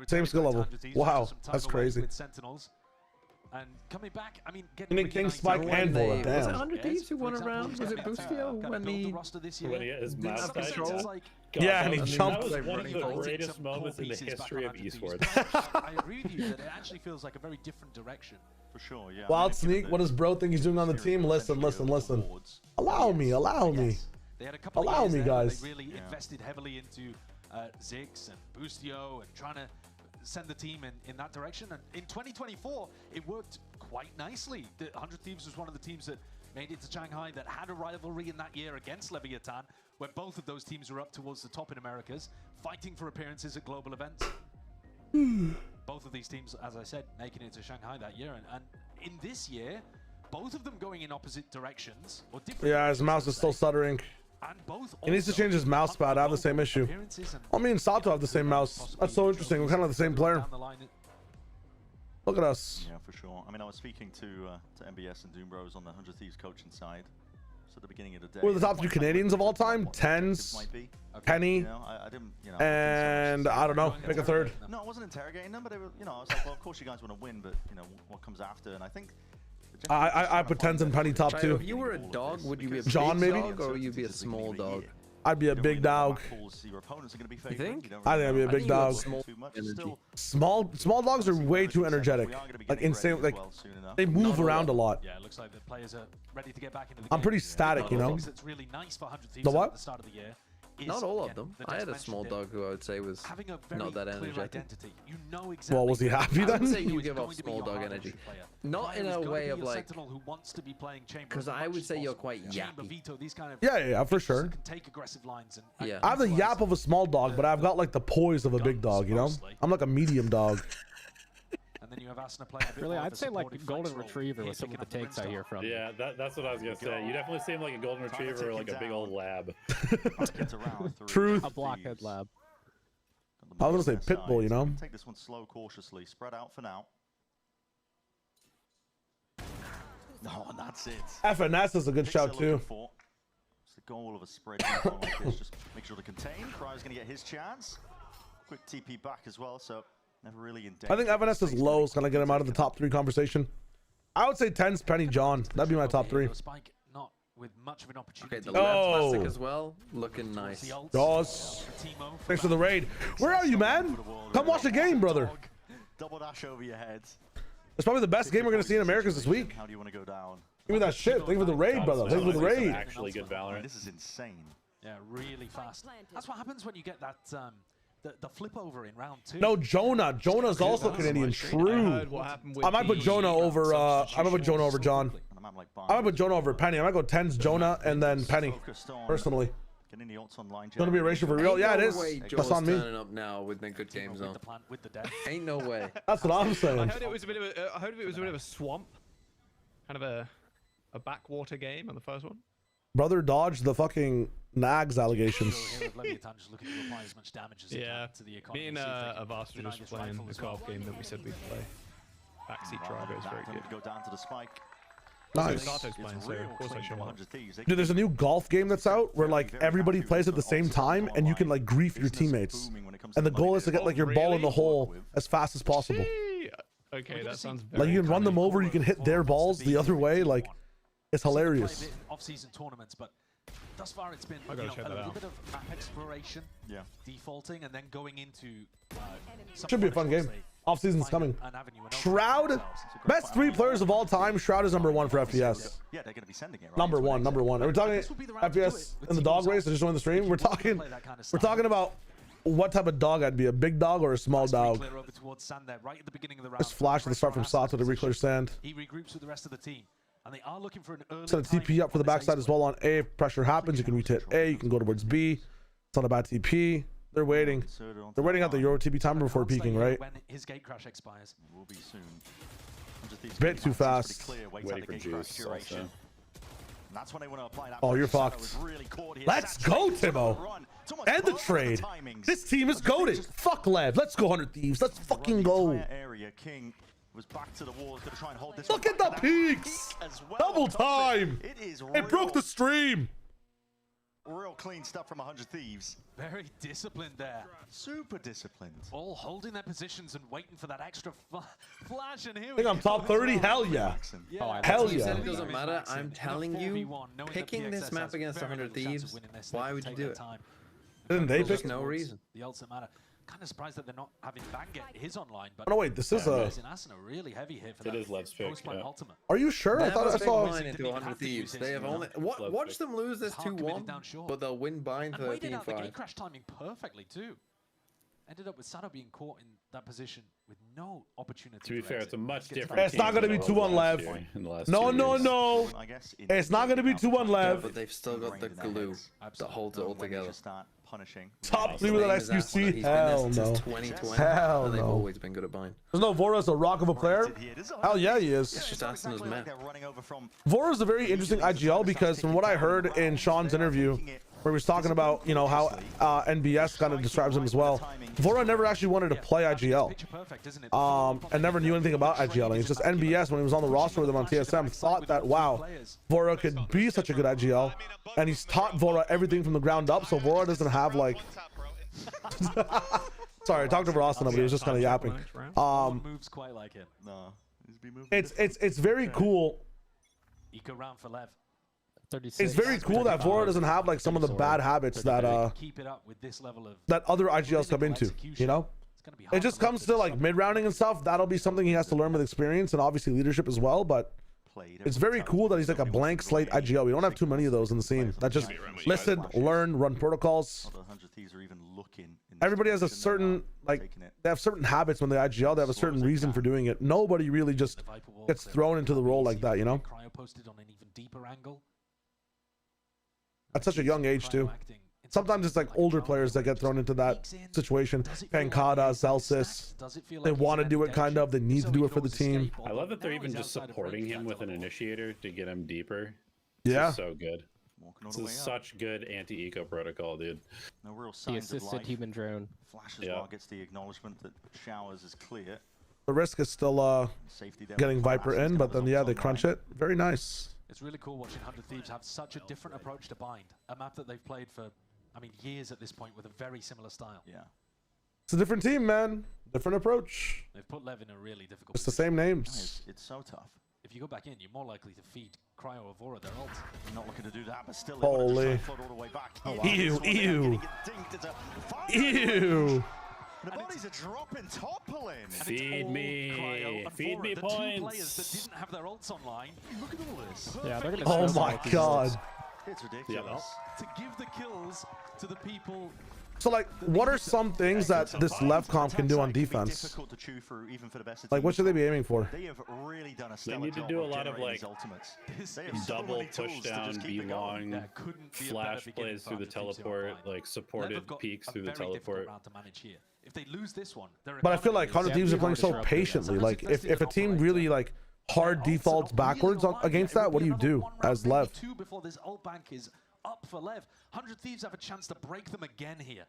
Same skill level. Wow, that's crazy. With Sentinels. And coming back, I mean, You need King Spike and Vora. Was it Damn. 100 Thieves who won a round? Was it Boostio when he His mouse didn't have control? God, Yeah, and he that jumped. was one of the greatest moments in the history of esports. I agree with you that it actually feels like a very different direction. For sure, yeah. Wild Sneak, what does bro think he's doing on the team? Listen. Allow me. They had a couple Allow of me, years there where guys. They really invested heavily into Ziggs and Boostio and trying to send the team in that direction. And in 2024, it worked quite nicely. The 100 Thieves was one of the teams that made it to Shanghai that had a rivalry in that year against Levitan, where both of those teams were up towards the top in Americas, fighting for appearances at global events. Both of these teams, as I said, making it to Shanghai that year. And in this year, both of them going in opposite directions. Or different Yeah, his mouse is still stuttering. and both He needs to change his mouse pad. I have the same issue. I mean, Sato have the same mouse. That's so interesting. We're kind of the same player. Look at us. Yeah, for sure. I mean, I was speaking to MBS and Doom Bros on the 100 Thieves coaching side. So at the beginning of the day, Who are the top 2 Canadians of all time? Tens, Penny, I didn't, and I don't know. Pick a third. No, I wasn't interrogating them, but they were, I was like, well, of course you guys want to win, but what comes after? And I think I put Tens and Penny top 2. If you were a dog, would you be a John, big maybe? dog or would you be a small dog? I'd be a big dog. Your opponents are going to be You favoring. think? I think I'd be a big dog. Small dogs are way too energetic. Like insane. Like they move around a lot. Yeah, it looks like the players are ready to get back into the I'm game. pretty static, you One of know. the things that's really nice for 100 Thieves The at what? the start of the year is, Not all of again, them. the I had a Dex small mentioned dog who I would say was having a very not that clear energetic. identity. You know exactly. Well, was he happy I would then? say you who is give going off to be small your dog hard energy. entry player. Not Player in who's a going to way be of your like, Sentinel who wants to be playing Chamber because as I much would as say you're possible. quite Chamber, yappy. Vito, these kind of Yeah, for sure. can take aggressive lines and Yeah. I have the yap of a small dog, but I've got like the poise of a big dog, you know? I'm like a medium dog. And then you have Asuna playing a bit Really, more of I'd a say like supportive golden flex role retriever here with some of the picking up takes I hear from. Yeah, that's what I was gonna say. You definitely seem like a golden retriever or like a big old lab. Truth. A blockhead lab. I was gonna say pit bull, you know? Take this one slow, cautiously. Spread out for now. No, and that's it. FNS is a good shout too. It's the goal of a spread like this. Just make sure to contain. Cryo's going to get his chance. Quick TP back as well, so never really in danger. I think FNS's low is gonna get him out of the top 3 conversation. I would say Tens, Penny, John. That'd be my top 3. Spike not with much of an opportunity. Okay, the left plastic as well, looking nice. Dos. Thanks for the raid. Where are you, man? Come watch the game, brother. Double dash over your head. It's probably the best game we're gonna see in Americas this week. How do you want to go down? Give me that shit. Thank you for the raid, brother. Thank you for the raid. Actually good Valorant. This is insane. Yeah, really fast. That's what happens when you get that the flip over in round 2. No, Jonah. Jonah's also Canadian. True. I might put Jonah over. I might put Jonah over John. I might put Jonah over Penny. I might go 10s Jonah and then Penny. Personally. Gonna be a racer for real? Yeah, it is. That's on me. Turning up now with the good games on. Ain't no way. That's what I'm saying. I heard it was a bit of a swamp, kind of a backwater game on the first one. Brother dodged the fucking Nags allegations. Yeah, me and Avast were just playing the co-op game that we said we'd play. Backseat driver is very good. Go down to the spike. Nice. Playing, so of course I show up. Dude, there's a new golf game that's out where like everybody plays at the same time and you can like grief your teammates. And the goal is to get like your ball in the hole as fast as possible. Okay, that sounds very like you can run them over, you can hit their balls the other way. Like it's hilarious. Off-season tournaments, but thus far it's been a little bit of map exploration, defaulting, and then going into. Should be a fun game. Off season's coming. Shroud, best 3 players of all time. Shroud is #1 for FPS. Yeah, they're going to be sending it. Right? Number one. Are we talking FPS in the dog race? I just joined the stream. We're talking about what type of dog I'd be, a big dog or a small dog. Just flash at the start from Sato to reclear sand. He regroups with the rest of the team. And they are looking for an early Set a TP up for the backside as well on A. If pressure happens, you can retake A. You can go towards B. It's not a bad TP. They're waiting. They're waiting out the Euro TP timer before peaking, right? When his gate crash expires. Will be soon. Bit too fast. Waiting for juice. That's when they want to apply that. Oh, you're fucked. Let's go, Timo. End the trade. This team is goated. Fuck Lev. Let's go, 100 Thieves. Let's fucking go. Area King was back to the wall. Going to try and hold this. Look at the peaks. Double time. It broke the stream. Real clean stuff from 100 Thieves. Very disciplined there. Super disciplined. All holding their positions and waiting for that extra flash. And here I think I'm top 30. Hell yeah. Hell You yeah. said it doesn't matter. I'm telling you, picking this map against 100 Thieves, why would you do it? Didn't they There's pick? no reason. The ultimate matter. Kind of surprised that they're not having Bang get his online, but Oh no, wait, this is a. really heavy hit for It is Lev's pick. Yeah. ultimate. Are you sure? I thought I saw. Into 100 Thieves. They have only watch them lose this 2-1, but they'll win by 13-5. The gate crash timing perfectly too. Ended up with Sato being caught in that position with no opportunity. To be fair, it's a much different. It's not going to be 2-1 Lev. No. It's not going to be 2-1 Lev. But they've still got the glue that holds it all together. Top 3 with an XQC? Hell no. 2020. Hell They've no. always been good at buying. There's no Vora as a rock of a player? Hell yeah, he is. It's just Aston's map. Vora is a very interesting IGL because from what I heard in Sean's interview, where he was talking about, you know, how NBS kind of describes him as well, Vora never actually wanted to play IGL. And never knew anything about IGL. It's just NBS, when he was on the roster with him on TSM, thought that, wow, Vora could be such a good IGL. And he's taught Vora everything from the ground up, so Vora doesn't have like... Sorry, I talked over Austin, but he was just kind of yapping. Moves quite like him. No, it's very cool. Eco round for Lev. It's very cool that Vora doesn't have like some of the bad habits that keep it up with this level of that other IGLs come into, you know? It just comes to like mid-rounding and stuff. That'll be something he has to learn with experience and obviously leadership as well, but it's very cool that he's like a blank slate IGL. We don't have too many of those in the scene. That just listen, learn, run protocols. Everybody has a certain, like, they have certain habits when they IGL. They have a certain reason for doing it. Nobody really just gets thrown into the role like that, you know? Cryo posted on an even deeper angle. At such a young age too. Sometimes it's like older players that get thrown into that situation. Pancada, Celsius. They want to do it kind of. They need to do it for the team. I love that they're even just supporting him with an initiator to get him deeper. Yeah. So good. This is such good anti-eco protocol, dude. No real The signs of assisted life. human drone. Flash as well gets the acknowledgement that Showers is clear. The risk is still getting Viper in, but then yeah, they crunch it. Very nice. It's really cool watching 100 Thieves have such a different approach to Bind. A map that they've played for, I mean, years at this point with a very similar style. Yeah. It's a different team, man. Different approach. They've put Lev in a really difficult It's the same names. It's so tough. If you go back in, you're more likely to feed Cryo or Vora their ult. I'm not looking to do that, but still. Holy. Ew, ew. Ew. The bodies are dropping, toppling. Feed me. Feed me the points. two players that didn't have their ults online. Look at all this. Yeah, they're gonna Oh my god. It's ridiculous. To give the kills to the people So like, what are some things that this left comp can do on defense? Like, what should they be aiming for? They have really done a They need to do a lot of like double push down, be long, flash plays through the teleport, like supported peeks through the teleport. If they lose this one, But I feel like 100 Thieves are playing so patiently. Like, if a team really like hard defaults backwards against that, what do you do as Lev? Before this ult bank is up for Lev, 100 Thieves have a chance to break them again here.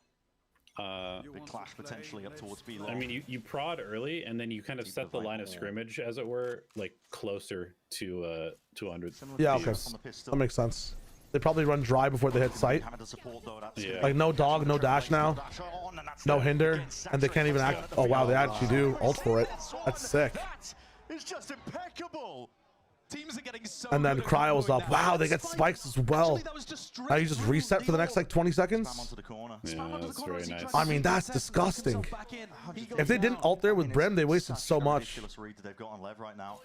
Big clash potentially up towards B long. I mean, you prod early, and then you kind of set the line of scrimmage, as it were, like closer to 100. Yeah, okay, that makes sense. They probably run dry before they hit sight. Yeah. Like no dog, no dash now, no hinder, and they can't even act. Oh wow, they actually do ult for it. That's sick. It's just impeccable. Teams are getting so And then Cryo's up. Wow, they get spikes as well. Now you just reset for the next like 20 seconds. Yeah, that's very nice. I mean, that's disgusting. If they didn't ult there with Brim, they wasted so much. They've got on Lev right now.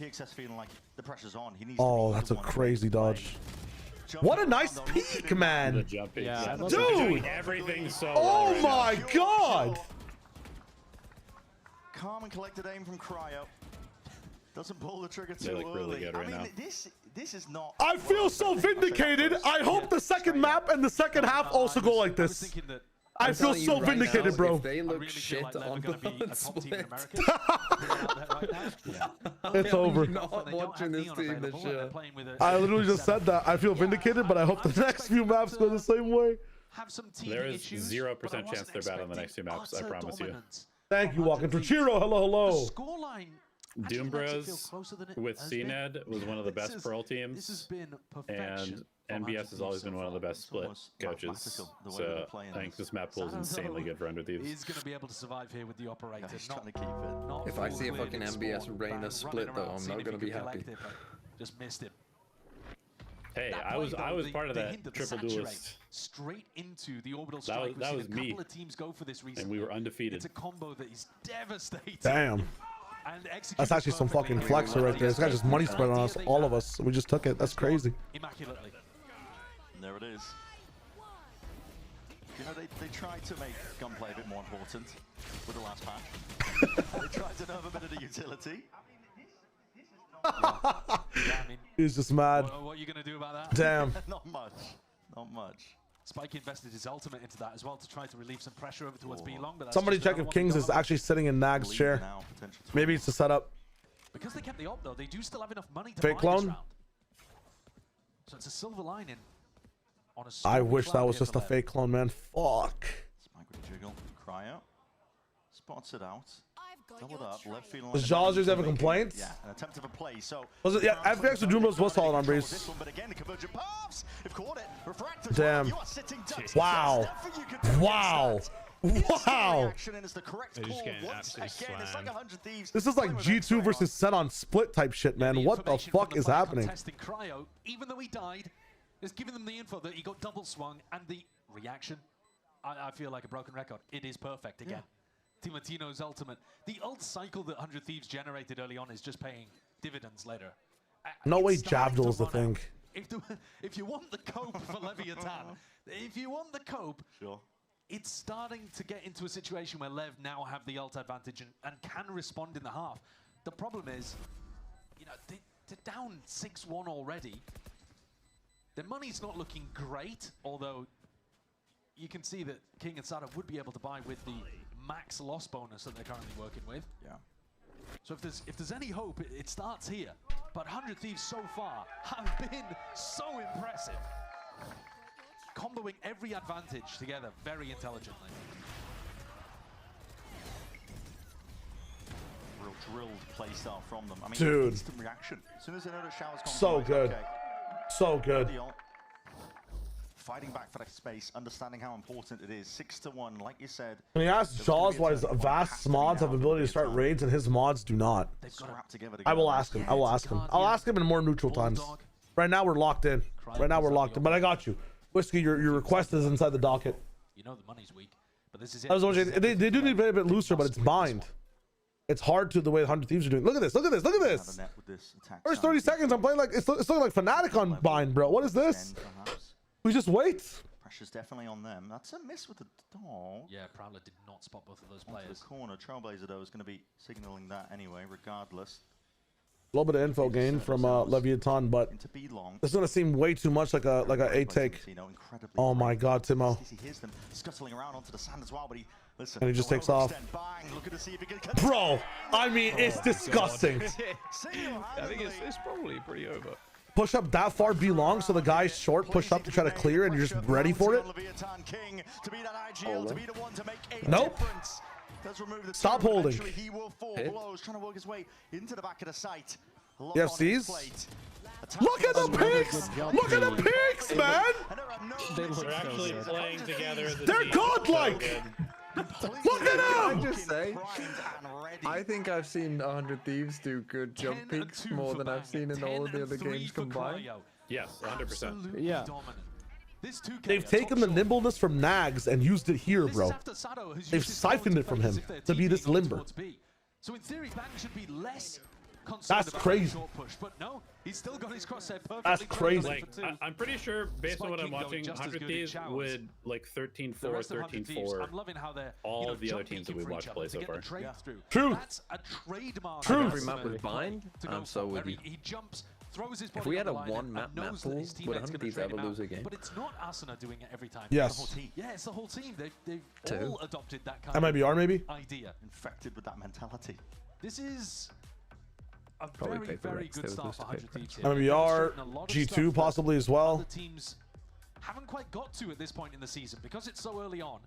PXS feeling like the pressure's on. He needs Oh, that's a crazy dodge. What a nice peek, man. Yeah, dude. Everything so oh well my right god. Calm and collected aim from Cryo. Doesn't pull the trigger too They look really early. good right I mean, now. this is not. I feel so vindicated. I hope the second map and the second half also go like this. I feel so vindicated, bro. If they look shit on the split. It's over. Not watching this team this year. I literally just said that. I feel vindicated, but I hope the next few maps go the same way. There is 0% chance they're bad on the next two maps, I promise you. Thank you, Walking through Chiro. Hello, hello. Doom Bros with CNED was one of the best Pearl teams, and NBS has always been one of the best split coaches. So I think this map pool is insanely good for 100 Thieves. He's going to be able to survive here with the operator. Trying to keep it. If I see a fucking MBS Reina split though, I'm not gonna be happy. Just missed him. Hey, I was part of that triple duelist. Straight into the orbital strike. That was me. A couple of teams go for this recently. And we were undefeated. It's a combo that is devastating. Damn. That's actually some fucking flexer right there. This guy just money spread on us, all of us. We just took it. That's crazy. Immaculately. And there it is. You know, they tried to make gunplay a bit more important with the last patch. They tried to nerf a bit of the utility. He's just mad. What are you going to do about that? Damn. Not much. Not much. Spike invested his ultimate into that as well to try to relieve some pressure over towards B long. But Somebody check if Kings is actually sitting in Nag's chair. Maybe it's a setup. Because they kept the op though, they do still have enough money to Fake buy clone? this round. So it's a silver lining. On a I wish that was just a fake clone, man. Fuck. Spike with a jiggle. Cry out. Spots it out. Doubled up. Left feeling Does Jawsers have a complaint? Yeah, an attempt of a play. So was it? Yeah, FX with Jumbo's was solid on Breeze. this one, but again, the convergent paths. Have caught it. Refractor. Damn. You are sitting ducks. Wow. Wow. Wow. This is like G2 versus Sen on split type shit, man. What the fuck is happening? Cryo, even though he died, is giving them the info that he got double swung, and the reaction. I feel like a broken record. It is perfect again. Team Latino's ultimate. The ult cycle that 100 Thieves generated early on is just paying dividends later. No way Javdal's the thing. If you want the cope for Levitan, if you want the cope, it's starting to get into a situation where Lev now have the ult advantage and can respond in the half. The problem is, you know, they're down 6-1 already. Their money's not looking great, although you can see that King and Sada would be able to buy with the max loss bonus that they're currently working with. Yeah. So if there's any hope, it starts here. But 100 Thieves so far have been so impressive. Comboing every advantage together very intelligently. Real drilled play style from them. I mean, dude. Instant reaction. As soon as they know the shower's gone So good. okay. So good. Fighting back for that space, understanding how important it is. 6-1, like you said. When he asked Jaws why his vast mods have the ability to start raids and his mods do not. I will ask him. I will ask him. I'll ask him in more neutral times. Right now we're locked in. Right now we're locked in. But I got you. Whiskey, your request is inside the docket. You know the money's weak, but this is it. I was watching, they do need to be a bit looser, but it's bind. It's hard to the way the 100 Thieves are doing. Look at this. Look at this. Look at this. First 30 seconds, I'm playing like it's looking like Fnatic on bind, bro. What is this? We just wait. Pressure's definitely on them. That's a miss with the dog. Yeah, Prowler did not spot both of those Onto players. the corner. Trailblazer, though, is going to be signaling that anyway, regardless. A little bit of info gain from Levitan, but this is going to seem way too much like a A take. Oh my God, Timo. He hears them scuttling around onto the sand as well, but he listen. And he just takes off. Bro, I mean, it's disgusting. I think it's probably pretty over. Push up that far, be long, so the guy's short, push up to try to clear, and you're just ready for it. Nope. Stop holding. He will fall blows, trying to work his way into the back of the site. Yeah, sees? Look at the picks! Look at the picks, man! They're actually playing together as a They're team. godlike! Look at I him! just say, I think I've seen 100 Thieves do good jump peaks more than I've seen in all of the other games combined. Yes, 100%. Yeah. They've taken the nimbleness from Nags and used it here, bro. They've siphoned it from him to be this limber. So in theory, Bang should be less That's crazy. short push, but no, he's still got his crosshair perfectly. That's crazy. Like, I'm pretty sure, based on what I'm watching, 100 Thieves would like 13-4, 13-4. I'm loving how they're all of the other teams that we've watched play so far. True. That's a trademark. True. Every map with bind, I'm so with you. He jumps, throws his body If we had a on the line one-map and map knows that pool, his would teammates 100 gonna Thieves trade ever him lose a out. game? But it's not Asuna doing it every time. Yes. It's the whole team. Yeah, it's the whole team. They've Two. all adopted that kind MIBR maybe? of idea. Infected with that mentality. This is a Probably very, paper very Rex, good they would start lose for to 100 paper Thieves. Rex. here. MIBR, They've shown a lot of G2 stuff possibly as that well. Other teams haven't quite got to at this point in the season because it's so early on.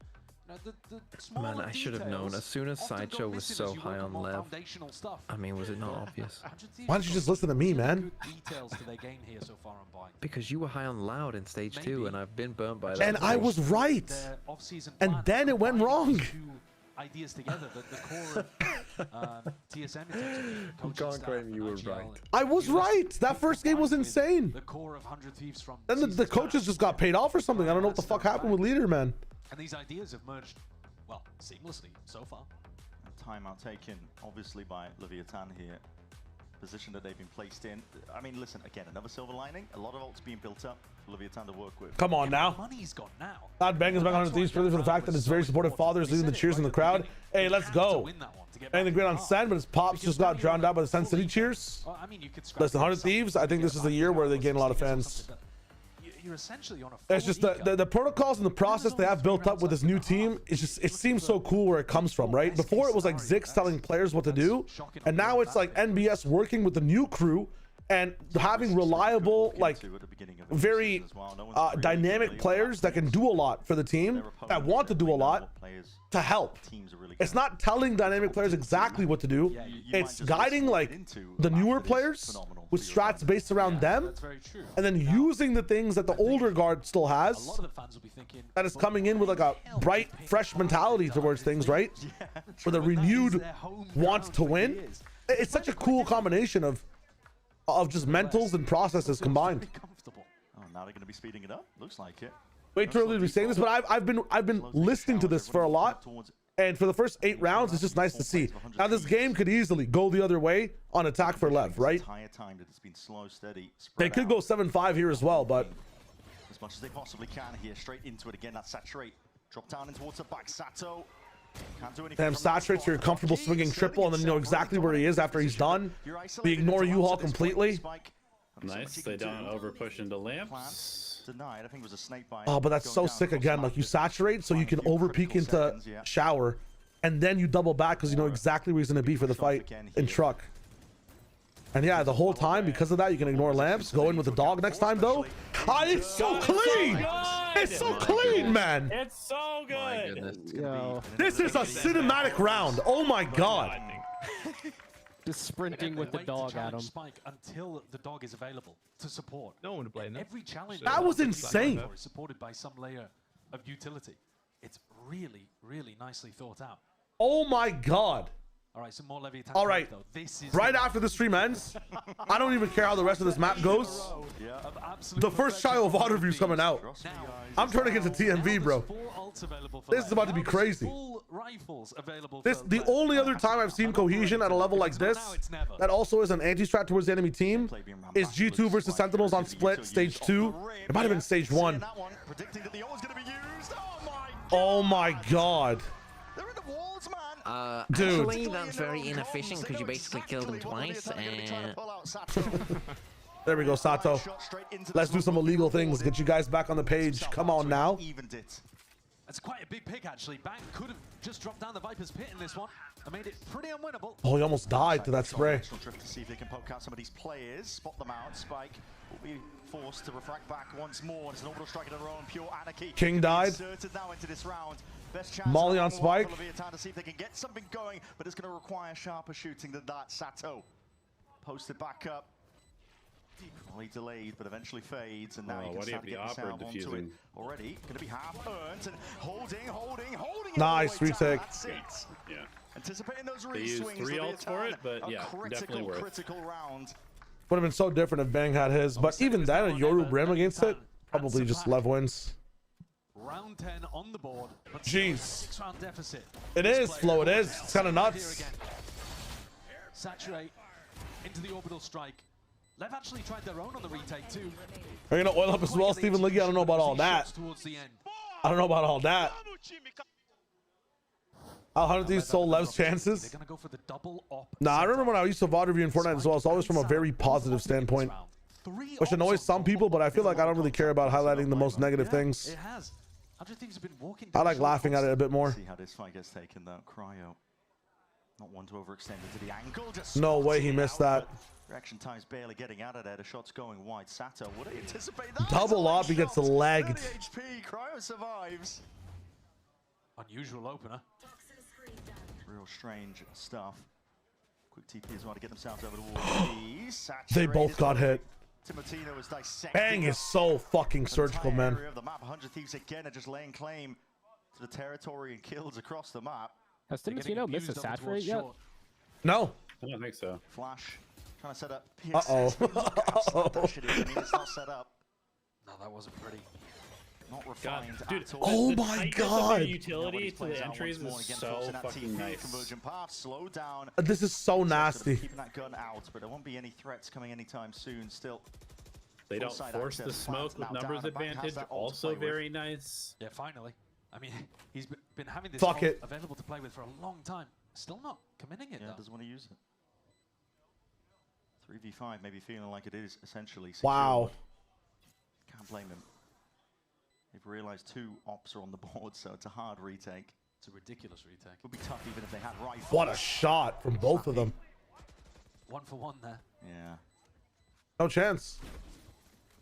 You know, the smaller Man, I should have known. As soon as often go Sideshow was missing so as you high work on more Lev, foundational stuff. I mean, was it not obvious? Why don't you just listen to me, man? Details to their game here so far on Bind. Because you were high on Loud in stage 2, and I've been burnt by that. And I was right. Their off-season And plan then it went combining wrong. these two ideas together, the core of TSM in terms of You coaching can't staff claim you were and IGL. right. I was right. That first game was insane. The core of 100 Thieves from Then the seasons coaches past. just got paid off or something. I don't know what the fuck happened with Leader, man. And these ideas have merged, well, seamlessly so far. Timeout taken, obviously, by Levitan here. Position that they've been placed in. I mean, listen, again, another silver lining. A lot of ults being built up for Levitan to work with. Come on now. Money's gone now. God bang is back on his knees purely for the fact that his very supportive father is leading the cheers in the crowd. Hey, let's go. Anything great on Sen, but his pops just got drowned out by the Sen City cheers. Well, I mean, you could scrap Listen, 100 Thieves, I think this is the year where they gain a lot of fans. You're essentially on a It's just the protocols and the process they have built up with this new team. It's just, it seems so cool where it comes from, right? Before it was like Zix telling players what to do, and now it's like NBS working with the new crew and having reliable, like very dynamic players that can do a lot for the team, that want to do a lot to help. It's not telling dynamic players exactly what to do. It's guiding like the newer players with strats based around them, and then using the things that the older guard still has, that is coming in with like a bright, fresh mentality towards things, right? With a renewed want to win. It's such a cool combination of just mentals and processes combined. Oh, now they're going to be speeding it up. Looks like it. Way too early to be saying this, but I've been listening to this for a lot, and for the first 8 rounds, it's just nice to see. Now this game could easily go the other way on attack for Lev, right? They could go 7-5 here as well, but as much as they possibly can here, straight into it again. That saturate, drop down into towards the back. Sato can't do anything. damn, saturates, so you're comfortable swinging triple, and then you know exactly where he is after he's done. We ignore U-Haul completely. Nice. They don't over push into lamps. Denied. I think it was a snake bite. Oh, but that's so sick again. Like you saturate so you can over peek into shower, and then you double back because you know exactly where he's gonna be for the fight in truck. And yeah, the whole time because of that, you can ignore lamps. Go in with the dog next time though. Ah, it's so clean. It's so clean, man. It's so good. This is a cinematic round. Oh my god. Just sprinting with the dog at him. Spike until the dog is available to support. No one would blame that. Every challenge That was insane. is supported by some layer of utility. It's really, really nicely thought out. Oh my god. All right, some more Levitan. All right, right after the stream ends, I don't even care how the rest of this map goes. The first Shadow of Water view's coming out. I'm turning into TMV, bro. This is about to be crazy. Full rifles available. This the only other time I've seen cohesion at a level like this that also is an anti-strat towards the enemy team is G2 versus Sentinels on Split Stage 2. It might have been Stage 1. Oh my god. Dude. Actually, that's very inefficient because you basically killed him twice. And... There we go, Sato. Let's do some illegal things. Get you guys back on the page. Come on now. That's quite a big pick, actually. Bang could have just dropped down the Viper's pit in this one and made it pretty unwinnable. Oh, he almost died to that spray. To see if they can poke out some of these players, spot them out. Spike will be forced to refract back once more. It's an orbital strike of their own, pure anarchy. King died. Inserted now into this round. Best Molly on Spike. To see if they can get something going, but it's going to require sharper shooting than that. Sato posted back up. Molly delayed, but eventually fades, and now you can start to get this out onto it already. Going to be half earned and holding. Nice retake. Yeah. Anticipating those They used re-swings. 3 ults for it, but yeah, definitely worth. Critical round. Would have been so different if Bang had his, but even then, a Yoru Brim against it, probably just Lev wins. Round 10 on the board. Jeez. 6-round deficit. It is, Flo, it is. It's kind of nuts. Saturate into the orbital strike. Lev actually tried their own on the retake too. Are you gonna oil up as well, Stephen Liggy? I don't know about all that. I don't know about all that. I'll hunt these soul Lev's chances. They're gonna go for the double op. Nah, I remember when I used to VOD review in Fortnite as well. It's always from a very positive standpoint, which annoys some people, but I feel like I don't really care about highlighting the most negative things. It has. Other things have been walking. I like laughing at it a bit more. See how this fight gets taken though. Cryo, not one to overextend into the angle. No way he missed that. Reaction time's barely getting out of there. The shot's going wide. Sato, would he anticipate that? Double up, he gets legged. 30 HP. Cryo survives. Unusual opener. Real strange stuff. Quick TP as well to get themselves over the wall. They both got hit. Timotino was dissecting. Bang is so fucking surgical, man. The map, 100 Thieves again are just laying claim to the territory and kills across the map. Has Timotino missed a saturate yet? No. I don't think so. Flash trying to set up. Uh-oh. It's not set up. No, that wasn't pretty. Not refined dude, at all. Oh my god. The utility to the entries is so fucking nice. Conversion path, slow down. This is so nasty. Keeping that gun out, but there won't be any threats coming anytime soon. Still. They don't force the smoke with numbers advantage. Also very nice. Yeah, finally. I mean, he's been having this available to play with for a long time. Still not committing it, though. Doesn't want to use it. 3v5, maybe feeling like it is essentially secure. Wow. Can't blame him. They've realized 2 ops are on the board, so it's a hard retake. It's a ridiculous retake. It would be tough even if they had rifles. What a shot from both of them. 1 for 1 there. Yeah. No chance.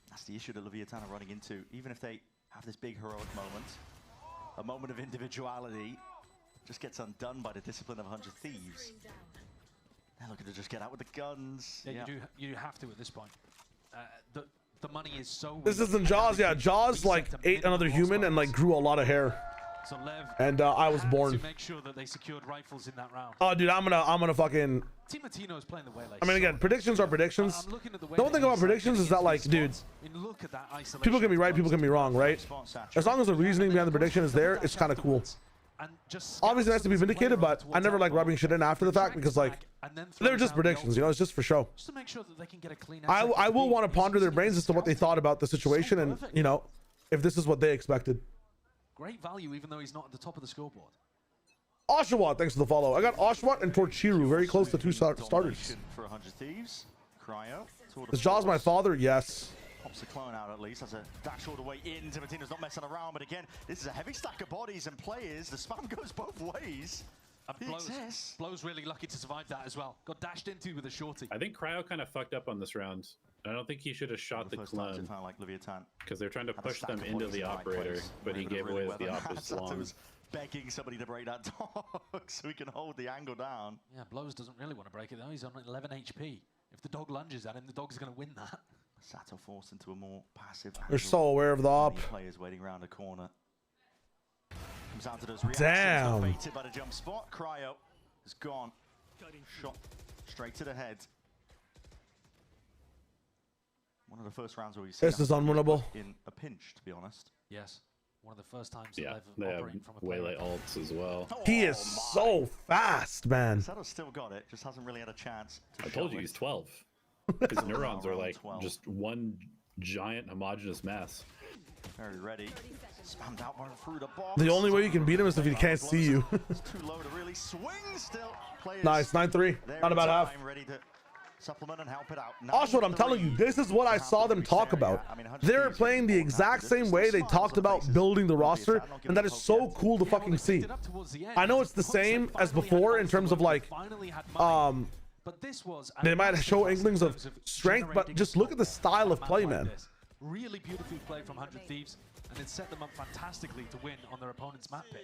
That's the issue that Levitan are running into. Even if they have this big heroic moment, a moment of individuality just gets undone by the discipline of 100 Thieves. They're looking to just get out with the guns. Yeah, you have to at this point. The money is so. This isn't Jaws. Yeah, Jaws like ate another human and like grew a lot of hair. So Lev and I was born. To make sure that they secured rifles in that round. Oh, dude, I'm gonna fucking. Timotino is playing the way. Like, I mean, again, predictions are predictions. The one thing about predictions is that, like, dude, people can be right, people can be wrong, right? As long as the reasoning behind the prediction is there, it's kind of cool. Obviously, it has to be vindicated, but I never like rubbing shit in after the fact because, like, they're just predictions, you know, it's just for show. Just to make sure that they can get a clean. I will want to ponder their brains as to what they thought about the situation and, you know, if this is what they expected. Great value, even though he's not at the top of the scoreboard. Oshawott, thanks for the follow. I got Oshawott and Torchiru, very close to 2 starters. For 100 Thieves. Cryo. Is Jaws my father? Yes. Pops the clone out at least. Has a dash all the way in. Timotino's not messing around, but again, this is a heavy stack of bodies and players. The spam goes both ways. Blow's really lucky to survive that as well. Got dashed into with a shorty. I think Cryo kind of fucked up on this round. I don't think he should have shot the clone because they're trying to push them into the operator, but he gave away the opposite long. Begging somebody to break that dog so he can hold the angle down. Yeah, Blows doesn't really want to break it though. He's on 11 HP. If the dog lunges at him, the dog's going to win that. Sato forced into a more passive. They're so aware of the op. Players waiting around a corner. Comes out to those reactions. Damn. Baited by the jump spot. Cryo is gone. Shot straight to the head. One of the first rounds where we see this is unwinnable. In a pinch, to be honest. Yes. One of the first times Yeah, Lev they have operating from a Waylay alts as well. He is so fast, man. Sato's still got it, just hasn't really had a chance to I told you show he's it. 12. His neurons are like just one giant homogeneous mass. Very ready. Spammed out one through the box. The only way you can beat him is if he can't see you. It's too low to really swing still. Players Nice, 9-3. Not a bad half. ready to supplement and help it out. Also, what I'm telling you, this is what I saw them talk about. They're playing the exact same way they talked about building the roster, and that is so cool to fucking see. I know it's the same as before in terms of like, they might show inklings of strength, but just look at the style of play, man. Really beautifully played from 100 Thieves, and it set them up fantastically to win on their opponent's map pick.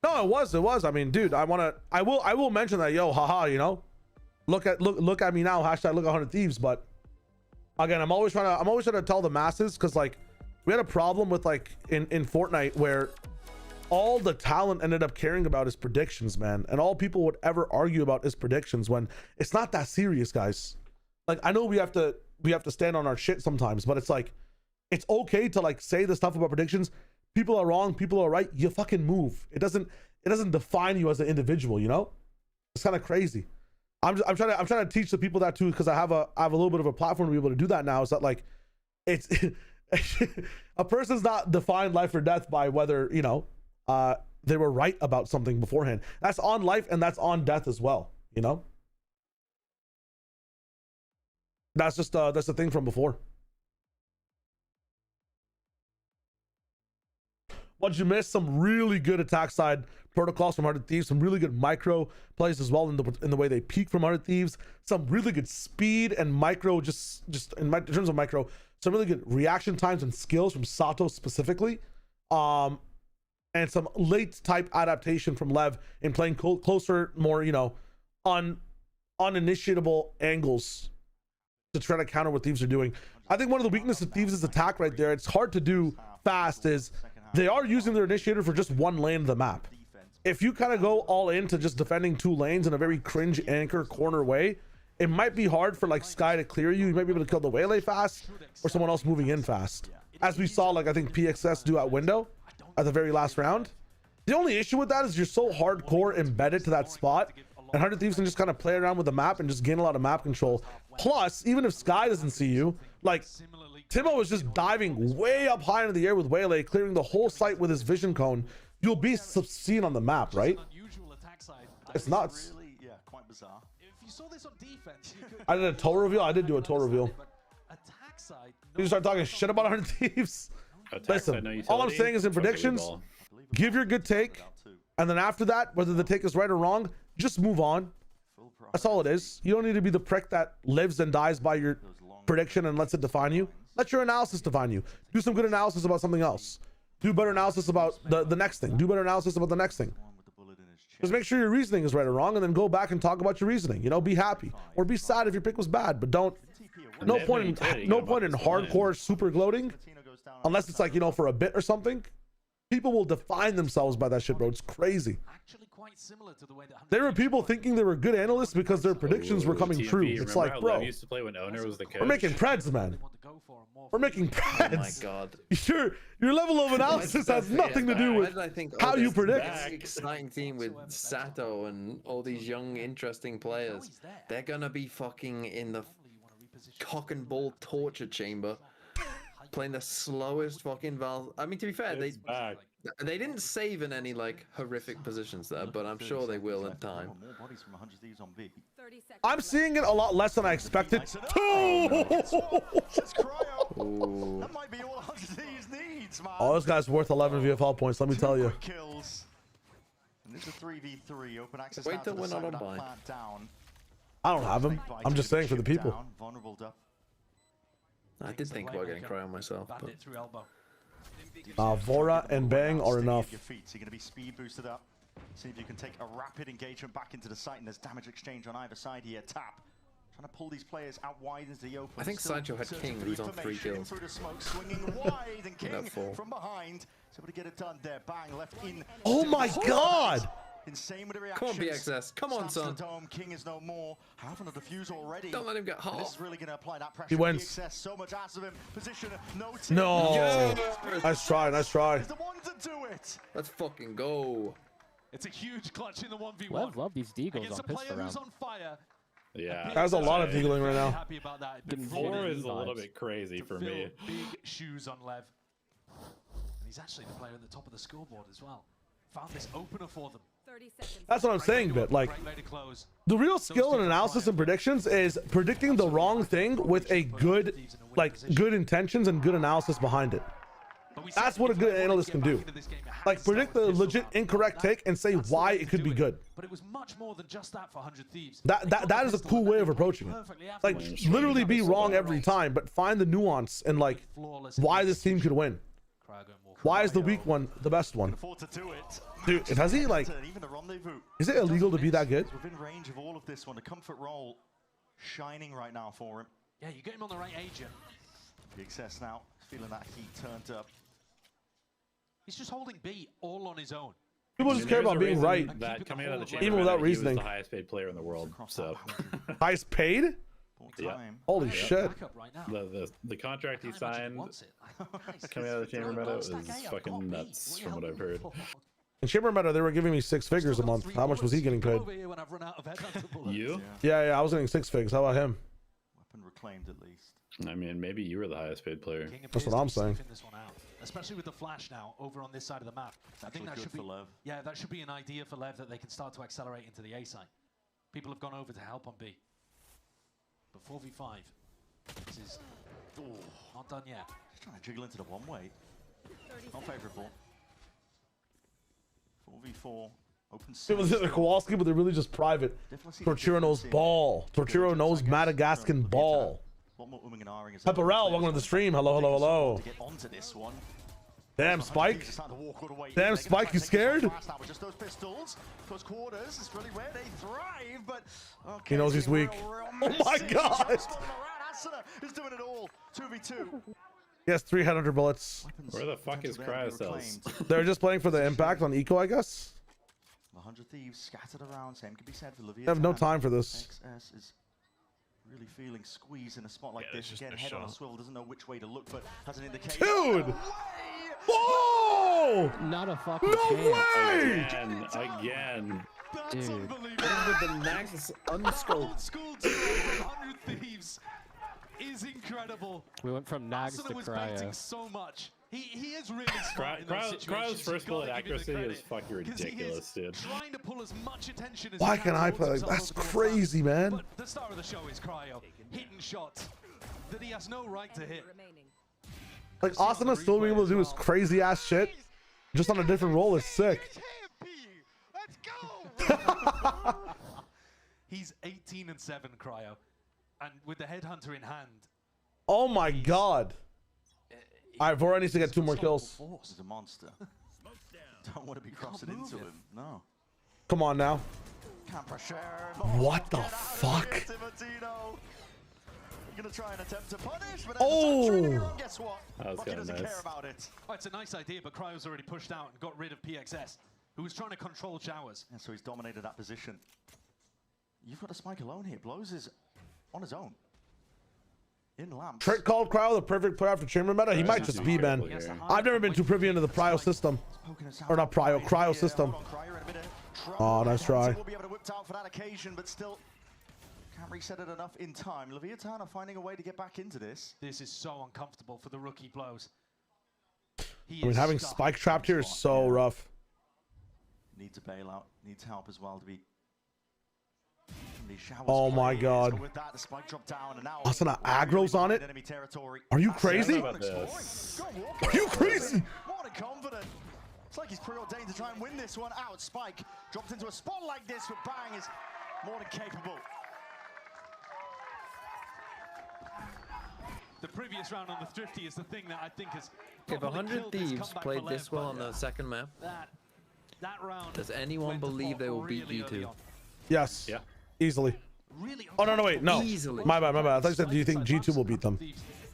No, it was. I mean, dude, I will mention that, yo, haha, you know, look at me now, hashtag look at 100 Thieves. But again, I'm always trying to tell the masses, because like we had a problem with like in Fortnite where all the talent ended up caring about is predictions, man, and all people would ever argue about is predictions, when it's not that serious, guys. Like, I know we have to stand on our shit sometimes, but it's like, it's okay to like say the stuff about predictions. People are wrong, people are right. You fucking move. It doesn't define you as an individual, you know? It's kind of crazy. I'm trying to teach the people that too, because I have a little bit of a platform to be able to do that now. Is that like, it's a person's not defined life or death by whether, you know, they were right about something beforehand. That's on life and that's on death as well, you know? That's just that's the thing from before. What you miss? Some really good attack side protocols from 100 Thieves. Some really good micro plays as well in the way they peak from 100 Thieves. Some really good speed and micro, just in terms of micro. Some really good reaction times and skills from Sato specifically. And some late type adaptation from Lev in playing closer, more, you know, uninitiatable angles to try to counter what Thieves are doing. I think one of the weaknesses of Thieves' attack right there, it's hard to do fast, is they are using their initiator for just one lane of the map. If you kind of go all into just defending 2 lanes in a very cringe anchor corner way, it might be hard for like Sky to clear you. You might be able to kill the Waylay fast or someone else moving in fast, as we saw like I think PXS do at window at the very last round. The only issue with that is you're so hardcore embedded to that spot, and 100 Thieves can just kind of play around with the map and just gain a lot of map control. Plus, even if Sky doesn't see you, like Timo is just diving way up high into the air with Waylay, clearing the whole site with his vision cone, you'll be seen on the map, right? It's nuts. Really, yeah, quite bizarre. If you saw this on defense, you could... I did a toe reveal. I did do a toe reveal. You start talking shit about 100 Thieves. Listen, all I'm saying is in predictions, give your good take, and then after that, whether the take is right or wrong, just move on. That's all it is. You don't need to be the prick that lives and dies by your prediction and lets it define you. Let your analysis define you. Do some good analysis about something else. Do better analysis about the next thing. Do better analysis about the next thing. Just make sure your reasoning is right or wrong, and then go back and talk about your reasoning. You know, be happy or be sad if your pick was bad, but don't. No point in hardcore super gloating, unless it's like, you know, for a bit or something. People will define themselves by that shit, bro. It's crazy. There were people thinking they were good analysts because their predictions were coming true. It's like, bro, used to play when Owner was the coach? We're making preds, man. We're making preds. Oh my god. Your level of analysis has nothing to do with how you predict. Exciting team with Sato and all these young, interesting players. They're gonna be fucking in the cock and ball torture chamber, playing the slowest fucking Val. I mean, to be fair, they didn't save in any like horrific positions there, but I'm sure they will in time. I'm seeing it a lot less than I expected. Oh, this guy's worth 11 VFL points, let me tell you. Wait till we're not on buy. I don't have him. I'm just saying for the people. I did think about getting Cryo myself, but Vora and Bang are enough. You're going to be speed boosted up. See if you can take a rapid engagement back into the site, and there's damage exchange on either side here. Tap. Trying to pull these players out wide into the open. I think Sancho had King, who's on 3 kills. Through the smoke, swinging wide, and King from behind. So able to get it done there. Bang, left in. Oh my god! Insane with the Come on, reactions. BXS. Come on, son. Dome. King is no more. Having a defuse already. Don't let him get hot. This is really going to apply that pressure. He wins. BXS, so much out of him. Position. No. Yes. Nice try. Nice try. He's the one to do it. Let's fucking go. It's a huge clutch in the 1v1. Love these deagles Against on a player pistol who's round. on fire. Yeah. There's a lot of deagling right now. Happy about that. 4 is a little bit crazy for me. Big shoes on Lev. And he's actually the player at the top of the scoreboard as well. Found this opener for them. 30 seconds. That's what I'm saying, but like the real skill in analysis and predictions is predicting the wrong thing with a good, good intentions and good analysis behind it. That's what a good analyst can do. Like predict the legit incorrect take and say why it could be good. But it was much more than just that for 100 Thieves. That is a cool way of approaching it. Like literally be wrong every time, but find the nuance and like why this team could win. Why is the weak one the best one? Dude, has he like? Is it illegal to be that good? Within range of all of this one, a comfort roll shining right now for him. Yeah, you get him on the right agent. BXS now feeling that heat turned up. He's just holding B all on his own. People just care about being right, That coming out of the chamber, even without he reasoning. was the highest paid player in the world. So Highest paid? yeah. Holy shit! The contract he signed coming out of the chamber meta is fucking nuts from what I've heard. In chamber meta, they were giving me 6 figures a month. How much was he getting paid? You? Yeah, I was getting 6 figs. How about him? Weapon reclaimed at least. I mean, maybe you were the highest paid player. That's what I'm saying. Especially with the flash now over on this side of the map. I think that should be Lev. Yeah, that should be an idea for Lev that they can start to accelerate into the A side. People have gone over to help on B. But 4v5, this is not done yet. Just trying to jiggle into the one-way. Not favourable. 4v4, open People say they're Kowalski, but they're really just private. Torchiro knows ball. Torchiro knows Madagascan ball. Pepperell, welcome to the stream. Hello, hello, hello. Damn, Spike. Damn, Spike, you scared? Just those pistols, close quarters, is really where they thrive, but He knows he's weak. Oh my god! He's doing it all. 2v2. He has 300 bullets. Where the fuck is Cryocells? They're just playing for the impact on Eco, I guess. 100 Thieves scattered around. Same can be said for Levitan. I have no time for this. XS is really feeling squeezed in a spot like this. Again, head on a swivel, doesn't know which way to look, but has an indication. Dude! Whoa! Not a fucking No chance. way! Again. That's Dude. unbelievable. With the Nexus unscoped. Old school duo from 100 Thieves is incredible. We went from Nags to Arsenal was baiting Cryo. so much. He is really smart in those situations. Cryo's first You gotta bullet give him the accuracy credit, is fucking 'cause he is ridiculous, dude. Trying to pull as much attention as Why he can't I towards play like himself that's over the crazy, man? But the star of the show is Cryo. Hitting shots that he has no right to hit. Like Asuna still being able to do his crazy ass shit, just on a different role is sick. He's 18-7, Cryo, and with the headhunter in hand. Oh my god! Alright, Vora needs to get 2 more kills. He's a monster. Don't want to be crossing into him. No. Come on now. Pressure. What the fuck? Gonna try and attempt to punish, but Oh! guess what? That was Bucky kinda doesn't nice. care about it. Oh, it's a nice idea, but Cryo's already pushed out and got rid of PXS, who was trying to control showers. And so he's dominated that position. You've got a Spike alone here. Blows is on his own. In lamps. Trick called Cryo the perfect player for chamber meta. He might just be, man. I've never been too privy into the Prio system, or not Prio, Cryo system. Oh, nice try. Will be able to whip out for that occasion, but still can't reset it enough in time. Levitan are finding a way to get back into this. This is so uncomfortable for the rookie Blows. I mean, having Spike trapped here is so rough. Needs a bailout. Needs help as well to be. Oh my god. With that, the Spike dropped down, and now Asuna aggro's on it? enemy territory. Are you crazy? Are you crazy? More than confident. It's like he's preordained to try and win this one out. Spike dropped into a spot like this, but Bang is more than capable. The previous round on the Thrifty is the thing that I think has. If 100 Thieves played this well on the second map, that round. does anyone believe they will beat G2? Yes. Yeah. Easily. Oh, no, wait, no. Easily. My bad, my bad. I thought you said, do you think G2 will beat them?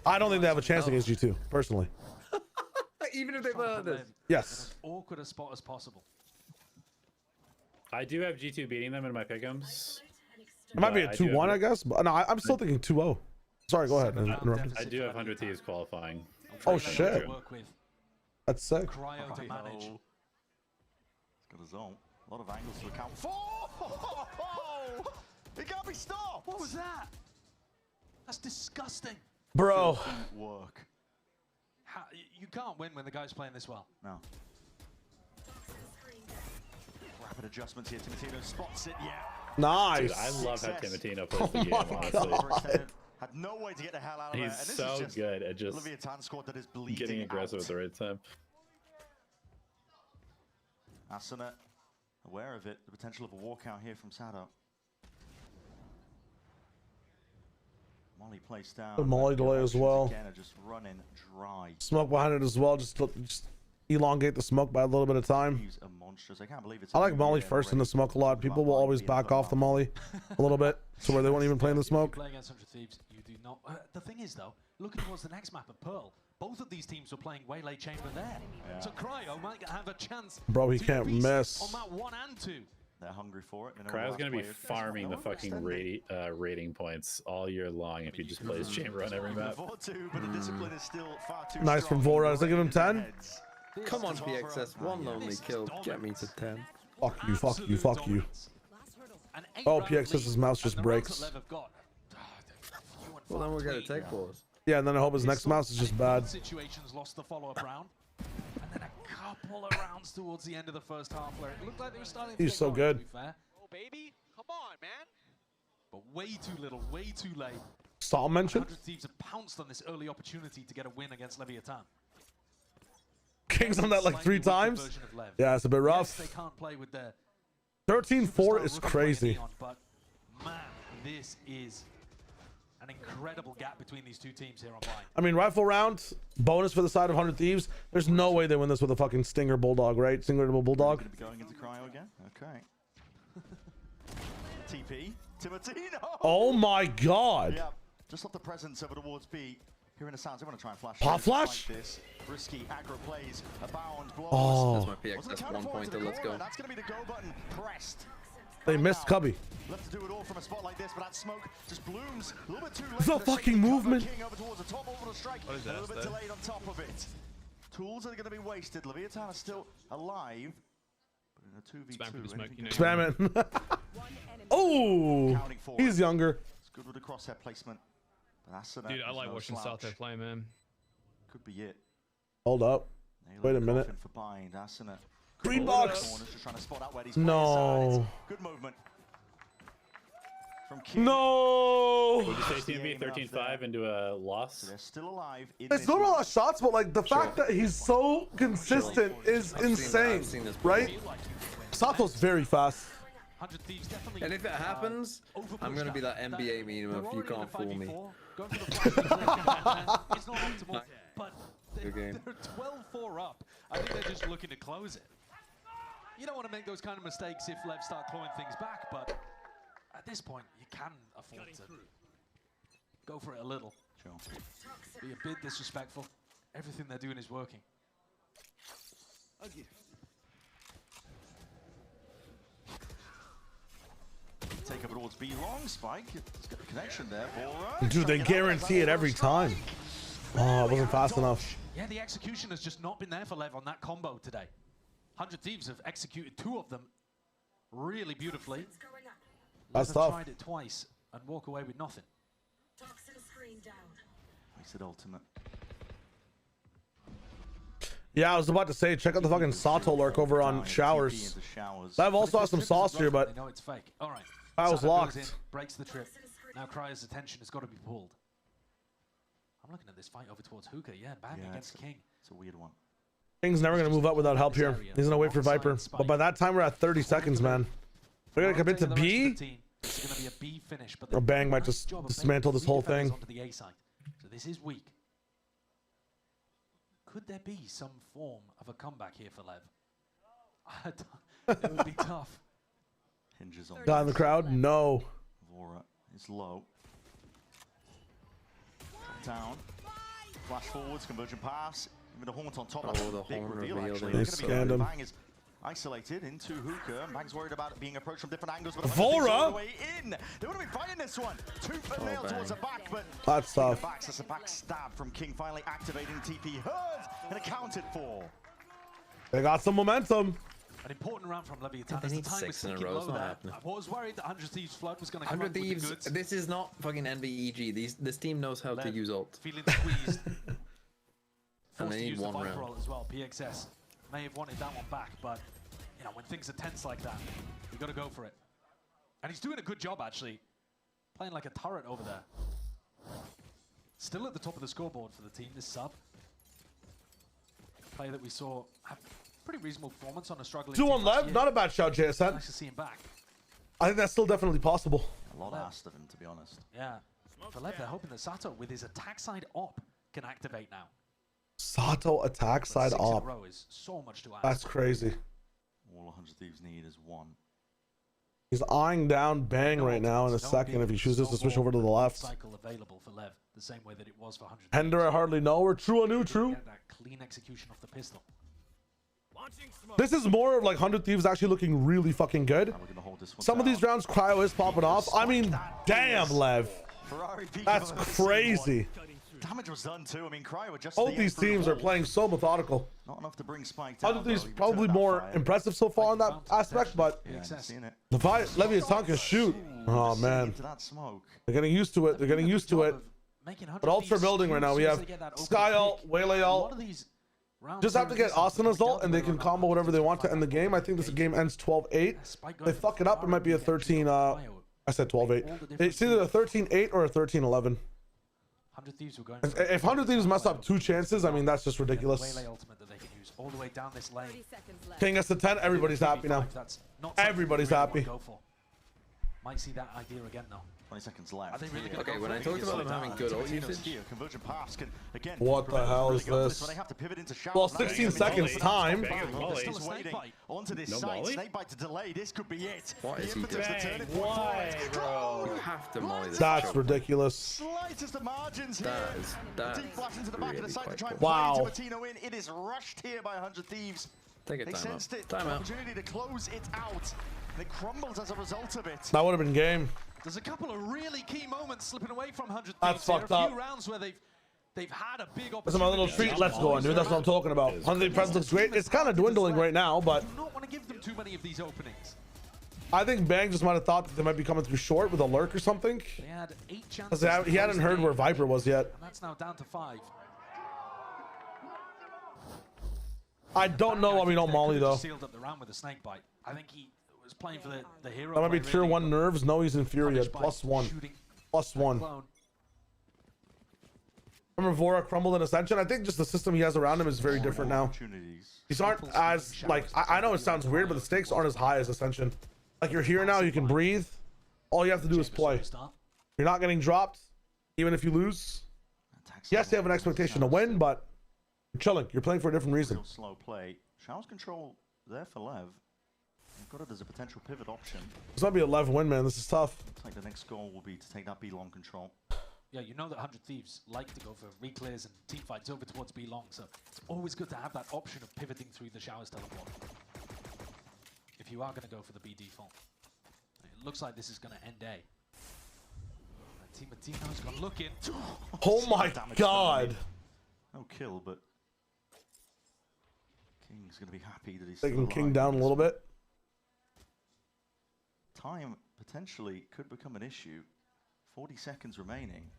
I don't think they have a chance against G2, personally. Even if they play like this. Yes. Awkward a spot as possible. I do have G2 beating them in my pick'ems. It might be a 2-1, I guess. But no, I'm still thinking 2-0. Sorry, go ahead. I do have 100 Thieves qualifying. Oh shit. That's sick. Cryo to manage. He's got a zone. A lot of angles to account for. It can't be stopped. What was that? That's disgusting. Bro. Work. You can't win when the guy's playing this well. No. Rapid adjustments here. Timatino spots it. Yeah. Nice. Dude, I love how Timatino plays the game, honestly. Had no way to get the hell out of He's it. And this so is just good at just Levitan squad that is bleeding getting aggressive out. at the right time. Asuna aware of it, the potential of a walkout here from Sado. Molly placed down. The Molly delay as well. Again are just running dry. Smoke behind it as well. Just elongate the smoke by a little bit of time. He's a monstrous. I can't believe it's. I like Molly first in the smoke a lot. People will always back off the Molly a little bit, so where they won't even play in the smoke. Play against 100 Thieves, you do not. The thing is, though, looking towards the next map of Pearl, both of these teams were playing Waylay Chamber there, so Cryo might have a chance. Bro, he can't miss. On map 1 and 2. They're hungry for it. Cryo's gonna be farming the fucking rating points all year long if he just plays Chamber on every map. Nice from Vora. Does I give him 10? Come on, PXS. One lonely kill. Get me to 10. Fuck you, fuck you, fuck you. Oh, PXS's mouse just breaks. Well, then we'll get a take pause. Yeah, and then I hope his next mouse is just bad. Situations lost the follow-up round, and then a couple of rounds towards the end of the first half where it looked like they were starting to He's get so going, good. to be fair. Oh, baby, come on, man. But way too little, way too late. Saul mentioned. 100 Thieves have pounced on this early opportunity to get a win against Levitan. King's done that like 3 times. Yeah, it's a bit rough. Yes, they can't play with their 13-4 is crazy. But man, this is an incredible gap between these two teams here on Blind. I mean, rifle round, bonus for the side of 100 Thieves. There's no way they win this with a fucking Stinger Bulldog, right? Stinger Bulldog. Going to be going into Cryo again. Okay. TP. Timatino. Oh my god. Yeah. Just off the presence over towards B. Hearing the sounds, I want to try and flash. Pop flash? Like this. Risky aggro plays, abound blows. Oh. That's my PXS 1 pointer. Let's go. That's going to be the go button pressed. They missed Cubby. Left to do it all from a spot like this, but that smoke just blooms a little bit too late. The fucking movement. King over towards the top, over the strike. What is that, a little bit delayed on top of it. Tools are going to be wasted. Levitan are still alive. But in a 2v2, Spam for the smoke, you know. Spam it. Oh, he's younger. It's good with the crosshair placement. Dude, I like watching Sato play, man. Could be it. Hold up. Wait a minute. For bind. Asuna. Green box. Just trying to spot out where these No. Good movement. From King. No. Would you say TMB 13-5 into a loss? So they're still alive. It's not a lot of shots, but like the fact that he's so consistent is insane, right? Sato's very fast. And if it happens, I'm going to be that NBA meme if you can't fool me. It's not optimal, but Good game. they're 12-4 up. I think they're just looking to close it. You don't want to make those kind of mistakes if Lev start clawing things back, but at this point, you can afford to go for it a little. Sure. Be a bit disrespectful. Everything they're doing is working. Take up towards B long. Spike. Let's get the connection there. Bora. Dude, they guarantee it every time. Oh, it wasn't fast enough. Yeah, the execution has just not been there for Lev on that combo today. 100 Thieves have executed 2 of them really beautifully. That's Lev have tough. tried it twice and walk away with nothing. Wasted ultimate. Yeah, I was about to say, check out the fucking Sato lurk over on Showers. I've also had some sauce here, but They know it's fake. All right. I was Sato locked. goes in, breaks the trip. Now Cryo's attention has got to be pulled. I'm looking at this fight over towards Hookah. Yeah, bang against King. It's a weird one. King's never gonna move up without help here. He's gonna wait for Viper. But by that time, we're at 30 seconds, man. We're gonna commit to B. It's going to be a B finish, but Or Bang might just dismantle this whole thing. onto the A side. So this is weak. Could there be some form of a comeback here for Lev? It would be tough. Hinges on. Guy in the crowd? No. Vora is low. Down. Flash forwards, conversion pass. Even the Haunt on top. Oh, That's the a big Haunt reveal, reveal actually. there. They scanned him. Bang is isolated into hookah. And Bang's worried about it being approached from different angles. But Vora! all the way in. They want to be fighting this one. Tooth and nail towards the back, but that's tough. That's a back stab from King, finally activating TP. Heard and accounted for. They got some momentum. An important round from Levitan. They need 6 in a row. It's not happening. I was worried that 100 Thieves Flood was going to come 100 up with the Thieves. goods. This is not fucking NVEG. This team knows how to use ult. Feeling squeezed. And they need one round. Roll as well. PXS may have wanted that one back, but you know when things are tense like that, you got to go for it. And he's doing a good job actually, playing like a turret over there. Still at the top of the scoreboard for the team. This sub player that we saw have pretty reasonable performance on a struggling 2 on LEV, not a bad shout, JSN. Nice to see him back. I think that's still definitely possible. A lot asked of him, to be honest. Yeah. For LEV, they're hoping that Sato, with his attack side op, can activate now. Sato attack side But 6 in a op. row is so much to ask. That's crazy. All 100 Thieves need is 1. He's eyeing down Bang right now in a second if he chooses to switch over to the left. Cycle available for LEV, the same way that it was for 100. Hender, I hardly know. Or True or New True. That clean execution of the pistol. This is more of like 100 Thieves actually looking really fucking good. Some of these rounds, Cryo is popping off. I mean, damn, Lev. That's crazy. Damage was done too. I mean, Cryo just Both these teams are playing so methodical. Not enough to bring Spike down. 100 Thieves probably more impressive so far in that aspect, but Levitan can shoot. Oh man, they're getting used to it. They're getting used to it. But ultra building right now. We have Sky ult, Waylay ult. Just have to get Asana's ult and they can combo whatever they want to end the game. I think this game ends 12-8. They fuck it up, it might be a 13 I said 12-8. It's either a 13-8 or a 13-11. If 100 Thieves mess up 2 chances, I mean that's just ridiculous. King gets to 10, everybody's happy now. Everybody's happy. Might see that idea again though. 20 seconds left. Okay, when I talked about them having good ult usage, what the hell is this? Well, 16 seconds time. Onto this side, Snakebite to delay. This could be it. What is he doing? Why, bro? You have to molly this. That's ridiculous. Slightest of margins here. That is flash into the back of the side to try and wow. play Timatino in. It is rushed here by 100 Thieves. Take a They sensed it. Opportunity to close it out. And it crumbles as a result of it. That would have been game. There's a couple of really key moments slipping away from 100 Thieves. That's fucked up. A few rounds where they've had a big opportunity. This is my little treat. Let's go on, dude. That's what I'm talking about. 100 presence looks great. It's kind of dwindling right now, but I do not want to give them too many of these openings. I think Bang just might have thought that they might be coming through short with a lurk or something. They had 8 chances. He hadn't heard where Viper was yet. And that's now down to 5. I don't know why we don't molly though. Sealed up the round with a snake bite. I think he was playing for the hero. That might be tier 1 nerves. No, he's in Furia. +1. +1. Remember Vora crumbled in Ascension? I think just the system he has around him is very different now. These aren't as, like, I know it sounds weird, but the stakes aren't as high as Ascension. Like, you're here now, you can breathe. All you have to do is play. You're not getting dropped, even if you lose. Yes, you have an expectation to win, but you're chilling. You're playing for a different reason. Slow play. Showers control there for Lev. You've got it as a potential pivot option. This might be a Lev win, man. This is tough. Looks like the next goal will be to take that B long control. Yeah, you know that 100 Thieves like to go for reclears and team fights over towards B long, so it's always good to have that option of pivoting through the Showers teleport. If you are going to go for the B default. It looks like this is going to end A. Timatino's gone looking. Oh my god! No kill, but King's going to be happy that he's taking King down a little bit. Time potentially could become an issue. 40 seconds remaining.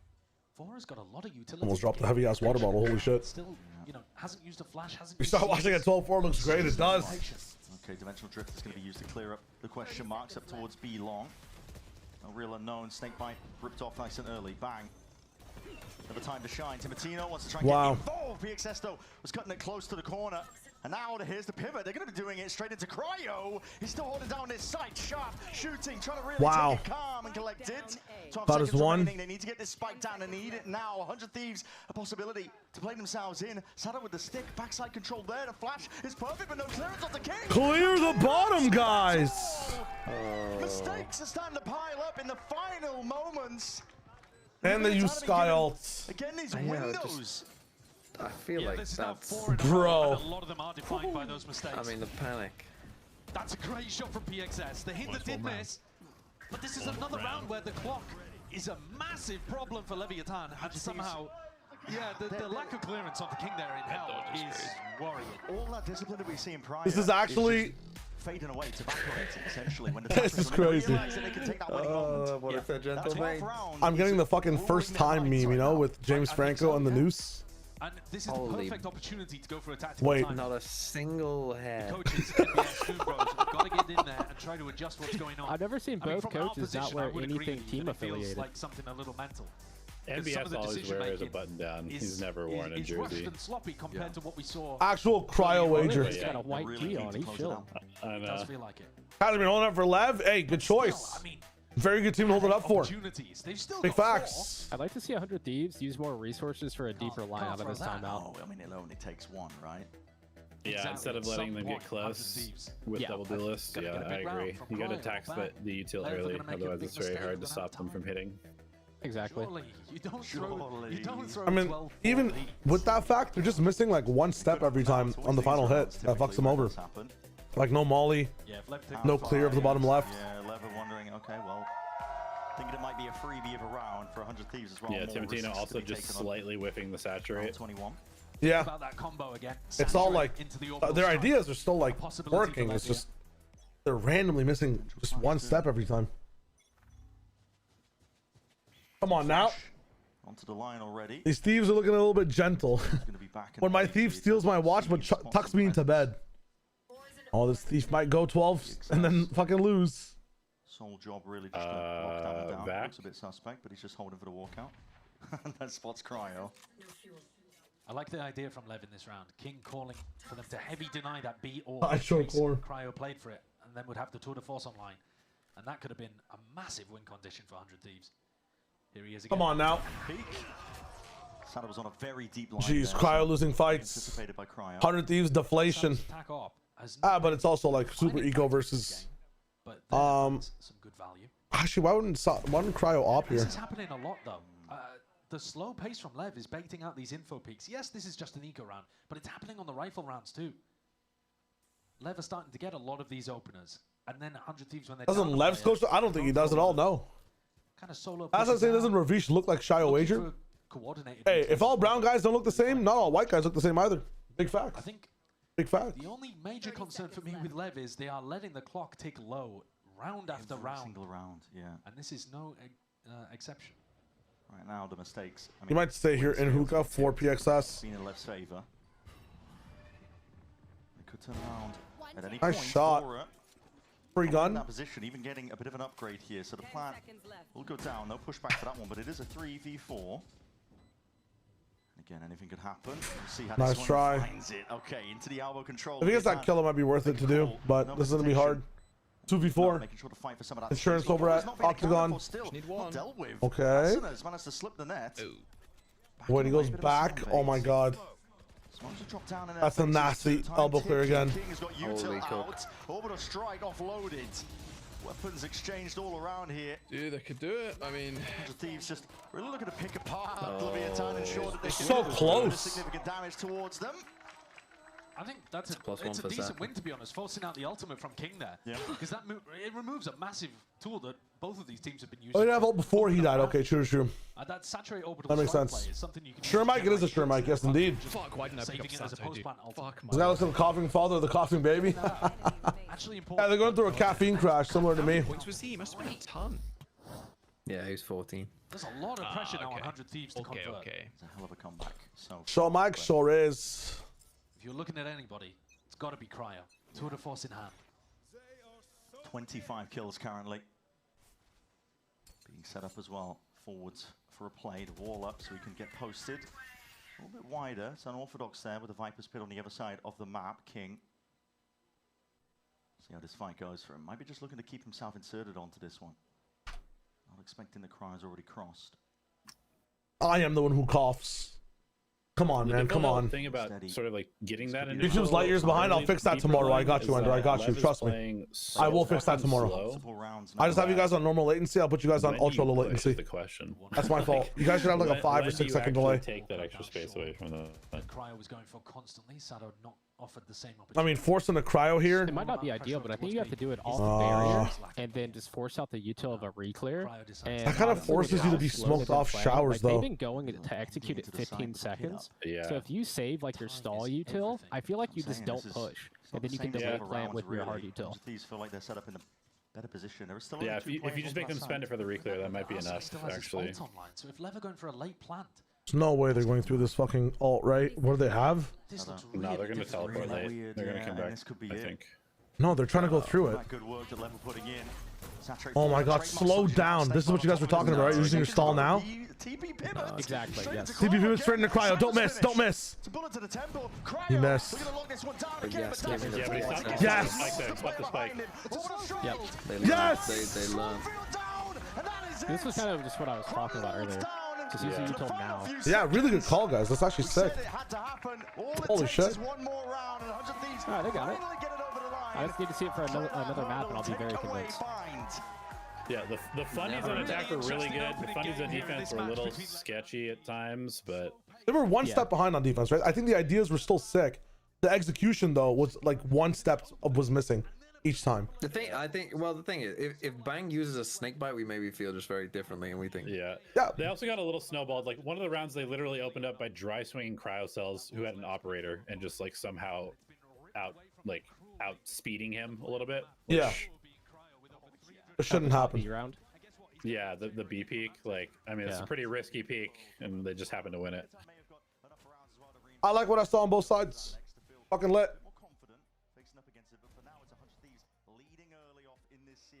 Vora's got a lot of utility. Almost dropped a heavy ass water bottle. Holy shit! Still, you know, hasn't used a flash. Hasn't. You start watching at 12-4. Looks great. It does. Okay, Dimensional Drift is going to be used to clear up the question marks up towards B long. No real unknown. Snakebite ripped off nice and early. Bang. Another time to shine. Timatino wants to try and get involved. PXS though was cutting it close to the corner. And now here's the pivot. They're going to be doing it straight into Cryo. He's still holding down his sight. Sharp shooting, trying to really take it calm and collect it. 12 seconds remaining. They need to get this spike down and need it now. 100 Thieves, a possibility to play themselves in. Sato with the stick, backside control there. The flash is perfect, but no clearance off the King. Clear the bottom, guys. Mistakes are starting to pile up in the final moments. And they use Sky ults. Again, these windows. I feel like that's... Bro. A lot of them are defined by those mistakes. I mean, the panic. That's a great shot from PXS. The hint that did miss. But this is another round where the clock is a massive problem for Levitan. And somehow, yeah, the lack of clearance on the King there in hell is worrying. All that discipline that we see in Prior. This is actually fading away, evaporating essentially when the this is crazy. What if they're gentlemen? I'm getting the fucking first time meme, you know, with James Franco and the noose. And this is the perfect opportunity to go for a tactical Wait, time. Not a single hair. Coaches, NBS, Spoon Bros, have got to get in there and try to adjust what's going on. I've never seen both coaches not wear anything team affiliated. Feels like something a little mental. NBS always wears a button down. He's never worn a jersey. And sloppy compared to what we saw. Actual cryo wager. He's got a white tee on. He's chill. I know. Does feel like it. Hasn't been holding up for Lev. Hey, good choice. I mean, very good team to hold it up for. Big facts. I'd like to see 100 Thieves use more resources for a deeper lineup at this timeout. No, I mean, it only takes one, right? Yeah, instead of letting them get close with double duelists. Yeah, I agree. You gotta tax the util early, otherwise it's very hard to stop them from hitting. Exactly. You don't throw I mean, even with that fact, they're just missing like one step every time on the final hit that fucks them over. Like no molly, no clear of the bottom left. Yeah, Lev wondering, okay, well, thinking it might be a freebie of a round for 100 Thieves as well. Yeah, Timotino also just slightly whiffing the saturate. 21. Yeah, about that combo again. It's all like their ideas are still like working. It's just they're randomly missing just one step every time. Come on now. Onto the line already. These thieves are looking a little bit gentle. When my thief steals my watch but tucks me into bed. Oh, this thief might go 12 and then fucking lose. Sole job really just lock down the down. Looks a bit suspect, but he's just holding for the walkout. That spots Cryo. I like the idea from Lev in this round. King calling for them to heavy deny that B or Cryo played for it and then would have the tour de force online. And that could have been a massive win condition for 100 Thieves. Here he is again. Come on now. Sada was on a very deep line. Jeez, Cryo losing fights. 100 Thieves deflation. But it's also like super eco versus. Some good value. Actually, why wouldn't Cryo op here? This is happening a lot though. The slow pace from Lev is baiting out these info peaks. Yes, this is just an eco round, but it's happening on the rifle rounds too. Lev are starting to get a lot of these openers, and then 100 Thieves when they doesn't Lev's coach? I don't think he does at all. No. Kind of solo. As I say, doesn't Ravish look like Shio Wager? Hey, if all brown guys don't look the same, not all white guys look the same either. Big facts. I think. Big facts. The only major concern for me with Lev is they are letting the clock tick low round after round. Single round, yeah. And this is no exception. Right now, the mistakes. I mean, You might stay here in hookah for PXS. Being in Lev's favor. They could turn around at any Nice point. shot. Free gun. In that position, even getting a bit of an upgrade here. So the plan will go down. They'll push back for that one, but it is a 3v4. Again, anything could happen. We'll see how Nice this try. one finds it. Okay, into the elbow control. If he gets that kill, it might be worth it to do, but this is gonna be hard. 2v4. Making sure to fight for some of that Insurance space. over at It's not being accounted Octagon. for still. Not dealt with. Okay. Asanas managed to slip the net. When he goes back, oh my god. That's a nasty elbow clear again. King has got util out. Orbital strike offloaded. Weapons exchanged all around here. Dude, they could do it. I mean, the Thieves just really looking to pick apart that Levitan and ensure that they can So do close. significant damage towards them. I think that's it's a decent win, to be honest, forcing out the ultimate from King there. Yeah. Because that it removes a massive tool that both of these teams have been using. Oh, he didn't have ult before he died. Okay, true. That saturate orbital That makes strike sense. play is something you can Sure Mike, it is a sure Mike, yes indeed. fuck, why didn't I pick up saving it as a Sato, dude? post-plant ultimate. Fuck This guy looks like the coughing father of the coughing baby. Actually Yeah, important. they're going through a caffeine crash similar to me. Points was he? Must have been a ton. Yeah, he was 14. There's a lot of pressure now on 100 Thieves to convert. Okay. It's a hell of a comeback. So Mike sure is. If you're looking at anybody, it's got to be Cryo. Tour de force in hand. 25 kills currently. Being set up as well forwards for a play to wall up so he can get posted. A little bit wider. It's unorthodox there with the Viper's Pit on the other side of the map. King. See how this fight goes for him. Might be just looking to keep himself inserted onto this one. Not expecting the Cryo's already crossed. I am the one who coughs. Come on, man. Come on. Thing about sort of like getting that in. YouTube's light years behind. I'll fix that tomorrow. I got you, Ender. I got you. Trust me. I will fix that tomorrow. I just have you guys on normal latency. I'll put you guys on ultra low latency. The question. That's my fault. You guys should have like a 5 or 6 second delay. Take that extra space away from the. Cryo was going for constantly. Sato not offered the same I mean, forcing a cryo here. It might not be ideal, but I think you have to do it off the barriers and then just force out the util of a reclear. And that kind of forces you to be smoked off showers, though. They've been going to execute at 15 seconds. So if you save like your stall util, I feel like you just don't push, and then you can delay plan with your hard util. These feel like they're set up in a better position. There are still Yeah, if you just make them spend it for the reclear, that might be enough, actually. So if Lev are going for a late plant, There's no way they're going through this fucking alt, right? What do they have? No, they're going to teleport late. They're going to come back, I think. No, they're trying to go through it. Good work that Lev are putting in. Oh my god, slow down. This is what you guys were talking about, right? You're using your stall now? Exactly, yes. TP pivot straight into cryo. Don't miss, don't miss. He missed. Yes. Yes. Yep. Yes. They learned. This was kind of just what I was talking about earlier. Just using util now. Yeah, really good call, guys. That's actually sick. Holy shit. Alright, they got it. I just need to see it for another map, and I'll be very convinced. Yeah, the funnies on attack were really good. The funnies on defense were a little sketchy at times, but They were one step behind on defense, right? I think the ideas were still sick. The execution, though, was like one step was missing each time. The thing is, if Bang uses a snake bite, we maybe feel just very differently, and we think. Yeah. They also got a little snowballed. Like one of the rounds, they literally opened up by dry swinging cryo cells who had an operator and just like somehow out speeding him a little bit. Yeah. It shouldn't happen. Yeah, the B peak. Like, I mean, it's a pretty risky peak, and they just happened to win it. I like what I saw on both sides. Fucking lit.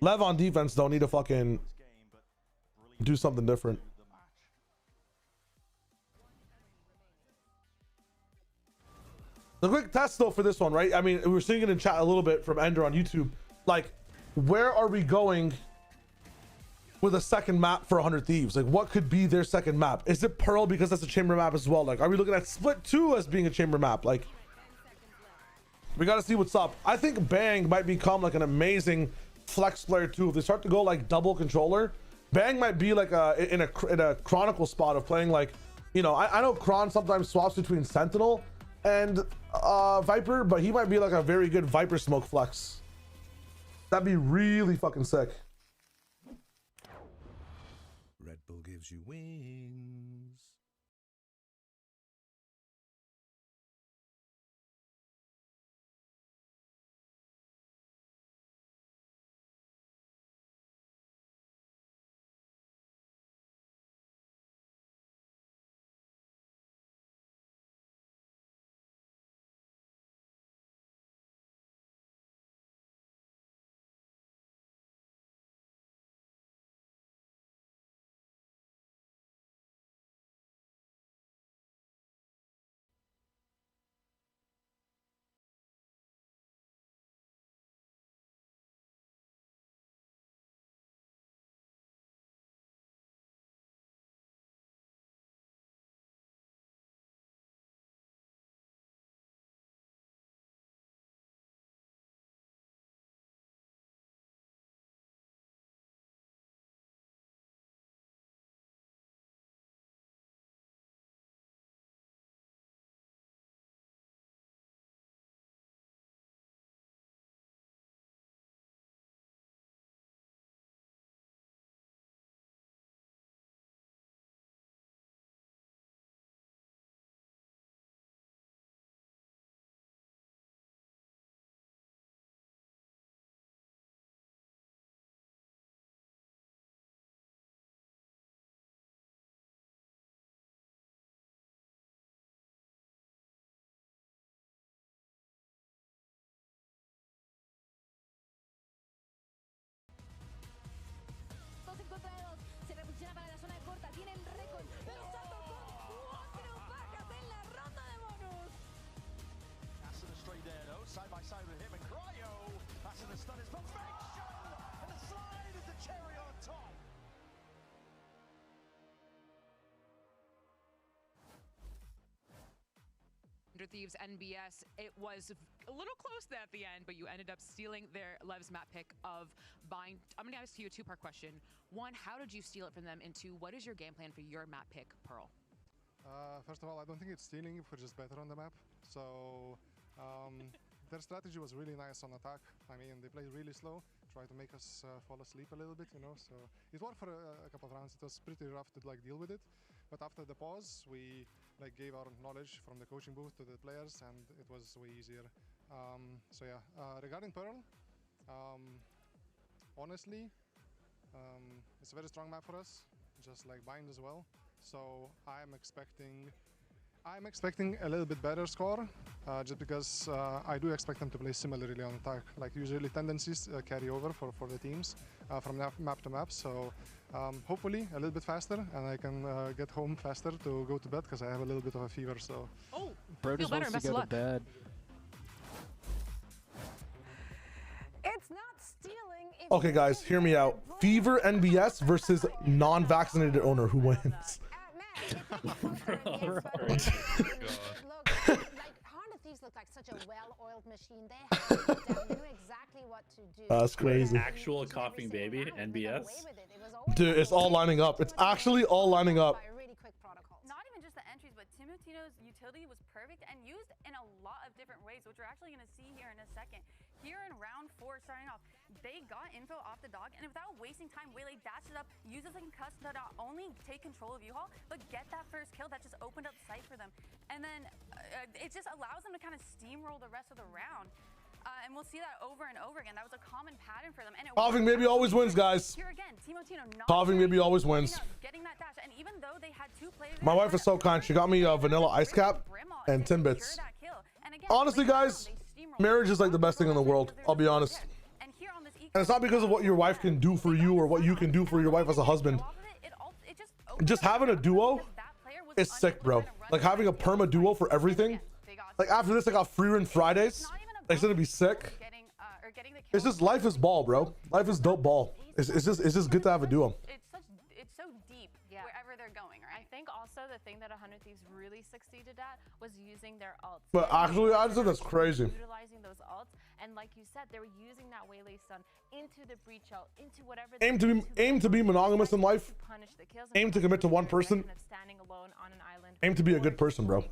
Lev on defense don't need to fucking do something different. The quick test though for this one, right? I mean, we were seeing it in chat a little bit from Ender on YouTube. Like, where are we going with a second map for 100 Thieves? Like, what could be their second map? Is it Pearl because that's a chamber map as well? Like, are we looking at Split 2 as being a chamber map? Like, we got to see what's up. I think Bang might become like an amazing flex player too. If they start to go like double controller, Bang might be like in a Chronicle spot of playing like, you know, I know Kron sometimes swaps between Sentinel and Viper, but he might be like a very good Viper smoke flex. That'd be really fucking sick. Red Bull gives you wings. Se reposiciona para la zona de corta, tienen récord, pero salto con 4 bajas en la ronda de bonus. Asuna straight there though, side by side with him and Cryo. Asuna's stun is perfection, and the slide is the cherry on top. Thieves NBS, it was a little close at the end, but you ended up stealing their Lev's map pick of buying. I'm going to ask you a two-part question. One, how did you steal it from them? And two, what is your game plan for your map pick, Pearl? First of all, I don't think it's stealing if we're just better on the map. So Their strategy was really nice on attack. I mean, they played really slow, try to make us fall asleep a little bit, you know. So it worked for a couple of rounds. It was pretty rough to like deal with it, but after the pause, we like gave our knowledge from the coaching booth to the players, and it was way easier. So yeah, regarding Pearl, honestly, it's a very strong map for us, just like Bind as well. So I'm expecting a little bit better score, just because I do expect them to play similarly on attack. Like usually tendencies carry over for the teams from map to map. So hopefully a little bit faster, and I can get home faster to go to bed because I have a little bit of a fever. So Bro just wants to go to bed. It's not stealing. Okay, guys, hear me out. Fever NBS versus non-vaccinated owner. Who wins? These look like such a well-oiled machine. They knew exactly what to do. That's crazy. Actual coughing baby, NBS. Dude, it's all lining up. It's actually all lining up. Not even just the entries, but Timotino's utility was perfect and used in a lot of different ways, which we're actually going to see here in a second. Here in round 4, starting off, they got info off the dog, and without wasting time, Waylay dashed it up, uses the concuss to not only take control of U-Haul, but get that first kill that just opened up sight for them. And then it just allows them to kind of steamroll the rest of the round. And we'll see that over and over again. That was a common pattern for them. And Coughing baby always wins, guys. Here again, Timotino Coughing baby always wins. Getting that dash, and even though they had 2 players, My wife is so kind. She got me a vanilla ice cap and Timbits. Honestly, guys, marriage is like the best thing in the world. I'll be honest. And it's not because of what your wife can do for you or what you can do for your wife as a husband. Just having a duo is sick, bro. Like having a perma duo for everything. Like after this, I got free run Fridays. It's gonna be sick. It's just life is ball, bro. Life is dope ball. It's just good to have a duo. It's so deep wherever they're going, right? I think also the thing that 100 Thieves really succeeded at was using their ults. But actually, I just think that's crazy. Utilizing those ults, and like you said, they were using that Waylay stun into the breach ult, into whatever. Aim to be monogamous in life. Aim to commit to one person. Standing alone on an island. Aim to be a good person, bro.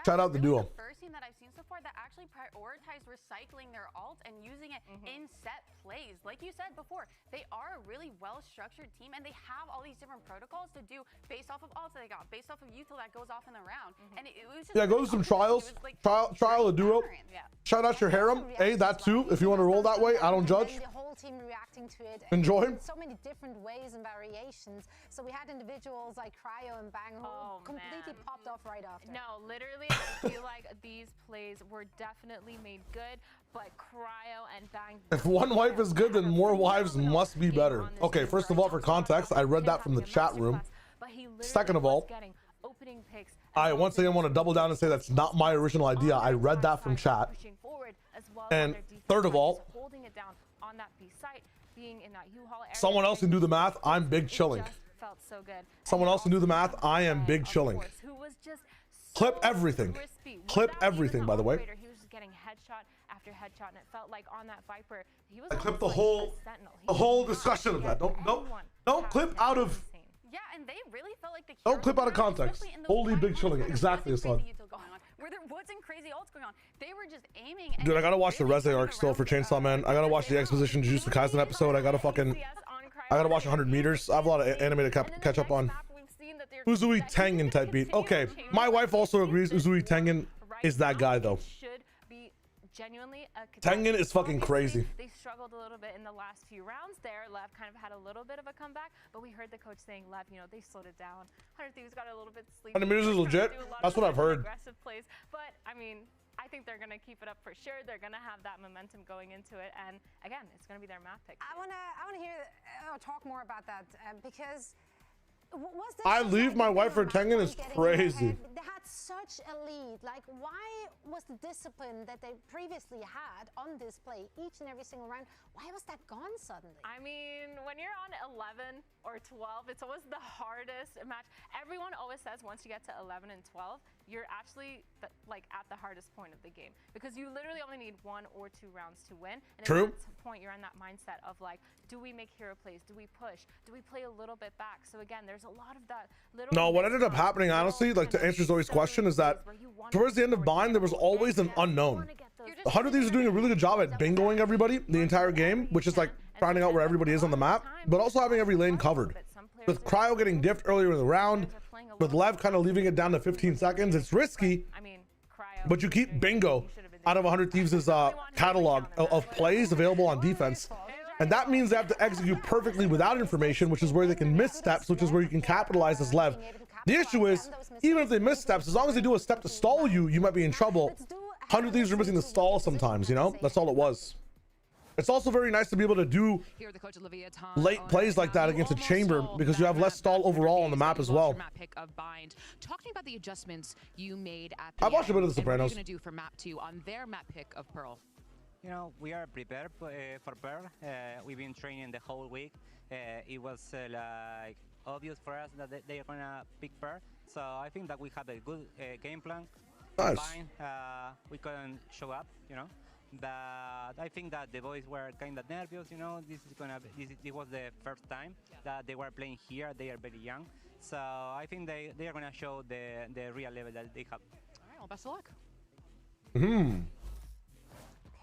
Shout out the duo. The first team that I've seen so far that actually prioritized recycling their ult and using it in set plays. Like you said before, they are a really well-structured team, and they have all these different protocols to do based off of ults that they got, based off of util that goes off in the round. And it was just Go to some trials. Trial a duo. Shout out your harem. Hey, that too. If you want to roll that way, I don't judge. The whole team reacting to it. Enjoy. So many different ways and variations. So we had individuals like Cryo and Bang who completely popped off right after. No, literally, I feel like these plays were definitely made good, but Cryo and Bang. If one wife is good, then more wives must be better. Okay, first of all, for context, I read that from the chat room. Second of all, I once again want to double down and say that's not my original idea. I read that from chat. And third of all, someone else can do the math. I'm big chilling. Someone else can do the math. I am big chilling. Clip everything. Clip everything, by the way. He was just getting headshot after headshot, and it felt like on that Viper, he was. I clipped the whole discussion of that. Don't clip out of. Yeah, and they really felt like the. Don't clip out of context. Holy big chilling. Exactly, Assad. Where there wasn't crazy ults going on, they were just aiming. Dude, I gotta watch the Reze arc still for Chainsaw Man. I gotta watch the Exposition Jujutsu Kaisen episode. I gotta watch 100 meters. I have a lot of anime to catch up on. Uzui Tengen type beat. Okay, my wife also agrees Uzui Tengen is that guy though. Genuinely Tengen is fucking crazy. They struggled a little bit in the last few rounds there. Lev kind of had a little bit of a comeback, but we heard the coach saying, Lev, they slowed it down. 100 Thieves got a little bit sleepy. 100 meters is legit. That's what I've heard. Aggressive plays, but I mean, I think they're gonna keep it up for sure. They're gonna have that momentum going into it, and again, it's gonna be their map pick. I wanna hear talk more about that because. I leave my wife for Tengen is crazy. They had such a lead. Like, why was the discipline that they previously had on display each and every single round? Why was that gone suddenly? I mean, when you're on 11 or 12, it's always the hardest match. Everyone always says once you get to 11 and 12, you're actually like at the hardest point of the game, because you literally only need 1 or 2 rounds to win. And True. at that point, you're in that mindset of like, do we make hero plays? Do we push? Do we play a little bit back? So again, there's a lot of that little. No, what ended up happening, honestly, like to answer Zoe's question, is that towards the end of Bind, there was always an unknown. The 100 Thieves are doing a really good job at bingoing everybody the entire game, which is like finding out where everybody is on the map, but also having every lane covered. With Cryo getting diffed earlier in the round, with Lev kind of leaving it down to 15 seconds, it's risky, but you keep bingo out of 100 Thieves' catalog of plays available on defense. And that means they have to execute perfectly without information, which is where they can miss steps, which is where you can capitalize as Lev. The issue is, even if they miss steps, as long as they do a step to stall you, you might be in trouble. 100 Thieves are missing the stall sometimes, you know? That's all it was. It's also very nice to be able to do late plays like that against a chamber, because you have less stall overall on the map as well. Talking about the adjustments you made at I watched a bit of The Sopranos. What are you going to do for map 2 on their map pick of Pearl? You know, we are prepared for Pearl. We've been training the whole week. It was like obvious for us that they are gonna pick Pearl. So I think that we had a good game plan. Nice. Fine, we couldn't show up, you know. But I think that the boys were kind of nervous, you know. This was the first time that they were playing here. They are very young, so I think they are gonna show the real level that they have. All right, well, best of luck.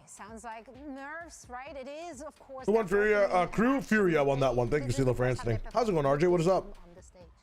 Sounds like nerves, right? It is, of course. Who won Furia? KRU? Furia won that one. Thank you, CeeLo, for answering. How's it going, RJ? What is up?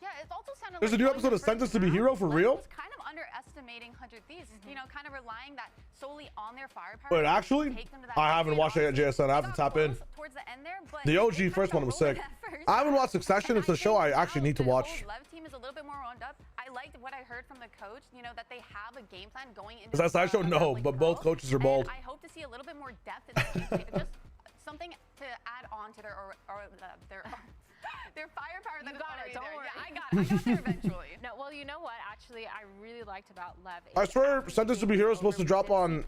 Yeah, it also sounded There's like a new episode of Sentenced to be Hero for real? kind of underestimating 100 Thieves, you know, kind of relying that solely on their firepower. Wait, actually? I haven't watched it yet, JSN. I have to tap in. Towards the end there, but The OG first one was sick. I haven't watched Succession. It's a show I actually need to watch. The LEV team is a little bit more wound up. I liked what I heard from the coach, you know, that they have a game plan going into Is that sideshow? No, but both coaches are bald. I hope to see a little bit more depth in the gameplay, just something to add on to their firepower that is already there. Yeah, I got there eventually. No, well, you know what? Actually, I really liked about Lev. I swear Sentenced to be Hero is supposed to drop on...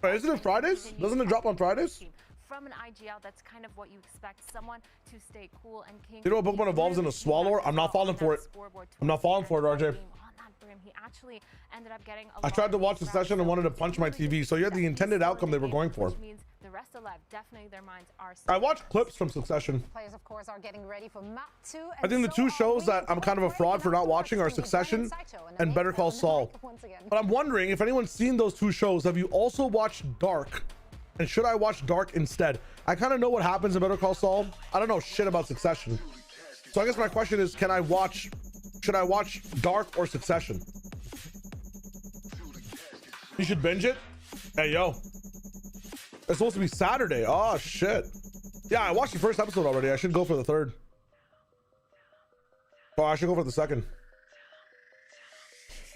Wait, isn't it Fridays? Doesn't it drop on Fridays? From an IGL, that's kind of what you expect. Someone to stay cool and king. You know what Pokemon evolves into Swallow? I'm not falling for it. I'm not falling for it, RJ. He actually ended up getting I tried to watch Succession and wanted to punch my TV, so you had the intended outcome they were going for. Which means the rest of Lev, definitely their minds are set. I watched clips from Succession. Players, of course, are getting ready for map 2. I think the two shows that I'm kind of a fraud for not watching are Succession and Better Call Saul. But I'm wondering if anyone's seen those two shows. Have you also watched Dark? And should I watch Dark instead? I kind of know what happens in Better Call Saul. I don't know shit about Succession. So I guess my question is, should I watch Dark or Succession? You should binge it? Hey, yo. It's supposed to be Saturday. Oh, shit. Yeah, I watched the first episode already. I should go for the third. Oh, I should go for the second.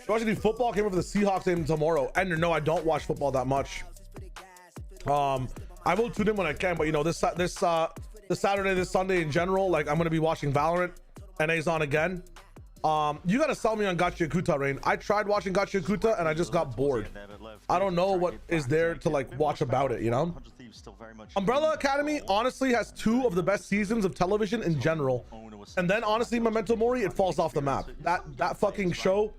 Watching the football came over the Seahawks game tomorrow. And no, I don't watch football that much. I will tune in when I can, but you know, this Saturday, this Sunday in general, like I'm gonna be watching Valorant. NA's on again. You gotta sell me on Gacha Yakuta, Rain. I tried watching Gacha Yakuta and I just got bored. I don't know what is there to like watch about it, you know? Umbrella Academy honestly has 2 of the best seasons of television in general. And then honestly, Memento Mori, it falls off the map. That fucking show,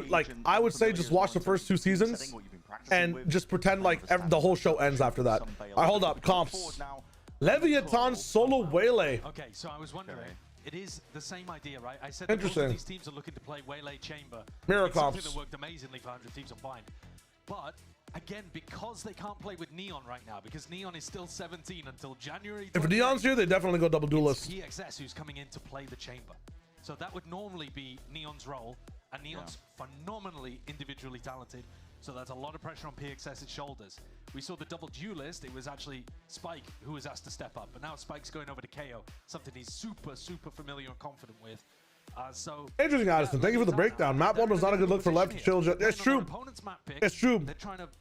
like I would say just watch the first 2 seasons and just pretend like the whole show ends after that. All right, hold up, comps. Levitan solo Waylay. Okay, so I was wondering. It is the same idea, right? I said that both of these teams are looking to play Waylay Chamber. Mirror something comps. that worked amazingly for 100 Thieves on Bind. But again, because they can't play with Neon right now, because Neon is still 17 until January. If Neon's here, they definitely go double duelist. PXS who's coming in to play the chamber. So that would normally be Neon's role, and Neon's phenomenally individually talented. So that's a lot of pressure on PXS's shoulders. We saw the double duelist. It was actually Spike who was asked to step up, but now Spike's going over to KO, something he's super familiar and confident with. So interesting, Addison. Thank you for the breakdown. Map 1 was not a good look for left chill. It's true. It's true.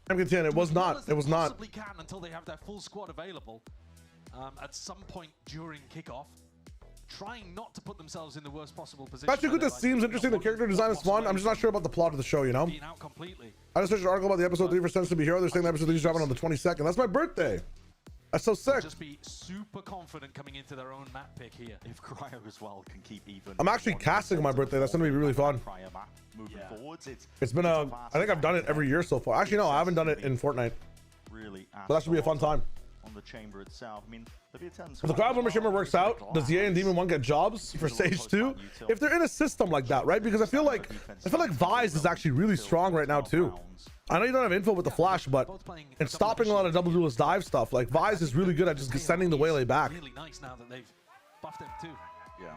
I'm contending. It was not. It was not. Can until they have their full squad available at some point during kickoff. Trying not to put themselves in the worst possible position. Gacha Yakuta seems interesting. The character design is fun. I'm just not sure about the plot of the show, you know? Out completely. I just finished an article about the episode 3 for Sentenced to be Hero. They're saying the episode 3 is dropping on the 22nd. That's my birthday. That's so sick. Just be super confident coming into their own map pick here. If Cryo as well can keep even. I'm actually casting on my birthday. That's gonna be really fun. Moving forwards, It's been I think I've done it every year so far. Actually, no, I haven't done it in Fortnite. Really. So that should be a fun time. On the chamber itself, I mean, If the crowd member chamber works out, does EA and Demon 1 get jobs for stage 2? If they're in a system like that, right? Because I feel like Vise is actually really strong right now too. I know you don't have info with the Flash, but in stopping a lot of double duelist dive stuff, like Vise is really good at just sending the Waylay back. Really nice now that they've buffed him too. Yeah.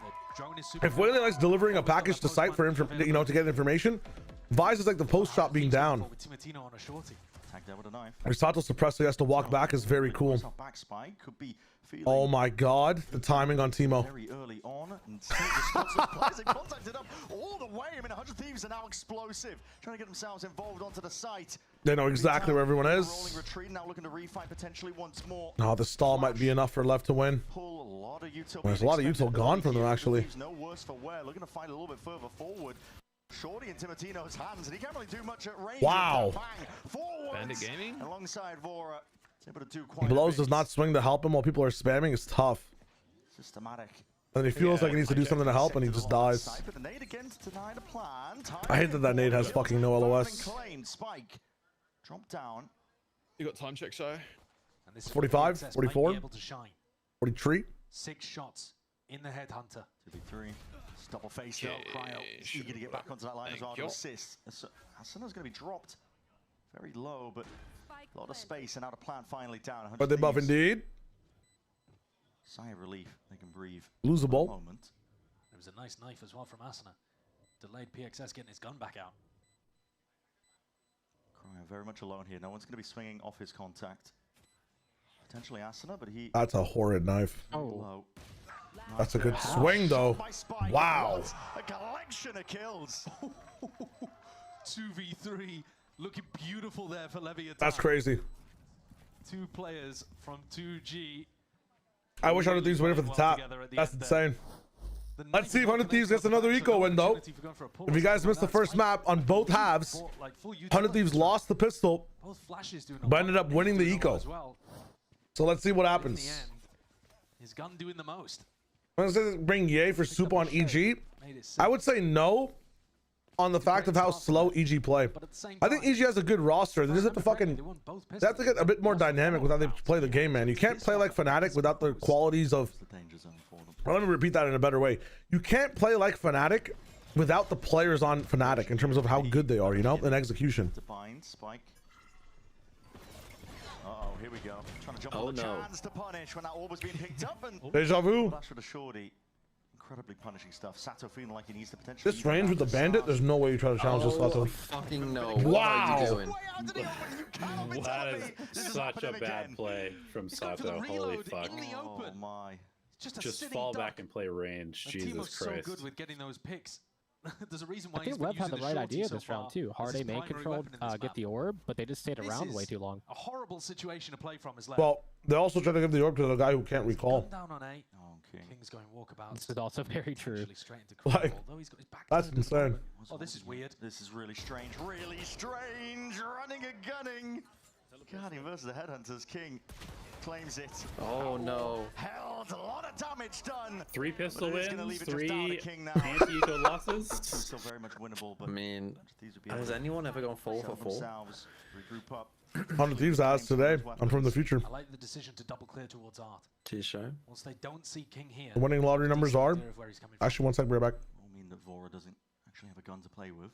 If Waylay likes delivering a package to site for to get information, Vise is like the post shop being down. Tagged out with a knife. Risato Suppresso has to walk back is very cool. Back spike could be Oh my god, the timing on Timo. Very early on, and contacted up all the way. I mean, 100 Thieves are now explosive, trying to get themselves involved onto the site. They know exactly where everyone is. Rolling retreat, now looking to refight potentially once more. Oh, the stall might be enough for Lev to win. Pull a lot of util. There's a lot of util gone from them actually. No worse for wear. Looking to fight a little bit further forward. Shorty in Timotino's hands, and he can't really do much at range. Wow. Bandit Gaming alongside Vora. Able to do quite Blows does not swing to help him while people are spamming. It's tough. Systematic. And he feels like he needs to do something to help, and he just dies. I hate that nade has fucking no LOS. Spike. Drop down. You got time check, Shy? 45, 44, 43. 6 shots in the headhunter. 2v3. Double face shot. Cryo eager to get back onto that line as well to assist. Hasan's going to be dropped very low, but a lot of space, and now the plant finally down. But they buff indeed. Sigh of relief. They can breathe. Losable. Moment. There was a nice knife as well from Asuna. Delayed PXS getting his gun back out. Cryo very much alone here. No one's going to be swinging off his contact. Potentially Asuna, but he... That's a horrid knife. Low. That's a good swing, though. Wow. A collection of kills. 2v3. Looking beautiful there for Levitan. That's crazy. 2 players from 2G. I wish 100 Thieves waited for the top. That's insane. Let's see if 100 Thieves gets another eco window. If you guys missed the first map on both halves, 100 Thieves lost the pistol, but ended up winning the eco. So let's see what happens. His gun doing the most. I'm gonna bring Ye for soup on EG. I would say no on the fact of how slow EG play. I think EG has a good roster. They just have to they have to get a bit more dynamic with how they play the game, man. You can't play like Fnatic without the qualities of... Well, let me repeat that in a better way. You can't play like Fnatic without the players on Fnatic in terms of how good they are, you know, in execution. Spike. Uh-oh, here we go. Trying to jump on the chance to punish when that orb was being picked up, and Deja vu. Flash with a shorty. Incredibly punishing stuff. Sato feeling like he needs to potentially... This range with the bandit, there's no way you try to challenge this Sato. Fucking no. Wow. What are you doing? That is such a bad play from Sato. Holy fuck. Oh my. Just fall back and play range. Jesus Christ. So good with getting those picks. There's a reason why I think Lev had the right idea this round too. Hard A main control, get the orb, but they just stayed around way too long. A horrible situation to play from is Lev. Well, they also try to give the orb to the guy who can't recall. Down on A. King's going walkabout. This is also very true. Like, that's insane. Oh, this is weird. This is really strange. Really strange. Running and gunning. Guardian versus the Headhunters. King claims it. Oh no. Held. A lot of damage done. 3 pistol wins, 3 anti-eco losses. Still very much winnable, but I mean, has anyone ever gone 4 for 4? Regroup up. 100 Thieves has today. I'm from the future. I like the decision to double clear towards Art. T-show. Once they don't see King here. The winning lottery numbers are... Actually, one sec, we're back. Will mean that Vora doesn't actually have a gun to play with.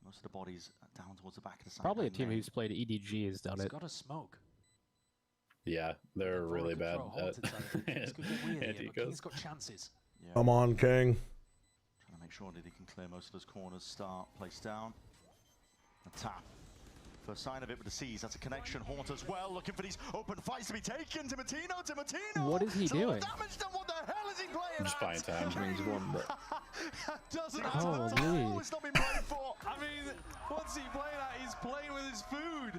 Most of the bodies down towards the back of the side. Probably a team who's played EDG has done it. He's got a smoke. Yeah, they're really bad at anti-ecos. He's got chances. Yeah. Come on, King. Trying to make sure that he can clear most of those corners. Start, place down. A tap. First sign of it with the C's. That's a connection. Haunt as well. Looking for these open fights to be taken. Timotino. What is he doing? Damage done. What the hell is he playing? Just buying time. Means one, but... Doesn't Holy. It's not been played for. I mean, what's he playing at? He's playing with his food.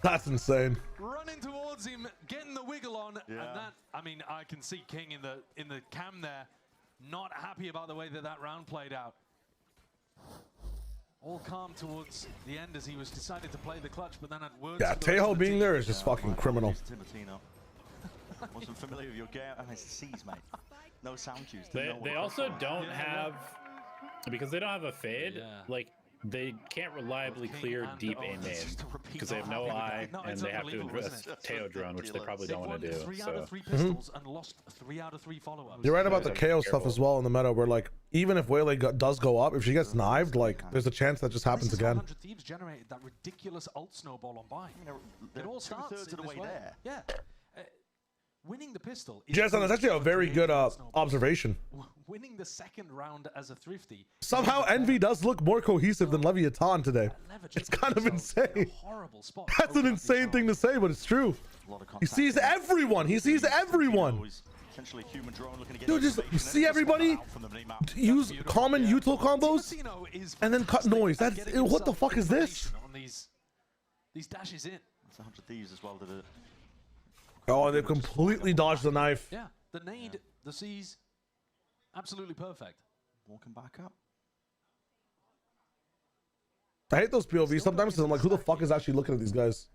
That's insane. Running towards him, getting the wiggle on, Yeah. and that, I mean, I can see King in the cam there, not happy about the way that round played out. All calm towards the end as he was decided to play the clutch, but then at words. Yeah, Tejo being there is just fucking criminal. Wasn't familiar with your game. It's C's, mate. No sound cues. They also don't have, because they don't have a fade, like they can't reliably clear deep A main because they have no eye and they have to invest Tejo drone, which they probably don't want to do. 3 out of 3 pistols and lost 3 out of 3 follow-ups. You're right about the KO stuff as well in the meta, where like even if Waylay does go up, if she gets knived, like there's a chance that just happens again. 100 Thieves generated that ridiculous ult snowball on buy. It all starts in this way. Yeah. Winning the pistol. Jason, that's actually a very good observation. Winning the second round as a thrifty. Somehow Envy does look more cohesive than Levitan today. It's kind of insane. That's an insane thing to say, but it's true. He sees everyone. He sees everyone. Dude, just see everybody use common util combos and then cut noise. That's what the fuck is this? These dashes in. It's 100 Thieves as well. Did it? Oh, they completely dodged the knife. Yeah, the nade, the C's, absolutely perfect. Walking back up. I hate those POVs sometimes because I'm like, who the fuck is actually looking at these guys?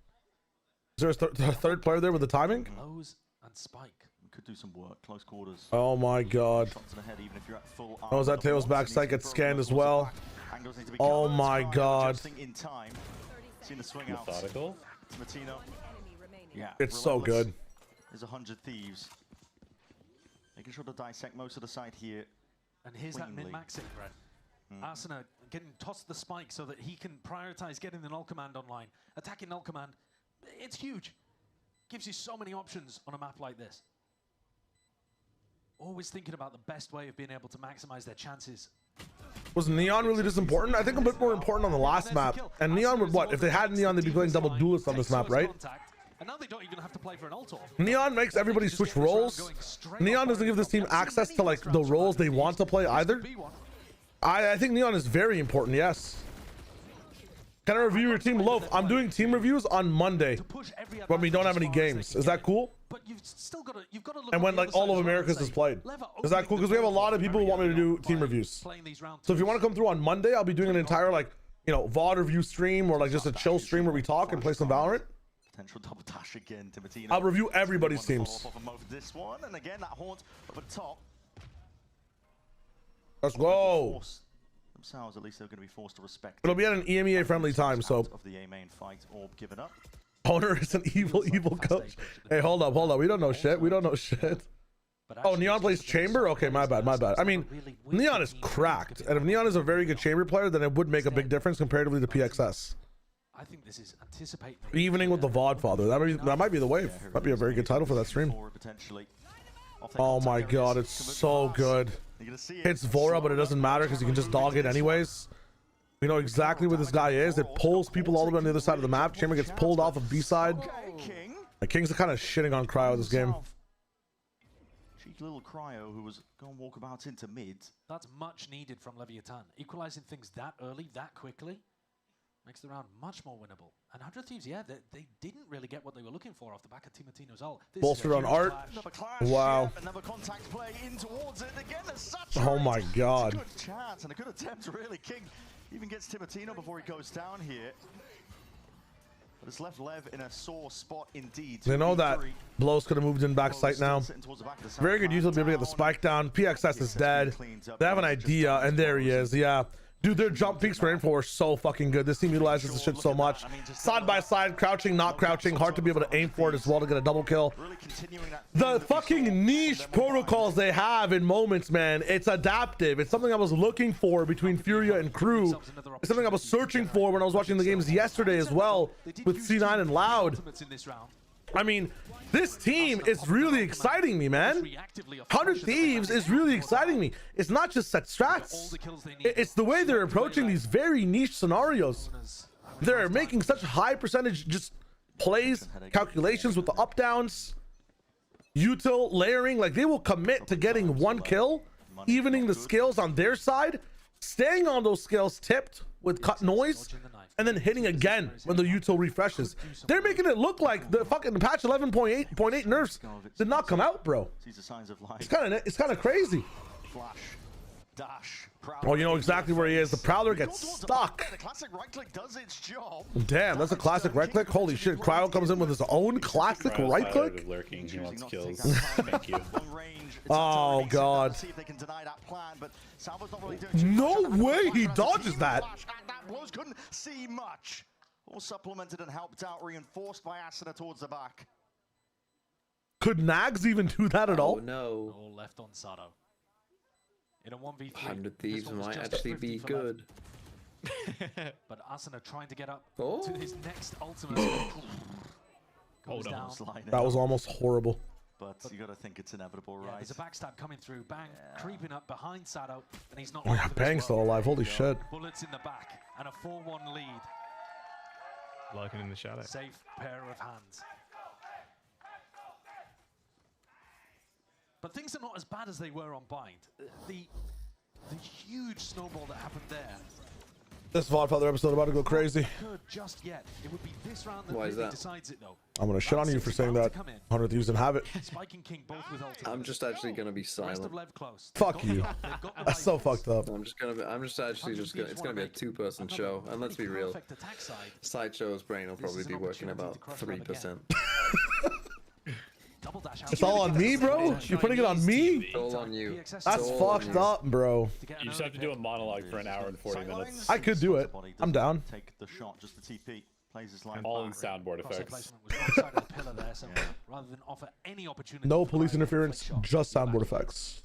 Is there a third player there with the timing? Close and spike. We could do some work, close quarters. Oh my god. Shot to the head, even if you're at full Oh, is that Teo's backside gets scanned as well? Oh my god. In time. Seen the swing out. Methodical. Martino. Yeah, it's so good. There's 100 Thieves. Making sure to dissect most of the side here. And here's that min-maxing, Brett. Arsena getting tossed the spike so that he can prioritize getting the null command online. Attacking null command, it's huge. Gives you so many options on a map like this. Always thinking about the best way of being able to maximize their chances. Was Neon really this important? I think a bit more important on the last map. And Neon would what? If they had Neon, they'd be playing double duelist on this map, right? And now they don't even have to play for an ult. Neon makes everybody switch roles. Neon doesn't give this team access to like the roles they want to play either. I think Neon is very important, yes. Can I review your team? Loaf, I'm doing team reviews on Monday when we don't have any games. Is that cool? But you've got to look and when like all of Americas is played. Is that cool? Because we have a lot of people who want me to do team reviews. So if you want to come through on Monday, I'll be doing an entire like, you know, VOD review stream or like just a chill stream where we talk and play some Valorant. Potential double dash again to Martino. I'll review everybody's teams. This one, and again that haunt up at top. Let's go. Themselves, at least they're going to be forced to respect. It'll be at an EMEA friendly time, so. Of the A main fight, Orb given up. Owner is an evil coach. Hey, hold up. We don't know shit. We don't know shit. Oh, Neon plays Chamber? Okay, my bad. I mean, Neon is cracked, and if Neon is a very good Chamber player, then it would make a big difference comparatively to PXS. I think this is anticipating evening with the Vodfather. That might be the wave. Might be a very good title for that stream. Oh my god, it's so good. Hits Vora, but it doesn't matter because you can just dog it anyways. We know exactly where this guy is. It pulls people all the way on the other side of the map. Chamber gets pulled off of B side. The Kings are kind of shitting on Cryo this game. Cheeky little Cryo who was going walkabout into mid. That's much needed from Levitan. Equalizing things that early, that quickly. Makes the round much more winnable. And 100 Thieves, yeah, they didn't really get what they were looking for off the back of Timatino's ult. Bolstered on Art. Wow. Another contact play in towards it. Again, oh my god. A good chance and a good attempt, really. King even gets Timatino before he goes down here. But it's left Lev in a sore spot indeed. They know that Blows could have moved in backside now. Very good use to be able to get the spike down. PXS is dead. They have an idea, and there he is. Yeah. Dude, their jump peaks for info are so fucking good. This team utilizes the shit so much. Side by side, crouching, not crouching. Hard to be able to aim for it as well to get a double kill. The fucking niche protocols they have in moments, man. It's adaptive. It's something I was looking for between Furia and KRU. It's something I was searching for when I was watching the games yesterday as well with C9 and Loud. I mean, this team is really exciting me, man. 100 Thieves is really exciting me. It's not just set strats. It's the way they're approaching these very niche scenarios. They're making such high percentage just plays, calculations with the up downs, util, layering. Like they will commit to getting one kill, evening the skills on their side, staying on those skills tipped with cut noise, and then hitting again when the util refreshes. They're making it look like the fucking patch 11.8 nerfs did not come out, bro. It's kind of crazy. Dash. Oh, you know exactly where he is. The Prowler gets stuck. The classic right click does its job. Damn, that's a classic right click. Holy shit! Cryo comes in with his own classic right click. Lurking. He wants kills. Thank you. Oh god. No way he dodges that. Blows couldn't see much. All supplemented and helped out, reinforced by Asuna towards the back. Could Nags even do that at all? No. All left on Sato. In a 1v3. 100 Thieves might actually be good. But Asuna trying to get up Oh. to his next ultimate. Goes down. That was almost horrible. But you got to think it's inevitable, right? There's a backstab coming through. Bang, creeping up behind Sato, and he's not. Oh yeah, Bang's still alive. Holy shit. Bullets in the back and a 4-1 lead. Lurking in the shadow. Safe pair of hands. But things are not as bad as they were on Bind. The huge snowball that happened there. This Vodfather episode about to go crazy. Just yet. It would be this round that Why is really that? decides it though. I'm gonna shit on you for saying that. 100 Thieves didn't have it. Spike and King both with ultimates. I'm just actually gonna be silent. Fuck you. That's so fucked up. I'm just gonna it's gonna be a 2-person show, and let's be real. Sideshow's brain will probably be working about 3%. It's all on me, bro. You're putting it on me. It's all on you. That's fucked up, bro. You just have to do a monologue for an hour and 40 minutes. I could do it. I'm down. Take the shot, just the TP. Plays his line All in back. soundboard effects. Rather than offer any opportunity. No police interference, just soundboard effects.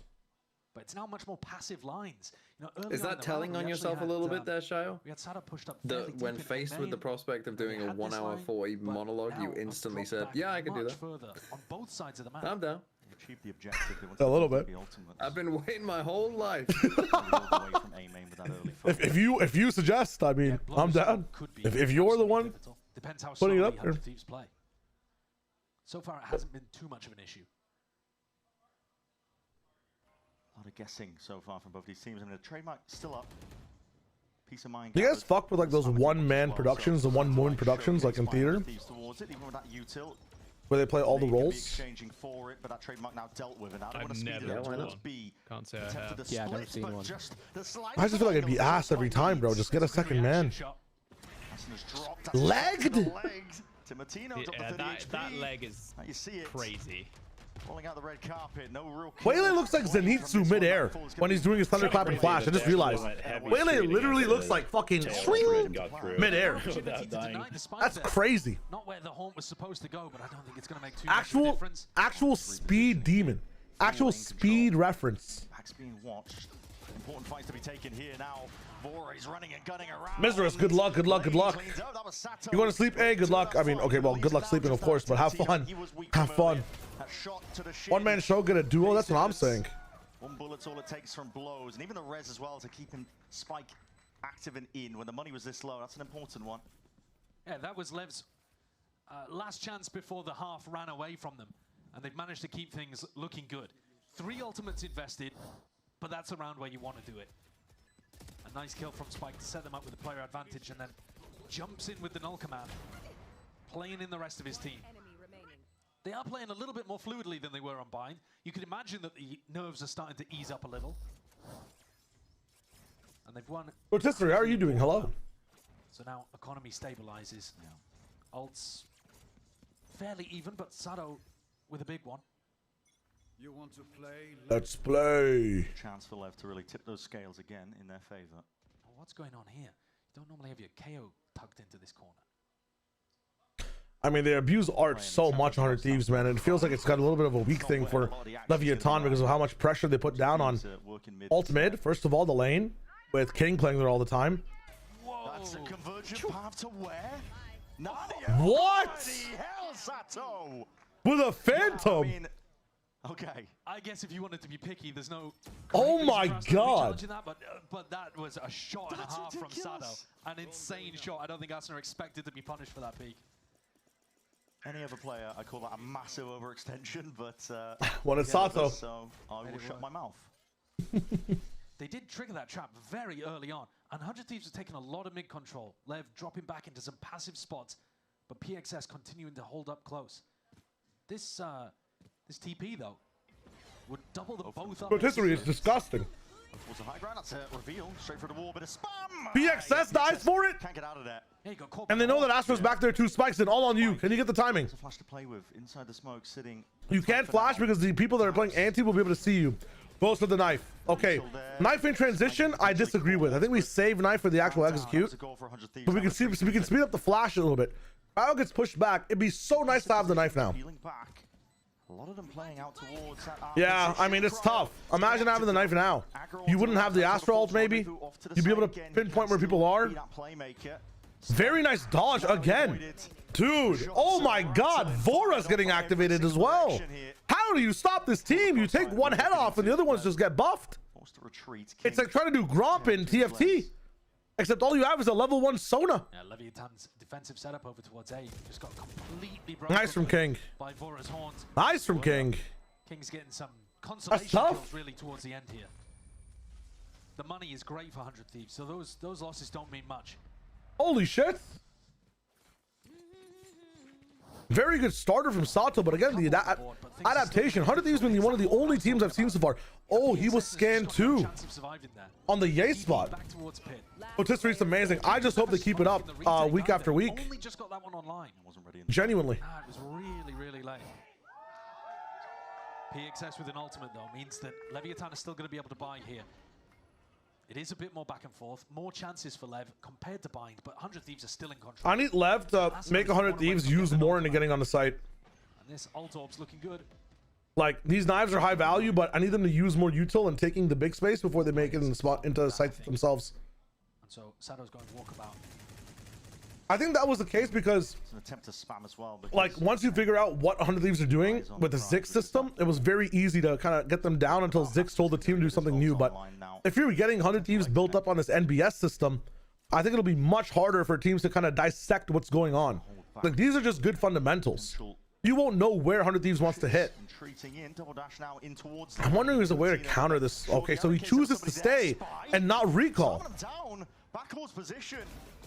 But it's now much more passive lines. You know, Is that telling on yourself a little bit there, Shayo? We had Sato pushed up When faced with the prospect of doing a 1 hour 40 monologue, you instantly said, "Yeah, I could do that." On both sides of the map. I'm down. Achieve the objective. A little bit. I've been waiting my whole life. If you suggest, I mean, I'm down. If you're the one Depends how putting it up slowly there. 100 Thieves play. So far, it hasn't been too much of an issue. A lot of guessing so far from both these teams. I mean, the trademark still up. Peace of mind. You guys fuck with like those one-man productions, the one-woman productions, like in theater, Towards it, even with that util. where they play all the roles. Exchanging for it, but that trademark now dealt with, and I don't want to I've speed never it up done towards one. B. Can't say I Attempted have. the Yeah, I've never split, seen but one. just the slide I just feel like I'd be ass every time, bro. Just get a second man. Legged? Yeah, that leg is you see it. crazy. Rolling out the red carpet, no real. Waylay looks like Zenitsu midair when he's doing his thunderclap and flash. I just realized Waylay literally looks like fucking swing midair. That's crazy. Not where the haunt was supposed to go, but I don't think it's going to make too much of a difference. Actual speed demon. Actual speed reference. Max being watched. Important fights to be taken here now. Vora is running and gunning around. Miserous, good luck, good luck, good luck. You want to sleep? Hey, good luck. I mean, okay, well, good luck sleeping, of course, but have fun. Have fun. One-man show, get a duo. That's what I'm saying. One bullet's all it takes from blows, and even the res as well to keep him Spike active and in when the money was this low. That's an important one. Yeah, that was Lev's last chance before the half ran away from them, and they've managed to keep things looking good. 3 ultimates invested, but that's around where you want to do it. A nice kill from Spike to set them up with a player advantage, and then jumps in with the null command, playing in the rest of his team. They are playing a little bit more fluidly than they were on Bind. You can imagine that the nerves are starting to ease up a little. And they've won. Rotisserie, how are you doing? Hello. So now economy stabilizes. Ults fairly even, but Sato with a big one. You want to play? Let's play. Chance for Lev to really tip those scales again in their favor. Well, what's going on here? You don't normally have your KO tucked into this corner. I mean, they abuse art so much, 100 Thieves, man. And it feels like it's got a little bit of a weak thing for Levitan because of how much pressure they put down on ultimate. First of all, the lane with King playing there all the time. That's a convergent path to where? What? Hell, Sato! With a phantom. I mean, okay. I guess if you wanted to be picky, there's no. Oh my god. That, but that was a shot and a half from Sato. An insane shot. I don't think Asuna expected to be punished for that peak. Any other player, I call that a massive overextension, but when it's Sato, so I will shut my mouth. They did trigger that trap very early on, and 100 Thieves have taken a lot of mid control. Lev dropping back into some passive spots, but PXS continuing to hold up close. This TP though would double them both up. Rotisserie is disgusting. Towards the high ground, that's a reveal. Straight for the wall, bit of spam. BXS dies for it. Can't get out of there. And they know that Astro's back there, 2 spikes in, all on you. Can you get the timing? There's a flash to play with inside the smoke, sitting. You can't flash because the people that are playing anti will be able to see you. Goes for the knife. Okay, knife in transition, I disagree with. I think we save knife for the actual execute, but we can speed up the flash a little bit. Cryo gets pushed back. It'd be so nice to have the knife now. A lot of them playing out towards that Yeah, I mean, it's tough. Imagine having the knife now. You wouldn't have the Astro ult, maybe. You'd be able to pinpoint where people are. Very nice dodge again. Dude, oh my god, Vora's getting activated as well. How do you stop this team? You take one head off and the other ones just get buffed. It's like trying to do Gromp in TFT. Except all you have is a level 1 Sona. Yeah, Levitan's defensive setup over towards A just got completely broken. Nice from King. By Vora's horns. Nice from King. King's getting some consolation kills really towards the end here. The money is great for 100 Thieves, so those losses don't mean much. Holy shit. Very good starter from Sato, but again, the adaptation. 100 Thieves been one of the only teams I've seen so far. Oh, he was scanned too. On the Yay spot. Rotisserie's amazing. I just hope they keep it up week after week. Only just got that one online. Genuinely. It was really, really late. PXS with an ultimate, though, means that Levitan is still going to be able to buy here. It is a bit more back and forth, more chances for Lev compared to Bind, but 100 Thieves are still in control. I need Lev to make 100 Thieves use more into getting on the site. And this ult orb's looking good. Like, these knives are high value, but I need them to use more util and taking the big space before they make it in the spot into the sites themselves. And so Sato's going to walk about. I think that was the case because it's an attempt to spam as well. Like, once you figure out what 100 Thieves are doing with the Zix system, it was very easy to kind of get them down until Zix told the team to do something new. But if you're getting 100 Thieves built up on this NBS system, I think it'll be much harder for teams to kind of dissect what's going on. Like, these are just good fundamentals. You won't know where 100 Thieves wants to hit. I'm wondering if there's a way to counter this. Okay, so he chooses to stay and not recall.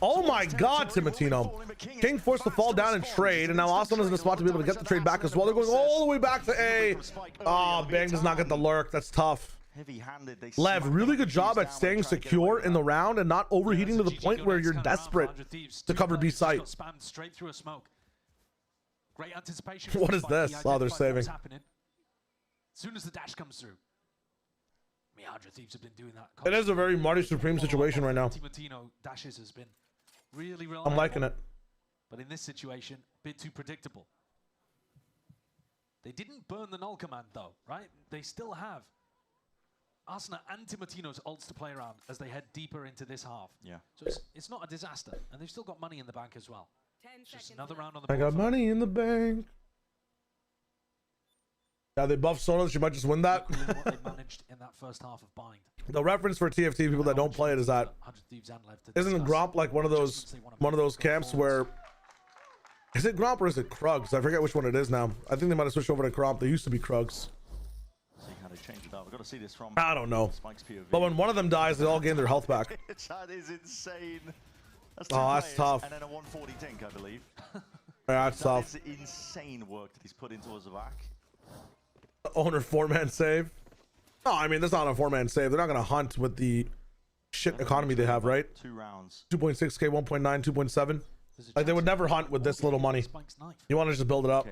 Oh my god, Timotino. King forced to fall down and trade, and now Asuna is in a spot to be able to get the trade back as well. They're going all the way back to A. Oh, Bang does not get the lurk. That's tough. Lev, really good job at staying secure in the round and not overheating to the point where you're desperate to cover B site. Straight through a smoke. Great anticipation. What is this? Oh, they're saving. As soon as the dash comes through. I mean, 100 Thieves have been doing that. It is a very Marty Supreme situation right now. Timotino dashes has been really I'm liking it. But in this situation, a bit too predictable. They didn't burn the null command though, right? They still have Asuna and Timotino's ults to play around as they head deeper into this half. Yeah. So it's not a disaster, and they've still got money in the bank as well. Just another round on the I got money in the bank. Yeah, they buffed Sona, she might just win that. What they managed in that first half of Bind. The reference for TFT people that don't play it is that isn't Gromp like one of those camps where is it Gromp or is it Krugs? I forget which one it is now. I think they might have switched over to Gromp. They used to be Krugs. See how they changed it up. We've got to see this from I don't know. But when one of them dies, they all gain their health back. That is insane. That's that's tough. And then a 140 tank, I believe. Yeah, that's tough. That is insane work that he's put into Ozavak. Owner 4-man save. No, I mean, that's not a 4-man save. They're not going to hunt with the shit economy they have, right? 2 rounds. 2.6k, 1.9, 2.7. Like, they would never hunt with this little money. You want to just build it up.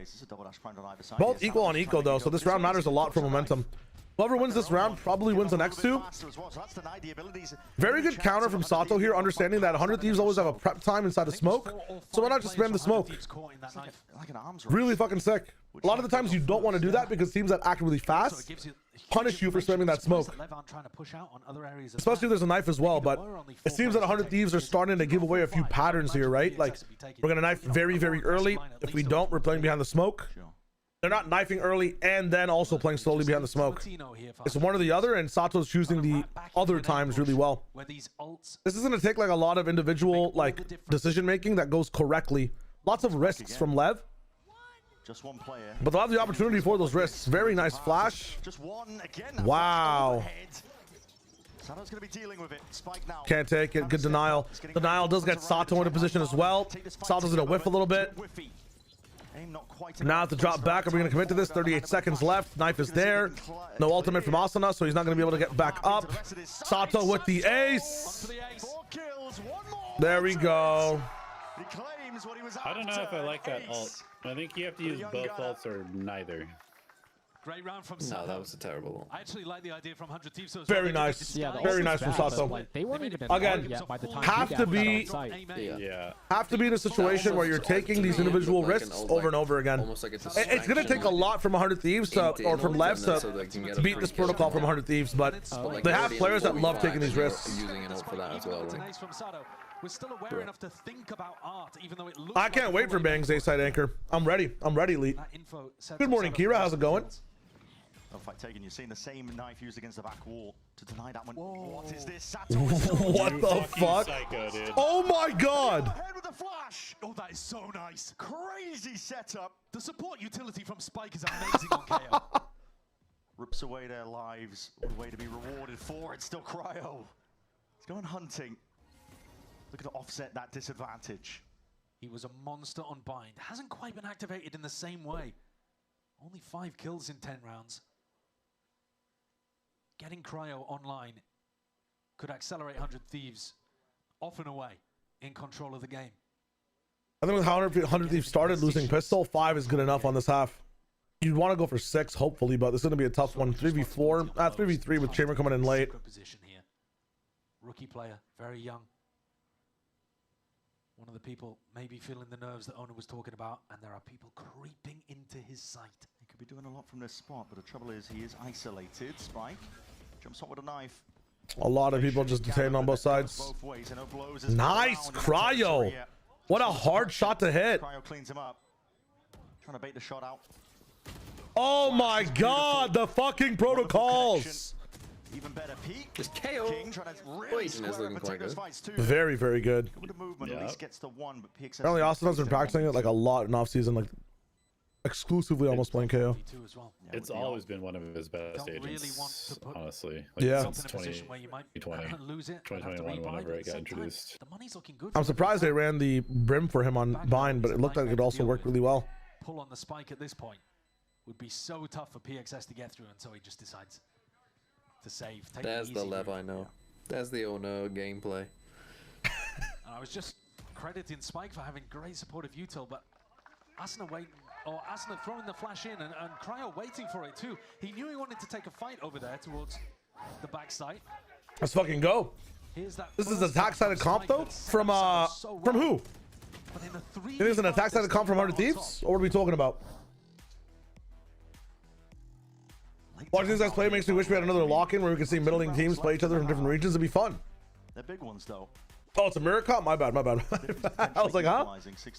Both equal on eco, though, so this round matters a lot for momentum. Whoever wins this round probably wins the next 2. Very good counter from Sato here, understanding that 100 Thieves always have a prep time inside the smoke. So why not just spam the smoke? Really fucking sick. A lot of the times you don't want to do that because teams that act really fast punish you for spamming that smoke. Especially if there's a knife as well, but it seems that 100 Thieves are starting to give away a few patterns here, right? Like, we're going to knife very, very early. If we don't, we're playing behind the smoke. They're not knifing early and then also playing slowly behind the smoke. It's one or the other, and Sato's choosing the other times really well. This is going to take like a lot of individual like decision making that goes correctly. Lots of risks from Lev. Just one player. But they'll have the opportunity for those risks. Very nice flash. Just one again. Wow. Sato's going to be dealing with it. Spike now. Can't take it. Good denial. Denial does get Sato into position as well. Sato's going to whiff a little bit. Now to drop back. Are we going to commit to this? 38 seconds left. Knife is there. No ultimate from Asuna, so he's not going to be able to get back up. Sato with the ace. There we go. I don't know if I like that ult. I think you have to use both ults or neither. Great round from No, that was a terrible one. I actually like the idea from 100 Thieves. Very nice. Yeah, very nice from Sato. Like, they weren't even Again, have to be in a situation where you're taking these individual risks over and over again. It's going to take a lot from 100 Thieves or from Levs to beat this protocol from 100 Thieves, but they have players that love taking these risks. Using an ult for that as well. We're still aware enough to think about art, even though it looks I can't wait for Bang's A-side anchor. I'm ready. I'm ready, Elite. Good morning, Kira. How's it going? No fight taken. You've seen the same knife used against the back wall to deny that one. What is this? What the fuck? Psycho, oh my god! Head with the flash. Oh, that is so nice. Crazy setup. The support utility from Spike is amazing on KO. Rips away their lives. What a way to be rewarded for it. Still Cryo. He's going hunting. Looking to offset that disadvantage. He was a monster on bind. Hasn't quite been activated in the same way. Only 5 kills in 10 rounds. Getting Cryo online could accelerate 100 Thieves off and away in control of the game. I think with how 100 Thieves started losing pistol, 5 is good enough on this half. You'd want to go for 6, hopefully, but this is going to be a tough one. 3v4, 3v3 with Chamber coming in late. Position here. Rookie player, very young. One of the people maybe feeling the nerves that Owner was talking about, and there are people creeping into his sight. He could be doing a lot from this spot, but the trouble is he is isolated. Spike jumps up with a knife. A lot of people just detained on both sides. Nice Cryo. What a hard shot to hit. Cryo cleans him up. Trying to bait the shot out. Oh my god, the fucking protocols. Even better peak. Just KO. King trying to really square up and take those fights too. Very, very good. With the movement, at least gets the one, but PXS Apparently Austin has been practicing it like a lot in off-season, like exclusively almost playing KO. It's always been one of his best agents, honestly. Like, yeah. Since 2021, whenever it got introduced. I'm surprised they ran the brim for him on Bind, but it looked like it also worked really well. Pull on the Spike at this point would be so tough for PXS to get through, and so he just decides to save. There's the Lev I know. There's the Ono gameplay. I was just crediting Spike for having great supportive util, but Asuna waiting, or Asuna throwing the flash in, and Cryo waiting for it too. He knew he wanted to take a fight over there towards the backside. Let's fucking go. This is an attack-sided comp though? From who? It is an attack-sided comp from 100 Thieves? Or what are we talking about? Watching these guys play makes me wish we had another lock-in where we could see middling teams play each other from different regions. It'd be fun. They're big ones though. Oh, it's a America? My bad, my bad. I was like, huh?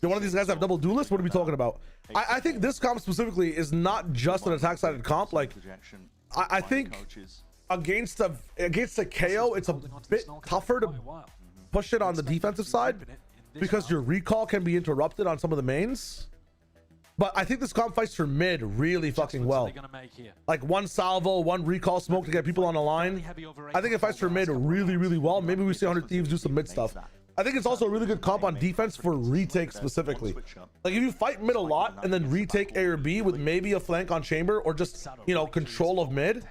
Do one of these guys have double duelists? What are we talking about? I think this comp specifically is not just an attack-sided comp. Like, I think against a KO, it's a bit tougher to push it on the defensive side because your recall can be interrupted on some of the mains. But I think this comp fights for mid really fucking well. Like one salvo, one recall smoke to get people on the line. I think it fights for mid really, really well. Maybe we see 100 Thieves do some mid stuff. I think it's also a really good comp on defense for retake specifically. Like if you fight mid a lot and then retake A or B with maybe a flank on chamber or just, you know, control of mid,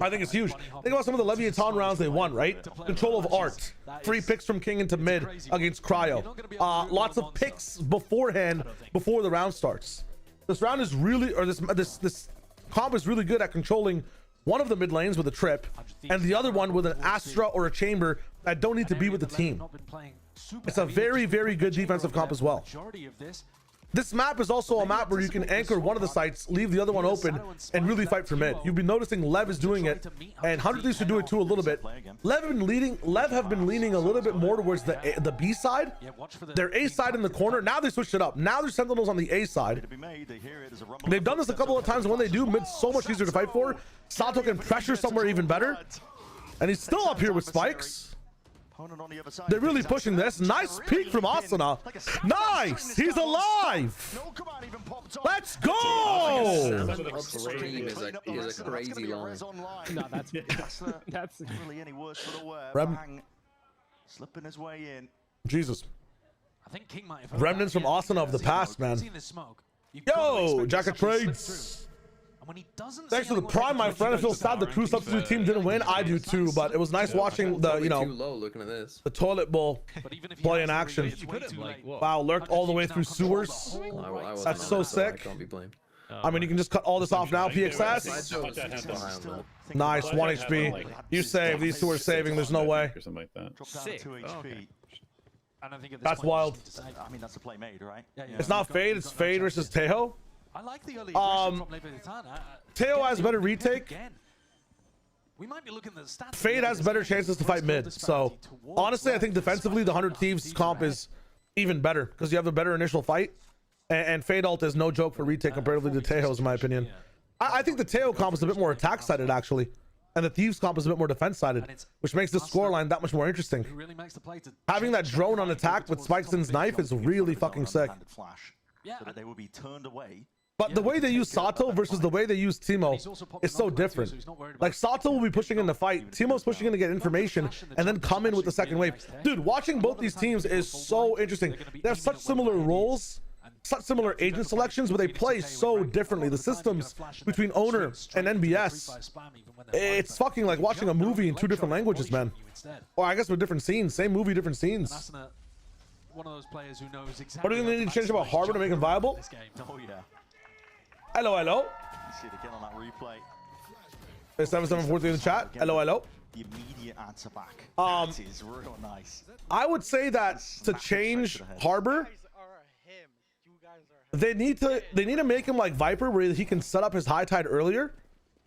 I think it's huge. Think about some of the Levitan rounds they won, right? Control of art, free picks from King into mid against Cryo. Lots of picks beforehand before the round starts. This round is really, or this comp is really good at controlling one of the mid lanes with a trip and the other one with an Astra or a chamber that don't need to be with the team. It's a very, very good defensive comp as well. This map is also a map where you can anchor one of the sites, leave the other one open, and really fight for mid. You've been noticing Lev is doing it, and 100 Thieves should do it too a little bit. Lev have been leaning a little bit more towards the B side. Their A side in the corner. Now they switched it up. Now there's Sentinels on the A side. They've done this a couple of times, and when they do, mid's so much easier to fight for. Sato can pressure somewhere even better. And he's still up here with spikes. They're really pushing this. Nice peek from Asuna. Nice! He's alive! Let's go! Upstream is a crazy line. No, that's really any worse for the wear. Rem. Bang. Slipping his way in. Jesus. I think King might have Remnants from Austin of the past, man. Yo, Jacket Trades. Thanks for the prime, my friend. I feel sad the crew substitute team didn't win. I do too, but it was nice watching the, you know, looking at this. the toilet bowl play in action. Wow, lurked all the way through sewers. That's so sick. I can't be blamed. I mean, you can just cut all this off now, PXS. Nice, 1 HP. You save. These two are saving. There's no way. Or something like that. Sick. 2 HP. And I think at this That's point, wild. I mean, that's a play made, right? It's not Fade. It's Fade versus Tejo. I like the early from Levitan. Tejo has better retake. We might be looking at the stats. Fade has better chances to fight mid. So honestly, I think defensively, the 100 Thieves comp is even better because you have a better initial fight. And Fade ult is no joke for retake comparatively to Tejo's, in my opinion. I think the Tejo comp is a bit more attack sided actually. And the Thieves comp is a bit more defense sided, which makes the scoreline that much more interesting. Having that drone on attack with Spikeson's knife is really fucking sick. So that they will be turned away. But the way they use Sato versus the way they use Timo is so different. Like, Sato will be pushing in the fight, Timo's pushing in to get information, and then come in with the second wave. Dude, watching both these teams is so interesting. They have such similar roles, such similar agent selections, but they play so differently. The systems between Owner and NBS, it's fucking like watching a movie in 2 different languages, man. Or I guess with different scenes. Same movie, different scenes. One of those players who knows exactly. What do you think they need to change about Harbor to make him viable? Oh, yeah. Hello, hello. You see it again on that replay. It's 7743 in the chat. Hello, hello. The immediate answer back. That is real nice. I would say that to change Harbor, they need to make him like Viper, where he can set up his high tide earlier,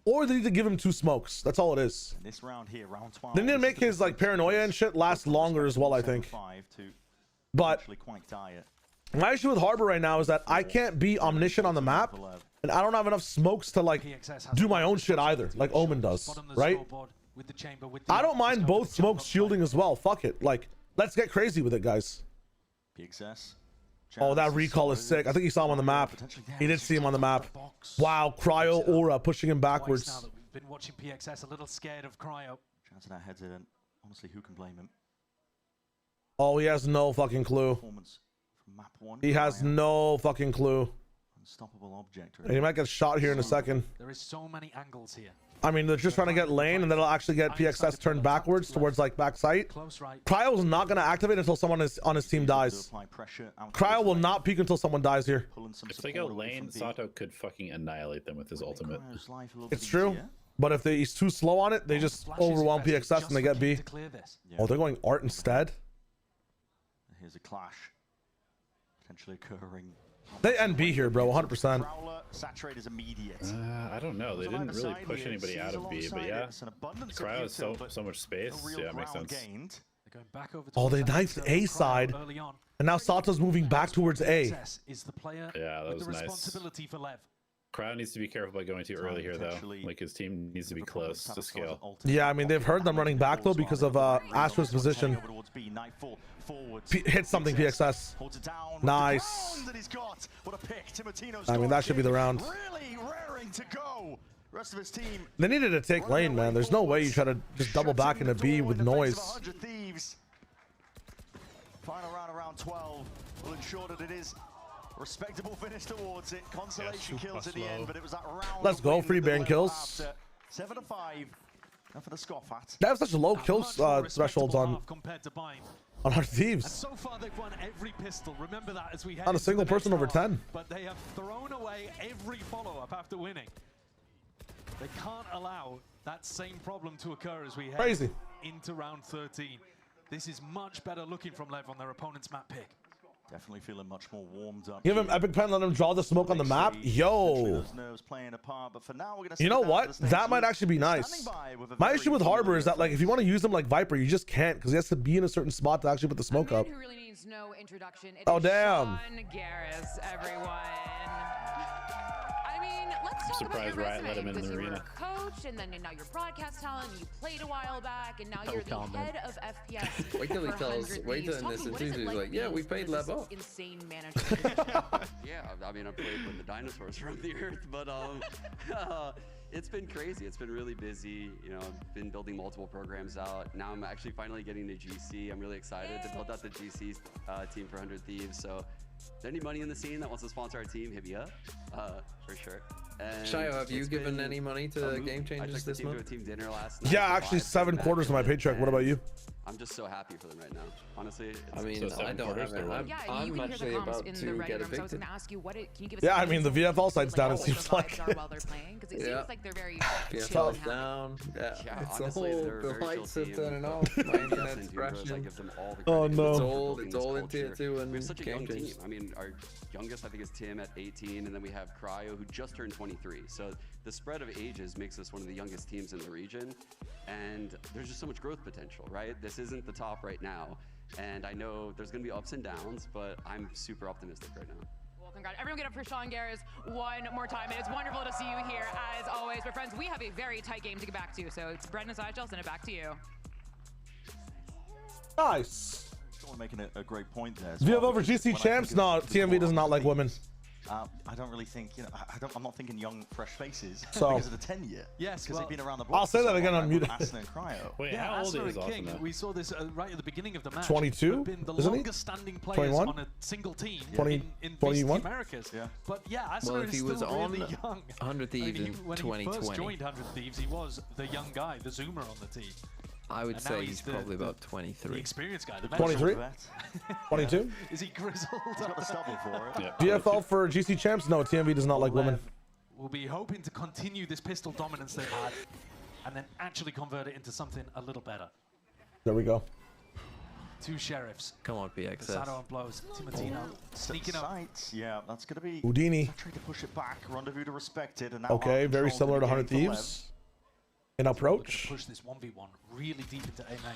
or they need to give him 2 smokes. That's all it is. In this round here, round 12. They need to make his like paranoia and shit last longer as well, I think. But my issue with Harbor right now is that I can't be omniscient on the map, and I don't have enough smokes to like do my own shit either, like Omen does, right? I don't mind both smokes shielding as well. Fuck it. Like, let's get crazy with it, guys. PXS. Oh, that recall is sick. I think he saw him on the map. He did see him on the map. Wow, Cryo Aura pushing him backwards. Been watching PXS a little scared of Cryo. Chance of that heads in. Honestly, who can blame him? Oh, he has no fucking clue. He has no fucking clue. Unstoppable object. And he might get shot here in a second. There is so many angles here. I mean, they're just trying to get lane, and then it'll actually get PXS turned backwards towards like back sight. Cryo is not going to activate until someone on his team dies. Cryo will not peek until someone dies here. If they go lane, Sato could fucking annihilate them with his ultimate. It's true. But if he's too slow on it, they just overwhelm PXS and they get B. Oh, they're going Art instead? Here's a clash potentially occurring. They end B here, bro, 100%. Saturate is immediate. I don't know. They didn't really push anybody out of B, but yeah. Cryo has so much space. Yeah, it makes sense. Oh, they knifed A side, and now Sato's moving back towards A. Yeah, that was nice. Cryo needs to be careful about going too early here, though. Like, his team needs to be close to scale. Yeah, I mean, they've heard them running back, though, because of Astra's position. Hit something, PXS. Nice. I mean, that should be the round. They needed to take lane, man. There's no way you try to just double back into B with noise. Final round around 12 will ensure that it is respectable finish towards it. Consolation kills at the end, but it was that round. Let's go, free Baron kills. 7-5. Enough for the scoff at. They have such low kill thresholds on our Thieves. And so far they've won every pistol. Remember that as we head Not a single person over 10. But they have thrown away every follow-up after winning. They can't allow that same problem to occur as we head into round 13. This is much better looking from Lev on their opponent's map pick. Definitely feeling much more warmed up. Give him Epic Pen, let him draw the smoke on the map. Yo. You know what? That might actually be nice. My issue with Harbor is that, like, if you want to use him like Viper, you just can't, because he has to be in a certain spot to actually put the smoke up. Who really needs no introduction. Oh, damn. Sean Garris, everyone. I mean, let's surprised Riot let him in the arena. Coach, and then now you're broadcast talent. You played a while back, and now you're the head of FPS. Wait till he tells. Wait till in this interview he's like, yeah, we paid LEV off. Insane manager. Yeah, I mean, I played when the dinosaurs roamed the earth, but it's been crazy. It's been really busy. You know, I've been building multiple programs out. Now I'm actually finally getting to GC. I'm really excited to build out the GC team for 100 Thieves. So, if there's any money in the scene that wants to sponsor our team, hit me up for sure. And Shayo, have you given any money to Game Changers this month? I took the team to a team dinner last night. Yeah, actually 7 quarters of my paycheck. What about you? I'm just so happy for them right now. Honestly, I mean, I don't have it. I'm actually about to get evicted. I was going to ask you, can you give us Yeah, I mean, the VFL site's down, it seems like. While they're playing, because it seems like they're very VFL's down. Yeah, it's honestly, all, the lights are turning off. My internet's crashing. Oh, no. It's all in tier 2 and we have such a young Game team. Changers. I mean, our youngest, I think, is Tim at 18, and then we have Cryo, who just turned 23. So the spread of ages makes us one of the youngest teams in the region, and there's just so much growth potential, right? This isn't the top right now, and I know there's going to be ups and downs, but I'm super optimistic right now. Well, congrats. Everyone get up for Sean Garris one more time, and it's wonderful to see you here, as always. But friends, we have a very tight game to get back to, so it's Brendan Asaj, I'll send it back to you. Nice. Someone making a great point there. VFL over GC champs? No, TMV does not like women. I don't really think, you know, I'm not thinking young, fresh faces So- because of the tenure. Yes, because well, they've been around the block. I'll say that again on mute. Asna and Cryo. Wait, yeah, how old Asna is and King, Asna? we saw this right at the beginning of the match. 22? Have been the Isn't he? longest standing players 21? on a single team 20, in 21? VCT Americas. Yeah. But yeah, Asna Well, if is he still was on really young. 100 Thieves in when he first 2020, joined 100 Thieves, he was the young guy, the zoomer on the team. I would And now say he's the- probably about The 23. experienced guy. The 23? 22? Is he grizzled? He's got the stubble for it. VFL for GC champs? No, TMV does not like women. We'll be hoping to continue this pistol dominance they've had and then actually convert it into something a little better. There we go. 2 sheriffs. Come on, PXS. Sato and blows. Timotino sneaking up. Sights. Yeah, that's going to be Houdini. Trying to push it back. Rendezvous to respect it. And now Okay, Arc very controls similar to the 100 game for Thieves. In approach. Push this 1v1 really deep into A main.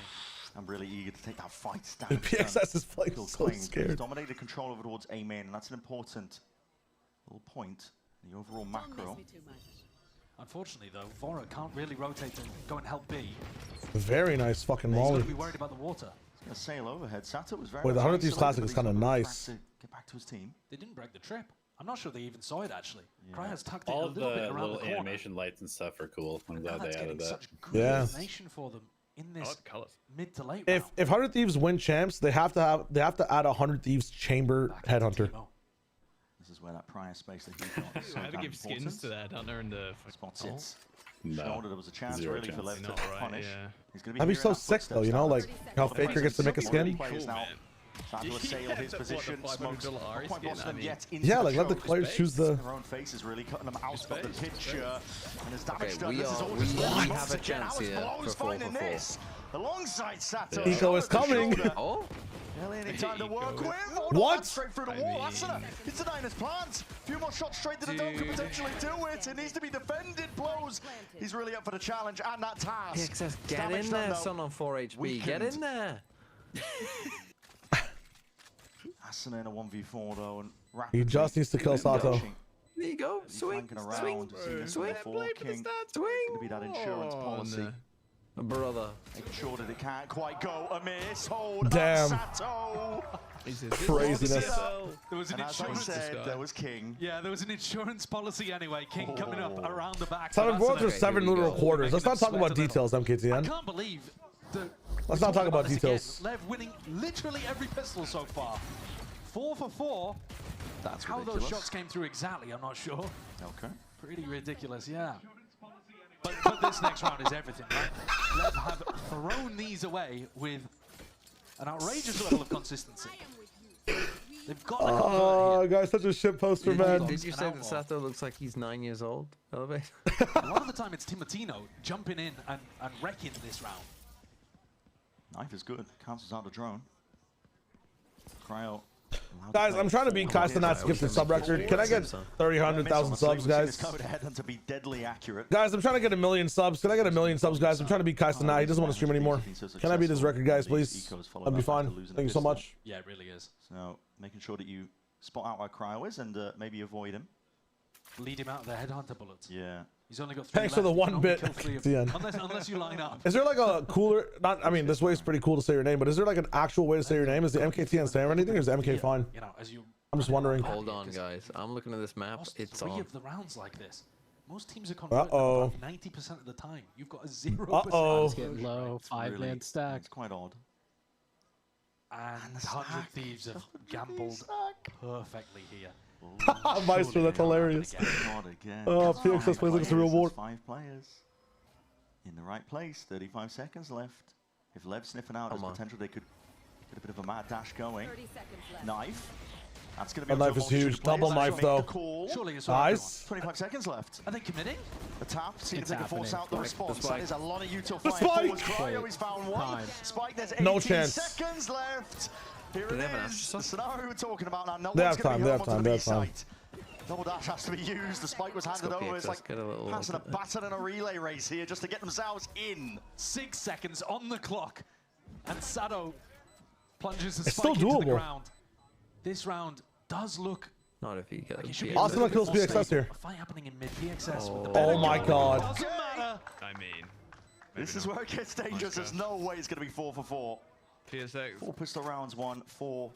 I'm really eager to take that fight stand. The PXS is playing so scared. Dominated control over towards A main, and that's an important little point in the overall macro. Unfortunately, though, Vora can't really rotate and go and help B. Very nice fucking He's going molly. to be worried about the water. He's going to sail overhead. Sato was very Wait, the much 100 Thieves isolated, Classic but is he's kind of got to nice. get back to his team. They didn't break the trip. I'm not sure they even saw it, actually. Cry has tucked All it a of little bit the around little the corner. animation lights and stuff are cool. I'm glad That's they added getting that. such good animation for them in this mid to late round. If 100 Thieves win champs, they have to add a 100 Thieves chamber headhunter. This is where that prior space that he got is so I had to give skins important. to that down there in the Spot fucking sits. No. Showed that there was a chance Zero really for chance. Lev to Not right, punish. yeah. He's going to be That'd be here so in that sick though, you know, like how Faker gets to make a skin. Players now starting to assail his position. Smokes not quite bossing them yet into Yeah, like let the choke. players choose the. Their own faces really cutting them out of the picture. And as damage Okay, done, we this is all are- just we more have smokes a again. chance How is here Blows for 4 finding for 4. this? Alongside Sato. Eco is coming. Oh. Barely any time to work with. Oh, What? no, straight through the wall. Asuna, it's denying his plans. A few more shots straight to the dome could potentially do it. It needs to be defended. Blows. He's really up for the challenge and that task. PXS, get Damage in done, there, though. son on 4 HP. Get Weakened. in there. Asuna in a 1v4 though, and He just needs to kill Sato. There you go. Swing. Flanking around, Swing. seeing this Swing. before King. Swing. Gonna be that insurance policy. Brother. Making sure that it can't quite go amiss. Hold Damn. up, Sato. Craziness. There was an And as I insurance. said, there was King. Yeah, there was an insurance policy anyway. King coming up around the back. 7 boards or Asuna 7 literal quarters. Let's not talk about details, I MKTN. can't believe the. Let's not talk about this details. again. Lev winning literally every pistol so far. 4 for 4. That's How ridiculous. those shots came through exactly, I'm not sure. Okay. Pretty ridiculous, yeah. But this next round is everything, right? Lev have thrown these away with an outrageous level of consistency. They've got to convert Oh, guys, such a shit poster, man. Did you say that Sato looks like he's 9 years old? Elevate. A lot of the time it's Timotino jumping in and wrecking this round. Knife is good. Cancels out the drone. Cryo. Guys, I'm trying to beat Castanat's gifted sub record. Can I get 30, 100,000 subs, guys? To be deadly accurate. Guys, I'm trying to get 1 million subs. Can I get 1 million subs, guys? I'm trying to beat Castanat. He doesn't want to stream anymore. Can I beat his record, guys, please? That'd be fine. Thank you so much. Yeah, it really is. So making sure that you spot out where Cryo is and maybe avoid him. lead him out of the headhunter bullets. Yeah. He's only got 3 Thanks for the left. 1 bit Kill 3 at of the end. Unless you line up. Is there like a cooler, not, I mean, this way is pretty cool to say your name, but is there like an actual way to say your name? Is the MKTN stand or anything, or is the MK fine? You know, as you I'm just wondering. Hold on, guys. I'm looking at this map. It's 3 on. of the rounds like this. Most teams are converting about 90% of the time. You've got a 0%. It's getting low. 5-man stack. It's quite odd. And 100 Thieves have gambled perfectly here. Meister, that's hilarious. Not again. Oh, PXS plays like it's a real war. 5 players in the right place. 35 seconds left. If Lev's sniffing out, there's potential they could get a bit of a mad dash going. Knife. That's going to be That knife is huge. Double knife though. Surely it's Nice. 25 seconds left. Are they committing? The tap, see if It's they can force happening. out the response. spike. That is a lot of util The flying spike! forward. Cryo, he's found one. Time. Spike, there's No 18 chance. seconds left. Here Do they it have an is. Astra The scenario we're talking about now. No They one's have going to time, be they home have onto time, the they B have time. site. Double dash has to be used. The spike was handed Okay, over. It's let's like get a little passing a look at baton in a relay race here just to get themselves in. 6 seconds on the clock. And Sato plunges the It's spike still into the doable. ground. This round does look Not if you get like a it should be PXS. a Awesome little kills bit more PXS here. stable. A fight happening in mid PXS with the Oh better my gun. God. Doesn't matter. I mean, This is where it gets dangerous. There's no way it's going to be 4 for 4. PSX. 4 pistol rounds, 1, 4.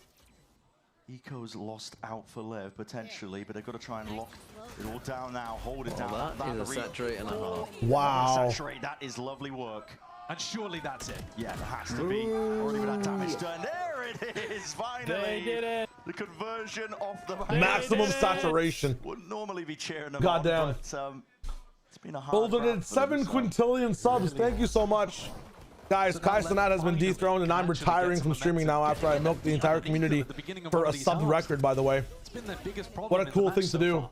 Eco's lost out for Lev potentially, but they've got to try and lock it all down now. Hold it down. That is a saturate and a half. Wow. Saturate, that is lovely work. And surely that's it. Yeah, there has to be. Already with that damage done. There it is, finally. They did it. The conversion off the Maximum saturation. Wouldn't normally be cheering them Goddamn. on, but it's been a hard Golden round at for 7 them, so- quintillion subs. Thank you so much. Guys, Kai Cenat has been dethroned and I'm retiring from streaming now after I milked the entire community for a sub record, by the way. It's been their biggest problem. What a in the cool match thing so to do. far.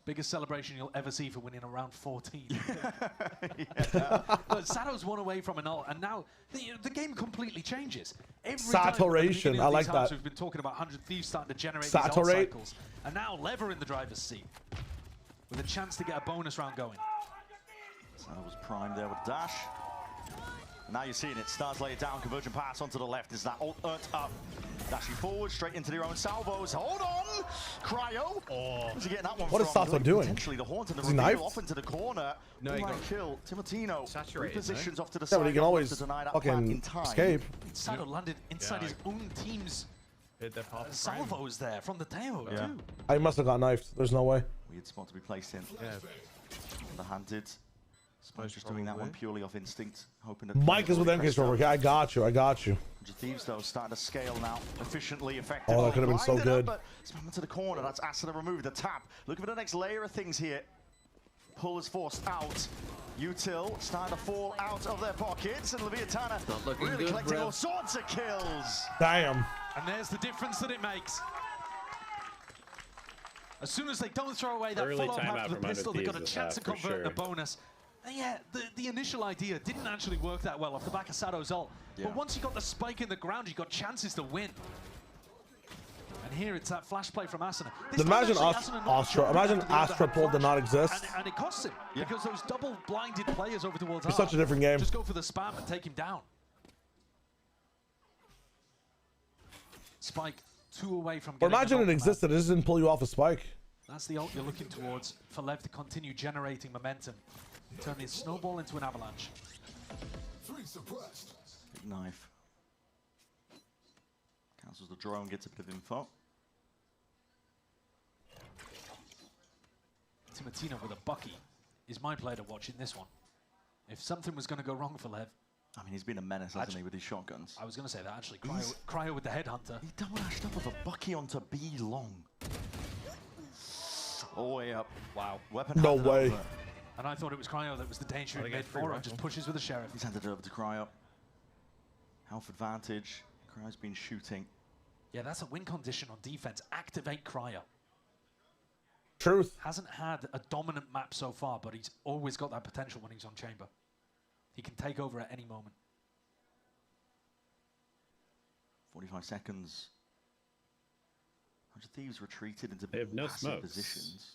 Biggest celebration you'll ever see for winning a round 14. But Sato's 1 away from an ult, and now the game completely changes. Every Saturation, I like that. We've been talking about 100 Thieves starting to generate these Saturate. ult cycles, and now Lever in the driver's seat with a chance to get a bonus round going. Sato was primed there with dash. Now you're seeing it. Stars lay it down. Conversion pass onto the left. Is that ult up? Dashing forward, straight into their own salvos. Hold on! Cryo! Where's he getting that one What is from? Sato doing? Potentially the haunt and the Is he reveal knifed? off into the corner. No, he got kill. Timotino saturated, repositions off to the Yeah, side. but he can Not always to deny that back fucking in time. escape. Sato landed inside his own team's Hit that pop salvos there from the tail too. I must have got knifed. There's no way. Weird spot to be placed in. Yeah. Underhanded. Spike's just doing that one purely off instinct, hoping that Mike is with MK Strover. I got you. I got you. Thieves though starting to scale now, efficiently, effectively. Oh, that could have been so Blinded up, good. but spam into the corner. That's Asuna removed. The tap. Looking for the next layer of things here. Pull is forced out. Util starting to fall out of their pockets, and Levitan Not looking really good, collecting bro. all sorts of kills. Damn. And there's the difference that it makes. As soon as they don't throw away that Early follow-up timeout after the from pistol, they've got a Under Thieves chance to is for convert the sure. bonus. And yeah, the initial idea didn't actually work that well off the back of Sato's ult. Yeah. But once you got the spike in the ground, you got chances to win. And here it's that flash play from Asuna. This time Imagine actually Asuna not Astra. jumping Imagine after the other Astra pull did not exist. And it costs him, because those double blinded players over towards It's half such a different game. just go for the spam and take him down. Spike 2 away from Or getting imagine an it ult existed. It just didn't pull you off a spike. That's the ult you're looking towards for Lev to continue generating momentum. Turn this snowball into an avalanche. Big knife. Cancels the drone, gets a bit of info. Timotino with a Bucky is my player to watch in this one. If something was going to go wrong for Lev, I mean, he's been a menace, hasn't he, with his shotguns? I was going to say that actually. Cryo with the headhunter. He double dashed up with a Bucky onto B long. All the way up. Wow. Weapon No handed way. over. And I thought it was Cryo that was the danger in mid. Oro just pushes with the sheriff. He's handed it over to Cryo. Health advantage. Cryo's been shooting. Yeah, that's a win condition on defense. Activate Cryo. Truth. Hasn't had a dominant map so far, but he's always got that potential when he's on chamber. He can take over at any moment. 45 seconds. 100 Thieves retreated into They have no massive smokes. positions.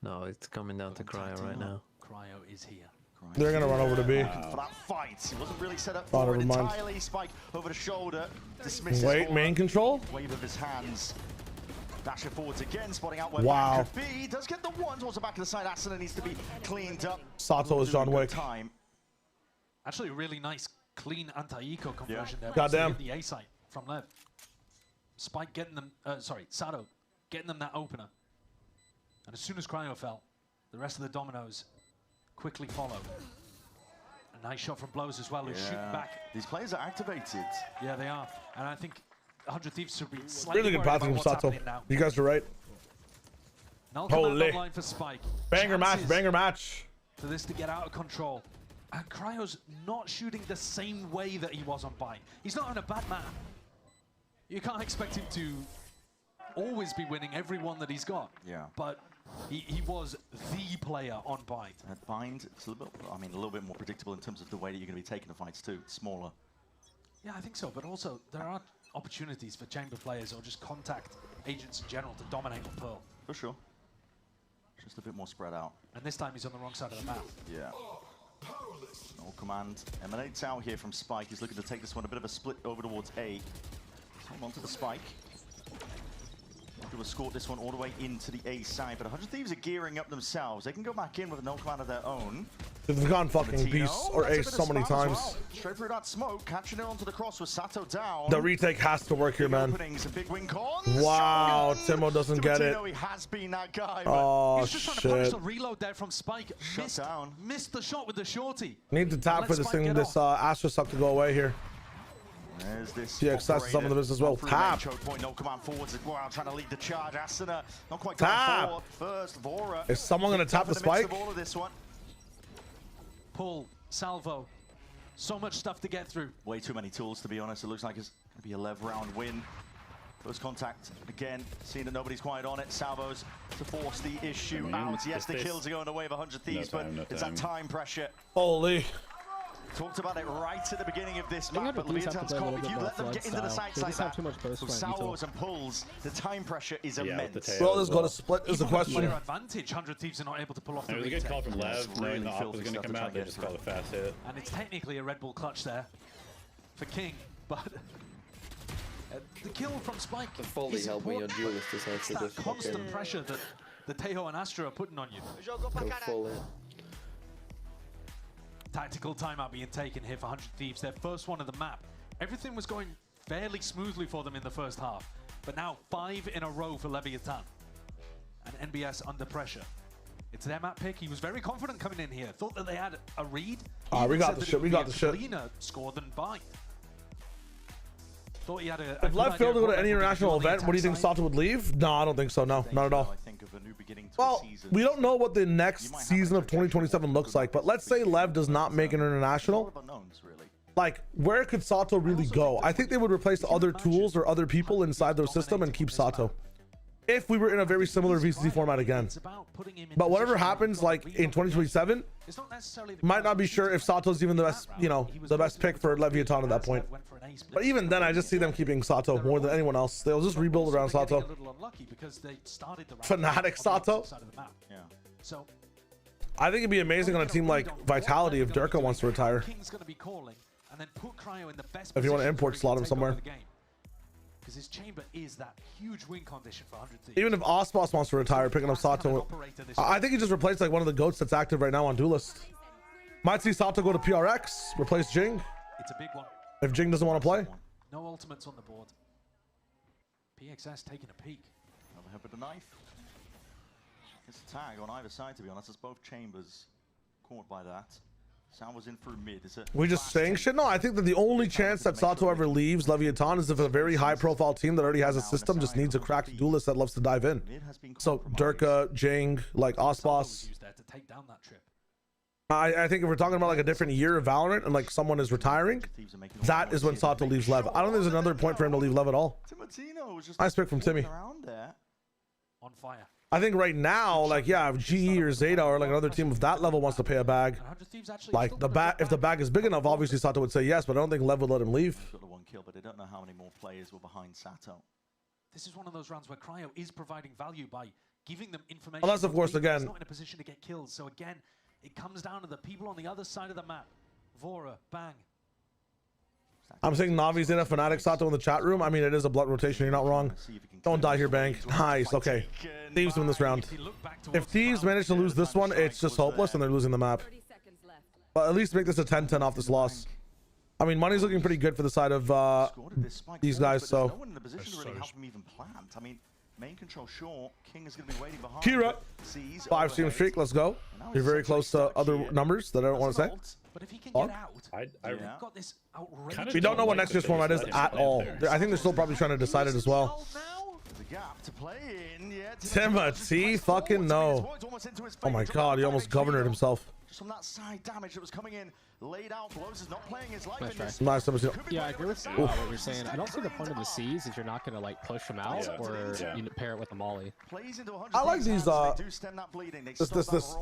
No, it's coming down to Cryo right now. Cryo is here. They're gonna run over to B. For that fight, he wasn't really set up Oh, for it never mind. entirely. Spike over the shoulder, dismisses Wait, all main control? wave of his hands. Dasher forwards again, spotting out where Wow. Mac could be. Does get the one towards the back of the side. Asuna needs to be cleaned up. Sato is John Wick. Time. Actually, a really nice, clean anti-eco conversion there. Goddamn. The A site from Lev. Spike getting them, Sato getting them that opener. And as soon as Cryo fell, the rest of the dominoes quickly followed. A nice shot from Blows as well, who's shooting back. These players are activated. Yeah, they are. And I think 100 Thieves should be slightly Really good worried pathing about from what's Sato. happening now. You guys are right. Null Holy. command online for Spike. Banger match, Chances banger match. for this to get out of control. And Cryo's not shooting the same way that he was on Bite. He's not on a bad map. You can't expect him to always be winning every one that he's got. Yeah. But he was the player on Bite. At Bind, it's a little bit, I mean, a little bit more predictable in terms of the way that you're going to be taking the fights too. It's smaller. Yeah, I think so. But also, there are opportunities for Chamber players or just contact agents in general to dominate on Pearl. For sure. Just a bit more spread out. And this time he's on the wrong side of the map. Yeah. No command emanates out here from Spike. He's looking to take this one a bit of a split over towards A. Hold on to the Spike. To escort this one all the way into the A side, but 100 Thieves are gearing up themselves. They can go back in with no command of their own. They've gone fucking beast or ace so many times. Well. Straight through that smoke, catching it onto the cross with Sato down. The retake has to work here, man. Openings, a big win cons. Wow, Timo doesn't get it. He has been that guy. Oh, he's just trying to punish the reload there from Spike. Missed the shot with the shorty. Need to tap for this thing, this Astra suck to go away here. There's this GXS is some of the business as well. Tap. Choke point, no command forwards as well. Trying to lead the charge. Asuna not quite tap. Forward. First, Vora. Is someone going to tap the spike? All of this one. Pull, salvo. So much stuff to get through. Way too many tools, to be honest. It looks like it's going to be a LEV round win. First contact again. Seeing that nobody's quite on it. Salvos to force the issue out. Yes, the kills are going away of 100 Thieves, but it's that time pressure. Holy. Talked about it right at the beginning of this map, but Levitan's call, if you let them get into the sites like that, with salvos and pulls, the time pressure is immense. Well, there's got to split is the question. Advantage, 100 Thieves are not able to pull off the retake. It was a good call from Lev, knowing the op was going to come out, they just called a fast hit. And it's technically a Red Bull clutch there for King, but the kill from Spike fully helped me on Duelist to it's that constant pressure that the Tejo and Astra are putting on you. Go full in. Tactical timeout being taken here for 100 Thieves, their first one of the map. Everything was going fairly smoothly for them in the first half, but now 5 in a row for Levitan. And NBS under pressure. It's their map pick. He was very confident coming in here. Thought that they had a read. We got the shit. We got the shit. Cleaner score than Bite. Thought he had a if Lev failed to go to any international event, what do you think Sato would leave? No, I don't think so. No, not at all. Well, we don't know what the next season of 2027 looks like, but let's say Lev does not make an international. Like, where could Sato really go? I think they would replace other tools or other people inside their system and keep Sato. If we were in a very similar VCT format again. But whatever happens, like in 2027, might not be sure if Sato's even the best, you know, the best pick for Levitan at that point. But even then, I just see them keeping Sato more than anyone else. They'll just rebuild around Sato. Fnatic Sato. I think it'd be amazing on a team like Vitality if Durka wants to retire. If you want to import slot him somewhere. Because his chamber is that huge win condition for 100 Thieves. Even if Osmos wants to retire, picking up Sato, I think he just replaced like one of the goats that's active right now on Duelist. Might see Sato go to PRX, replace Jing. It's a big one. If Jing doesn't want to play. No ultimates on the board. PXS taking a peek. Overhead with the knife. It's a tag on either side, to be honest. It's both chambers caught by that. Sound was in through mid. We just saying shit? No, I think that the only chance that Sato ever leaves Levitan is if a very high-profile team that already has a system just needs a cracked duelist that loves to dive in. So Durka, Jing, like Osmos. I think if we're talking about like a different year of Valorant and like someone is retiring, that is when Sato leaves Lev. I don't think there's another point for him to leave Lev at all. Nice pick from Timmy. On fire. I think right now, like, yeah, if GE or Zeta or like another team of that level wants to pay a bag, like the bag, if the bag is big enough, obviously Sato would say yes, but I don't think Lev would let him leave. Got the one kill, but they don't know how many more players were behind Sato. This is one of those rounds where Cryo is providing value by giving them information. Unless, of course, again, not in a position to get kills. So again, it comes down to the people on the other side of the map. Vora, bang. I'm saying Navi's in a Fnatic Sato in the chat room. I mean, it is a blunt rotation. You're not wrong. Don't die here, Bank. Nice. Okay. Thieves win this round. If Thieves manage to lose this one, it's just hopeless and they're losing the map. But at least make this a 10-10 off this loss. I mean, money's looking pretty good for the side of these guys, so. No one in the position to really help him even plant. I mean, main control short. King is going to be waiting behind. Kira, 5-team streak. Let's go. You're very close to other numbers that I don't want to say. But if he can get out, I've got this outrageous. We don't know what next year's format is at all. I think they're still probably trying to decide it as well. Timothy, fucking no. Oh my god, he almost governed himself. Just from that side damage that was coming in, laid out. Blows is not playing his life in this. Nice, Timothy. Yeah, I agree with what you're saying. I don't see the point of the C's if you're not going to like push them out or you pair it with a molly. I like these this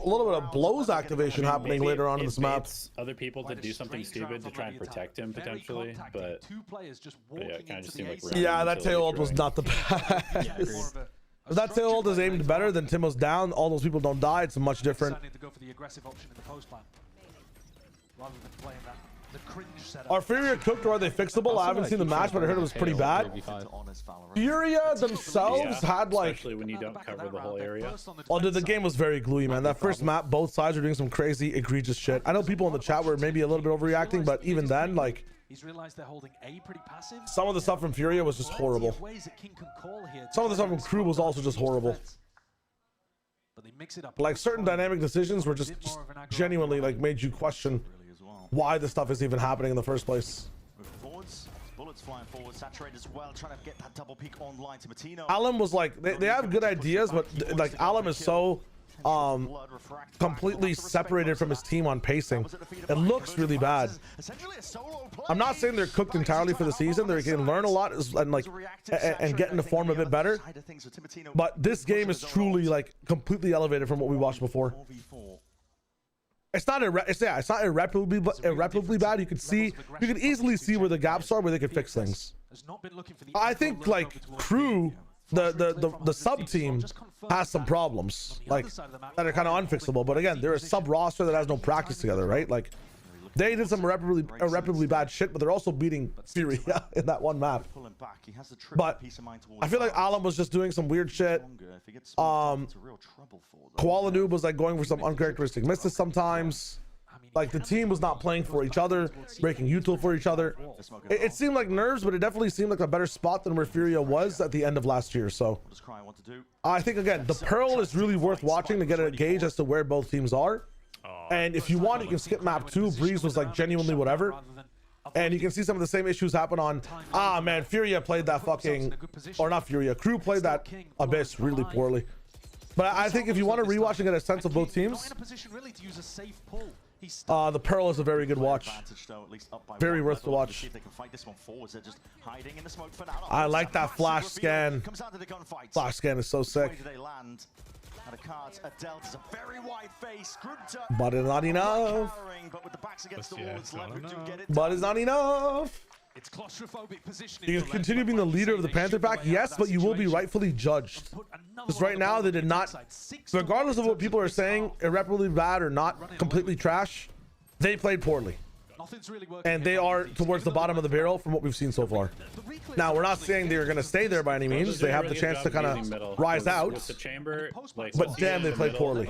little bit of blows activation happening later on in this map. Other people to do something stupid to try and protect him potentially, but yeah, it kind of just seemed like that tail ult was not the best. If that tail ult is aimed better than Timo's down, all those people don't die. It's much different. Are Furia cooked or are they fixable? I haven't seen the match, but I heard it was pretty bad. Furia themselves had like, especially when you don't cover the whole area. Oh, dude, the game was very gluey, man. That first map, both sides were doing some crazy, egregious shit. I know people in the chat were maybe a little bit overreacting, but even then, like, he's realized they're holding A pretty passive. Some of the stuff from Furia was just horrible. Some of the stuff from Crew was also just horrible. But they mix it up. Like certain dynamic decisions were just genuinely like made you question why this stuff is even happening in the first place. Bullets flying forward, saturated as well, trying to get that double peek online to Matino. Alum was like, they have good ideas, but like Alum is so completely separated from his team on pacing. It looks really bad. I'm not saying they're cooked entirely for the season. They can learn a lot and like and get into form a bit better. But this game is truly like completely elevated from what we watched before. It's not irreparably bad. You could easily see where the gaps are, where they could fix things. I think like Crew, the sub team has some problems like that are kind of unfixable. But again, they're a sub roster that has no practice together, right? Like they did some irreparably bad shit, but they're also beating Furia in that one map. But I feel like Alum was just doing some weird shit. Koala Noob was like going for some uncharacteristic misses sometimes. Like the team was not playing for each other, breaking util for each other. It seemed like nerves, but it definitely seemed like a better spot than where Furia was at the end of last year. So I think again, the Pearl is really worth watching to get a gauge as to where both teams are. And if you want, you can skip map 2. Breeze was like genuinely whatever. And you can see some of the same issues happen on, man, Furia played that fucking, or not Furia, Crew played that Abyss really poorly. But I think if you want to rewatch and get a sense of both teams, the Pearl is a very good watch. Very worth to watch. I like that flash scan. Flash scan is so sick. But it's not enough. But it's not enough. It's claustrophobic positioning. You can continue being the leader of the Panther pack, yes, but you will be rightfully judged. Because right now they did not, regardless of what people are saying, irreparably bad or not completely trash, they played poorly. And they are towards the bottom of the barrel from what we've seen so far. Now, we're not saying they're going to stay there by any means. They have the chance to kind of rise out. But damn, they played poorly.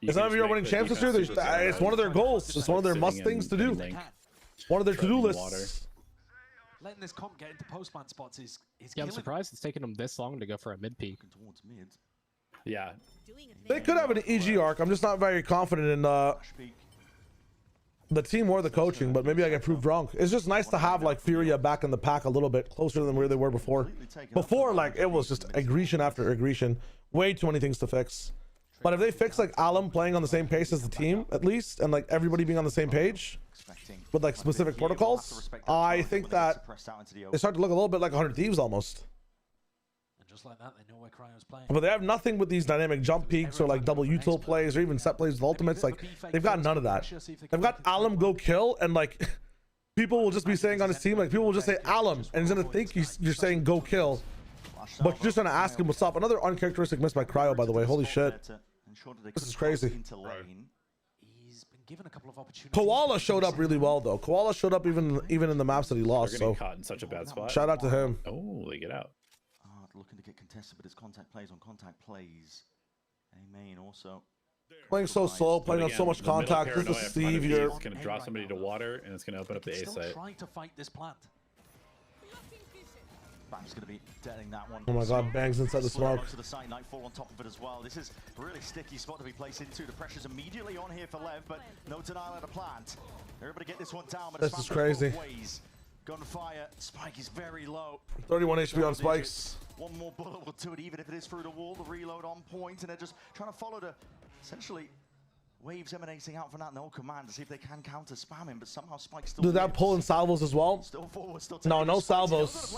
If some of you are winning champs this year, it's one of their goals. It's one of their must things to do. One of their to-do lists. Letting this comp get into post-man spots is yeah, I'm surprised it's taken them this long to go for a mid-peak. Yeah. They could have an EG arc. I'm just not very confident in the team or the coaching, but maybe I get proved wrong. It's just nice to have like Furia back in the pack a little bit closer than where they were before. Before, like, it was just aggression after aggression. Way too many things to fix. But if they fix like Alum playing on the same pace as the team, at least, and like everybody being on the same page with like specific protocols, I think that they start to look a little bit like 100 Thieves almost. And just like that, they know where Cryo's playing. But they have nothing with these dynamic jump peaks or like double util plays or even set plays with ultimates. Like they've got none of that. They've got Alum go kill, and like people will just be saying on his team, like people will just say Alum, and he's gonna think you're saying go kill, but you're just gonna ask him what's up. Another uncharacteristic miss by Cryo, by the way. Holy shit. This is crazy. He's been given a couple of opportunities. Koala showed up really well though. Koala showed up even in the maps that he lost. They're So getting caught in such a bad spot. shout out to him. Oh, they get out. Looking to get contested, but it's contact plays on contact plays. A-Main also Playing so slow, playing on so much contact. This is Steve here. It's gonna draw somebody to water, and it's gonna open up the A site. Trying to fight this plant. Bang's going to be deading that one. Oh my god, Bang's inside the smoke. To the side, Nightfall on top of it as well. This is a really sticky spot to be placed into. The pressure's immediately on here for Lev, but no denial at a plant. They're able to get this one down, but this is crazy. Gunfire, Spike is very low. 31 HP on Spikes. One more bullet will do it, even if it is through the wall. The reload on point, and they're just trying to follow the, essentially, waves emanating out from that no command to see if they can counter spam him, but somehow Spike still. Do that pull in salvos as well? Still forward, still no, no salvos.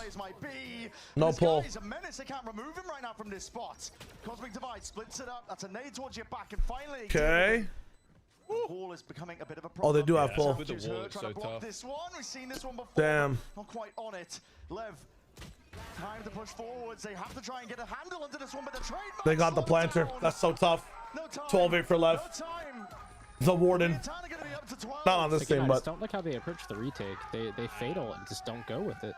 No pull. He's a menace. They can't remove him right now from this spot. Cosmic Divide splits it up. That's a nade towards your back, and finally. Okay. The wall is becoming a bit of a problem. Oh, they do have pull. With the wall, it's so tough. This one. We've seen this one before. Damn. Not quite on it. Lev. Time to push forwards. They have to try and get a handle into this one, but the trade. They got the planter. That's so tough. 12-8 for Lev. The Warden. Not on this team, but don't like how they approach the retake. They fatal and just don't go with it.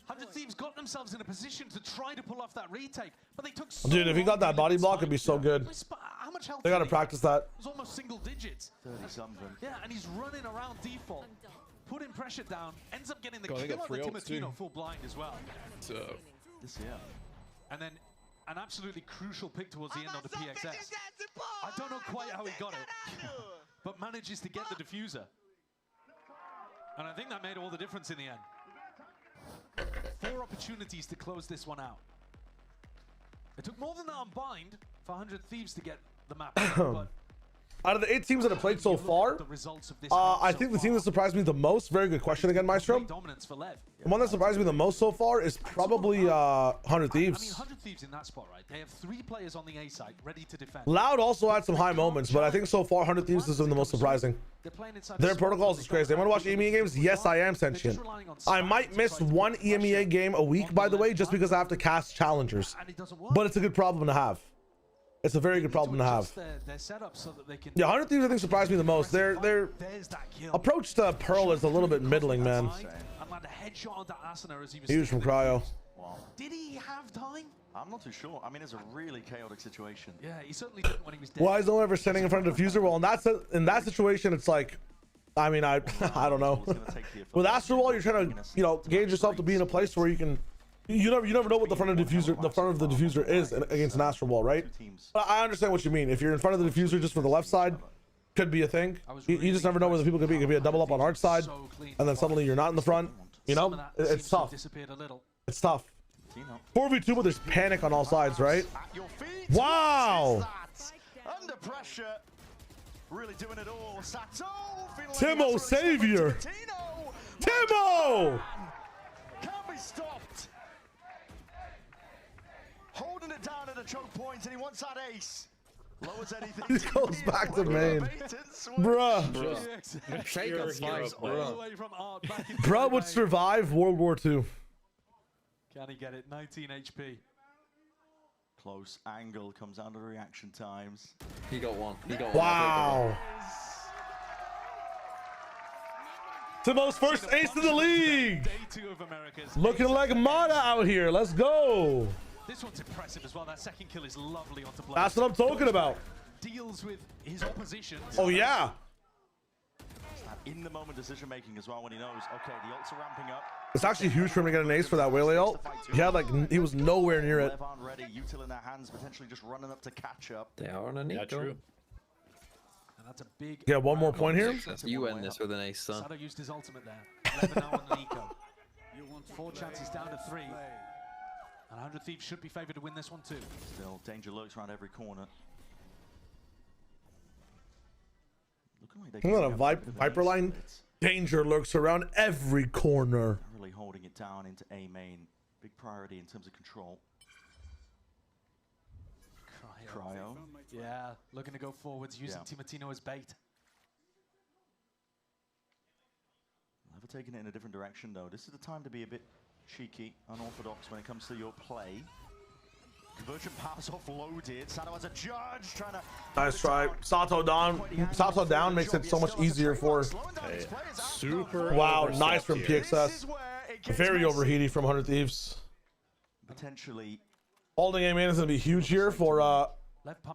100 Thieves got themselves in a position to try to pull off that retake, but they took so dude, if he got that body block, it'd be so good. How much health They gotta practice that. It was almost single digits. 30-something. Yeah, and he's running around default, putting pressure down, ends up getting the They kill got on the free ults Timatino too. full blind as well. So And then an absolutely crucial pick towards the end of the PXS. I don't know quite how he got it, but manages to get the diffuser. And I think that made all the difference in the end. 4 opportunities to close this one out. It took more than that on Bind for 100 Thieves to get the map. But out of the 8 teams that have played so far, I think the team that surprised me the most, very good question again, Maestro. Dominance for Lev. The one that surprised me the most so far is probably 100 Thieves. I mean, 100 Thieves in that spot, right? They have 3 players on the A side ready to defend. Loud also had some high moments, but I think so far 100 Thieves has been the most surprising. Their protocols is crazy. I'm gonna watch EMEA games. Yes, I am sentient. I might miss one EMEA game a week, by the way, just because I have to cast challengers. But it's a good problem to have. It's a very good problem to have. Yeah, 100 Thieves I think surprised me the most. Their approach to Pearl is a little bit middling, man. Huge from Cryo. Wow. Did he have time? I'm not too sure. I mean, it's a really chaotic situation. Yeah, he certainly didn't when he was dead. Why is no one ever standing in front of the diffuser? Well, in that situation, it's like, I mean, I don't know. With Astro Wall, you're trying to, gauge yourself to be in a place where you can. You never know what the front of the diffuser is against an Astro Wall, right? But I understand what you mean. If you're in front of the diffuser just for the left side, could be a thing. You just never know where the people could be. It could be a double up on arch side, and then suddenly you're not in the front. You know, it's tough. It's tough. 4v2, but there's panic on all sides, right? Wow. Under pressure, really doing it all. Sato, Timo Savior. Timo. Can't be stopped. Holding it down at the choke points, and he wants that ace. Lowers anything. He goes back to main. Bruh. Bruh would survive World War II. Can he get it? 19 HP. Close angle comes down to reaction times. He got one. He got one. Wow. Timo's first ace of the league. Day 2 of Americas. Looking like Mata out here. Let's go. This one's impressive as well. That second kill is lovely onto Blade. That's what I'm talking about. Deals with his opposition. Oh, yeah. In the moment decision making as well when he knows, okay, the ults are ramping up. It's actually huge for him to get an ace for that Whaley ult. He was nowhere near it. Lev aren't ready. Util in their hands, potentially just running up to catch up. They are on a Nico. Yeah, true. And that's a big. Yeah, one more point here. You end this with an ace, son. Sato used his ultimate there. Lev now on the Nico. 4 chances down to 3. And 100 Thieves should be favored to win this one too. Still, danger lurks around every corner. Looking like a Viper line. Danger lurks around every corner. Really holding it down into A main. Big priority in terms of control. Cryo. Yeah, looking to go forwards, using Timatino as bait. Never taking it in a different direction though. This is the time to be a bit cheeky, unorthodox when it comes to your play. Conversion pass offloaded. Sato as a judge trying to. Nice try. Sato down. Sato down makes it so much easier for. Hey, super. Wow, nice from here. PXS. Very overheated from 100 Thieves. Potentially. Holding aim in is going to be huge here for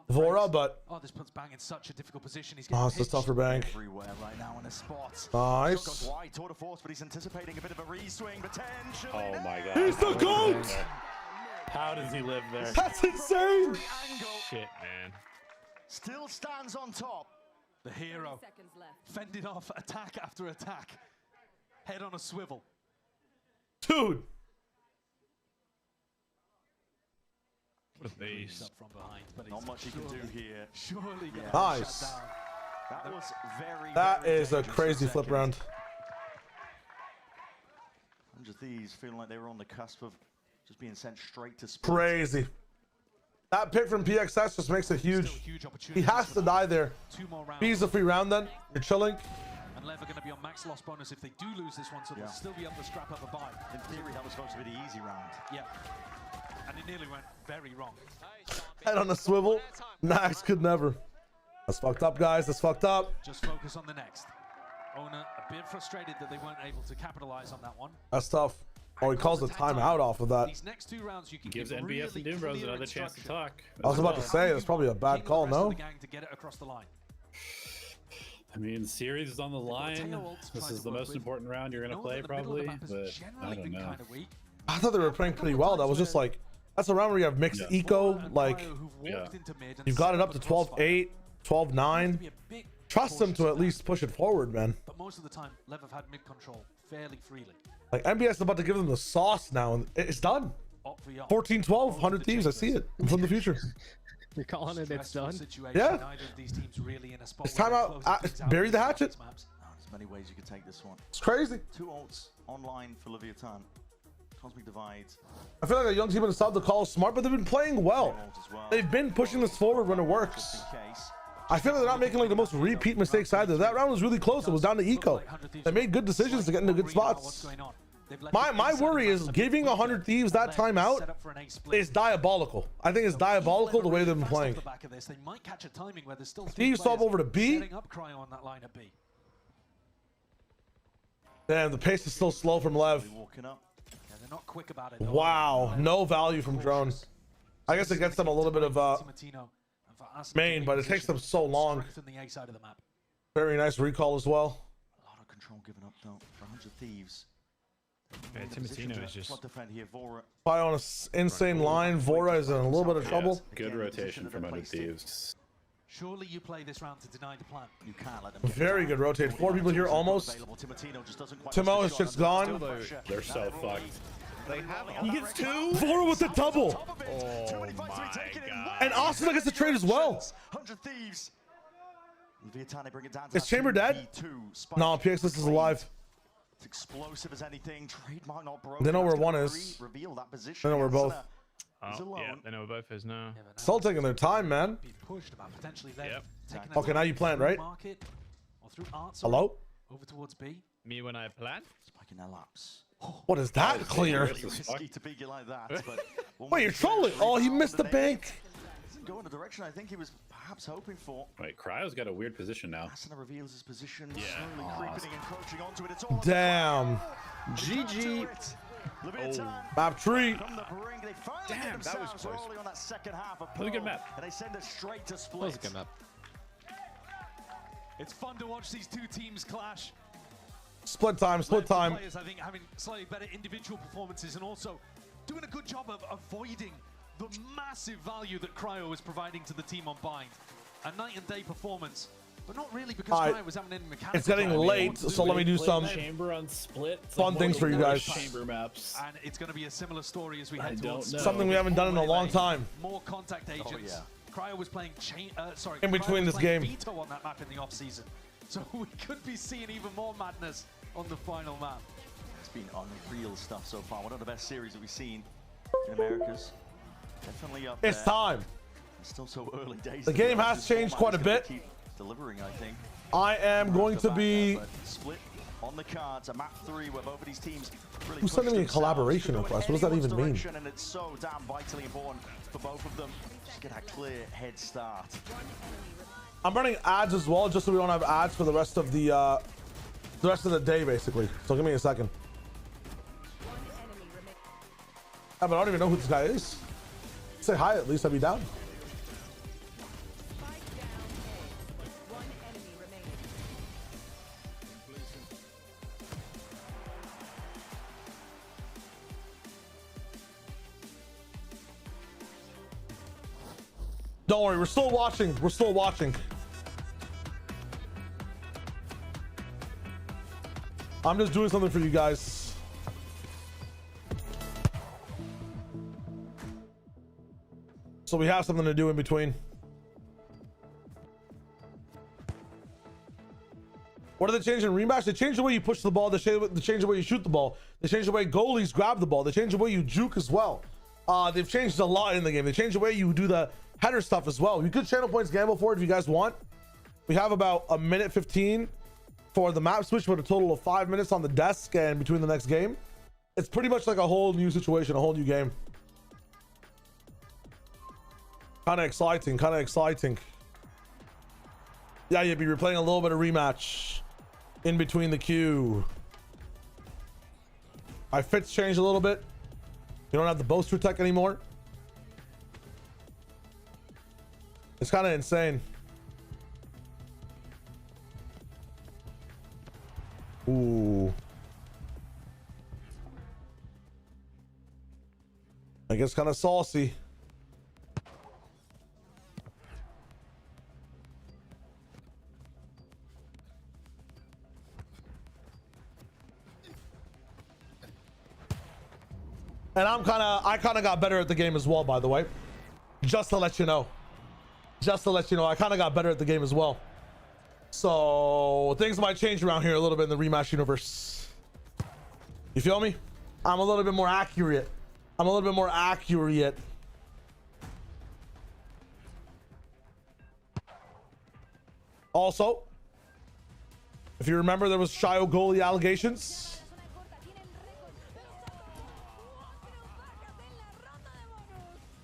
Vora, but. Oh, this puts Bang in such a difficult position. He's Oh, it's the tougher Bang. Everywhere right now in the spot. Nice. Goes wide, tour de force, but he's anticipating a bit of a re-swing, potentially. Oh my god. He's the GOAT! How does he live there? That's insane! Shit, man. Still stands on top. The hero. Fending off attack after attack. Head on a swivel. Dude! What a beast. From behind, but not much he can do here. Surely yeah. Nice. That was That is a crazy flip round. 100 Thieves feeling like they were on the cusp of just being sent straight to split. Crazy. That pick from PXS just makes it huge. He has to die there. He's a free round then. You're chilling. And LEV are going to be on max loss bonus if they do lose this one, so they'll still be able to scrap up a buy. In theory, that was supposed to be the easy round. Yeah. And it nearly went very wrong. Head on a swivel. Nax could never. That's fucked up, guys. That's fucked up. Just focus on the next. Owner a bit frustrated that they weren't able to capitalize on that one. That's tough. Oh, he calls the timeout off of that. These next 2 rounds you can Gives give NBS really and Doombros clear another chance to talk. I was about to say, that's probably a bad call, no? The gang to get it across the line. I mean, the series is on the line. This is the most important round you're going to play, probably. But I don't know. I thought they were playing pretty well. That was just like, that's a round where you have mixed eco. Like, you've got it up to 12-8, 12-9. Trust them to at least push it forward, man. But most of the time, LEV have had mid control fairly freely. Like, NBS is about to give them the sauce now, and it's done. 14-12, 100 Thieves. I see it. I'm from the future. You're calling it it's done? Yeah. It's time out. Bury the hatchet. There's many ways you could take this one. It's crazy. 2 ults online for Levitan. Cosmic Divide. I feel like a young team in the South, the call is smart, but they've been playing well. They've been pushing this forward when it works. I feel like they're not making like the most repeat mistakes either. That round was really close. It was down to eco. They made good decisions to get into good spots. My worry is giving 100 Thieves that timeout is diabolical. I think it's diabolical the way they've been playing. Thieves swap over to B. Damn, the pace is still slow from LEV. Wow, no value from drone. I guess it gets them a little bit of main, but it takes them so long. Very nice recall as well. A lot of control given up though for 100 Thieves. Yeah, Timatino is just Probably on an insane line. Vora is in a little bit of trouble. Good rotation from 100 Thieves. Surely you play this round to deny the plan. You can't let them. Very good rotate. 4 people here almost. Timo is just gone. They're so fucked. They have He gets 2. Vora with the double. Oh my god. And Austin gets the trade as well. 100 Thieves. Bring it down to Is Chamber dead? No, PXS is alive. It's explosive as anything. Trademark not broken. They know where one is. They know where both. Oh, yeah, they know where both is now. Still taking their time, man. Okay, now you plant, right? Hello? Over towards B. Me when I plant? Spiking their laps. What is that clear? Risky to beat you like that, but Wait, you're trolling. Oh, he missed the bank. Doesn't go in the direction I think he was perhaps hoping for. Wait, Cryo's got a weird position now. Asana reveals his position, slowly creeping and encroaching onto it. It's all Damn. GG. Map tree. Damn, that was close. On that second half of that was a good map. And they send it straight to split. That was a good map. It's fun to watch these 2 teams clash. Split time, split time. Players, I think, having slightly better individual performances and also doing a good job of avoiding the massive value that Cryo is providing to the team on Bind. A night and day performance, but not really because Cryo was having any mechanical. It's getting late, so let me do some chamber on split. Fun things for you guys. Chamber maps. And it's going to be a similar story as we head towards something we haven't done in a long time. More contact agents. Cryo was playing in between this game. Veto on that map in the off season. So we could be seeing even more madness on the final map. It's been unreal stuff so far. One of the best series that we've seen in Americas. Definitely up there. It's time. It's still so early days. The game has changed quite a bit. Keep delivering, I think. I am going to be on the cards. A map 3 where both of these teams really Who's sending me a collaboration request? What does that even mean? And it's so damn vitally important for both of them just get that clear head start. I'm running ads as well, just so we don't have ads for the rest of the day, basically. So give me a second. Yeah, but I don't even know who this guy is. Say hi at least, I'd be down. Don't worry, we're still watching. We're still watching. I'm just doing something for you guys. So we have something to do in between. What did they change in rematch? They changed the way you push the ball. They changed the way you shoot the ball. They changed the way goalies grab the ball. They changed the way you juke as well. They've changed a lot in the game. They changed the way you do the header stuff as well. You could channel points gamble for it if you guys want. We have about a minute 15 for the map switch, but a total of 5 minutes on the desk and between the next game. It's pretty much like a whole new situation, a whole new game. Kind of exciting, kind of exciting. Yeah, you'd be replaying a little bit of rematch in between the queue. My fits changed a little bit. You don't have the boaster tech anymore. It's kind of insane. Ooh. I guess kind of saucy. And I kind of got better at the game as well, by the way. Just to let you know. Just to let you know, I kind of got better at the game as well. So things might change around here a little bit in the rematch universe. You feel me? I'm a little bit more accurate. I'm a little bit more accurate. Also, if you remember, there was Shio goalie allegations.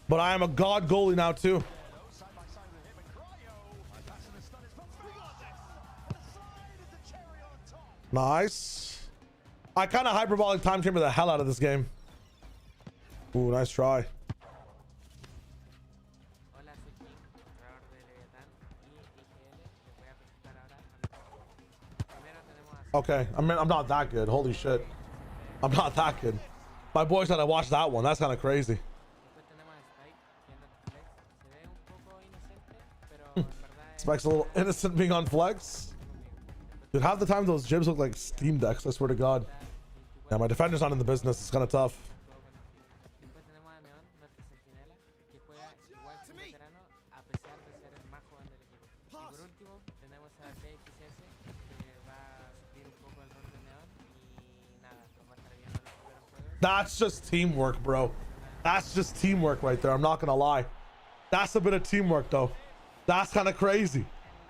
But I am a god goalie now too. Nice. I kind of hyperbolic time chamber the hell out of this game. Ooh, nice try. Okay, I mean, I'm not that good. Holy shit. I'm not that good. My boys had to watch that one. That's kind of crazy. Spike's a little innocent being on flex. Dude, half the time those jibs look like Steam Decks, I swear to God. Yeah, my defender's not in the business. It's kind of tough. That's just teamwork, bro. That's just teamwork right there. I'm not gonna lie. That's a bit of teamwork, though. That's kind of crazy.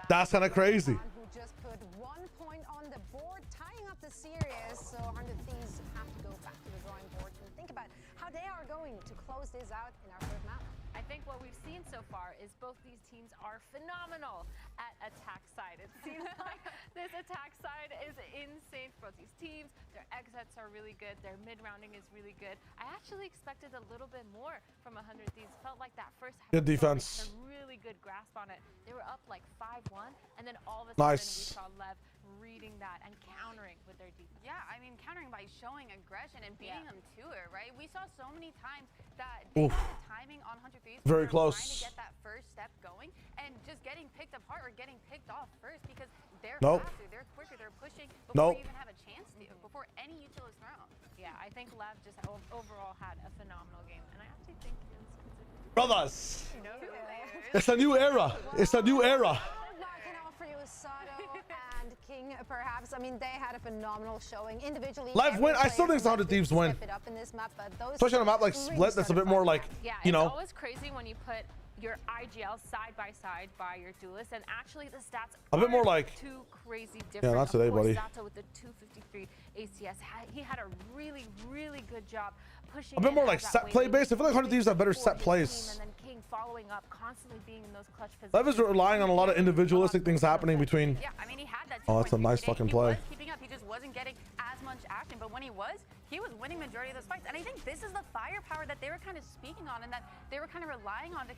That's kind of crazy. Who just put 1 point on the board, tying up the series. So 100 Thieves have to go back to the drawing board and think about how they are going to close this out in our first map. I think what we've seen so far is both these teams are phenomenal at attack side. It seems like this attack side is insane for both these teams. Their exits are really good. Their mid-rounding is really good. I actually expected a little bit more from 100 Thieves. Felt like that first half good defense. a really good grasp on it. They were up like 5-1, and then all of a sudden we saw LEV reading that and countering with their defense. Yeah, I mean, countering by showing aggression and beating them to it, right? We saw so many times that they had the timing on 100 Thieves. Very close. Trying to get that first step going and just getting picked apart or getting picked off first because they're faster, they're quicker, they're pushing before you even have a chance to, before any util is thrown. Yeah, I think LEV just overall had a phenomenal game, and I actually think Brothers, it's a new era. It's a new era. I can offer you Sato and King, perhaps. I mean, they had a phenomenal showing individually. LEV win. I still think 100 Thieves win. Especially on a map like Split, that's a bit more like, yeah, you know. It's always crazy when you put your IGL side by side by your duelist, and actually the stats a bit more aren't like too crazy different. yeah, not today, of course, buddy. Sato with the 253 ACS, he had a really good job pushing. A bit more like set play based. I feel like 100 Thieves have better set plays. And then King following up, constantly being in those clutch positions. Lev is relying on a lot of individualistic things happening between. Yeah, I mean, he had that. Oh, that's a nice fucking play. He was keeping up. He just wasn't getting as much action, but when he was winning majority of those fights. And I think this is the firepower that they were kind of speaking on, and that they were kind of relying on to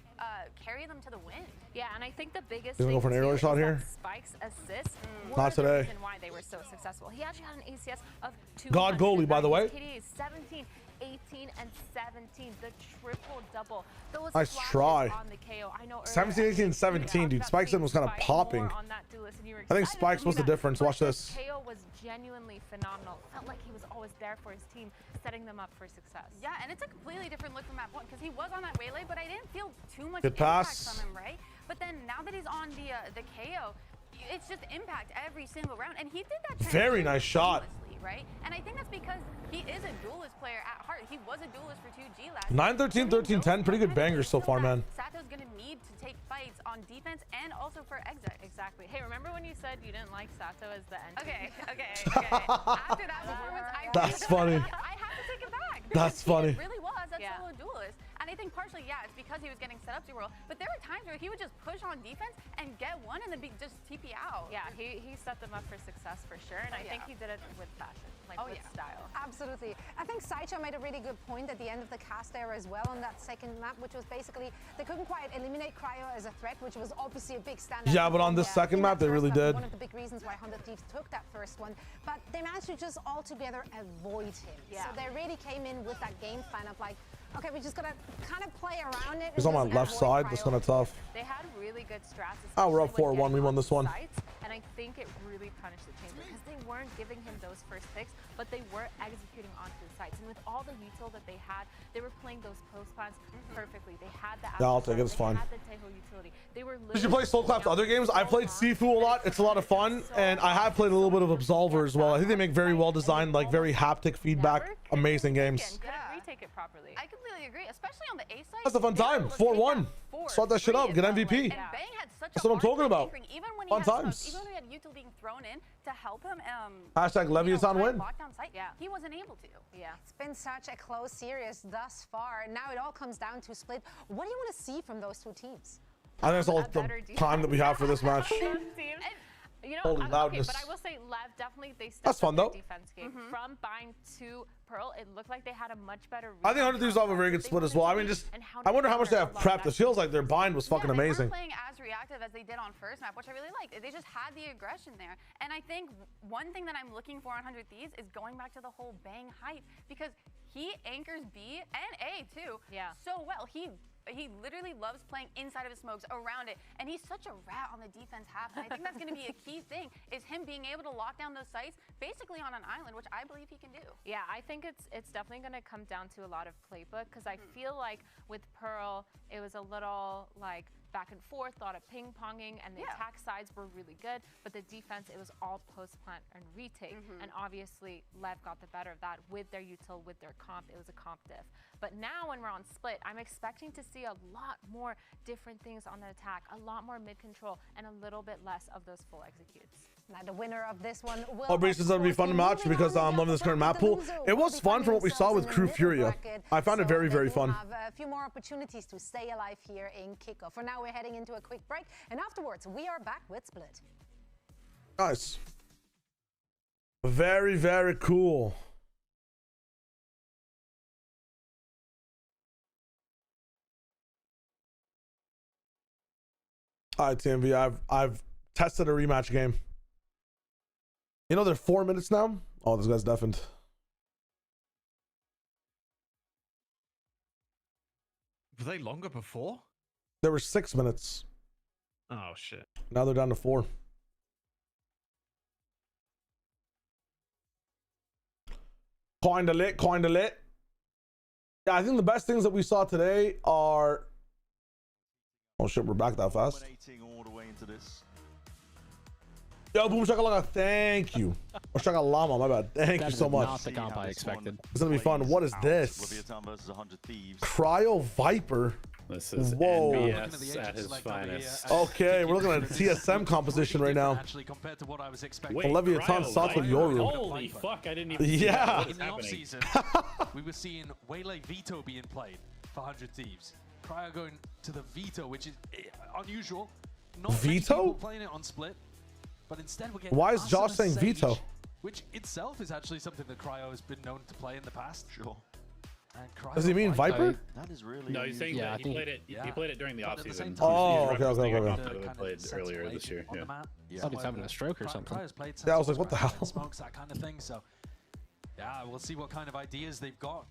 carry them to the win. Yeah, and I think the biggest You thing gonna go for an aerial shot here? Spike's assist Not today. The reason why they were so successful. He actually had an ACS of 200. God goalie, by the way. KDA is 17, 18, and 17. The triple double. Those Nice flashes try. on the KO. I know 17, 18, 17, dude. Spike's was kind of popping. I think Spike's was the difference. Watch this. KO was genuinely phenomenal. Felt like he was always there for his team, setting them up for success. Yeah, and it's a completely different look from map 1 because he was on that waylay, but I didn't feel too much Good impact pass. from him, right? But then now that he's on the KO, it's just impact every single round, and he did that. Very nice shot. Right? And I think that's because he is a duelist player at heart. He was a duelist for 2G last 9, 13, 13, 10. Pretty good bangers so far, man. Sato's going to need to take fights on defense and also for exit. Exactly. Hey, remember when you said you didn't like Sato as the end? Okay. After that performance, That's funny. I have to take it back. That's funny. He really was a solo duelist. And I think partially, yeah, it's because he was getting set up too well. But there were times where he would just push on defense and get one and then just TP out. Yeah, he set them up for success for sure. And I think he did it with fashion, like with style. Absolutely. I think Saicho made a really good point at the end of the cast there as well on that second map, which was basically they couldn't quite eliminate Cryo as a threat, which was obviously a big standout. Yeah, but on this second map, they really did. One of the big reasons why 100 Thieves took that first one. But they managed to just altogether avoid him. Yeah. So they really came in with that game plan of like, okay, we just gotta kind of play around it. He's on my left side. That's kind of tough. They had really good strats. Oh, we're up 4-1. We won this one. And I think it really punished the Chamber because they weren't giving him those first picks, but they were executing onto the sites. And with all the util that they had, they were playing those post plans perfectly. They had the Yeah, I'll take it. It's fine. They had the Teho utility. They were Did you play Soul Clap's other games? I played Sifu a lot. It's a lot of fun. And I have played a little bit of Absolver as well. I think they make very well designed, like very haptic feedback. Amazing games. Retake it properly. I completely agree, especially on the A side. That's a fun time. 4-1. Start that shit up. Get MVP. And Bang had such That's what I'm talking about. Even when Fun he had times. smokes, even when he had util being thrown in to help him. Hashtag Levitan win. Lockdown site, he wasn't able to. Yeah. It's been such a close series thus far. Now it all comes down to split. What do you want to see from those two teams? I think that's all the time that we have for this match. You know, Holy loudness. but I will say Lev definitely they stepped That's fun, up though. their defense game. From Bind to Pearl, it looked like they had a much better. I think 100 Thieves have a very good split as well. I mean, just I wonder how much they have prepped. It feels like their bind was fucking amazing. They weren't playing as reactive as they did on first map, which I really liked. They just had the aggression there. And I think one thing that I'm looking for on 100 Thieves is going back to the whole Bang hype, because he anchors B and A too so well. He literally loves playing inside of his smokes, around it, and he's such a rat on the defense half. And I think that's going to be a key thing, is him being able to lock down those sites basically on an island, which I believe he can do. Yeah, I think it's definitely going to come down to a lot of playbook, because I feel like with Pearl, it was a little like back and forth, a lot of ping-ponging, and the attack sides were really good, but the defense, it was all post-plant and retake, and obviously Lev got the better of that with their util, with their comp. It was a comp diff. But now when we're on split, I'm expecting to see a lot more different things on the attack, a lot more mid-control, and a little bit less of those full executes. Now the winner of this one will... Oh, Breeze, this is going to be a fun match because I'm loving this current map pool. It was fun from what we saw with KRU Furia. I found it very, very fun. Have a few more opportunities to stay alive here in Kickoff. For now, we're heading into a quick break, and afterwards, we are back with Split. Nice. Very, very cool. All right, TMV, I've tested a rematch game. You know they're 4 minutes now? Oh, this guy's deafened. Were they longer before? There were 6 minutes. Oh, shit. Now they're down to 4. Kinda lit, kinda lit. Yeah, I think the best things that we saw today are... Oh shit, we're back that fast. All the way into this. Yo, Boom Shakalaka, thank you. Or Shakalama, my bad. Thank you so much. Not the comp I expected. It's gonna be fun. What is this? Levitan versus 100 Thieves. Cryo Viper. This is Whoa. NBS at his finest. Okay, we're looking at a TSM composition right now. Wait, Levitan Sato Yoru. Holy fuck, I didn't even see Yeah. that. What is In the happening? offseason, we were seeing Waylay Veto being played for 100 Thieves. Cryo going to the Veto, which is unusual. Not many Veto? people playing it on Split, but instead we're getting Why is Asuna Josh saying Sage, Veto? which itself is actually something that Cryo has been known to play in the past. Sure. And Cryo Does he mean Viper? That is really. No, he's saying Yeah, that I he think- played it. yeah. He played it during the But at the offseason. same time, Oh, He's okay, referencing okay, a okay. comp that we played earlier this year. On Yeah. the map. Yeah. Thought he's having a stroke or something. Cryo's played Yeah, I was like, Sentinels, what the Cryo hell? Smokes, that kind of thing. So, yeah, we'll see what kind of ideas they've got.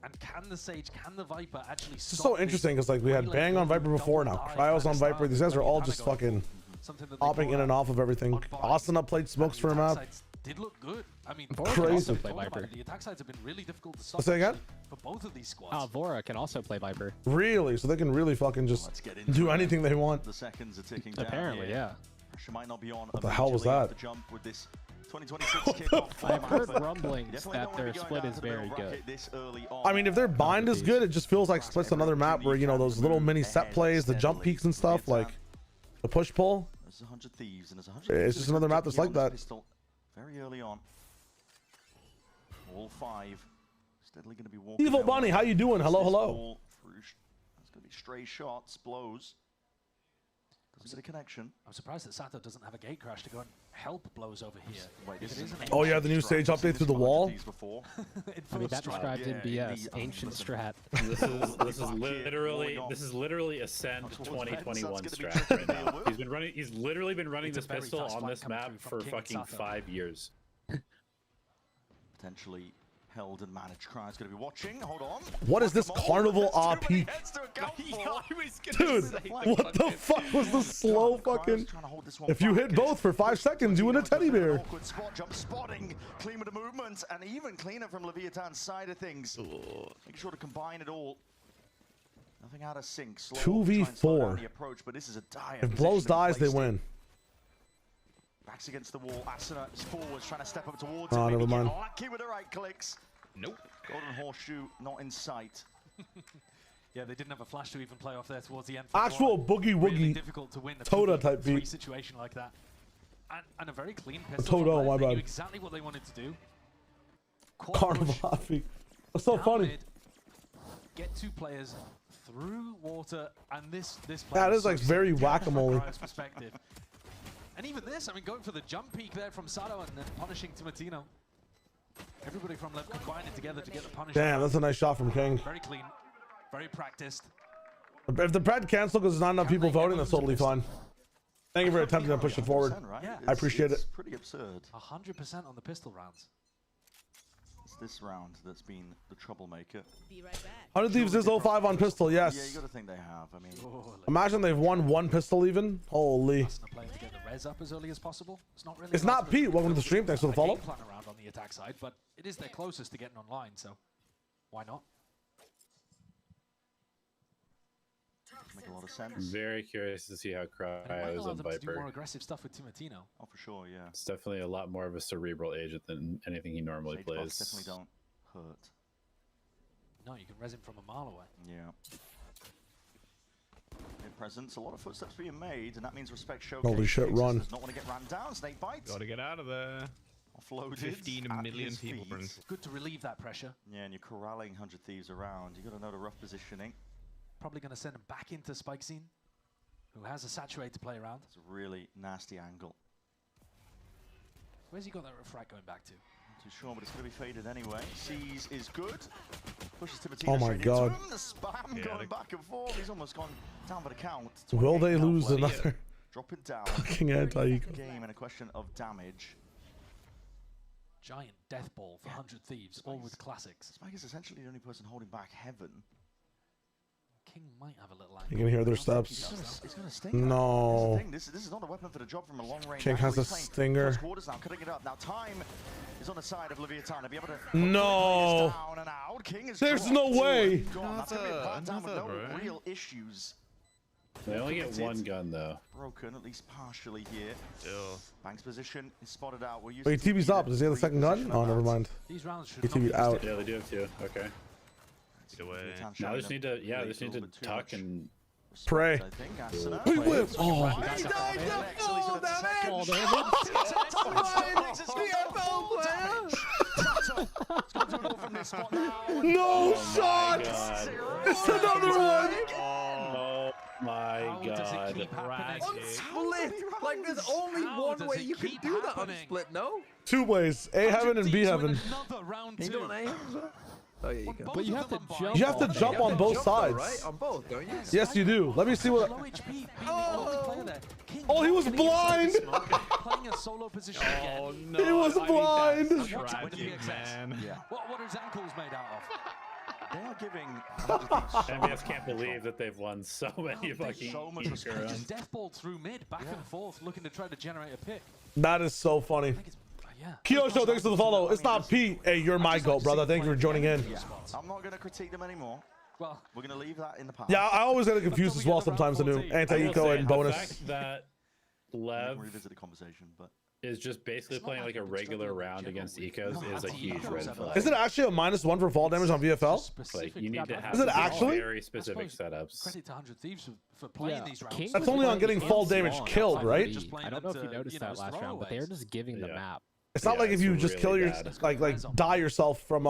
And can the Sage, can the Viper actually It's stop so the interesting because like we had Waylay Bang on Viper double before, now dive Cryo's kind on of Viper. style These guys are all that just they fucking something that they hopping brought in and out off of everything. on Vibe. Asuna played smokes for him The out. attack sides did look good. I mean, Vora can Crazy. also play talk about Viper. it, the attack sides have been really difficult to stop Say again? actually, for both of these squads. Vora can also play Viper. Really? So they can really fucking just do anything they want. The seconds are ticking down. Apparently, here. yeah. Pressure might not be on. What the hell was immediately at that? The jump with this 2026 kickoff. I've heard format, but rumblings definitely that don't wanna their be going split down is to the middle very good. bracket this early on. I mean, if their bind is good, it just feels like Split's another map where, you know, those little mini set plays, the jump peaks and stuff, like the push pull. There's 100 Thieves and there's 100 It's Thieves just that another can map get that's like beyond that. this pistol very early on. All 5 steadily going to be walking. Evil their Bunny, way. how you doing? Hello, This hello. ball through It's going to be stray shots, blows. Doesn't get a connection. I'm surprised that Sato doesn't have a gate crash to go and help blows over here. Wait, If this it is is an an Oh yeah, ancient the new strat. stage I've seen update this through the from wall. Thieves before. I mean, that's described in BS, ancient strat. This is literally Ascend 2021 strat right now. He's literally been running this pistol on this map for fucking 5 years. Potentially held and managed. Cry's going to be watching. Hold on. What is this carnival RP? Dude, what the fuck was the slow fucking? If you hit both for 5 seconds, you win a teddy bear. Awkward spot jump spotting, clean with the movement, and even cleaner from Levitan's side of things. Make sure to combine it all. Nothing out of sync. 2v4. The approach, but this is a dire If blows dies, they win. Backs against the wall. Asuna is forwards, trying to step up towards Oh, him. never mind. Lucky with the right clicks. Nope. Golden Horseshoe not in sight. Yeah, they didn't have a flash to even play off there towards the end. Actual boogie Really woogie difficult to win a Toda type 2v3 beat. situation like that. And a very clean pistol. Toto, from my Lev. They bad. knew exactly what they wanted to do. Quad Carnival push, RP. That's so down funny. mid, get 2 players through water, and this Yeah, player it is like very different from whack-a-mole. Cryo's perspective. And even this, I mean, going for the jump peek there from Sato and then punishing Timatino. Everybody from Lev combining together to get the punish. Damn, that's a nice shot from King. Very clean, very practiced. If the pred canceled because there's not enough people voting, that's totally fine. Thank you for attempting to push it forward. Yeah. I appreciate it. It's pretty absurd. 100% on the pistol rounds. It's this round that's been the troublemaker. 100 Thieves is 05 on pistol, Yeah, yes. you got to think they have. I mean, Imagine they've won 1 pistol even. Holy. Playing to get the res up as early as possible. It's not really. It's not Pete. Welcome to the stream. Thanks for the follow. Plan around on the attack side, but it is their closest to getting online, so why not? make a lot of sense. I'm very curious to see how And it Cryo might is allow on them to do more Viper. aggressive stuff with Timatino. Oh, for sure, yeah. It's definitely a lot more of a cerebral agent than anything he normally Sage plays. buffs definitely don't hurt. No, you can res him from a mile away. Yeah. In presence, a lot of footsteps being made, and that means respect showcase. Holy shit, run. Does not want to get ran down. Snake bites. Gotta get out of there. Offloaded. 15 at million his people. feet. Good to relieve that pressure. Yeah, and you're corralling 100 Thieves around. You got to know the rough positioning. Probably going to send him back into Spike Scene, who has a saturate to play around. It's a really nasty angle. Where's he got that refract going back to? Not too sure, but it's going to be faded anyway. Sees is good. Pushes Timatino Oh my straight God. into him. The spam going back and forth. He's almost gone down for the count. Will they 28 now lose left. another Drop it down. fucking anti-eco? Game and a question of damage. Giant death ball for 100 Thieves, all with classics. Spike is essentially the only person holding back Heaven. King might have a little You can hear their steps. He's gonna sting. No. This is not a weapon for the job from a long range. King has angle. a He's playing stinger. close quarters now, cutting it up. Now time is on the side of Levitan to be able to. No. Down and out. King is There's dropped. no way. Gone. That's gonna be a bad down with no bro. real issues. They only get one gun though. Broken, at least partially here. Still. Bank's position is spotted out. We're used Wait, to TV's up. Does he have the second gun? Oh, never mind. These rounds should He not be TV'd out. Yeah, they do have two. Okay. Now they just need to, they just need to tuck and pray. We whip. Oh. He died. Oh, no shot. It's another one. Oh my god. Split. Like there's only one way you can do that on split. No. 2 ways: A heaven and B heaven. You doing A heaven? Oh yeah, you can. But you have to jump. You have to jump on both sides. Right? On both, don't you? Yes, you do. Let me see what. Oh, he was blind. Playing a solo position again. Oh no. He was blind. Tragic, man. What are his ankles made out of? They are giving. MBS can't believe that they've won so many fucking Just deathballed through mid, back and forth, looking to try to generate a pick. That is so funny. Kyosho, thanks for the follow. It's not Pete. Hey, you're my goat, brother. Thank you for joining in. I'm not going to critique them anymore. Well, we're going to leave that in the past. Yeah, I always get confused as well sometimes. The new anti-eco and bonus. The fact that Lev revisit the conversation, but is just basically playing like a regular round against ecos is a huge red flag. Is it actually a -1 for fall damage on VFL? Like you need to have Is it actually? very specific setups. Credit to 100 Thieves for playing these rounds. That's only on getting fall damage killed, right? I don't know if you noticed that last round, but they're just giving the map. It's not like if you just kill your like die yourself from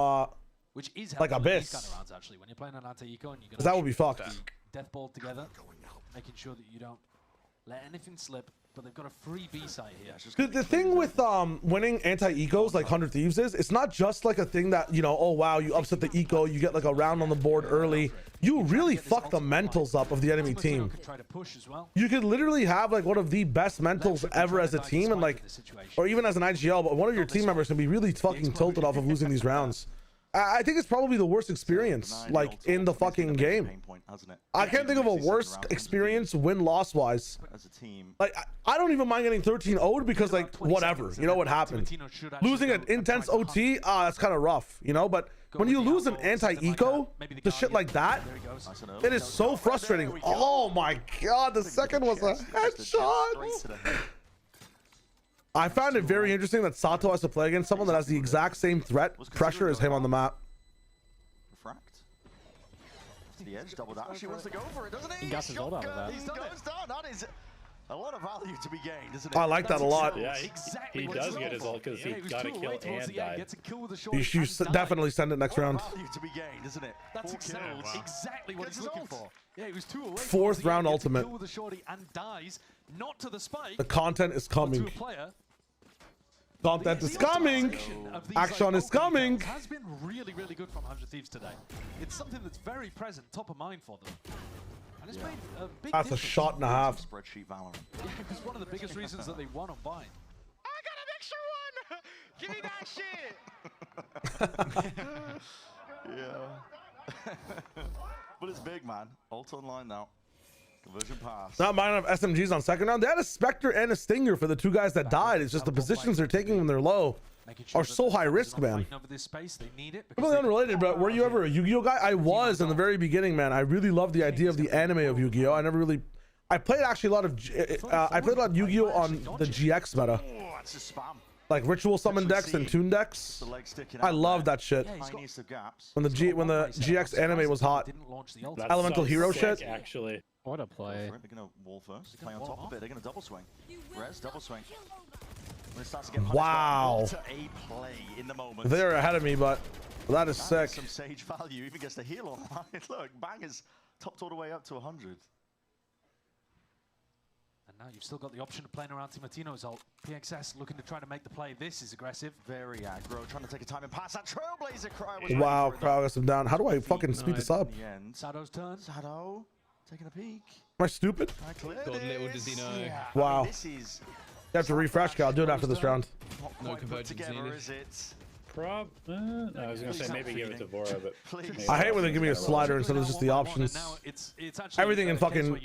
which is like Abyss. Kind of rounds, actually, when you're playing an anti-eco and you're that would be fucked. Death ball together, making sure that you don't let anything slip. But they've got a free B site here. The thing with winning anti-ecos like 100 Thieves is it's not just like a thing that, you know, oh wow, you upset the eco, you get like a round on the board early. You really fuck the mentals up of the enemy team. You could literally have like one of the best mentals ever as a team, and like, or even as an IGL, but one of your team members can be really fucking tilted off of losing these rounds. I think it's probably the worst experience like in the fucking game. I can't think of a worse experience win-loss wise. Like I don't even mind getting 13-0'd because like whatever, you know what happened. Losing an intense OT, that's kind of rough, you know. But when you lose an anti-eco, the shit like that, it is so frustrating. Oh my god, the second was a headshot. I found it very interesting that Sato has to play against someone that has the exact same threat pressure as him on the map. Refract. To the edge, double dash. He wants to go for it, doesn't he? He got his ult out of that. He goes down. That is a lot of value to be gained, isn't it? I like that a lot. Yeah, he does get his ult because he got a kill and died. You should definitely send it next round. Value to be gained, isn't it? That's exactly what he's looking for. Yeah, he was 2 away. 4th round ultimate. With the shorty and dies, not to the spike. The content is coming. Content is coming. Action is coming. Has been really, really good from 100 Thieves today. It's something that's very present, top of mind for them. And it's made a big That's a shot and a half. Spreadsheet Valorant. Yeah, because one of the biggest reasons that they won on Vine. I got an extra one! Give me that shit! Yeah. But it's big, man. Ult online now. Conversion pass. Not mine of SMGs on second round. They had a Spectre and a Stinger for the 2 guys that died. It's just the positions they're taking when they're low are so high risk, man. Completely unrelated, but were you ever a Yu-Gi-Oh guy? I was in the very beginning, man. I really loved the idea of the anime of Yu-Gi-Oh. I played actually a lot of Yu-Gi-Oh on the GX meta. That's a spam. Like ritual summon decks and tune decks. I love that shit. When the GX anime was hot. Elemental hero shit. Actually. What a play. They're gonna wall first. Play on top of it. They're gonna double swing. Res double swing. When it starts to get wow. A play in the moment. They're ahead of me, but that is sick. Some sage value. Even gets the heal online. Look, Bang is topped all the way up to 100. And now you've still got the option of playing around Timatino's ult. PXS looking to try to make the play. This is aggressive. Very aggro. Trying to take a time and pass. That Trailblazer cry was wow, crowd gets him down. How do I fucking speed this up? Sado's turn. Sado taking a peek. Am I stupid? God, little does he know. Yeah. Wow. I mean, this is You have to refresh, I'll do it after this round. No convergence needed. Is it? No, I was gonna say maybe give it to Vora, but I hate when they give me a slider instead of just the options. Everything in fucking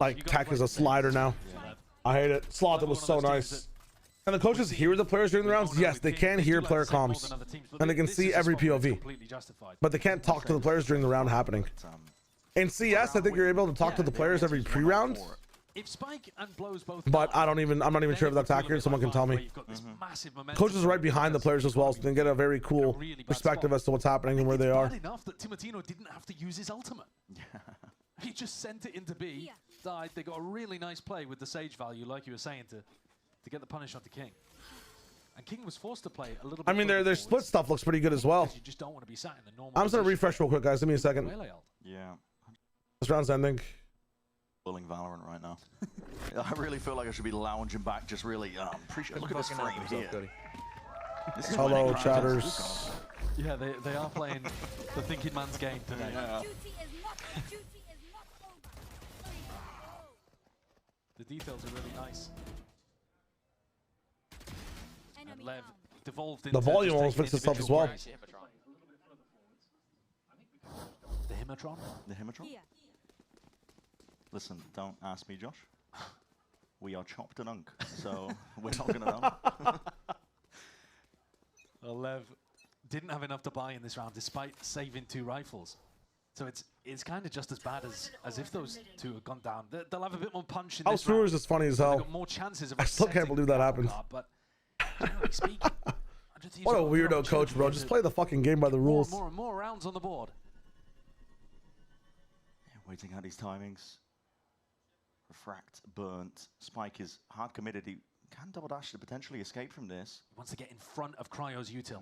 like tech is a slider now. I hate it. Sloth, it was so nice. And the coaches hear the players during the rounds? Yes, they can hear player comms. And they can see every POV. But they can't talk to the players during the round happening. In CS, I think you're able to talk to the players every pre-round. If Spike and Blows both, but I'm not even sure if that's accurate. Someone can tell me. Coaches are right behind the players as well, so they can get a very cool perspective as to what's happening and where they are. Bad enough that Timotino didn't have to use his ultimate. He just sent it into B, died. They got a really nice play with the Sage value, like you were saying, to get the punish onto King. And King was forced to play a little bit. I mean, their split stuff looks pretty good as well. You just don't want to be sat in the normal. I'm just gonna refresh real quick, guys. Give me a second. Yeah. This round's ending. Pulling Valorant right now. I really feel like I should be lounging back, just really appreciate. Look at this frame here. Hello, chatters. Yeah, they are playing the thinking man's game today. Yeah. The details are really nice. And Lev devolved into The volume almost fixed itself as well. The Himatron? The Himatron? Listen, don't ask me, Josh. We are chopped and unk, so we're not going to know. Well, Lev didn't have enough to buy in this round, despite saving 2 rifles. So it's kind of just as bad as if those 2 had gone down. They'll have a bit more punch in this round. House is funny as hell. Got more chances of I still can't believe that happened. But generally speaking, What a weirdo coach, bro. Just play the fucking game by the rules. More and more rounds on the board. Yeah, waiting out these timings. Refract, burnt. Spike is hard committed. He can double dash to potentially escape from this. He wants to get in front of Cryo's util.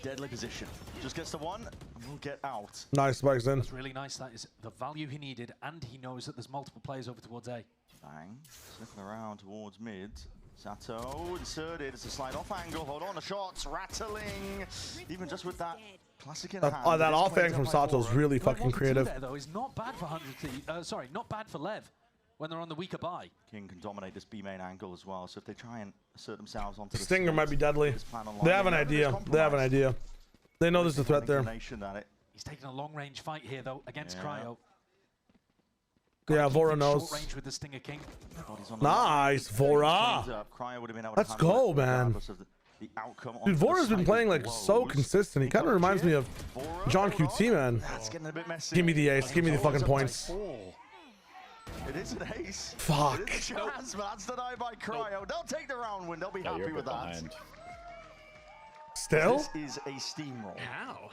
Deadly position. Just gets the 1 and will get out. Nice, Spike's in. That's really nice. That is the value he needed, and he knows that there's multiple players over towards A. Bang. Slipping around towards mid. Sato inserted. It's a slide off angle. Hold on, the shots rattling. Even just with that classic in hand. That off angle from Sato is really fucking creative. There, though, is not bad for 100T. Sorry, not bad for Lev when they're on the weaker buy. King can dominate this B main angle as well. So if they try and assert themselves onto the Stinger might be deadly. They have an idea. They have an idea. They know there's a threat there. He's taking a long range fight here though against Cryo. Yeah, Vora knows. Short range with the Stinger King. Nice, Vora. Let's go, man. Dude, Vora's been playing like so consistent. He kind of reminds me of John QT, man. That's getting a bit messy. Give me the ace. Give me the fucking points. It is an ace. Fuck. It is a chance, but that's denied by Cryo. They'll take the round win. They'll be happy with that. Still? This is a steamroll. How?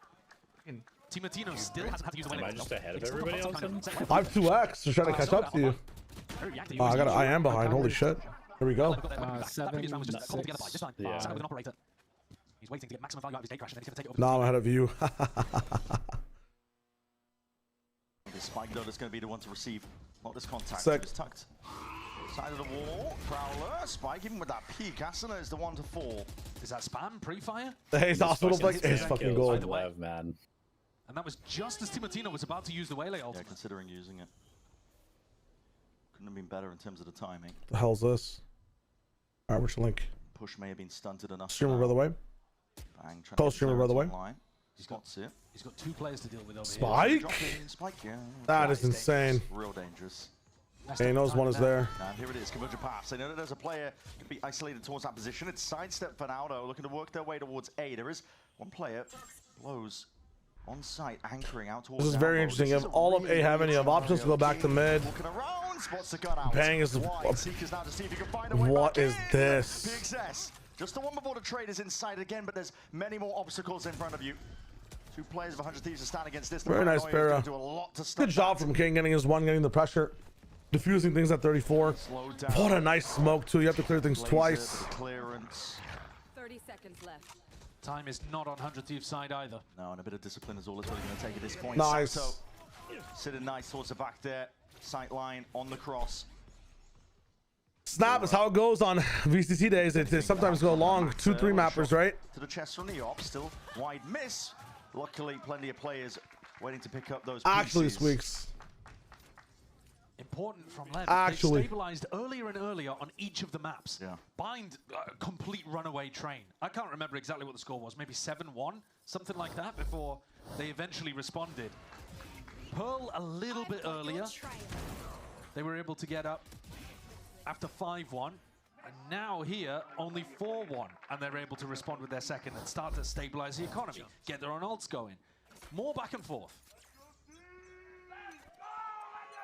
Timotino still hasn't had to use the Am I just ahead of everybody else? I have 2x to try to catch up to you. Oh, I am behind. Holy shit. Here we go. 7, 6. Yeah. He's waiting to get maximum value out of his gate crash, and then he's going to take it over. Now I'm ahead of you. The Spike though is going to be the one to receive. Not this contact. Sick. It's tucked. Side of the wall. Prowler. Spike, even with that peek. Asuna is the one to fall. Is that spam? Pre-fire? The Haze Hospital flick is fucking gold. Man. And that was just as Timotino was about to use the Waylay ultimate. Yeah, considering using it. Couldn't have been better in terms of the timing. The hell's this? Alright, which link? Push may have been stunted enough. Streamer, by the way. Bang, Close streamer, by the way. He's got it. He's got 2 players to deal with over Spike? here. Spike, yeah. That is insane. Real dangerous. He knows one is there. And here it is, convergent pass. They know that there's a player to be isolated towards that position. It's sidestep for now, though, looking to work their way towards A. There is one player, Blows, on site, anchoring out towards This is very interesting. If all of A have any options to go back to mid. Bang is... What is this? PXS. Just the one before the trade is inside again, but there's many more obstacles in front of you. 2 players of 100 Thieves to stand against this. Very nice, Para. Good job from King getting his 1, getting the pressure. Diffusing things at 34. What a nice smoke, too. You have to clear things twice. Clearance. 30 seconds left. Time is not on 100 Thieves' side either. No, and a bit of discipline is all it's really going to take at this point. Nice. Sato sitting nice towards the back there. Sight line on the cross. Snap is how it goes on VCT days. It sometimes go long. 2-3 mappers, right? To the chest from the op. Still wide miss. Luckily, plenty of players waiting to pick up those Actually, pieces. Squeaks. Important from Lev. Actually. They stabilized earlier and earlier on each of the maps. Yeah. Bind complete runaway train. I can't remember exactly what the score was. Maybe 7-1, something like that, before they eventually responded. Pearl a little bit earlier. They were able to get up after 5-1. And now here, only 4-1. And they're able to respond with their second and start to stabilize the economy. Get their own ults going. More back and forth.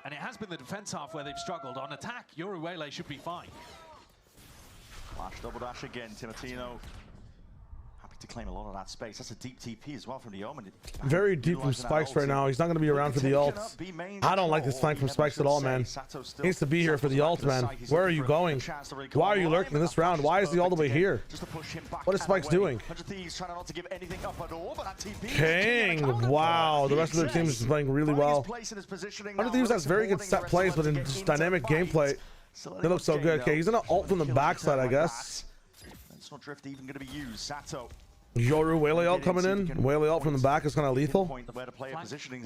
And it has been the defense half where they've struggled. On attack, Yoruwele should be fine. Flash double dash again, Timatino. Happy to claim a lot of that space. That's a deep TP as well from the Omen. Very deep from Spikes right now. He's not going to be around for the ult. I don't like this flank from Spikes at all, man. He needs to be here for the ult, man. Where are you going? Why are you lurking this round? Why is he all the way here? What is Spikes doing? King! Wow, the rest of their team is playing really well. 100 Thieves has very good set plays, but in just dynamic gameplay, they look so good. Okay, he's gonna ult from the backside, I guess. It's not drift even going to be used. Sato. Yoru Whaley ult coming in. Whaley ult from the back is kind of lethal. Where to play a positioning.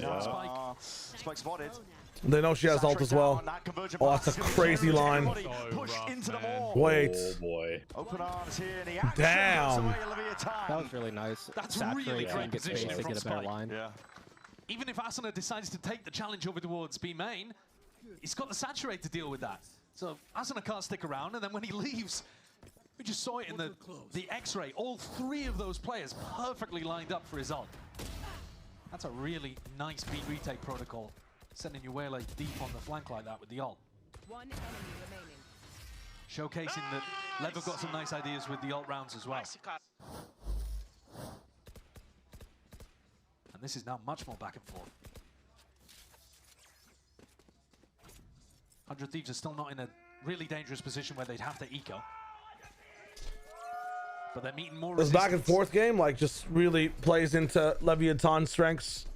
Spike spotted. They know she has ult as well. Oh, that's a crazy line. Wait. Oh boy. Open arms here. Damn. That was really nice. That's Saturate really great and get space positioning to from get a better Spike. line. Yeah. Even if Asuna decides to take the challenge over towards B main, he's got the Saturate to deal with that. So Asuna can't stick around, and then when he leaves, we just saw it in the X-ray. All three of those players perfectly lined up for his ult. That's a really nice beat retake protocol, sending your Whaley deep on the flank like that with the ult. One enemy remaining. Showcasing that Lev have got some nice ideas with the ult rounds as well. And this is now much more back and forth. 100 Thieves are still not in a really dangerous position where they'd have to eco. But they're meeting more This back and forth game like just really plays into Levitan's strengths.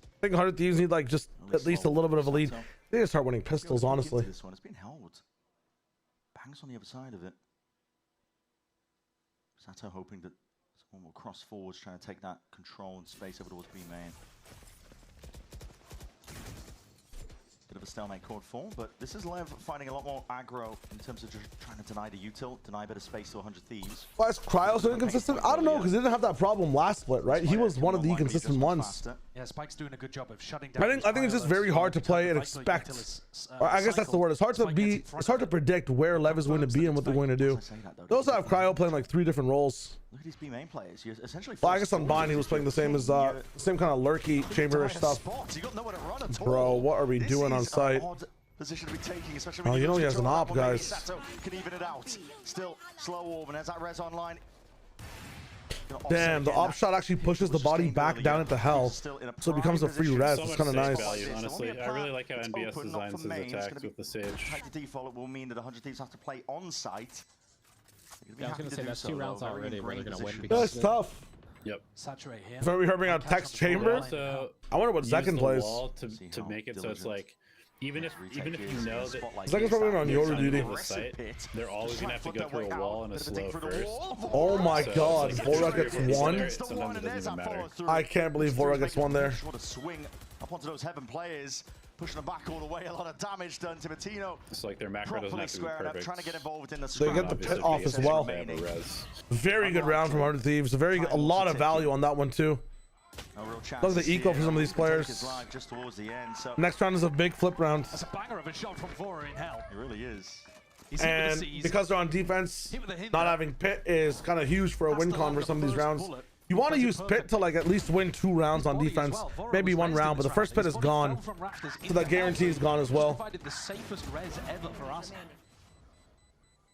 I think 100 Thieves need like just at least a little bit of a lead. They need to start winning pistols, honestly. This one has been held. Bangs on the other side of it. Sato hoping that someone will cross forwards, trying to take that control and space over towards B main. Bit of a stalemate chord 4, but this is Lev finding a lot more aggro in terms of just trying to deny the util, deny a bit of space to 100 Thieves. Why is Cryo so inconsistent? I don't know, because he didn't have that problem last split, right? He was one of the inconsistent ones. Yeah, Spike's doing a good job of shutting down. I think it's just very hard to play and expect. Or I guess that's the word. It's hard to predict where Lev is going to be and what they're going to do. They also have Cryo playing like 3 different roles. Look at these B main players. You're essentially. Well, I guess on Bind he was playing the same as same kind of lurky chamberish stuff. Bro, what are we doing on site? Position to be taking, especially when you know he has an op, guys. Sato can even it out. Still slow orb, and as that res online. Damn, the op shot actually pushes the body back down into hell, so it becomes a free res. It's kind of nice. Value, honestly, I really like how NBS designs his attacks with the Sage. By default, it will mean that 100 Thieves have to play on site. Yeah, I was gonna say that's 2 rounds already where they're gonna win. That's tough. Yep. Saturate here. Very hurting on text chamber. I wonder what Zekin plays. To make it so it's like. Even if you know that Zekin's probably on Yoru duty. They're always gonna have to go through a wall and a slow first. Oh my god, Vorag gets 1. Sometimes it doesn't even matter. I can't believe Vorag gets 1 there. What a swing up onto those heaven players, pushing them back all the way. A lot of damage done to Matino. It's like their macro doesn't have to be perfect. Trying to get involved in the they get the pit off as well. Very good round from 100 Thieves. A lot of value on that one too. Look at the eco for some of these players. Next round is a big flip round. That's a banger of a shot from Vora in hell. It really is. And because they're on defense, not having pit is kind of huge for a win con for some of these rounds. You want to use pit to like at least win 2 rounds on defense, maybe 1 round, but the first pit is gone, so that guarantee is gone as well. The safest res ever for us.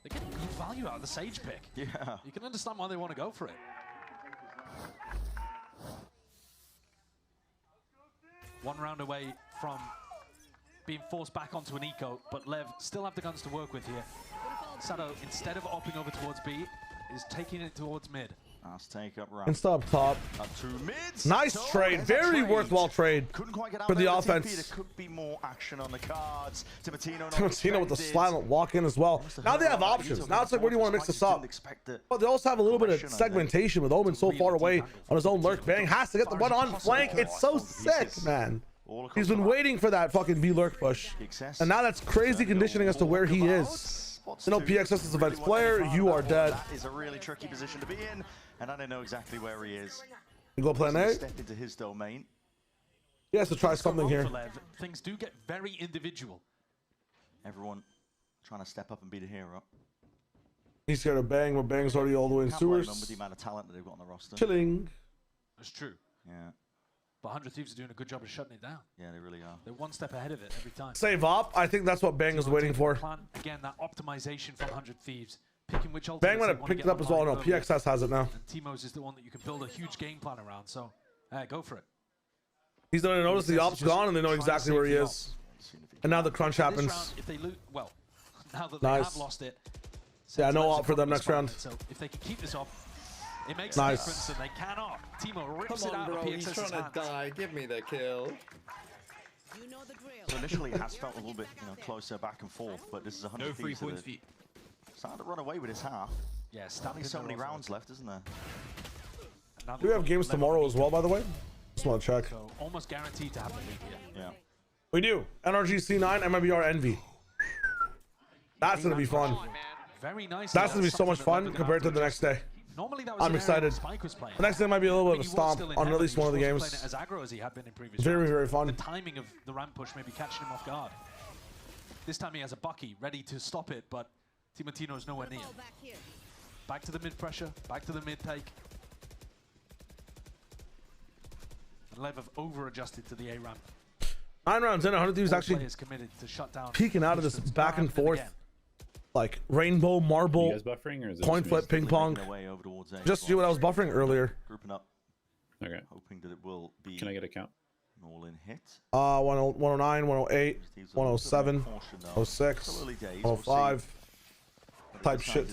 They're getting good value out of the Sage pick. Yeah. You can understand why they want to go for it. One round away from being forced back onto an eco, but Lev still have the guns to work with here. Sato, instead of opting over towards B, is taking it towards mid. Let's take up round. And stop top. Up to mids. Nice trade. Very worthwhile trade for the offense. There could be more action on the cards. Timatino with the silent walk in as well. Now they have options. Now it's like, where do you want to mix this up? But they also have a little bit of segmentation with Omen so far away on his own lurk. Bang has to get the one on flank. It's so sick, man. He's been waiting for that fucking V lurk push. And now that's crazy conditioning as to where he is. You know, PXS is a Vets player. You are dead. That is a really tricky position to be in. And I don't know exactly where he is. You go plan A? Step into his domain. He has to try something here. Things do get very individual. Everyone trying to step up and be the hero. He's scared of Bang, but Bang's already all the way in sewers. With the amount of talent that they've got on the roster. Chilling. That's true. Yeah. But 100 Thieves are doing a good job of shutting it down. Yeah, they really are. They're one step ahead of it every time. Save up. I think that's what Bang is waiting for. Plan. Again, that optimization from 100 Thieves. Picking which Bang might have picked it up as well. No, PXS has it now. And Timo's is the one that you can build a huge game plan around. So, go for it. He's going to notice the op's gone, and they know exactly where he is. And now the crunch happens. Round, if they lose, well, now that nice. they have lost it. Yeah, no op for them next round. So if they can keep this up, it makes a difference, and they cannot. Timo rips it out of PXS's He's trying to die. Give me the kill. You know the drill. So initially, it has felt a little bit, closer back and forth, but this is 100 Thieves. No 3 points. Starting to run away with his half. Yeah, only so many rounds left, isn't there? Do we have games tomorrow as well, by the way? Just want to check. So almost guaranteed to have a lead here. Yeah. We do. NRG C9, MMBR Envy. That's going to be fun. Very nice. That's going to be so much fun compared to the next day. Normally that was I'm excited. The next day might be a little bit of a stomp on at least one of the games. As aggro as he had been in previous very, rounds. very fun. The timing of the ramp push may be catching him off guard. This time he has a Bucky ready to stop it, but Timotino is nowhere near. Back to the mid pressure, back to the mid take. And Lev have over adjusted to the A ramp. 9 rounds in, 100 Thieves actually committed to shut down peeking out of this back and forth. Like rainbow, marble, coin flip, ping pong. Just do what I was buffering earlier. Grouping up. Okay. Hoping that it will be. Can I get a count? An all-in hit. 109, 108, 107, 06, 105. Type shit.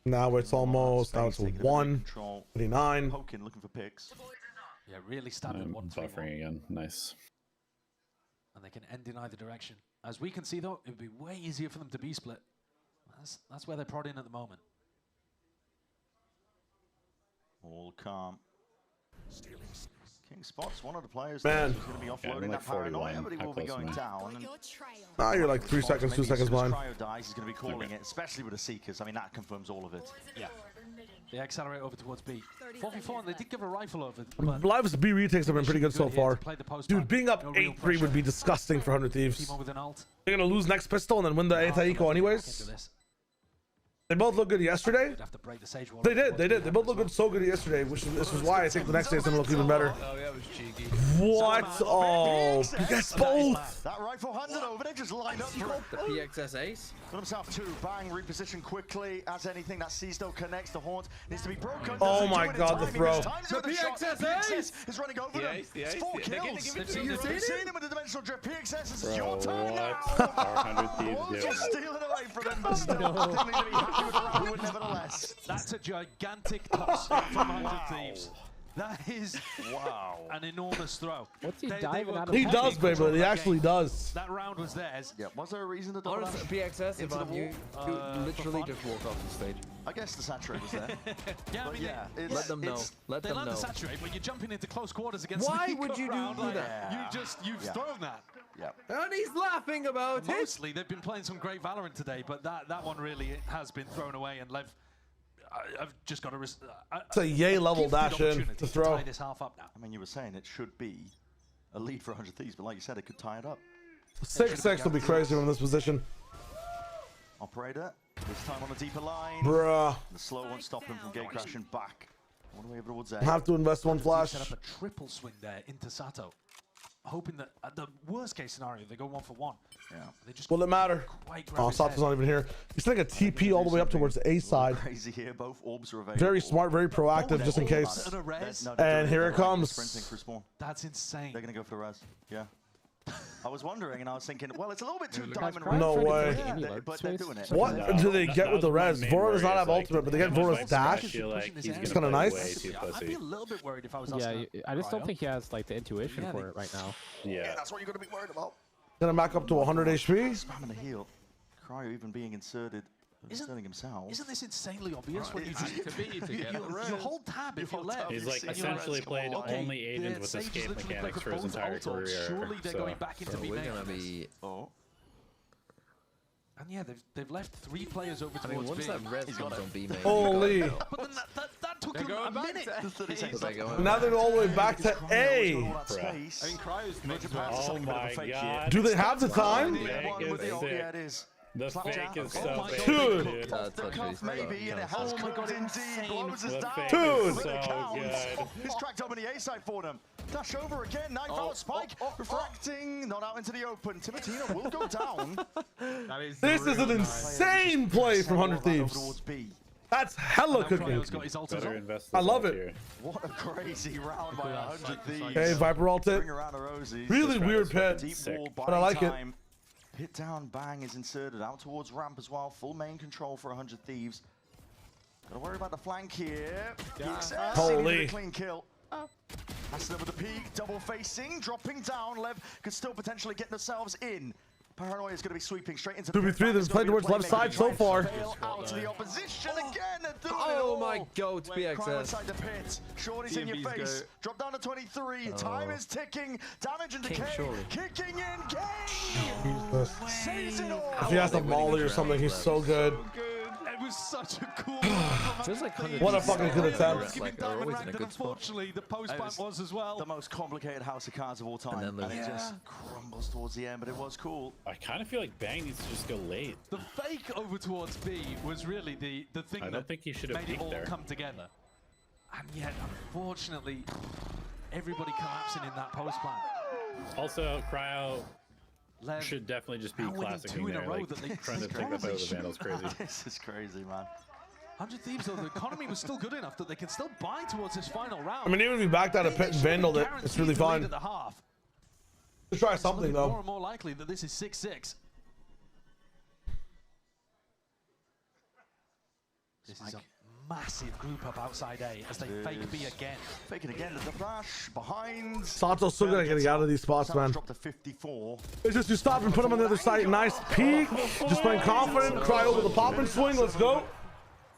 Now it's almost. Now it's 189. Poking, looking for picks. Yeah, really standard 1-3-1. Buffering again. Nice. And they can end in either direction. As we can see, though, it would be way easier for them to be split. That's where they're prod in at the moment. All calm. King spots one of the players. Man. Who's going to be offloading that paranoia, but he will be going down. You're like 3 seconds, 2 seconds behind. Cryo dies, he's going to be calling it, especially with the Seekers. I mean, that confirms all of it. Yeah. They accelerate over towards B. 4v4, and they did give a rifle over. Live's B retakes have been pretty good so far. Dude, being up 8-3 would be disgusting for 100 Thieves. They're going to lose next pistol and then win the Taiko anyways. They both looked good yesterday. They did. They both looked good, so good yesterday, which is why I think the next day is going to look even better. Oh, that was cheeky. What? Oh, PX both. That rifle handed over. They just lined up for the PXS ace. Got himself 2. Bang, reposition quickly. As anything, that Seasdo connects. The Haunt needs to be broken. Oh my God, the throw. The PXS ace is running over them. It's 4 kills. They've seen him with the dimensional drift. PXS, this is your turn now. Just stealing away from them, but still nothing to be happy with around with, nevertheless. That's a gigantic toss from 100 Thieves. That is an enormous throw. What's he diving out of? He does, baby. He actually does. That round was theirs. Yeah. Was there a reason to do that? PXS, if I'm you, literally just walk off the stage. I guess the saturate was there. Yeah, I mean, let them know. Let them know. They saturate, but you're jumping into close quarters against. Why would you do that? You've thrown that. Yeah. And he's laughing about it. Mostly, they've been playing some great Valorant today, but that one really has been thrown away, and Lev. I've just got to. It's a yay level dash in to throw. Tie this half up now. I mean, you were saying it should be a lead for 100 Thieves, but like you said, it could tie it up. 6-6 will be crazy from this position. Operator, this time on a deeper line. Bruh. The slow one stopped him from gate crashing back. All the way over towards there. Have to invest 1 flash. Set up a triple swing there into Sato, hoping that at the worst case scenario they go 1 for 1. Yeah. They just Will it matter? Oh, Sato's not even here. He's taking a TP all the way up towards the A side. Crazy here. Both orbs are available. Very smart, very proactive, just in case. And here it comes. Sprinting for spawn. That's insane. They're gonna go for the res. Yeah. I was wondering, and I was thinking, well, it's a little bit too diamond. No way. But they're doing it. What do they get with the res? Vora does not have ultimate, but they get Vora's dash. It's kind of nice. I'd be a little bit worried if I was. Yeah, I just don't think he has like the intuition for it right now. Yeah, that's what you're gonna be worried about. Gonna back up to 100 HP. Spamming the heal. Cryo even being inserted. Inserting himself. Isn't this insanely obvious when you just you hold tab if you're left? He's like essentially played only agents with escape mechanics for his entire career. Surely they're going back into B main. Oh. And yeah, they've left 3 players over towards B. I mean, once B. that res comes on B main. Holy. But then that took them a minute. Now they're all the way back to A. I mean, Cryo's Oh my God. Do they have the time? Yeah, it is. The fake is so big, Dude. dude. Off the cuff, maybe, and it has clicked indeed. Blows us The down. fake Dude. is so good. He's cracked open the A side for them. Dash over again. Knife out. Spike. Refracting. Not out into the open. Timatina will go down. This is an insane play from 100 Thieves. That's hella cooking. I love it. What a crazy round by 100 Thieves. Okay, Viper ulted. Bring around the Rosies. Really weird pit, Deep wall but I like it. time. Pit down, bang is inserted out towards ramp as well. Full main control for 100 Thieves. Gotta worry about the flank here. Holy. Clean kill. Aston with the peak, double facing, dropping down. Lev could still potentially get themselves in. Paranoia is going to be sweeping straight into the 2v3 that's played towards left side so far. Out to the opposition again. Oh my god, BXS. Inside the pit. Shorty's in your face. Drop down to 23. Time is ticking. Damage and decay. Kicking in. Game. Saves it all. If he has a molly or something, he's so good. It was such a cool Feels like what a fucking good attempt. Like, always in a good spot. Unfortunately, the post plant was as well. The most complicated house of cards of all time. And it just crumbles towards the end, but it was cool. I kind of feel like Bang needs to just go late. The fake over towards B was really the thing that think he should have made it all there. come together. And yet, unfortunately, everybody collapsing in that post plant. Also, Cryo Lev should definitely just be classic two in a there, row like, that they trying to take that out of the Vandals crazy. This is crazy, man. 100 Thieves, though, the economy was still good enough that they can still buy towards this final round. I mean, even if we backed out a pit and vandaled it, it's really fun. Let's try something, though. More and more likely that this is 6-6. This is a massive group up outside A as they fake B again. Faking again at the flash behind. Sato's so good at getting out of these spots, man. Dropped to 54. It's just you stop and put him on the other side. Nice peek. Just playing confident. Cry over the pop and swing. Let's go.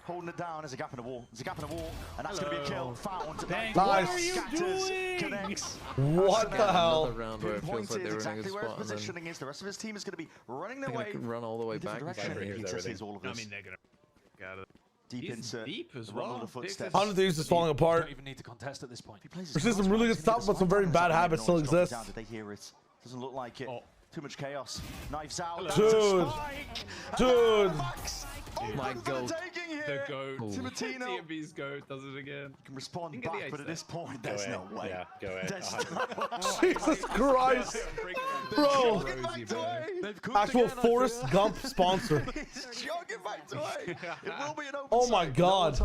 Holding it down. There's a gap in the wall. There's a gap in the wall. And that's going to be a kill. Found. Nice. What are you doing? Connects. What the hell? Round where it feels like they were in a exactly good where his spot, and then positioning is. The rest of his team is going to be running their they're way. gonna run all the way back. All of this. I mean, they're gonna get it. Deep insert. Deep as Run well. the footsteps. 100 Thieves is falling You apart. don't even need to contest at this point. We're seeing some really good stuff, but some very bad habits still exist. Did they hear it? Doesn't look like it. Too much chaos. Knives out. Dude. Dude. My goat. The goat. Timatino. TMB's goat does it again. You can respond back, but at this point, there's no way. Yeah, go ahead. There's no way. Jesus Christ. Bro. Actual Forrest Gump sponsor. He's jogging back to A. It will be an open Oh my side. God.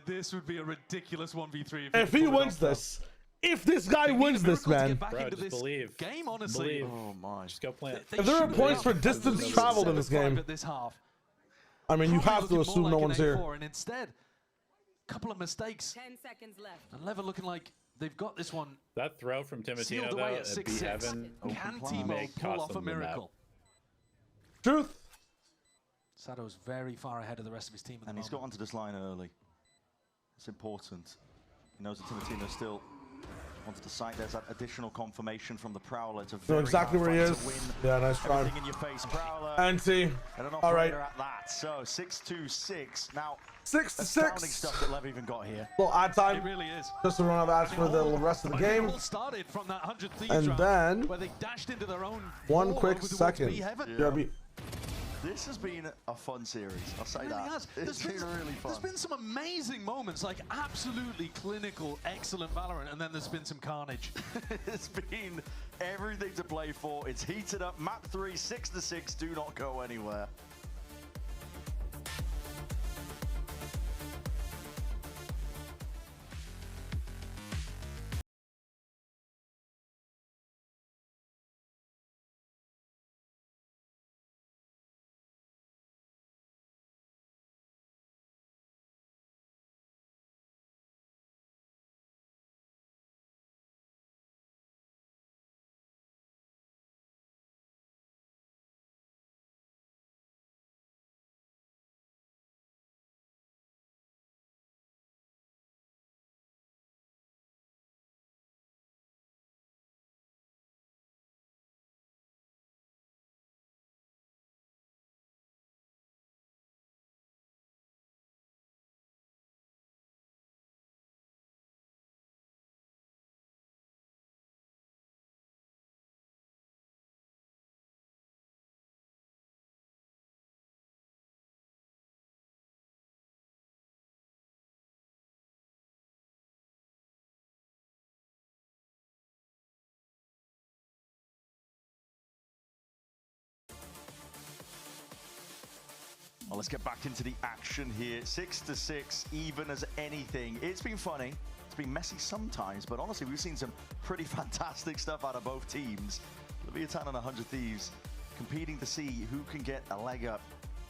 This would be a ridiculous 1v3 If he wins this. If this guy wins this, man. Bro, just believe. Game, honestly. Oh my. Just go plant. If there are points for distance traveled in this game, At this half. I mean, you have to Looking assume more no like one's an here. A4, and instead, a couple of mistakes. 10 seconds left. And Lever looking like they've got this one That throw from Timatino, sealed though, away at at B 6-6. Heaven, Can may Timo pull cost off a them the map. miracle? Truth. Sato's very far ahead of the rest of his team at the And he's moment. got onto this line early. It's important. He knows that Timatino still wanted to sight. There's that additional confirmation from the Prowler. It's a Know very exactly hard where he fight is. to win. Yeah, nice try. Everything in your face, Prowler. Anti. And an All right. operator at that. So 6-2-6. Now, 6-6. astounding stuff that Lev even got here. Well, odd time. It really is. Just to run out of ads for the rest of the game. It all started from that 100 Thieves And round then where they dashed into their own one wall quick over towards second. B Heaven. BRB. This has been a fun series. I'll say It really that. has. It's been really fun. There's been some amazing moments, like absolutely clinical, excellent Valorant, and then there's been some carnage. It's been everything to play for. It's heated up. Map 3, 6-6. Do not go anywhere. Well, let's get back into the action here. 6-6, even as anything. It's been funny. It's been messy sometimes, but honestly, we've seen some pretty fantastic stuff out of both teams. Levitan and 100 Thieves competing to see who can get a leg up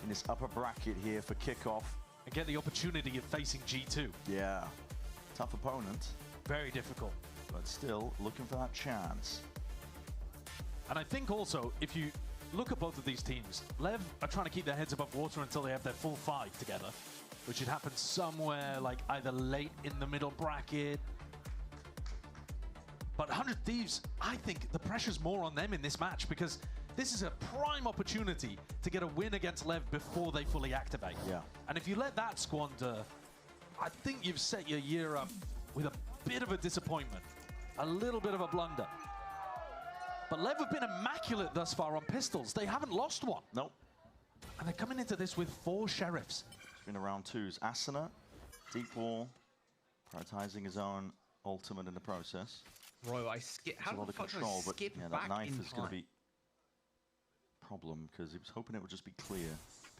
in this upper bracket here for kickoff. And get the opportunity of facing G2. Yeah, tough opponent. Very difficult. But still looking for that chance. And I think also, if you look at both of these teams, LEV are trying to keep their heads above water until they have their full 5 together, which should happen somewhere like either late in the middle bracket. But 100 Thieves, I think the pressure's more on them in this match because this is a prime opportunity to get a win against LEV before they fully activate. Yeah. And if you let that squander, I think you've set your year up with a bit of a disappointment, a little bit of a blunder. But LEV have been immaculate thus far on pistols. They haven't lost one. Nope. And they're coming into this with 4 sheriffs. It's been around 2s. Asuna, deep wall, prioritizing his own ultimate in the process. Bro, I skip. How the fuck did I skip yeah, back that knife in is going to be a problem because he was hoping it would just be clear.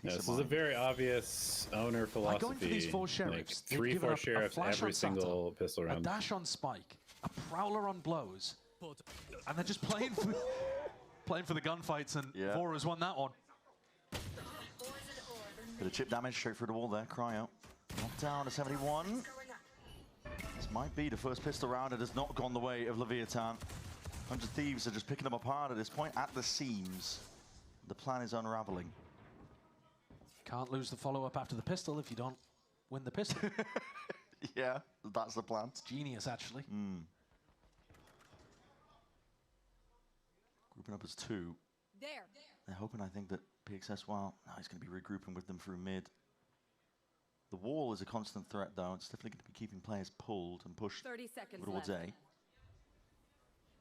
Yeah, this is a very obvious owner philosophy. Going for these 4 sheriffs, like 3-4 sheriffs every single pistol round. A dash on spike, a prowler on blows, and they're just playing for the gunfights, and Vora's won that one. Bit of chip damage straight through the wall there. Cryo knocked down to 71. This might be the first pistol round that has not gone the way of Levitan. 100 Thieves are just picking them apart at this point at the seams. The plan is unraveling. Can't lose the follow-up after the pistol if you don't win the pistol. Yeah, that's the plan. It's genius, actually. Grouping up as 2. They're hoping, I think, that PXS, well, no, he's going to be regrouping with them through mid. The wall is a constant threat, though. It's definitely going to be keeping players pulled and pushed towards A.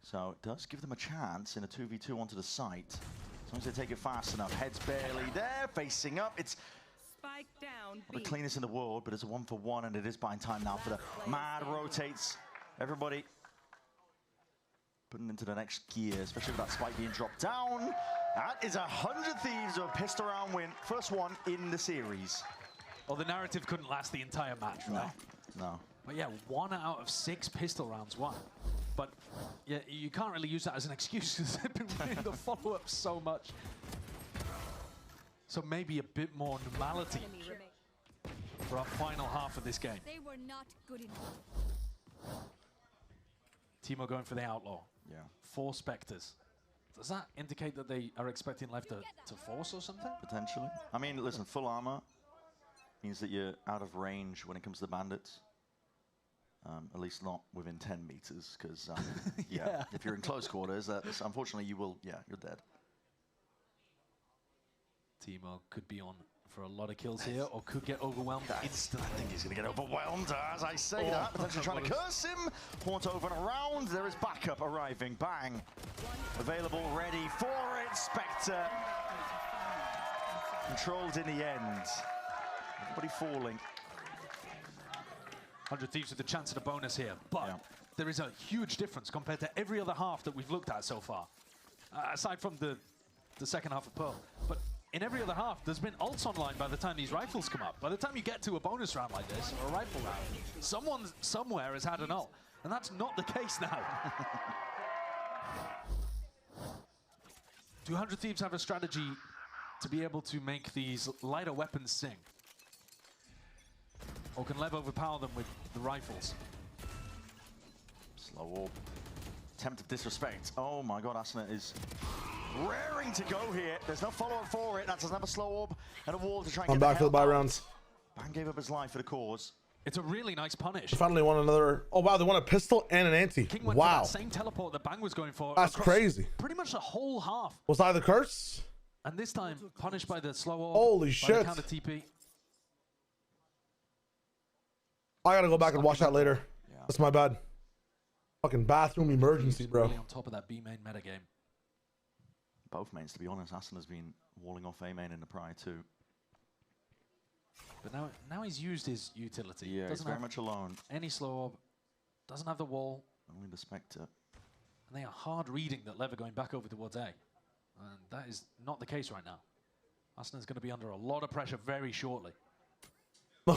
So it does give them a chance in a 2v2 onto the site. As long as they take it fast enough. Head's barely there, facing up. It's Spike down. not the cleanest in the world, but it's a 1-for-1, and it is buying time now for the Mad rotates. Everybody putting into the next gear, especially with that spike being dropped down. That is 100 Thieves with a pistol round win. First one in the series. Well, the narrative couldn't last the entire match, right? No. But yeah, 1 out of 6 pistol rounds won. But yeah, you can't really use that as an excuse because they've been winning the follow-up so much. So maybe a bit more normality for our final half of this game. They were not good enough. Timo going for the outlaw. Yeah. 4 Spectres. Does that indicate that they are expecting LEV to force or something? Potentially. I mean, listen, full armor means that you're out of range when it comes to the bandits. At least not within 10 meters, because yeah, if you're in close quarters, that's, unfortunately you will, you're dead. Timo could be on for a lot of kills here, or could get overwhelmed instantly. I think he's going to get overwhelmed as I say that. Potentially trying to curse him. Haunt over and around. There is backup arriving. Bang. Available, ready for it. Spectre. Controlled in the end. Everybody falling. 100 Thieves with a chance at a bonus here, but there is a huge difference compared to every other half that we've looked at so far, aside from the second half of Pearl. But in every other half, there's been ults online by the time these rifles come up. By the time you get to a bonus round like this, or a rifle round, someone somewhere has had an ult, and that's not the case now. Do 100 Thieves have a strategy to be able to make these lighter weapons sing? Or can LEV overpower them with the rifles? Slow orb. Attempt of disrespect. Oh my god, Asuna is raring to go here. There's no follow-up for it. That doesn't have a slow orb and a wall to try and I'm get back for the buy rounds. Bang gave up his life for the cause. It's a really nice punish. Finally won another. Oh wow, they won a pistol and an anti. King went Wow. for that same teleport that Bang was going for. That's crazy. Pretty much the whole half. Was I the curse? And this time punished by the slow orb. Holy by shit. The counter TP. I gotta go back and watch that later. That's my bad. Fucking bathroom emergency, bro. Really on top of that B main metagame. Both mains, to be honest. Asuna's been walling off A main in the prior too. But now he's used his utility. Yeah, he's very much alone. Any slow orb. Doesn't have the wall. Only the Spectre. And they are hard reading that LEV are going back over towards A. And that is not the case right now. Arsenal's going to be under a lot of pressure very shortly.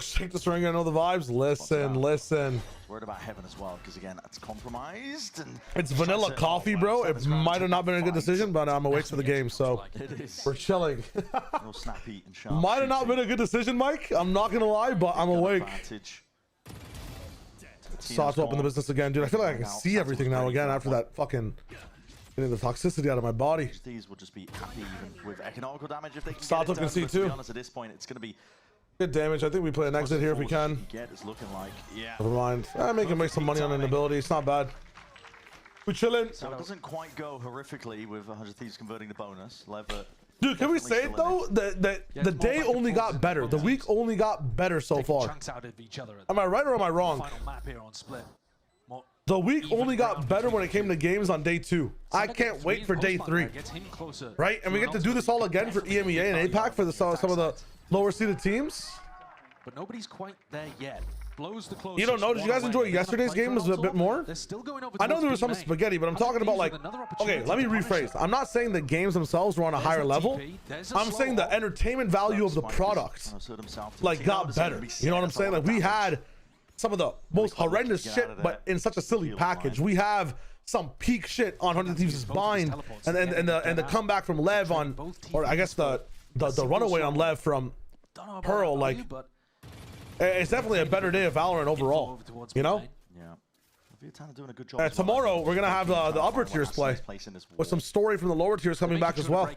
Shake the string, I know the vibes. Listen. Worried about Heaven as well, because again, it's compromised. And it's vanilla coffee, bro. It might have not been a good decision, but I'm awake for the game, so we're chilling. No snappy and sharp. Might have not been a good decision, Mike. I'm not gonna lie, but I'm awake. Sato up in the business again, dude. I feel like I can see everything now again after that fucking getting the toxicity out of my body. These will just be happy even with economical damage if they can Sato can see too. To be honest, at this point, it's going to be good damage. I think we play an exit here if we can. It's looking like, Never mind. Make some money on an ability. It's not bad. We're chilling. So it doesn't quite go horrifically with 100 Thieves converting the bonus. Dude, can we say it though? That the day only got better. The week only got better so far. Am I right or am I wrong? The week only got better when it came to games on day 2. I can't wait for day 3. Right? And we get to do this all again for EMEA and APAC for some of the lower seeded teams. But nobody's quite there yet. Blows the closest. You don't know? Did you guys enjoy yesterday's game a bit more? I know there was some spaghetti, but I'm talking about like, okay, let me rephrase. I'm not saying the games themselves were on a higher level. I'm saying the entertainment value of the product like got better. You know what I'm saying? Like we had some of the most horrendous shit, but in such a silly package. We have some peak shit on 100 Thieves' bind, and the comeback from Lev on, or I guess the runaway on Lev from Pearl. Like, it's definitely a better day of Valorant overall. You know? Yeah. Doing a good job tomorrow we're gonna have the upper tiers play with some story from the lower tiers coming back as well.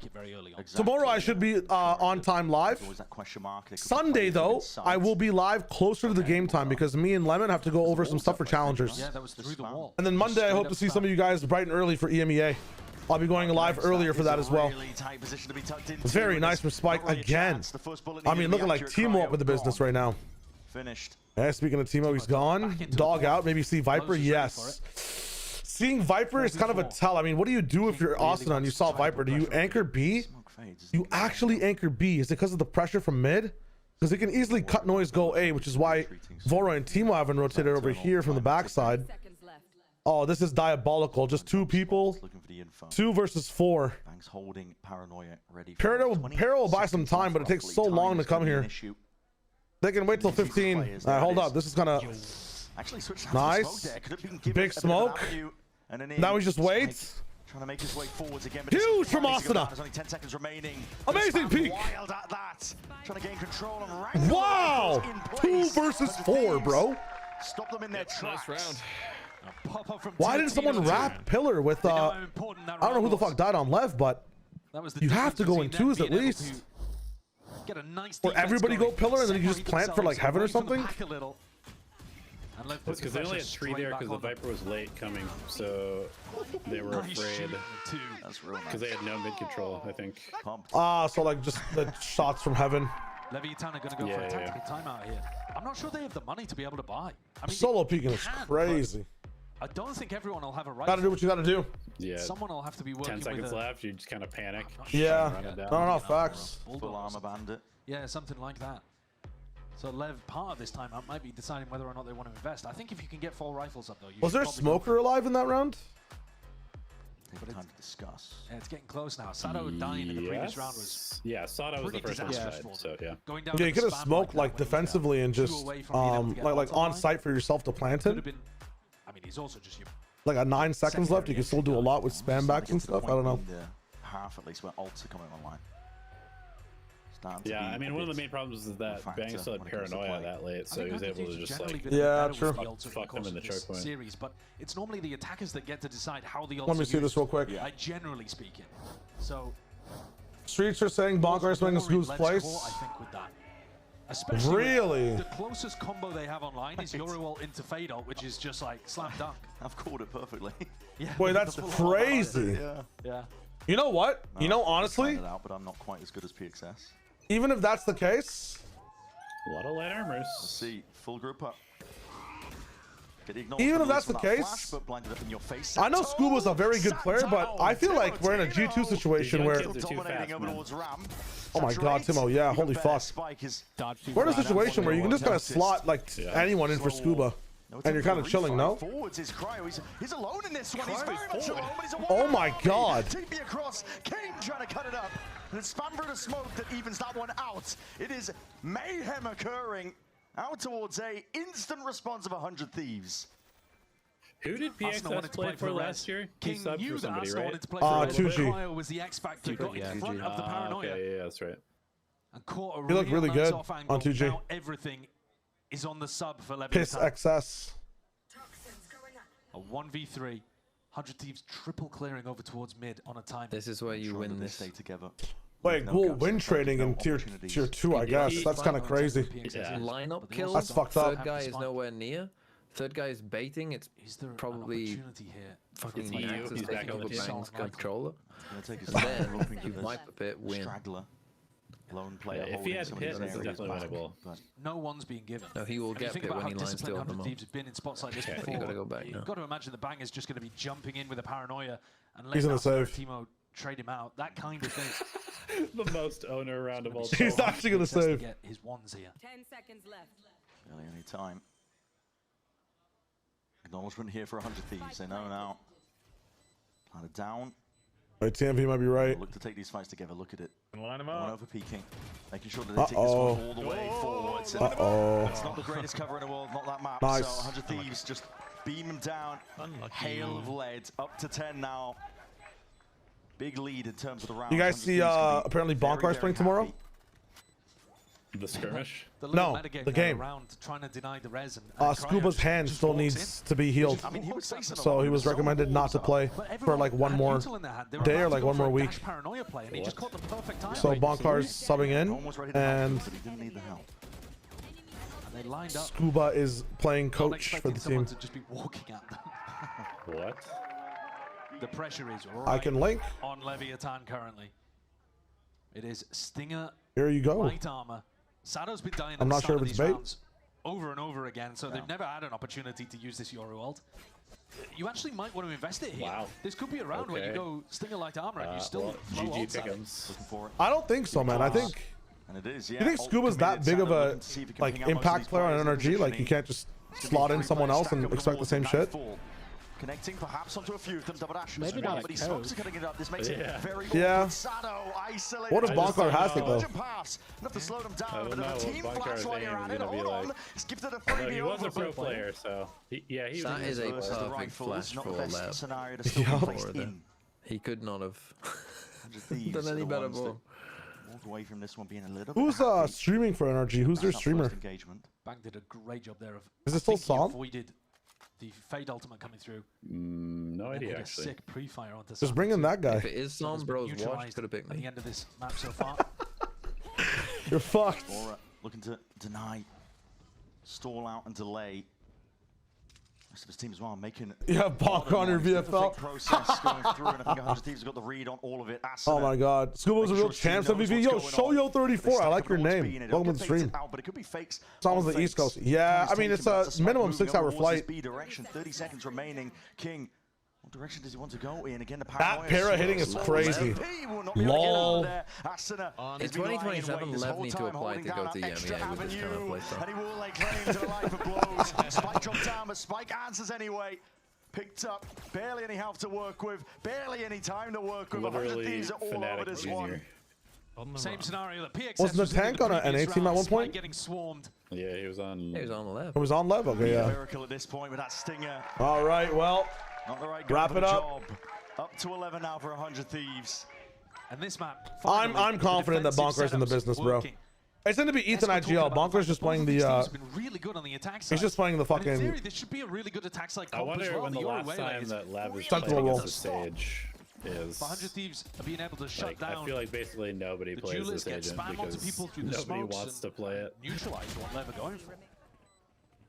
Tomorrow I should be on time live. Sunday though, I will be live closer to the game time because me and Lemon have to go over some stuff for challengers. Yeah, that was through the wall. And then Monday I hope to see some of you guys bright and early for EMEA. I'll be going live earlier for that as well. Very nice from Spike again. I mean, looking like Timo up with the business right now. Finished. Yeah, speaking of Timo, he's gone. Dog out. Maybe see Viper. Yes. Seeing Viper is kind of a tell. I mean, what do you do if you're Austin and you saw Viper? Do you anchor B? You actually anchor B. Is it because of the pressure from mid? Because it can easily cut noise go A, which is why Voro and Timo haven't rotated over here from the backside. Oh, this is diabolical. Just 2 people. 2 versus 4. Para will buy some time, but it takes so long to come here. They can wait till 15. All right, hold up. This is gonna nice. Big smoke. Now we just wait. Trying to make his way forwards again. Huge from Asuna. There's only 10 seconds remaining. Amazing peak. Wild at that. Trying to gain control and wow. 2 versus 4, bro. Stop them in their tracks. Nice round. Why didn't someone wrap Pillar with I don't know who the fuck died on Lev, but you have to go in 2s at least. Get a nice or everybody go Pillar and then you just plant for like Heaven or something. It's because they only had 3 there because the Viper was late coming, so they were afraid. Because they had no mid control, I think. So like just the shots from Heaven. Levitan are going to go for a tactical timeout here. I'm not sure they have the money to be able to buy. I mean, solo peeking is crazy. I don't think everyone will have a right. Gotta do what you gotta do. Yeah. Someone will have to be working 10 seconds with left. You just kind of panic. Yeah. No, facts. Full armor bandit. Yeah, something like that. So Lev, part of this timeout might be deciding whether or not they want to invest. I think if you can get 4 rifles up though. Was there a smoker alive in that round? Take time to discuss. Yeah, it's getting close now. Sato dying in the previous round was Sato was the first one died, so yeah. Yeah, you could have smoked like defensively and just like on site for yourself to plant it. I mean, he's also just like a 9 seconds left. You can still do a lot with spam backs and stuff. I don't know. Half at least where ults are coming online. Yeah, I mean, one of the main problems is that Bang still had paranoia that late, so he was able to just like fuck them in the choke point. Series, but it's normally the attackers that get to decide how the ults Let me see this real quick. Generally speaking. So Streets are saying Bonker is winning Scoop's place. I think with that. Especially really? The closest combo they have online is Yoruel into Fade ult, which is just like slam dunk. I've called it perfectly. Yeah. Boy, that's crazy. Yeah. You know what? No, you know, honestly, but I'm not quite as good as PXS. Even if that's the case, a lot of light armors. Let's see, full group up. Even if that's the case, I know Scuba's a very good player, but I feel like we're in a G2 situation where. Oh my God, Timo! Yeah, holy fuck. We're in a situation where you can just kind of slot like anyone in for Scuba. And you're kind of chilling, no? Forwards is KRU. He's alone in this one. He's very much alone, but he's a Oh my God. TP across. King trying to cut it up. And it's spam through the smoke that evens that one out. It is mayhem occurring out towards A. Instant response of 100 Thieves. Who did PXS play for last year? King subbed knew for somebody, that right? KRU was the X factor. Got in front of the paranoia. Okay, yeah, that's right. And caught a He looked really good on 2G. Now everything is on the sub for Levitan. Piss XS. A 1v3. 100 Thieves triple clearing over towards mid on a time. This is where you win this. Stay together. Wait, cool. Win trading in tier 2, I guess. That's kind of crazy. Lineup kills. That's fucked up. Third guy is nowhere near. Third guy is baiting. It's probably fucking Nexus taking over Bang's controller. And then you might a bit win. Straggler. Lone player. If he had Pit, it's definitely winnable. No one's being given. No, he will get Pit when he lines two of them up. Thieves have been in spots like this before. You gotta go back now. You've got to imagine the Bang is just going to be jumping in with a paranoia and He's letting gonna save. Timo trade him out. That kind of thing. The most owner round of all time. He's actually gonna save. Get his ones here. 10 seconds left. Barely any time. Acknowledgement here for 100 Thieves. They know now. Kind of down. Wait, TMV might be right. Look to take these fights together. Look at it. Line him One up. over peeking. Making sure that they take this one all the way forwards. It's not the greatest cover in the world, not that map. Nice. So 100 Thieves just beam him down. Hail of lead. Up to 10 now. Big lead in terms of the round. You guys see apparently Bonkar's playing tomorrow? The skirmish? No, the game. Trying to deny the res and Scuba's hand still needs to be healed, so he was recommended not to play for like one more day or like one more week. So Bonkar's subbing in, and Scuba is playing coach for the team. What? The pressure is I can link. on Levitan currently. It is Stinger. Here you go. Light armor. Sato's been dying. I'm not sure if it's bait. Over and over again, so they've never had an opportunity to use this Yoru ult. You actually might want to invest it here. Wow. This could be a round where you go Stinger Light armor and you still throw GG ults at it. Pick'ems. I don't think so, man. I think. And it is, You think Scuba's that big of a like impact player on NRG? Like you can't just slot in someone else and expect the same shit? Connecting perhaps onto a few of them. Double dash. Maybe not but he's focused on cutting it up. This makes it very Yeah. Sato isolated. What if Bonkar has it though? Enough to slow them I down, don't but know the what team Bonkar's flash while aim you're is at it. gonna be Hold on. like. It's gifted a No, freebie he was a pro over. player, so he was. That is a versus the perfect rifles, flash not for the best Lev. scenario to still be placed in. He could not have 100 Thieves done are any the better ones that ball. walk away from this one being a little Who's bit happy. streaming for NRG? Who's their That's that streamer? first engagement. Bang did a great job there of. Is it still I think he Psalm? avoided the Fade ultimate coming through. No And idea hit a actually. sick pre-fire onto Just Sam. bring in that guy. If it is Psalm Bros Watch, could have picked At me. the end of this map so far. You're fucked. Aura looking to deny, stall out and delay. Rest of his team as well, making Yeah, Bonk on your VFL. process going through, and I think 100 Thieves have got the read on all of it. Oh my god. Scuba's a real champs MVP. Yo, Shoyo34. I like your name. Welcome to the stream. But it could be fakes. It's almost the East Coast. Yeah, I mean, it's a minimum 6-hour flight. B direction, 30 seconds remaining. King, what direction does he want to go in? Again, the That para hitting is crazy. Lol. In 2027, Lev need to apply to go to EMEA with this kind of play style. And he will lay claim to the life of blows. Spike dropped down, but Spike answers anyway. Picked up, barely any health to work with, barely any time to work with. 100 Thieves are all over this one. Same scenario that PXS Wasn't the tank on an NA team at one point? Getting swarmed. Yeah, he was on. He was on the left. It was on Lev. Okay, yeah. Miracle at this point with that stinger. All right, well, Not the right guy wrap for it the up. job. Up to 11 now for 100 Thieves. And this map. I'm confident that Bonkar's in the business, bro. It's going to be Ethan IGL. Bonkar's just playing the. Really good on the attack side. He's just playing the In fucking. theory, this should be a really good attack side I comp as wonder well. when the Yoru last Waylay time is that Lev is Sentinel playing roll. against the stage is. 100 Thieves are being able to shut Like, down. I feel like basically nobody the plays duelists this get agent spam onto people because through the nobody smokes wants to and play it. Neutralize what Lev are going for.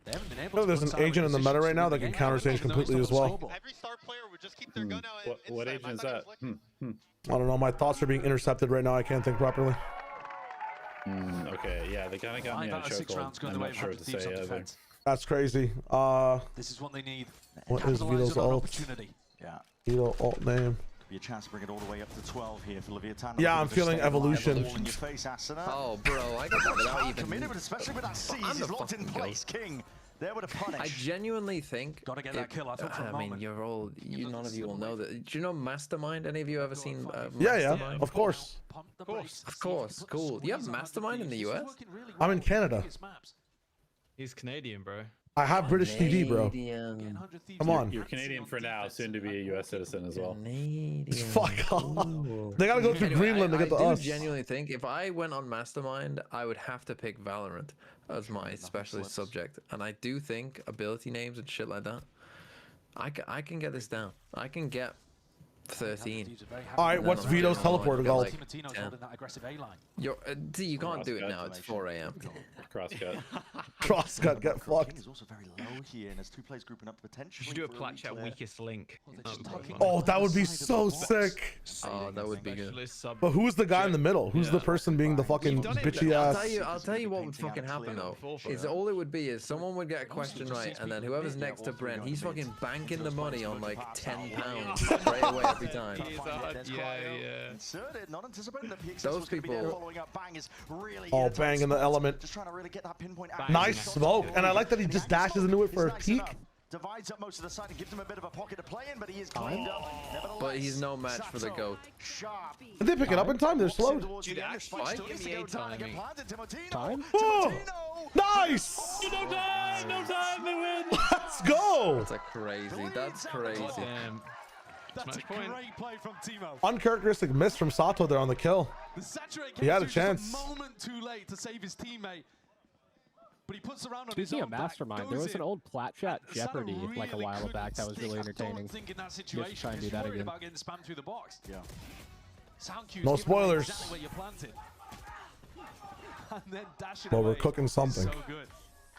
They haven't been able I know to there's put an Sato in agent in the position meta to right now win that the can game, counter stage even though completely he's as not well. the Every star player would just keep their gun out. What agent is that? I don't know. My thoughts are being intercepted right now. I can't think properly. Okay, yeah, they kind of got me on a 6 chokehold. rounds going I'm the way not of sure 100 what to Thieves say on either. defense. That's crazy. This is what they need. What is Capitalize Vito's on an ult? opportunity. Yeah. Vito alt name. Could be a chance to bring it all the way up to 12 here for Levitan. Yeah, I'm feeling evolution. All in your face, Asuna. Oh, bro, I got that without even. Committed, but especially with that seize, he's locked in place. King There with a punish. I genuinely think. Gotta get that kill. I thought for a mean, moment. you're all. None of you will know that. Do you know Mastermind? Any of you ever seen? Yeah, Mastermind? of course. Of course. Cool. Do you have Mastermind in the US? I'm in Canada. He's Canadian, bro. I have British TV, bro. Come on. You're Canadian for now, soon to be a U.S. citizen as well. Fuck off. They gotta go through Greenland to get to us. I genuinely think if I went on Mastermind, I would have to pick Valorant as my specialist subject. And I do think ability names and shit like that, I can get this down. I can get 13. All right, what's Vito's teleport called? You can't do it now. It's 4 a.m. Crosscut. Crosscut, get fucked. Is also very low here, and there's two players grouping up potentially. You should do a plat chat weakest link. Oh, that would be so sick. Oh, that would be good. But who's the guy in the middle? Who's the person being the fucking bitchy ass? I'll tell you what would fucking happen though. Is all it would be is someone would get a question right, and then whoever's next to Brent, he's fucking banking the money on like £10 straight away every time. Those people. Oh, bang in the element. Nice smoke, and I like that he just dashes into it for a peek. Divides up most of the side and gives him a bit of a pocket to play in, but he is cleaned up. But he's no match for the GOAT. Did they pick it up in time? They're slowed. Dude, actually, NBA timing. Time? Oh, nice! No time, they win. Let's go. That's crazy. That's crazy. Damn. That's a great play from Timo. Uncharacteristic miss from Sato there on the kill. He had a chance. Just a moment too late to save his teammate. But he puts around on Speaking his of Mastermind, there was an old plat chat Jeopardy really like a while back that was really entertaining. Think in that Just situation, try and do that again. about getting spammed through the box. Yeah. Sound cues, No give away spoilers. Exactly where you planted. And then dashing Well, we're away. cooking something. So good.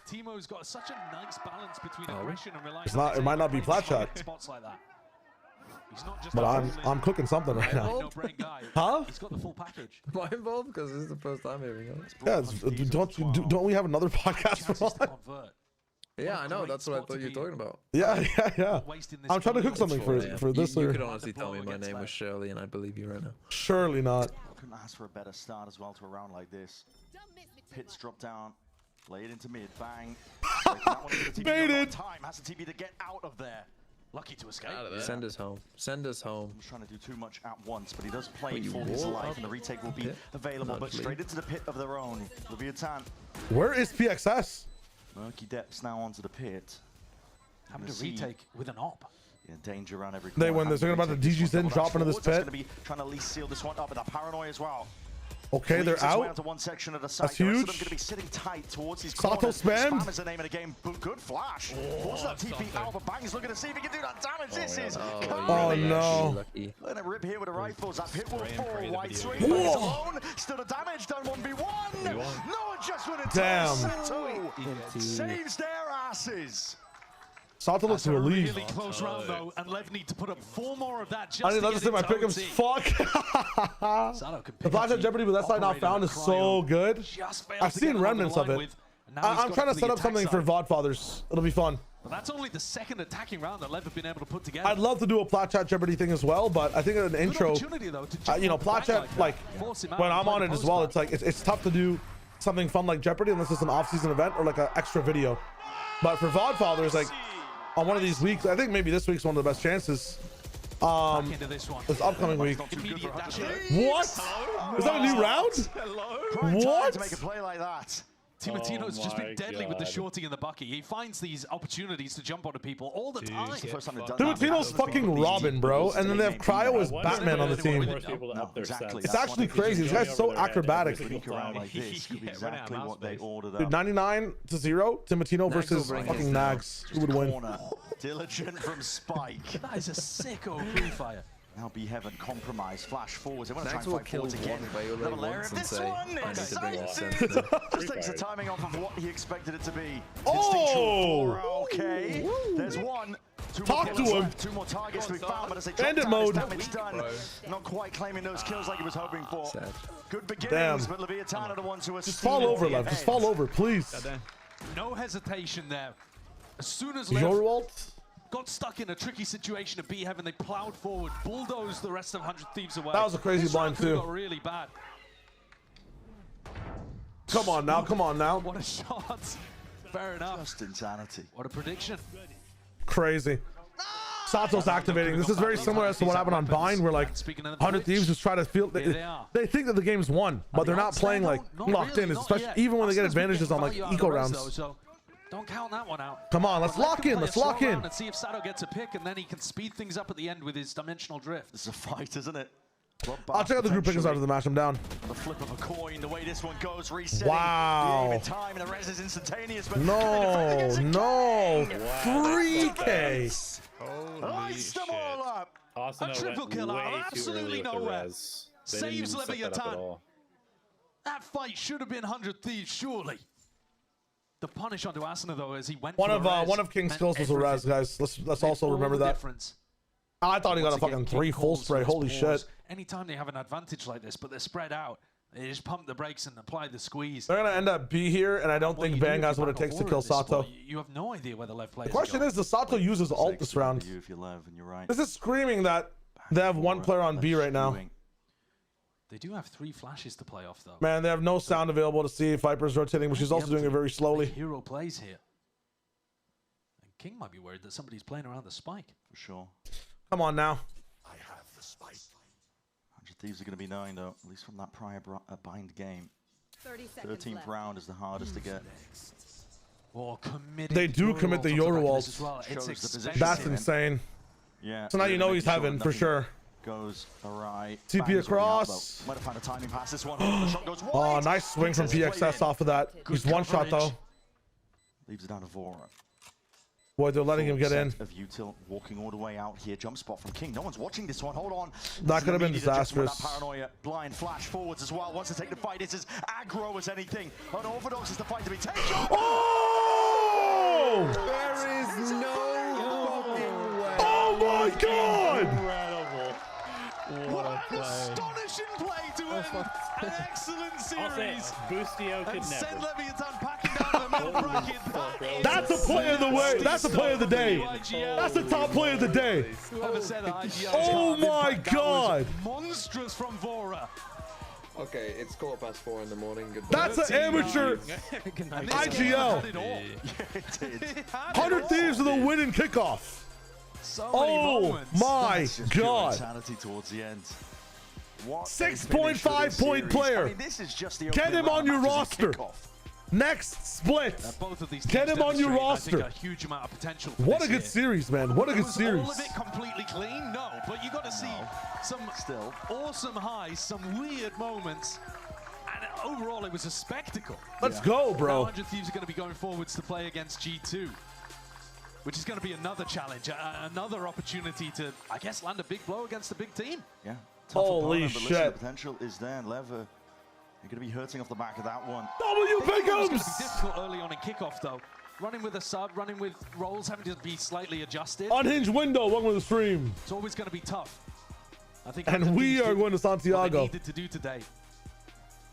Timo's got such a nice balance between aggression and reliance. It's not. It might not be flat shot. Spots like that. He's not just But I'm cooking something right now. Huh? He's got the full package. Am I involved? Because this is the first time hearing it. Yeah, don't we have another podcast for on? Yeah, I know. That's what I thought you were talking about. Yeah. I'm trying to cook something for this. You could honestly tell me my name was Shirley, and I believe you right now. Surely not. Couldn't ask for a better start as well to a round like this. Pits drop down, lay it into mid, bang. Baited. Time has the TP to get out of there. Lucky to escape. Send us home. Send us home. He's trying to do too much at once, but he does play for his life, and the retake will be available. But straight into the pit of their own. Levitan. Where is PXS? Murky depths now onto the pit. Having to retake with an op. Yeah, danger around every corner. They win this. They're about to DG's in, drop into this pit. Going to be trying to at least seal this one up with a paranoia as well. Okay, they're out. One section of the site. That's the rest huge. of them going to be sitting tight towards these Sato corners. spammed. Spam is the name of the game. Good flash. Forces that TP out, but Bang's looking to see if he can do that damage. This is Oh no. Let him rip here with the rifles. That pit will fall. White swing. He's alone. Still the damage done 1v1. No adjustment in time. Sato saves their asses. Sato looks relieved. Really close round though, and Lev need to put up 4 more of that. Just I didn't understand my pick'ems. Fuck. The Flash at Jeopardy with that side not found is so good. I've seen remnants of it. I'm trying to set up something for VODfathers. It'll be fun. But that's only the second attacking round that Lev have been able to put together. I'd love to do a Plat Chat Jeopardy thing as well, but I think an intro, you know, Plat Chat, like when I'm on it as well, it's like it's tough to do something fun like Jeopardy unless it's an off-season event or like an extra video. But for VODfathers, like on one of these weeks, I think maybe this week's one of the best chances. This upcoming week. What? Is that a new round? What? To make a play like that. Timotino's just been deadly with the shorty and the bucky. He finds these opportunities to jump onto people all the time. Timotino's fucking Robin, bro, and then they have Cryo as Batman on the team. It's actually crazy. This guy's so acrobatic. Dude, 99-0, Timotino versus fucking Nags. Who would win? Diligent from Spike. That is a sicko free fire. Now be heaven compromise, flash forwards. They want to try Nags and will fight kill forwards again. one once and say, I need to bring more sense. Just takes the timing off of what he expected it to be. Oh! Okay. There's one. Talk to him. 2 more targets to be found, but as they Bandit drop mode. damage done. Not quite claiming those kills like he was hoping for. Good beginnings, but Levitan are the ones who are Just fall over, Lev. Just fall over, please. No hesitation there. As soon as Lev got stuck in a tricky situation at B-Heaven, they plowed forward, bulldozed the rest of 100 Thieves away. That was a crazy blind too. Got really bad. Come on now, come on now. What a shot. Fair enough. Just insanity. What a prediction. Crazy. Sato's activating. This is very similar as to what happened on Bind, where like 100 Thieves just try to feel they think that the game's won, but they're not playing like locked in, especially even when they get advantages on like eco rounds. So don't count that one out. Come on, let's lock in. Let's lock in. And see if Sato gets a pick, and then he can speed things up at the end with his dimensional drift. It's a fight, isn't it? I'll check out the group pickings after the match. I'm down. The flip of a coin, the way this one goes, resetting. Wow. Time, and the res is instantaneous. But no. 3K. Lights them all up. A triple kill out of absolutely nowhere. Saves Levitan. That fight should have been 100 Thieves, surely. The punish onto Asuna though, as he went. One of King's skills was a res, guys. Let's also remember that. I thought he got a fucking 3 full spray. Holy shit. Anytime they have an advantage like this, but they're spread out, they just pump the brakes and apply the squeeze. They're gonna end up B here, and I don't think Bang has what it takes to kill Sato. You have no idea where the left players. The question is, does Sato use his ult this round? This is screaming that they have one player on B right now. They do have 3 flashes to play off though. Man, they have no sound available to see if Viper's rotating, but she's also doing it very slowly. Hero plays here. And King might be worried that somebody's playing around the spike. For sure. Come on now. I have the spike. 100 Thieves are going to be 9 though, at least from that prior bind game. 13th round is the hardest to get. They do commit the Yoru ults. Well. That's insane. Yeah. So now you know he's heaven for sure. Goes alright. TP across. Might have found a timing pass this one. The shot goes wide. Oh, nice swing from PXS off of that. He's one shot though. Leaves it down to Vora. Boy, they're letting him get in. Of util walking all the way out here. Jump spot from King. No one's watching this one. Hold on. That could have been disastrous. That paranoia. Blind flash forwards as well. Wants to take the fight. This is aggro as anything. Unorthodox is the fight to be taken. Oh! There is no fucking way. Oh my god! Incredible. What an astonishing play to end an excellent series. Boostio could and send never. Levitan packing down the middle bracket. That's a play of the way. That's a play of the day. That's the top play of the day. Whoever said that IGL Oh my god! Monstrous from Vora. Okay, it's 4:15 in the morning. Goodbye. That's an amateur IGL. 100 Thieves with a win in kickoff. Oh my god! Insanity towards the end. 6.5 point player. I mean, this is just the Get him on your roster. Next split. Both of these Get him on your roster. A huge amount of potential. What a good series, man. What a good series. All of it completely clean? No, but you got to see some awesome highs, some weird moments. And overall, it was a spectacle. Let's go, bro. 100 Thieves are going to be going forwards to play against G2. Which is going to be another challenge, another opportunity to, I guess, land a big blow against a big team. Yeah. Holy shit. The potential is there, and Lev, you're going to be hurting off the back of that one. W Pickums! It's going to be difficult early on in kickoff, though. Running with a sub, running with rolls, having to be slightly adjusted. Unhinged window, welcome to the stream. It's always going to be tough. I think. And we are going to Santiago. What they needed to do today.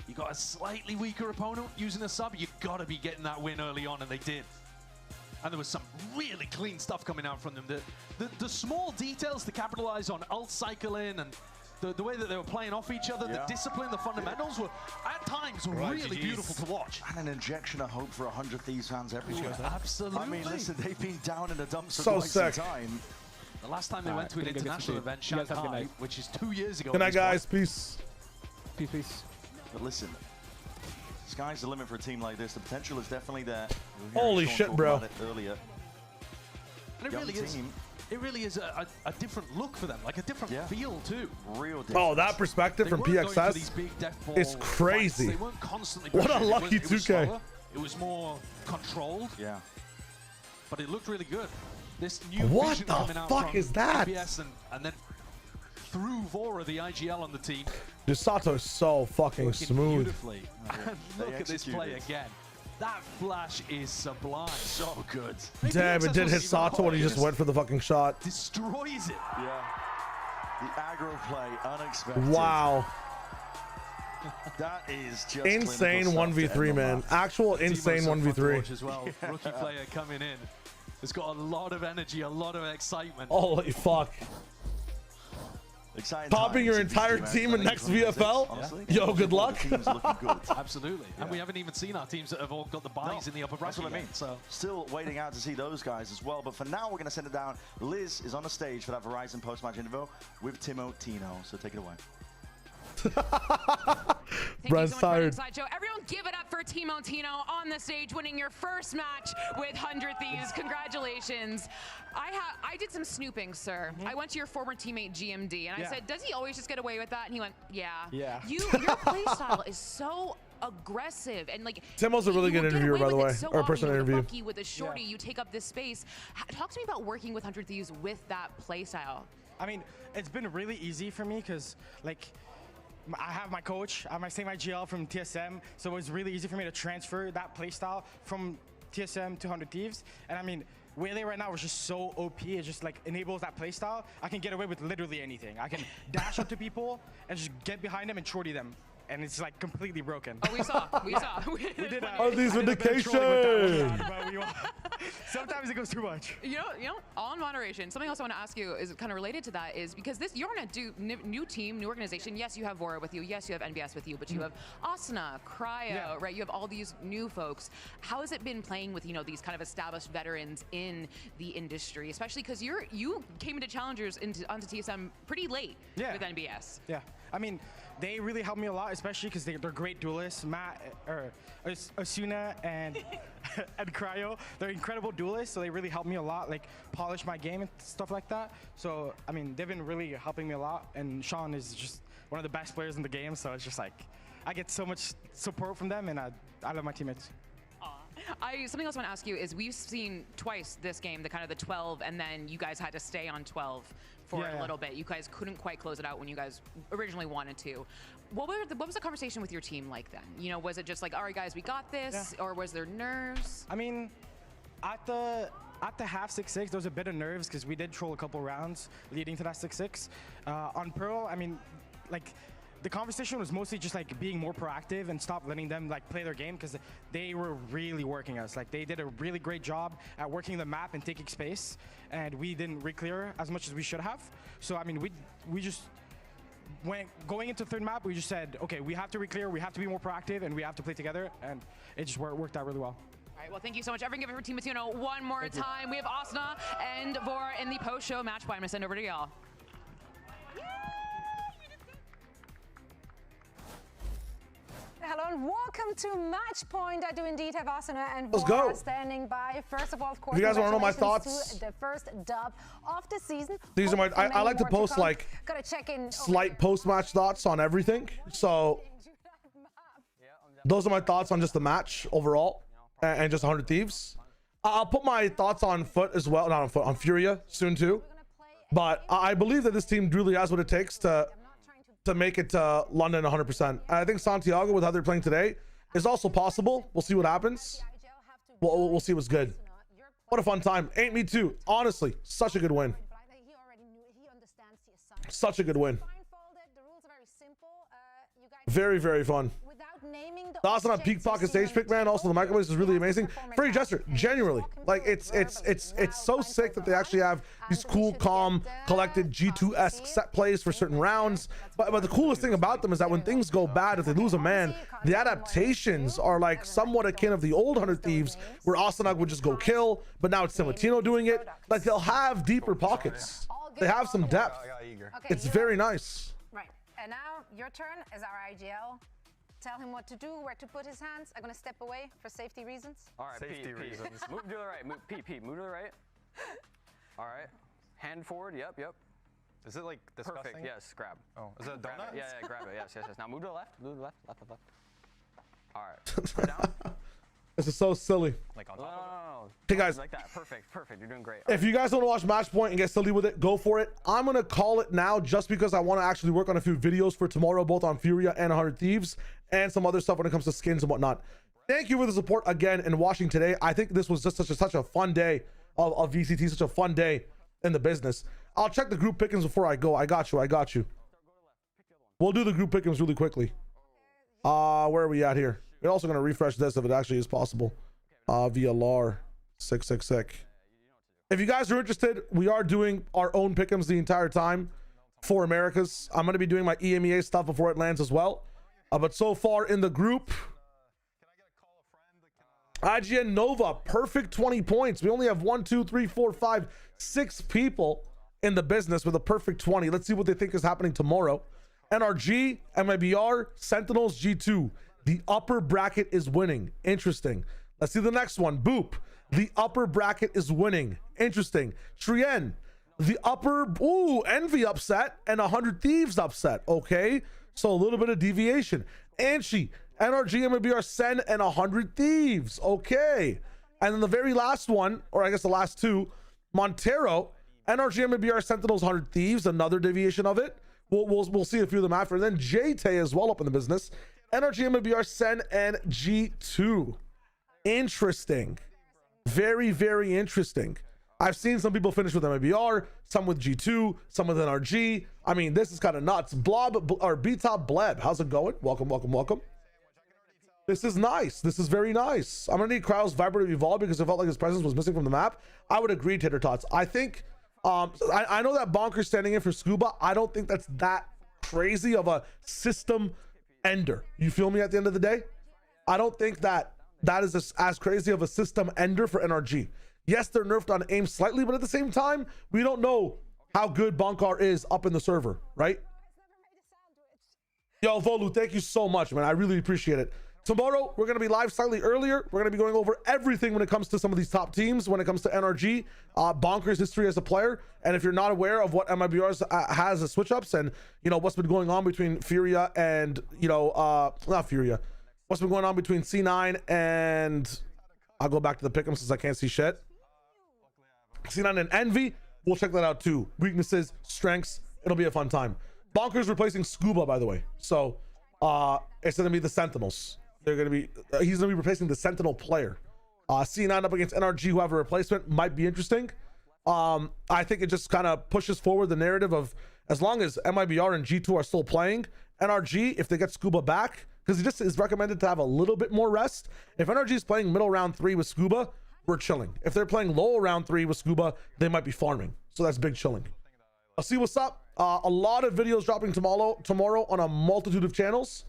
You got a slightly weaker opponent using a sub. You got to be getting that win early on, and they did. And there was some really clean stuff coming out from them. The small details to capitalize on ult cycling and the way that they were playing off each other, the discipline, the fundamentals were at times really beautiful to watch. And an injection of hope for 100 Thieves fans everywhere. Absolutely. I mean, listen, they've been down in the dumps for so quite some sick. time. The last time they went to an international event, Shanghai, which is 2 years ago. Good night, guys. Peace. Peace, peace. But listen, sky's the limit for a team like this. The potential is definitely there. Holy shit, bro. Earlier. And it really is a different look for them, like a different feel too. Real difference. Oh, that perspective from PXS is crazy. They weren't constantly what a lucky it was 2K. slower, it was more controlled. Yeah. But it looked really good. This new what vision the coming out fuck from is that? PBS and then through Vora, the IGL on the team. Sato is so fucking smooth. Beautifully. And look at this play again. That flash is sublime. So good. Damn, it did hit Sato when he just went for the fucking shot. Destroys it. Yeah. The aggro play, unexpected. Wow. That is just insane 1v3, man. Actual insane 1v3. As well. Rookie player coming in. It's got a lot of energy, a lot of excitement. Holy fuck. Exciting Popping your times in entire VCT team in next Americas VFL. 2026, honestly. Yo, good luck. The team's looking good. Absolutely. And we haven't even seen our teams that have all got the buys in the upper bracket. That's what I mean. So Still waiting out to see those guys as well. But for now, we're going to send it down. Liz is on the stage for that Verizon post-match interview with Tino. So take it away. Brent's tired. Joe. Everyone give it up for Tino on the stage, winning your first match with 100 Thieves. Congratulations. I did some snooping, sir. I went to your former teammate GMD, and I said, does he always just get away with that? And he went, yeah. Your play style is so aggressive, and like Timo's a really good interviewer, by the way, so or person to interview. With a shorty, you take up this space. Talk to me about working with 100 Thieves with that play style. I mean, it's been really easy for me because, like, I have my coach, I stay my GL from TSM, so it was really easy for me to transfer that playstyle from TSM to 100 Thieves. And I mean, Wele right now is just so OP, it just like enables that playstyle. I can get away with literally anything. I can dash up to people and just get behind them and shorty them. And it's like completely broken. Oh, we saw. We did these vindication. Sometimes it goes too much. You know, all in moderation. Something else I want to ask you is kind of related to that is because you're on a new team, new organization. Yes, you have Vora with you. Yes, you have NBS with you, but you have Asuna, Cryo, right? You have all these new folks. How has it been playing with these kind of established veterans in the industry, especially because you came into Challengers onto TSM pretty late with NBS. Yeah, I mean, they really helped me a lot, especially because they're great duelists. Asuna and Cryo, they're incredible duelists, so they really helped me a lot, like polish my game and stuff like that. So I mean, they've been really helping me a lot, and Sean is just one of the best players in the game. So it's just like I get so much support from them, and I love my teammates. Something else I want to ask you is we've seen twice this game, the kind of the 12, and then you guys had to stay on 12 for a little bit. You guys couldn't quite close it out when you guys originally wanted to. What was the conversation with your team like then? Was it just like, all right, guys, we got this, or was there nerves? I mean, at the half 6-6, there was a bit of nerves because we did troll a couple rounds leading to that 6-6. On Pearl, I mean, like, the conversation was mostly just like being more proactive and stop letting them like play their game because they were really working us. Like they did a really great job at working the map and taking space, and we didn't re-clear as much as we should have. So I mean, we just going into third map, we just said, okay, we have to re-clear, we have to be more proactive, and we have to play together, and it just worked out really well. All right, well, thank you so much. Everyone give it for Team Matino one more time. We have Asuna and Vora in the post-show match point. I'm gonna send over to y'all. Hello and welcome to Match Point. I do indeed have Asuna and Let's go. standing by. First of all, of course, if you guys want to know my congratulations thoughts, to the first dub of the season. These are my. I like to post like gotta check in slight post-match thoughts on everything. So those are my thoughts on just the match overall and just 100 Thieves. I'll put my thoughts on Foot as well, not on Foot, on Furia soon too. But I believe that this team really has what it takes to make it to London 100%. I think Santiago, with how they're playing today, is also possible. We'll see what happens. We'll see what's good. What a fun time. Ain't me too. Honestly, such a good win. Such a good win. Very, very fun. The Asuna peak pocket stage pick, man. Also, the microwaves is really amazing. Free gesture, genuinely. Like it's so sick that they actually have these cool, calm, collected G2-esque set plays for certain rounds. But the coolest thing about them is that when things go bad, if they lose a man, the adaptations are like somewhat akin of the old 100 Thieves, where Asuna would just go kill, but now it's Timatino doing it. Like they'll have deeper pockets. They have some depth. It's very nice. Right, and now your turn as our IGL. Tell him what to do, where to put his hands. I'm gonna step away for safety reasons. All right, safety reasons. Move to the right. Move to the right. All right. Hand forward. Yep. Is it like disgusting? Perfect. Yes. Grab. Oh, is it a donut? Yeah. Grab it. Yes. Now move to the left. Move to the left. Left. All right. Down. This is so silly. Like on top of it? No. Hey guys. Like that. Perfect. You're doing great. If you guys want to watch Match Point and get silly with it, go for it. I'm going to call it now just because I want to actually work on a few videos for tomorrow, both on Furia and 100 Thieves, and some other stuff when it comes to skins and whatnot. Thank you for the support again in watching today. I think this was just such a fun day of VCT, such a fun day in the business. I'll check the group pickings before I go. I got you. We'll do the group pickings really quickly. Where are we at here? We're also going to refresh this if it actually is possible. Via LAR 666. If you guys are interested, we are doing our own pick'ems the entire time for Americas. I'm going to be doing my EMEA stuff before it lands as well. But so far in the group, IGN Nova, perfect 20 points. We only have 1, 2, 3, 4, 5, 6 people in the business with a perfect 20. Let's see what they think is happening tomorrow. NRG, MIBR, Sentinels, G2. The upper bracket is winning. Interesting. Let's see the next one. Boop. The upper bracket is winning. Interesting. Trien. The upper, Envy upset and 100 Thieves upset. Okay. So a little bit of deviation. Anshi, NRG, MIBR, Sen, and 100 Thieves. Okay. And then the very last one, or I guess the last two, Montero, NRG, MIBR, Sentinels, 100 Thieves. Another deviation of it. We'll see a few of them after. And then JT as well up in the business. NRG, MIBR, Sen, and G2. Interesting. Very, very interesting. I've seen some people finish with MIBR, some with G2, some with NRG. I mean, this is kind of nuts. Blob or B-Top Bleb, how's it going? Welcome, welcome, welcome. This is nice. This is very nice. I'm gonna need Krau's Viper to evolve because it felt like his presence was missing from the map. I would agree, Tater Tots. I think, I know that Bonker's standing in for Scuba. I don't think that's that crazy of a system ender. You feel me at the end of the day? I don't think that is as crazy of a system ender for NRG. Yes, they're nerfed on aim slightly, but at the same time, we don't know how good Bonkar is up in the server, right? Yo, Volu, thank you so much, man. I really appreciate it. Tomorrow, we're going to be live slightly earlier. We're going to be going over everything when it comes to some of these top teams, when it comes to NRG, Bonker's history as a player. And if you're not aware of what MIBR has as switch-ups and, you know, what's been going on between Furia and, you know, not Furia. What's been going on between C9 and... I'll go back to the pick'em since I can't see shit. C9 and Envy, we'll check that out too. Weaknesses, strengths, it'll be a fun time. Bonker's replacing Scuba, by the way. So, it's going to be the Sentinels. They're going to be, he's going to be replacing the Sentinel player. C9 up against NRG, who have a replacement, might be interesting. I think it just kind of pushes forward the narrative of, as long as MIBR and G2 are still playing, NRG, if they get Scuba back, because he just is recommended to have a little bit more rest. If NRG is playing middle round 3 with Scuba, we're chilling. If they're playing low round 3 with Scuba, they might be farming. So that's big chilling. I'll see what's up. A lot of videos dropping tomorrow on a multitude of channels.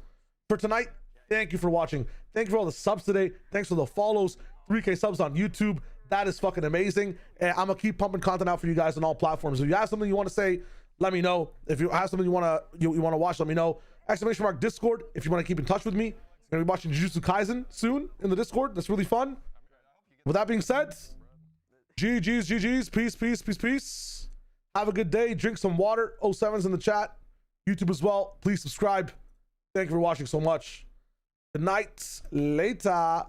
For tonight, thank you for watching. Thank you for all the subs today. Thanks for the follows. 3K subs on YouTube. That is fucking amazing. And I'm going to keep pumping content out for you guys on all platforms. If you have something you want to say, let me know. If you have something you want to watch, let me know. ! Discord if you want to keep in touch with me. I'm going to be watching Jujutsu Kaisen soon in the Discord. That's really fun. With that being said, GG's, peace, peace, peace, peace. Have a good day. Drink some water. 07's in the chat. YouTube as well. Please subscribe. Thank you for watching so much. Good night. Later.